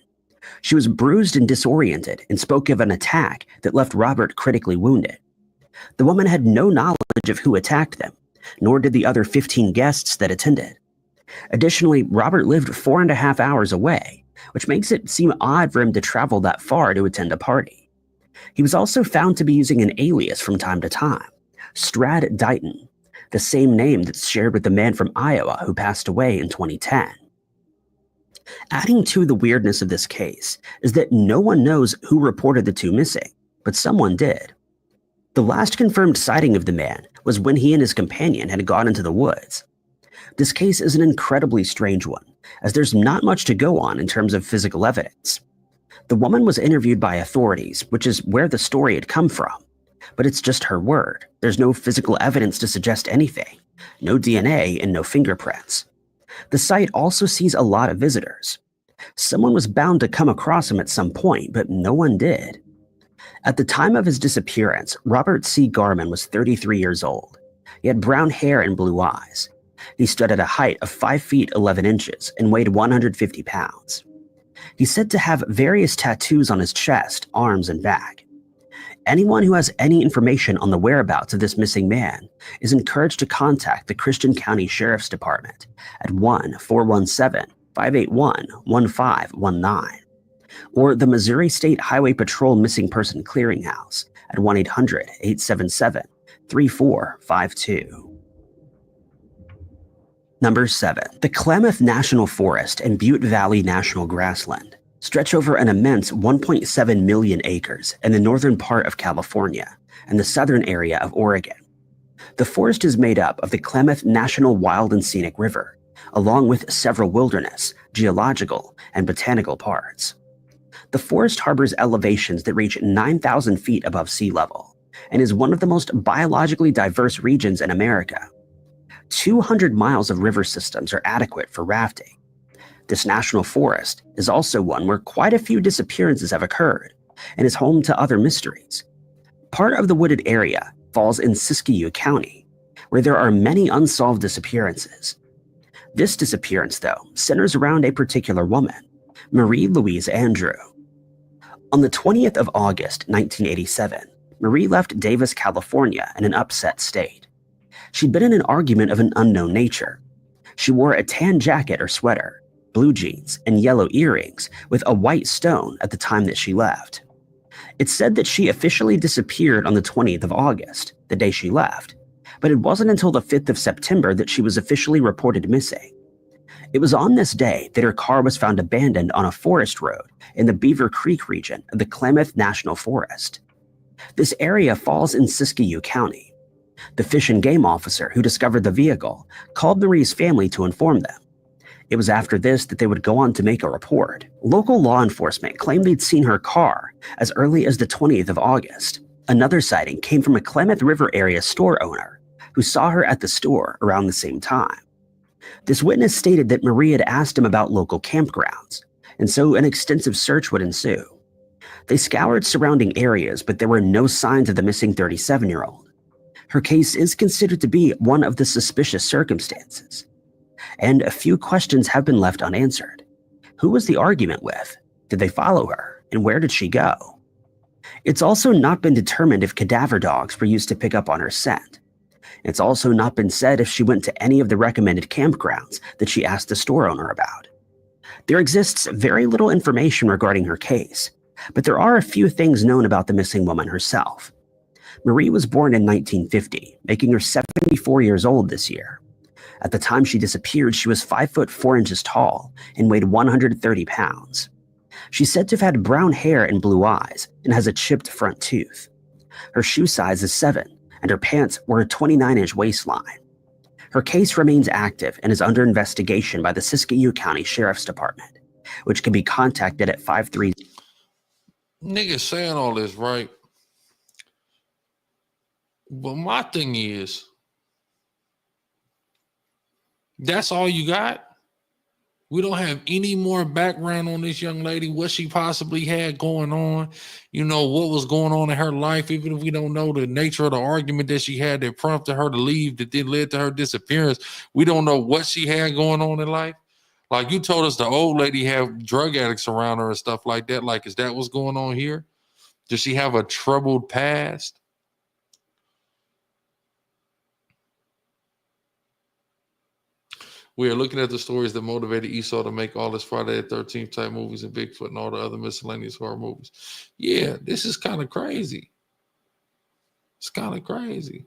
She was bruised and disoriented and spoke of an attack that left Robert critically wounded. The woman had no knowledge of who attacked them, nor did the other 15 guests that attended. Additionally, Robert lived 4.5 hours away, which makes it seem odd for him to travel that far to attend a party. He was also found to be using an alias from time to time, Strad Dighton, the same name that's shared with the man from Iowa who passed away in 2010. Adding to the weirdness of this case is that no one knows who reported the two missing, but someone did. The last confirmed sighting of the man was when he and his companion had gone into the woods. This case is an incredibly strange one, as there's not much to go on in terms of physical evidence. The woman was interviewed by authorities, which is where the story had come from, but it's just her word. There's no physical evidence to suggest anything, no DNA and no fingerprints. The site also sees a lot of visitors. Someone was bound to come across him at some point, but no one did. At the time of his disappearance, Robert C. Garman was 33 years old. He had brown hair and blue eyes. He stood at a height of 5 feet 11 inches and weighed 150 pounds. He's said to have various tattoos on his chest, arms, and back. Anyone who has any information on the whereabouts of this missing man is encouraged to contact the Christian County Sheriff's Department at 1-417-581-1519 or the Missouri State Highway Patrol Missing Person Clearinghouse at 1-800-877-3452. Number 7. The Klamath National Forest and Butte Valley National Grassland stretch over an immense 1.7 million acres in the northern part of California and the southern area of Oregon. The forest is made up of the Klamath National Wild and Scenic River, along with several wilderness, geological, and botanical parts. The forest harbors elevations that reach 9,000 feet above sea level and is one of the most biologically diverse regions in America. 200 miles of river systems are adequate for rafting. This national forest is also one where quite a few disappearances have occurred and is home to other mysteries. Part of the wooded area falls in Siskiyou County, where there are many unsolved disappearances. This disappearance, though, centers around a particular woman, Marie Louise Andrew. On the 20th of August, 1987, Marie left Davis, California in an upset state. She'd been in an argument of an unknown nature. She wore a tan jacket or sweater, blue jeans, and yellow earrings with a white stone at the time that she left. It's said that she officially disappeared on the 20th of August, the day she left, but it wasn't until the 5th of September that she was officially reported missing. It was on this day that her car was found abandoned on a forest road in the Beaver Creek region of the Klamath National Forest. This area falls in Siskiyou County. The Fish and Game officer who discovered the vehicle called Marie's family to inform them. It was after this that they would go on to make a report. Local law enforcement claimed they'd seen her car as early as the 20th of August. Another sighting came from a Klamath River area store owner who saw her at the store around the same time. This witness stated that Marie had asked him about local campgrounds, and so an extensive search would ensue. They scoured surrounding areas, but there were no signs of the missing 37-year-old. Her case is considered to be one of the suspicious circumstances. And a few questions have been left unanswered. Who was the argument with? Did they follow her? And where did she go? It's also not been determined if cadaver dogs were used to pick up on her scent. It's also not been said if she went to any of the recommended campgrounds that she asked the store owner about. There exists very little information regarding her case, but there are a few things known about the missing woman herself. Marie was born in 1950, making her 74 years old this year. At the time she disappeared, she was 5 foot 4 inches tall and weighed 130 pounds. She's said to have had brown hair and blue eyes and has a chipped front tooth. Her shoe size is 7, and her pants were a 29-inch waistline. Her case remains active and is under investigation by the Siskiyou County Sheriff's Department, which can be contacted at 530. Niggas saying all this, right? But my thing is, that's all you got? We don't have any more background on this young lady, what she possibly had going on, you know, what was going on in her life, even if we don't know the nature of the argument that she had that prompted her to leave, that then led to her disappearance. We don't know what she had going on in life. Like, you told us the old lady had drug addicts around her and stuff like that. Like, is that what's going on here? Does she have a troubled past? We are looking at the stories that motivated Esau to make all this Friday the 13th type movies and Bigfoot and all the other miscellaneous horror movies. Yeah, this is kind of crazy. It's kind of crazy.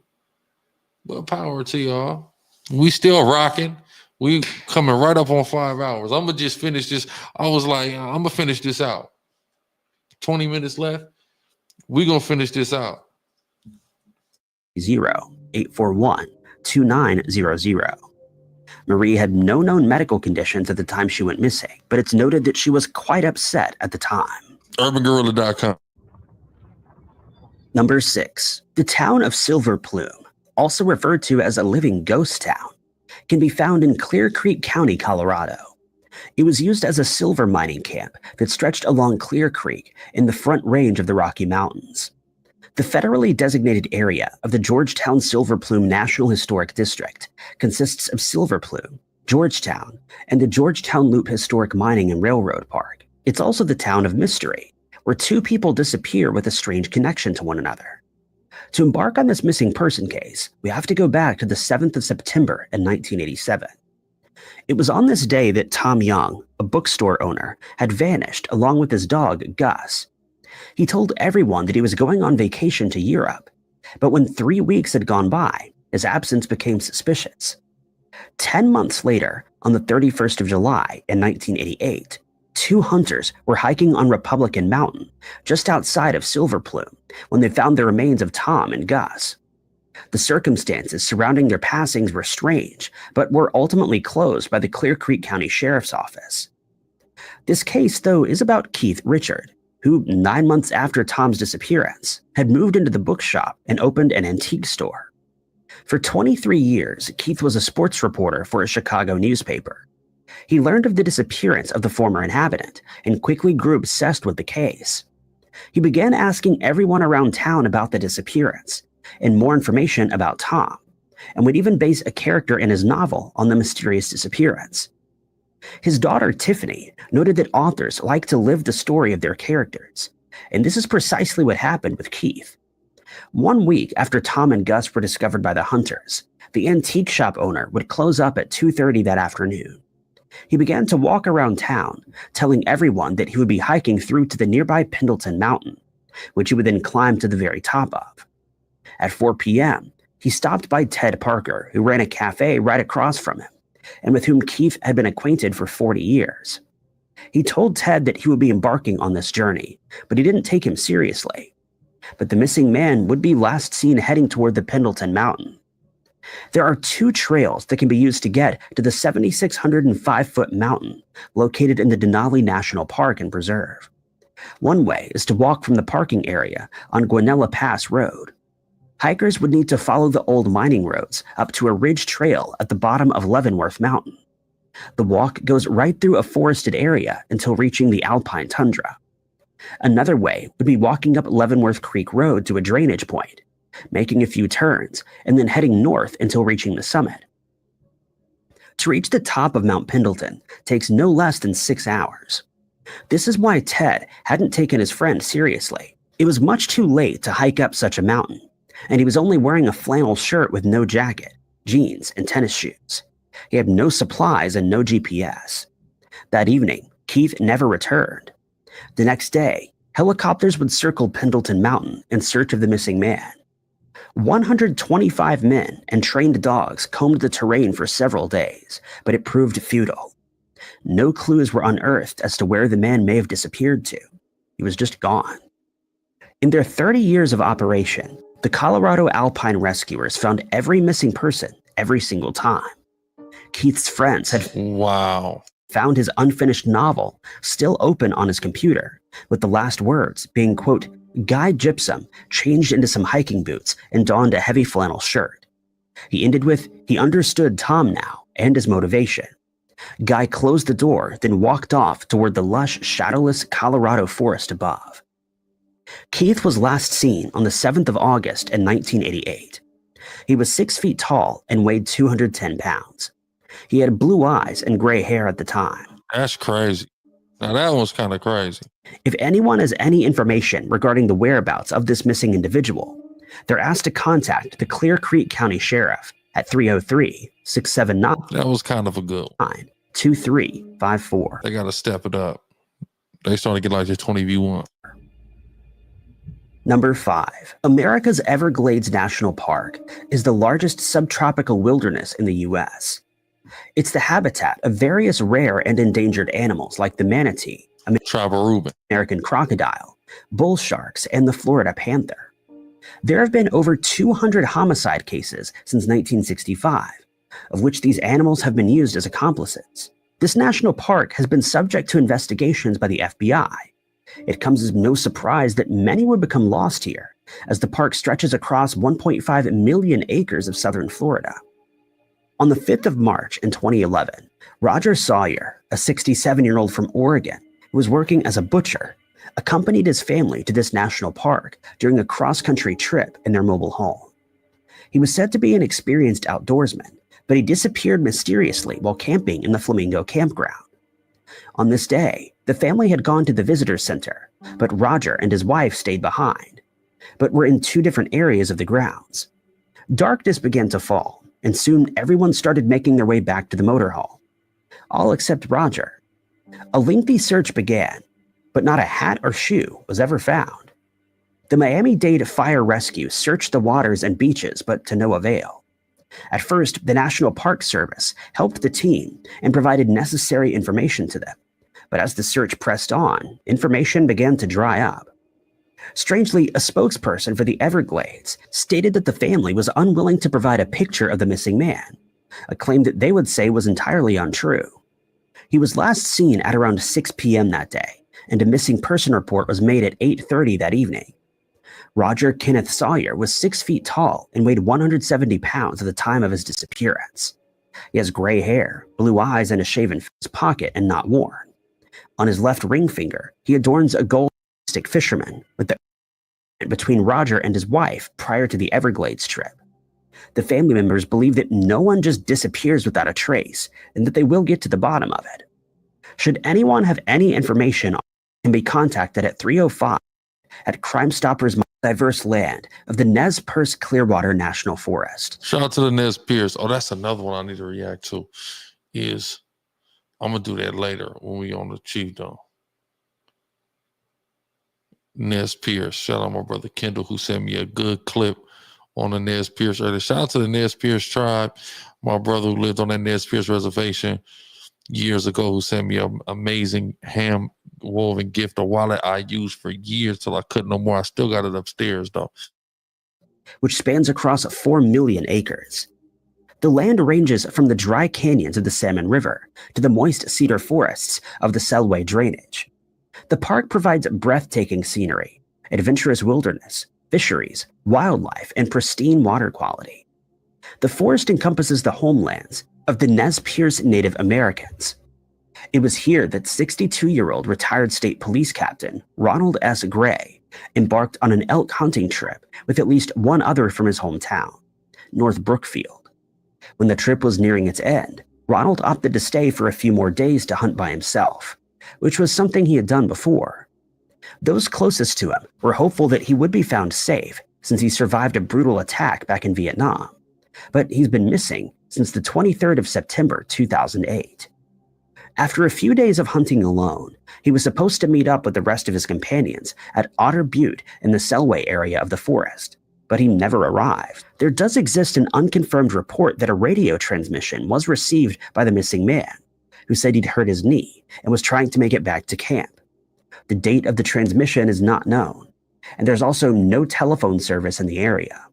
But power to y'all. We still rocking. We coming right up on 5 hours. I'm going to just finish this. I was like, I'm going to finish this out. 20 minutes left. We're going to finish this out. 0-841-2900. Marie had no known medical conditions at the time she went missing, but it's noted that she was quite upset at the time. UrbanGorilla.com. Number 6. The town of Silver Plume, also referred to as a living ghost town, can be found in Clear Creek County, Colorado. It was used as a silver mining camp that stretched along Clear Creek in the Front Range of the Rocky Mountains. The federally designated area of the Georgetown Silver Plume National Historic District consists of Silver Plume, Georgetown, and the Georgetown Loop Historic Mining and Railroad Park. It's also the town of mystery, where 2 people disappear with a strange connection to one another. To embark on this missing person case, we have to go back to the 7th of September in 1987. It was on this day that Tom Young, a bookstore owner, had vanished along with his dog, Gus. He told everyone that he was going on vacation to Europe, but when 3 weeks had gone by, his absence became suspicious. 10 months later, on the 31st of July in 1988, 2 hunters were hiking on Republican Mountain, just outside of Silver Plume, when they found the remains of Tom and Gus. The circumstances surrounding their passings were strange, but were ultimately closed by the Clear Creek County Sheriff's Office. This case, though, is about Keith Richard, who, 9 months after Tom's disappearance, had moved into the bookshop and opened an antique store. For 23 years, Keith was a sports reporter for a Chicago newspaper. He learned of the disappearance of the former inhabitant and quickly grew obsessed with the case. He began asking everyone around town about the disappearance and more information about Tom, and would even base a character in his novel on the mysterious disappearance. His daughter, Tiffany, noted that authors like to live the story of their characters, and this is precisely what happened with Keith. 1 week after Tom and Gus were discovered by the hunters, the antique shop owner would close up at 2:30 that afternoon. He began to walk around town, telling everyone that he would be hiking through to the nearby Pendleton Mountain, which he would then climb to the very top of. At 4 p.m., he stopped by Ted Parker, who ran a cafe right across from him, and with whom Keith had been acquainted for 40 years. He told Ted that he would be embarking on this journey, but he didn't take him seriously. but the missing man would be last seen heading toward the Pendleton Mountain. There are 2 trails that can be used to get to the 7,605-foot mountain located in the Denali National Park and Preserve. One way is to walk from the parking area on Guanella Pass Road. Hikers would need to follow the old mining roads up to a ridge trail at the bottom of Leavenworth Mountain. The walk goes right through a forested area until reaching the alpine tundra. Another way would be walking up Leavenworth Creek Road to a drainage point, making a few turns, and then heading north until reaching the summit. To reach the top of Mount Pendleton takes no less than 6 hours. This is why Ted hadn't taken his friend seriously. It was much too late to hike up such a mountain, and he was only wearing a flannel shirt with no jacket, jeans, and tennis shoes. He had no supplies and no GPS. That evening, Keith never returned. The next day, helicopters would circle Pendleton Mountain in search of the missing man. 125 men and trained dogs combed the terrain for several days, but it proved futile. No clues were unearthed as to where the man may have disappeared to. He was just gone. In their 30 years of operation, the Colorado Alpine Rescuers found every missing person every single time. Keith's friends had found his unfinished novel still open on his computer, with the last words being, quote, Guy Gypsum changed into some hiking boots and donned a heavy flannel shirt. He ended with, he understood Tom now and his motivation. Guy closed the door, then walked off toward the lush, shadowless Colorado forest above. Keith was last seen on the 7th of August in 1988. He was 6 feet tall and weighed 210 pounds. He had blue eyes and gray hair at the time. That's crazy. Now that one's kind of crazy. If anyone has any information regarding the whereabouts of this missing individual, they're asked to contact the Clear Creek County Sheriff at 303-679. That was kind of a good one. 2354. They got to step it up. They starting to get like this 20v1. Number 5. America's Everglades National Park is the largest subtropical wilderness in the U.S. It's the habitat of various rare and endangered animals like the manatee, American crocodile, bull sharks, and the Florida panther. There have been over 200 homicide cases since 1965, of which these animals have been used as accomplices. This national park has been subject to investigations by the FBI. It comes as no surprise that many would become lost here, as the park stretches across 1.5 million acres of southern Florida. On the 5th of March in 2011, Roger Sawyer, a 67-year-old from Oregon, who was working as a butcher, accompanied his family to this national park during a cross-country trip in their mobile home. He was said to be an experienced outdoorsman, but he disappeared mysteriously while camping in the Flamingo campground. On this day, the family had gone to the visitor center, but Roger and his wife stayed behind, but were in 2 different areas of the grounds. Darkness began to fall, and soon everyone started making their way back to the motorhome, all except Roger. A lengthy search began, but not a hat or shoe was ever found. The Miami-Dade Fire Rescue searched the waters and beaches, but to no avail. At first, the National Park Service helped the team and provided necessary information to them. But as the search pressed on, information began to dry up. Strangely, a spokesperson for the Everglades stated that the family was unwilling to provide a picture of the missing man, a claim that they would say was entirely untrue. He was last seen at around 6 p.m. that day, and a missing person report was made at 8:30 that evening. Roger Kenneth Sawyer was 6 feet tall and weighed 170 pounds at the time of his disappearance. He has gray hair, blue eyes, and a shaven face pocket and not worn. On his left ring finger, he adorns a gold stick fisherman with the between Roger and his wife prior to the Everglades trip. The family members believe that no one just disappears without a trace and that they will get to the bottom of it. Should anyone have any information, can be contacted at 305 at Crime Stoppers Diverse Land of the Nez Perce Clearwater National Forest. Shout out to the Nez Perce. Oh, that's another one I need to react to. I'm gonna do that later when we on the Chief Dome. Nez Perce. Shout out my brother Kendall who sent me a good clip on the Nez Perce earlier. Shout out to the Nez Perce tribe. My brother who lived on that Nez Perce reservation years ago who sent me an amazing ham woven gift, a wallet I used for years till I couldn't no more. I still got it upstairs though. Which spans across 4 million acres. The land ranges from the dry canyons of the Salmon River to the moist cedar forests of the Selway drainage. The park provides breathtaking scenery, adventurous wilderness, fisheries, wildlife, and pristine water quality. The forest encompasses the homelands of the Nez Perce Native Americans. It was here that 62-year-old retired state police captain Ronald S. Gray embarked on an elk hunting trip with at least one other from his hometown, North Brookfield. When the trip was nearing its end, Ronald opted to stay for a few more days to hunt by himself, which was something he had done before. Those closest to him were hopeful that he would be found safe since he survived a brutal attack back in Vietnam, but he's been missing since the 23rd of September 2008. After a few days of hunting alone, he was supposed to meet up with the rest of his companions at Otter Butte in the Selway area of the forest, but he never arrived. There does exist an unconfirmed report that a radio transmission was received by the missing man, who said he'd hurt his knee and was trying to make it back to camp. The date of the transmission is not known, and there's also no telephone service in the area.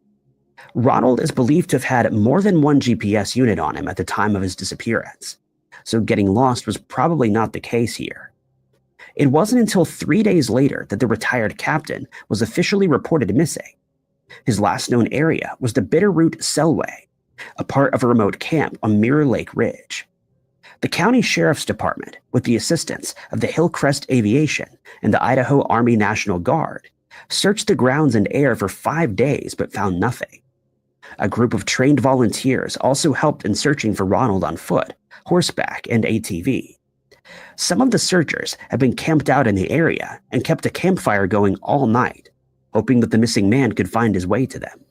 Ronald is believed to have had more than one GPS unit on him at the time of his disappearance, so getting lost was probably not the case here. It wasn't until 3 days later that the retired captain was officially reported missing. His last known area was the Bitterroot Selway, a part of a remote camp on Mirror Lake Ridge. The county sheriff's department, with the assistance of the Hillcrest Aviation and the Idaho Army National Guard, searched the grounds and air for 5 days but found nothing. A group of trained volunteers also helped in searching for Ronald on foot, horseback, and ATV. Some of the searchers had been camped out in the area and kept a campfire going all night, hoping that the missing man could find his way to them.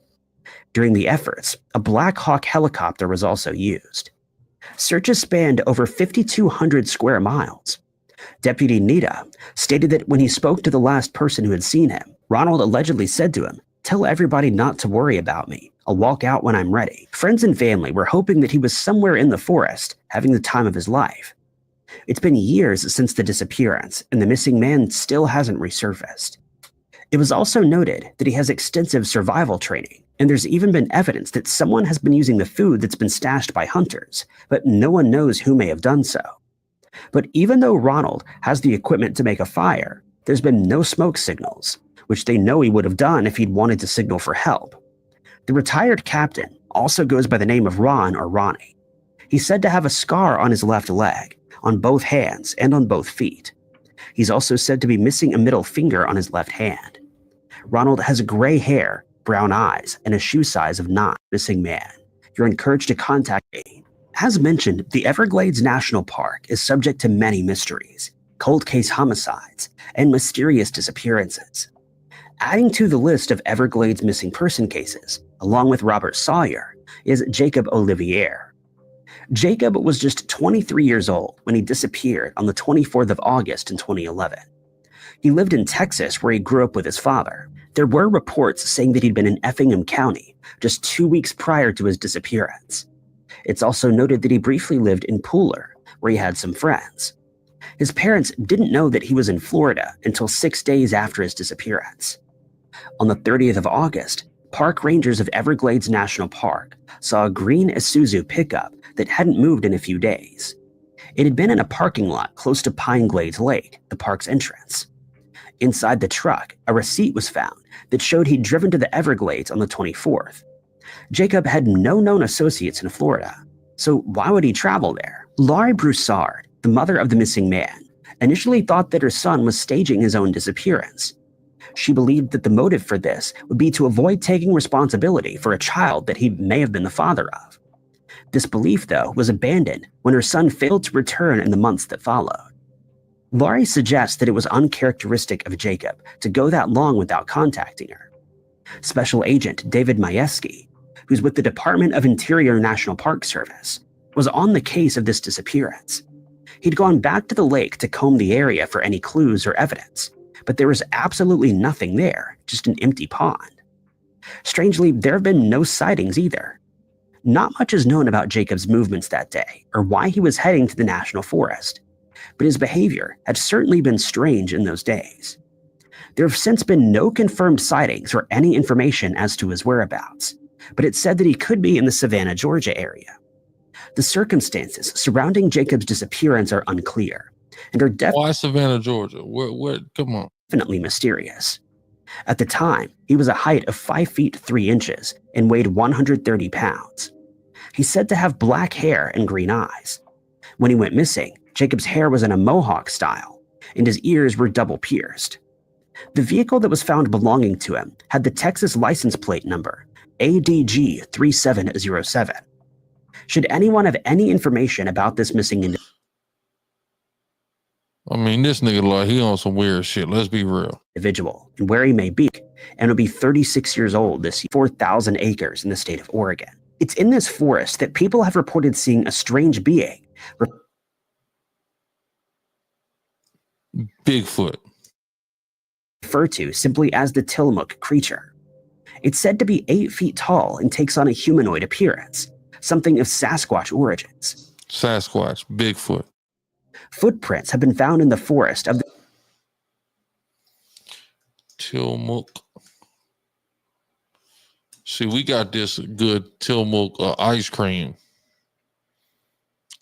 During the efforts, a Black Hawk helicopter was also used. Searches spanned over 5,200 square miles. Deputy Nita stated that when he spoke to the last person who had seen him, Ronald allegedly said to him, "Tell everybody not to worry about me. I'll walk out when I'm ready." Friends and family were hoping that he was somewhere in the forest, having the time of his life. It's been years since the disappearance, and the missing man still hasn't resurfaced. It was also noted that he has extensive survival training, and there's even been evidence that someone has been using the food that's been stashed by hunters, but no one knows who may have done so. But even though Ronald has the equipment to make a fire, there's been no smoke signals, which they know he would have done if he'd wanted to signal for help. The retired captain also goes by the name of Ron or Ronnie. He's said to have a scar on his left leg, on both hands, and on both feet. He's also said to be missing a middle finger on his left hand. Ronald has gray hair, brown eyes, and a shoe size of 9. Missing man. You're encouraged to contact me. As mentioned, the Everglades National Park is subject to many mysteries, cold case homicides, and mysterious disappearances. Adding to the list of Everglades missing person cases, along with Robert Sawyer, is Jacob Olivier. Jacob was just 23 years old when he disappeared on the 24th of August in 2011. He lived in Texas where he grew up with his father. There were reports saying that he'd been in Effingham County just 2 weeks prior to his disappearance. It's also noted that he briefly lived in Pooler, where he had some friends. His parents didn't know that he was in Florida until 6 days after his disappearance. On the 30th of August, park rangers of Everglades National Park saw a green Isuzu pickup that hadn't moved in a few days. It had been in a parking lot close to Pine Glades Lake, the park's entrance. Inside the truck, a receipt was found that showed he'd driven to the Everglades on the 24th. Jacob had no known associates in Florida, so why would he travel there? Laurie Broussard, the mother of the missing man, initially thought that her son was staging his own disappearance. She believed that the motive for this would be to avoid taking responsibility for a child that he may have been the father of. This belief, though, was abandoned when her son failed to return in the months that followed. Laurie suggests that it was uncharacteristic of Jacob to go that long without contacting her. Special Agent David Majewski, who's with the Department of Interior National Park Service, was on the case of this disappearance. He'd gone back to the lake to comb the area for any clues or evidence, but there was absolutely nothing there, just an empty pond. Strangely, there have been no sightings either. Not much is known about Jacob's movements that day or why he was heading to the national forest. but his behavior had certainly been strange in those days. There have since been no confirmed sightings or any information as to his whereabouts, but it's said that he could be in the Savannah, Georgia area. The circumstances surrounding Jacob's disappearance are unclear and are Why Savannah, Georgia? What? Come on. definitely mysterious. At the time, he was a height of 5 feet 3 inches and weighed 130 pounds. He's said to have black hair and green eyes. When he went missing, Jacob's hair was in a mohawk style, and his ears were double pierced. The vehicle that was found belonging to him had the Texas license plate number ADG 3707. Should anyone have any information about this missing individual? I mean, this nigga like he on some weird shit. Let's be real. And where he may be, and will be 36 years old this year, 4,000 acres in the state of Oregon. It's in this forest that people have reported seeing a strange being. Bigfoot. Referred to simply as the Tillamook creature. It's said to be 8 feet tall and takes on a humanoid appearance, something of Sasquatch origins. Sasquatch, Bigfoot. Footprints have been found in the forest of the Tillamook. See, we got this good Tillamook ice cream.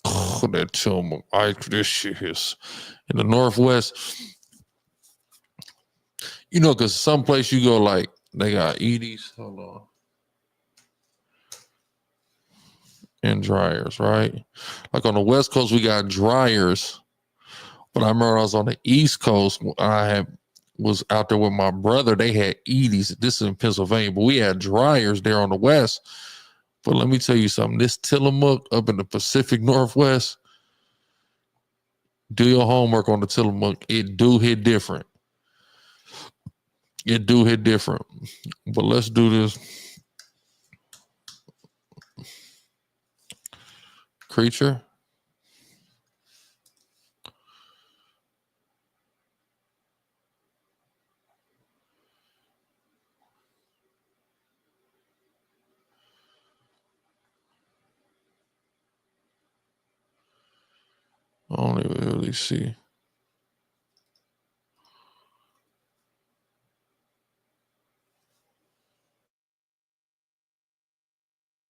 Oh, that Tillamook ice cream. This shit is in the Northwest. You know, because someplace you go, like, they got Edie's. Hold on. And dryers, right? Like on the West Coast, we got dryers. But I remember I was on the East Coast. Was out there with my brother. They had Edie's. This is in Pennsylvania, but we had dryers there on the West. But let me tell you something. This Tillamook up in the Pacific Northwest, do your homework on the Tillamook. It do hit different. It do hit different. But let's do this. Creature. I don't even really see.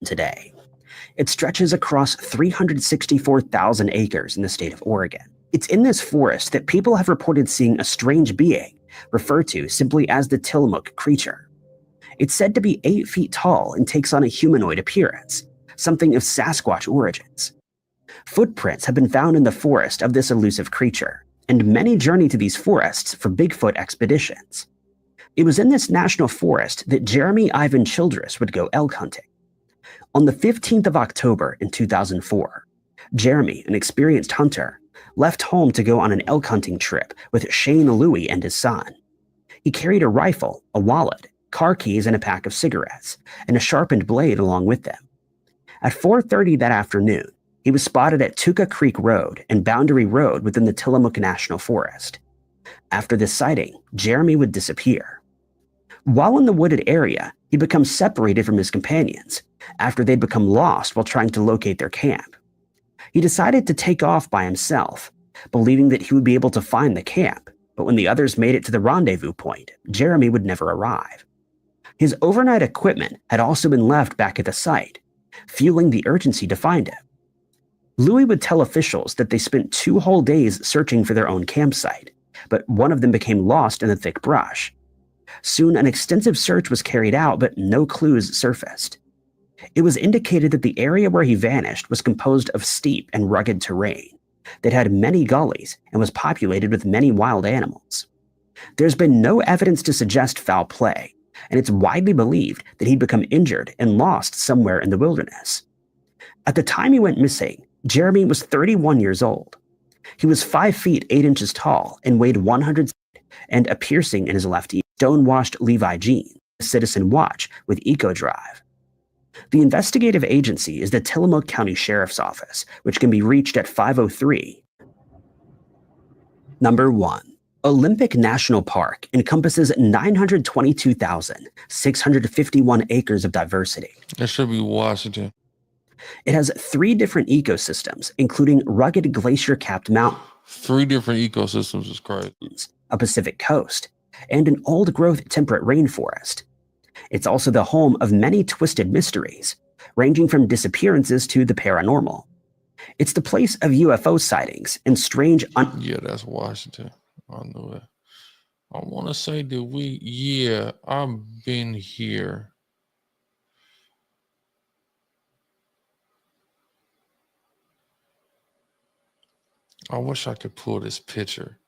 Today. It stretches across 364,000 acres in the state of Oregon. It's in this forest that people have reported seeing a strange being, referred to simply as the Tillamook creature. It's said to be 8 feet tall and takes on a humanoid appearance, something of Sasquatch origins. Footprints have been found in the forest of this elusive creature, and many journey to these forests for Bigfoot expeditions. It was in this national forest that Jeremy Ivan Childress would go elk hunting. On the 15th of October in 2004, Jeremy, an experienced hunter, left home to go on an elk hunting trip with Shane Louie and his son. He carried a rifle, a wallet, car keys, and a pack of cigarettes, and a sharpened blade along with them. At 4:30 that afternoon, he was spotted at Tuka Creek Road and Boundary Road within the Tillamook National Forest. After this sighting, Jeremy would disappear. While in the wooded area, he becomes separated from his companions after they'd become lost while trying to locate their camp. He decided to take off by himself, believing that he would be able to find the camp, but when the others made it to the rendezvous point, Jeremy would never arrive. His overnight equipment had also been left back at the site, fueling the urgency to find him. Louis would tell officials that they spent 2 whole days searching for their own campsite, but one of them became lost in the thick brush. Soon, an extensive search was carried out, but no clues surfaced. It was indicated that the area where he vanished was composed of steep and rugged terrain that had many gullies and was populated with many wild animals. There's been no evidence to suggest foul play, and it's widely believed that he'd become injured and lost somewhere in the wilderness. At the time he went missing, Jeremy was 31 years old. He was 5 feet 8 inches tall and weighed 100 and a piercing in his left ear. Stonewashed Levi jeans, Citizen Watch with EcoDrive. The investigative agency is the Tillamook County Sheriff's Office, which can be reached at 503. Number 1. Olympic National Park encompasses 922,651 acres of diversity. That should be Washington. It has 3 different ecosystems, including rugged glacier-capped mountains. 3 different ecosystems is crazy. A Pacific coast, and an old-growth temperate rainforest. It's also the home of many twisted mysteries, ranging from disappearances to the paranormal. It's the place of UFO sightings and strange Yeah, that's Washington. I know that. I want to say that yeah, I've been here. I wish I could pull this picture.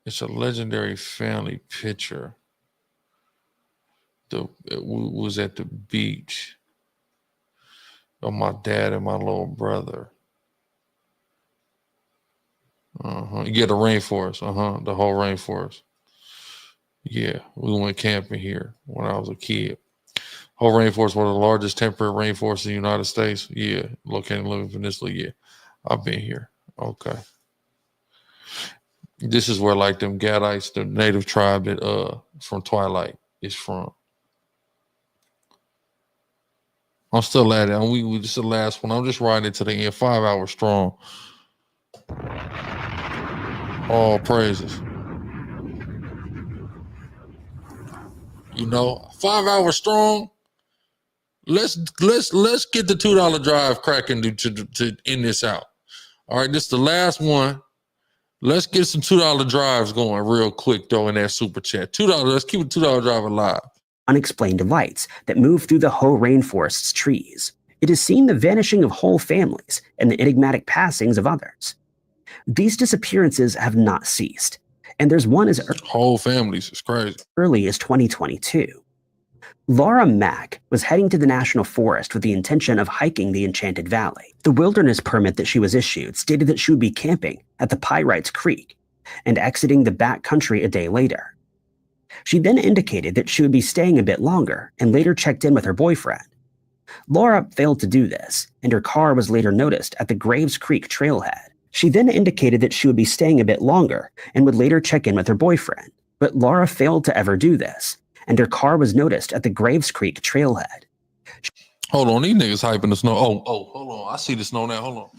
It's a legendary family picture. It was at the beach of my dad and my little brother. Yeah, the rainforest. The whole rainforest. Yeah, we went camping here when I was a kid. Whole rainforest, one of the largest temperate rainforests in the United States. Yeah, located in the Living Peninsula. Yeah, I've been here. Okay. This is where like them Gadites, the native tribe that from Twilight is from. I'm still at it. We this is the last one. I'm just riding it to the end. 5 hours strong. All praises. You know, 5 hours strong. Let's get the $2 drive cracking to end this out. All right, this is the last one. Let's get some $2 drives going real quick though in that super chat. $2. Let's keep a $2 drive alive. unexplained lights that move through the Hoh rainforest's trees. It has seen the vanishing of whole families and the enigmatic passings of others. These disappearances have not ceased, and there's one as whole families. It's crazy. Early as 2022. Laura Mack was heading to the National Forest with the intention of hiking the Enchanted Valley. The wilderness permit that she was issued stated that she would be camping at the Pyrites Creek and exiting the back country a day later. She then indicated that she would be staying a bit longer and later checked in with her boyfriend. Laura failed to do this, and her car was later noticed at the Graves Creek trailhead. She then indicated that she would be staying a bit longer and would later check in with her boyfriend, but Laura failed to ever do this, and her car was noticed at the Graves Creek trailhead. Hold on, these niggas hyping the snow. Oh, hold on. I see the snow now. Hold on.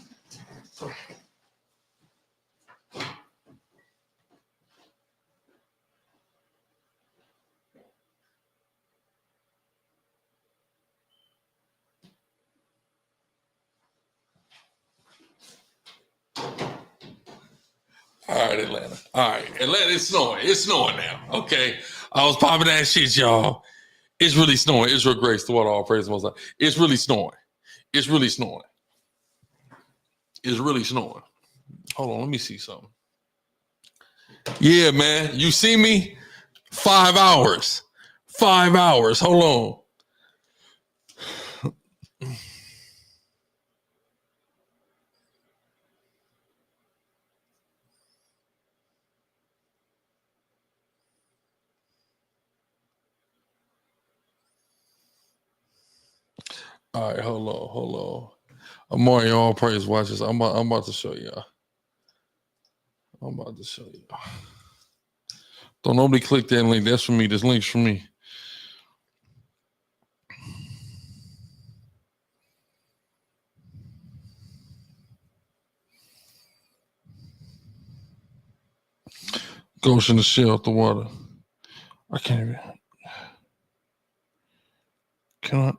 All right, Atlanta. All right, Atlanta, it's snowing. It's snowing now. Okay. I was popping that shit, y'all. It's really snowing. It's real grace to what all praise most. It's really snowing. It's really snowing. It's really snowing. Hold on, let me see something. Yeah, man. You see me? 5 hours. 5 hours. Hold on. All right, hold on. Amari, all praise watches. I'm about to show y'all. Don't nobody click that link. That's for me. This link's for me. Ghost in the shell out the water. I can't even. Can I?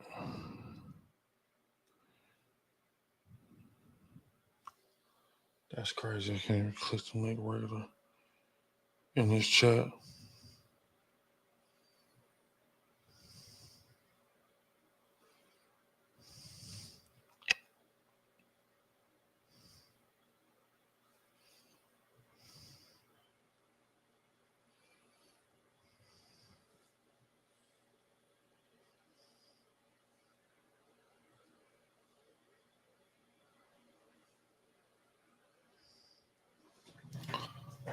That's crazy. I can't even click the link regular in this chat.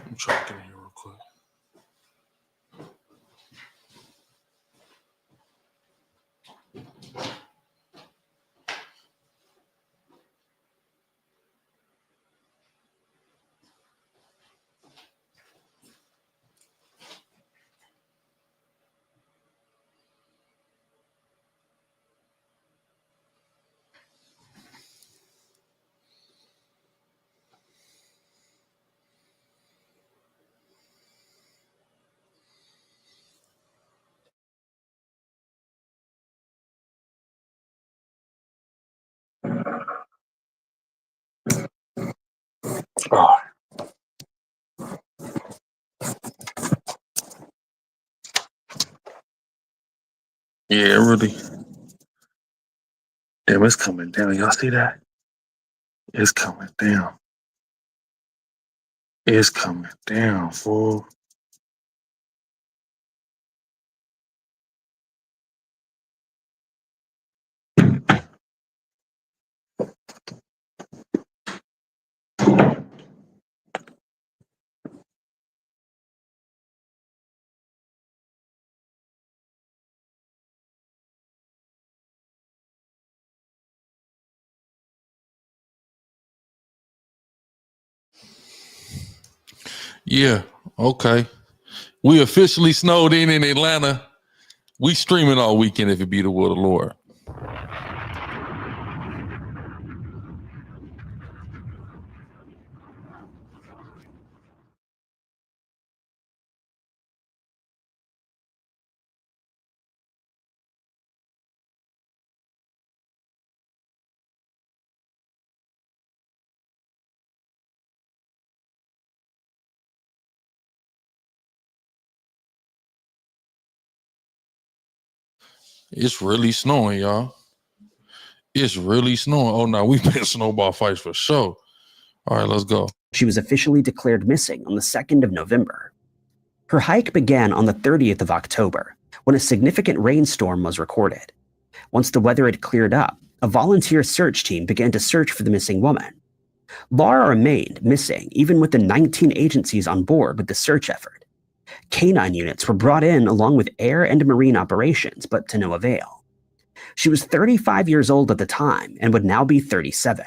I'm trying to get in here real quick. Oh. Yeah, really. Damn, it's coming down. Y'all see that? It's coming down. It's coming down, fool. Yeah, okay. We officially snowed in Atlanta. We streaming all weekend if it be the will of the Lord. It's really snowing, y'all. It's really snowing. Oh, no, we've been snowball fights for sure. All right, let's go. She was officially declared missing on the 2nd of November. Her hike began on the 30th of October, when a significant rainstorm was recorded. Once the weather had cleared up, a volunteer search team began to search for the missing woman. Laura remained missing even with the 19 agencies on board with the search effort. Canine units were brought in along with air and marine operations, but to no avail. She was 35 years old at the time and would now be 37.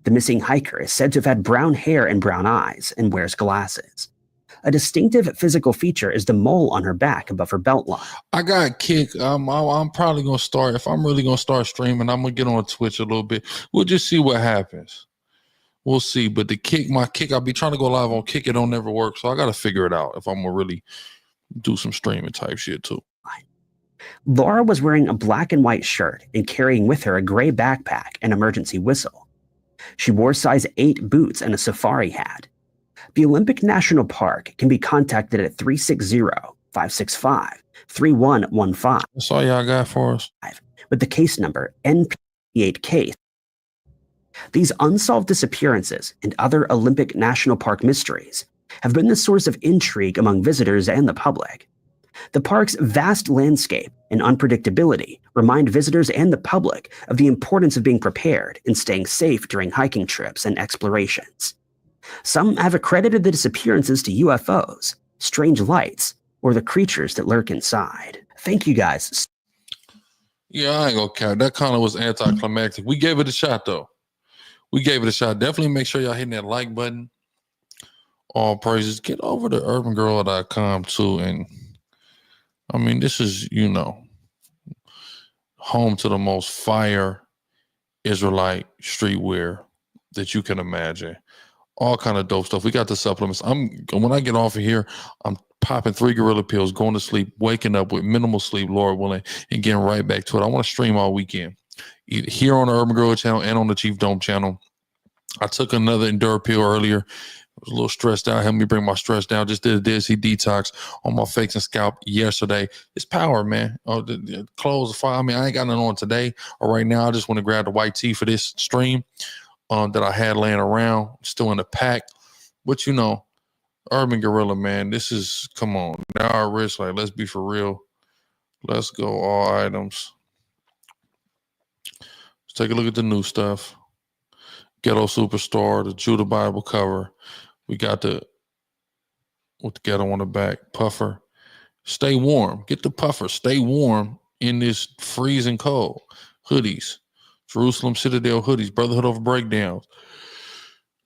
The missing hiker is said to have had brown hair and brown eyes and wears glasses. A distinctive physical feature is the mole on her back above her belt line. I got kicked. I'm probably going to start. If I'm really going to start streaming, I'm going to get on Twitch a little bit. We'll just see what happens. We'll see. But my kick, I'll be trying to go live on Kick. It don't never work. So I got to figure it out if I'm going to really do some streaming type shit too. Laura was wearing a black and white shirt and carrying with her a gray backpack and emergency whistle. She wore size 8 boots and a safari hat. The Olympic National Park can be contacted at 360-565-3115. That's all y'all got for us. With the case number NP8 These unsolved disappearances and other Olympic National Park mysteries have been the source of intrigue among visitors and the public. The park's vast landscape and unpredictability remind visitors and the public of the importance of being prepared and staying safe during hiking trips and explorations. Some have accredited the disappearances to UFOs, strange lights, or the creatures that lurk inside. Thank you guys. Yeah, I ain't gonna count. That kind of was anticlimactic. We gave it a shot though. We gave it a shot. Definitely make sure y'all hitting that like button. All praises. Get over to urbangorilla.com too. And I mean, this is, home to the most fire Israelite streetwear that you can imagine. All kind of dope stuff. We got the supplements. When I get off of here, I'm popping 3 gorilla pills, going to sleep, waking up with minimal sleep, Lord willing, and getting right back to it. I want to stream all weekend, here on the Urban Gorilla channel and on the Chief Dome channel. I took another Endure pill earlier. I was a little stressed out. Helped me bring my stress down. Just did a DSC detox on my face and scalp yesterday. It's power, man. The clothes are fine. I mean, I ain't got nothing on today or right now. I just want to grab the white tee for this stream that I had laying around, still in the pack. But Urban Gorilla, man, this is, come on. Now our wrist, like, let's be for real. Let's go, all items. Let's take a look at the new stuff. Ghetto Superstar, the Judah Bible cover. We got with the ghetto on the back. Puffer. Stay warm. Get the puffer. Stay warm in this freezing cold. Hoodies. Jerusalem Citadel hoodies. Brotherhood of Breakdowns.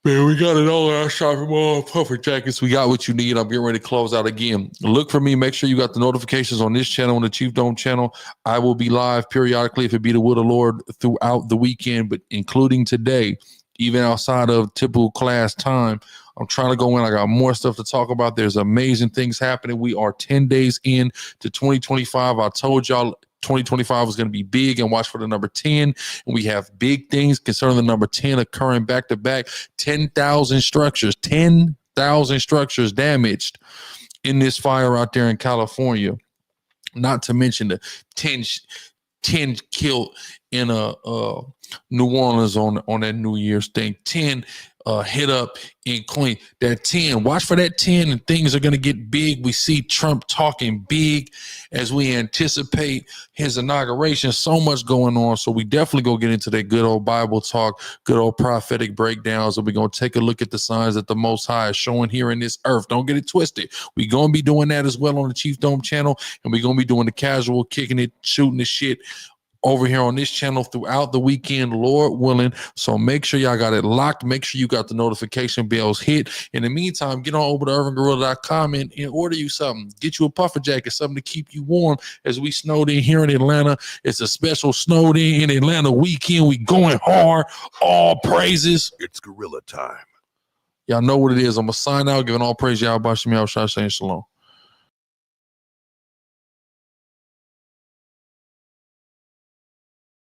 Man, we got it all in our shopping mall. Puffer jackets. We got what you need. I'm getting ready to close out again. Look for me. Make sure you got the notifications on this channel, on the Chief Dome channel. I will be live periodically, if it be the will of the Lord, throughout the weekend, but including today, even outside of typical class time. I'm trying to go in. I got more stuff to talk about. There's amazing things happening. We are 10 days in to 2025. I told y'all 2025 is going to be big, and watch for the number 10. And we have big things concerning the number 10 occurring back to back. 10,000 structures damaged in this fire out there in California. Not to mention the 10 killed in New Orleans on that New Year's thing. 10 hit up in Queen. That 10, watch for that 10, and things are going to get big. We see Trump talking big as we anticipate his inauguration. So much going on. So we definitely go get into that good old Bible talk, good old prophetic breakdowns. And we're going to take a look at the signs that the Most High is showing here in this earth. Don't get it twisted. We're going to be doing that as well on the Chief Dome channel. And we're going to be doing the casual, kicking it, shooting the shit over here on this channel throughout the weekend, Lord willing. So make sure y'all got it locked. Make sure you got the notification bells hit. In the meantime, get on over to UrbanGorilla.com and order you something. Get you a puffer jacket, something to keep you warm as we snowed in here in Atlanta. It's a special snowed in Atlanta weekend. We going hard. All praises. It's gorilla time. Y'all know what it is. I'm going to sign out, giving all praise, y'all. Bashim, y'all, saying shalom.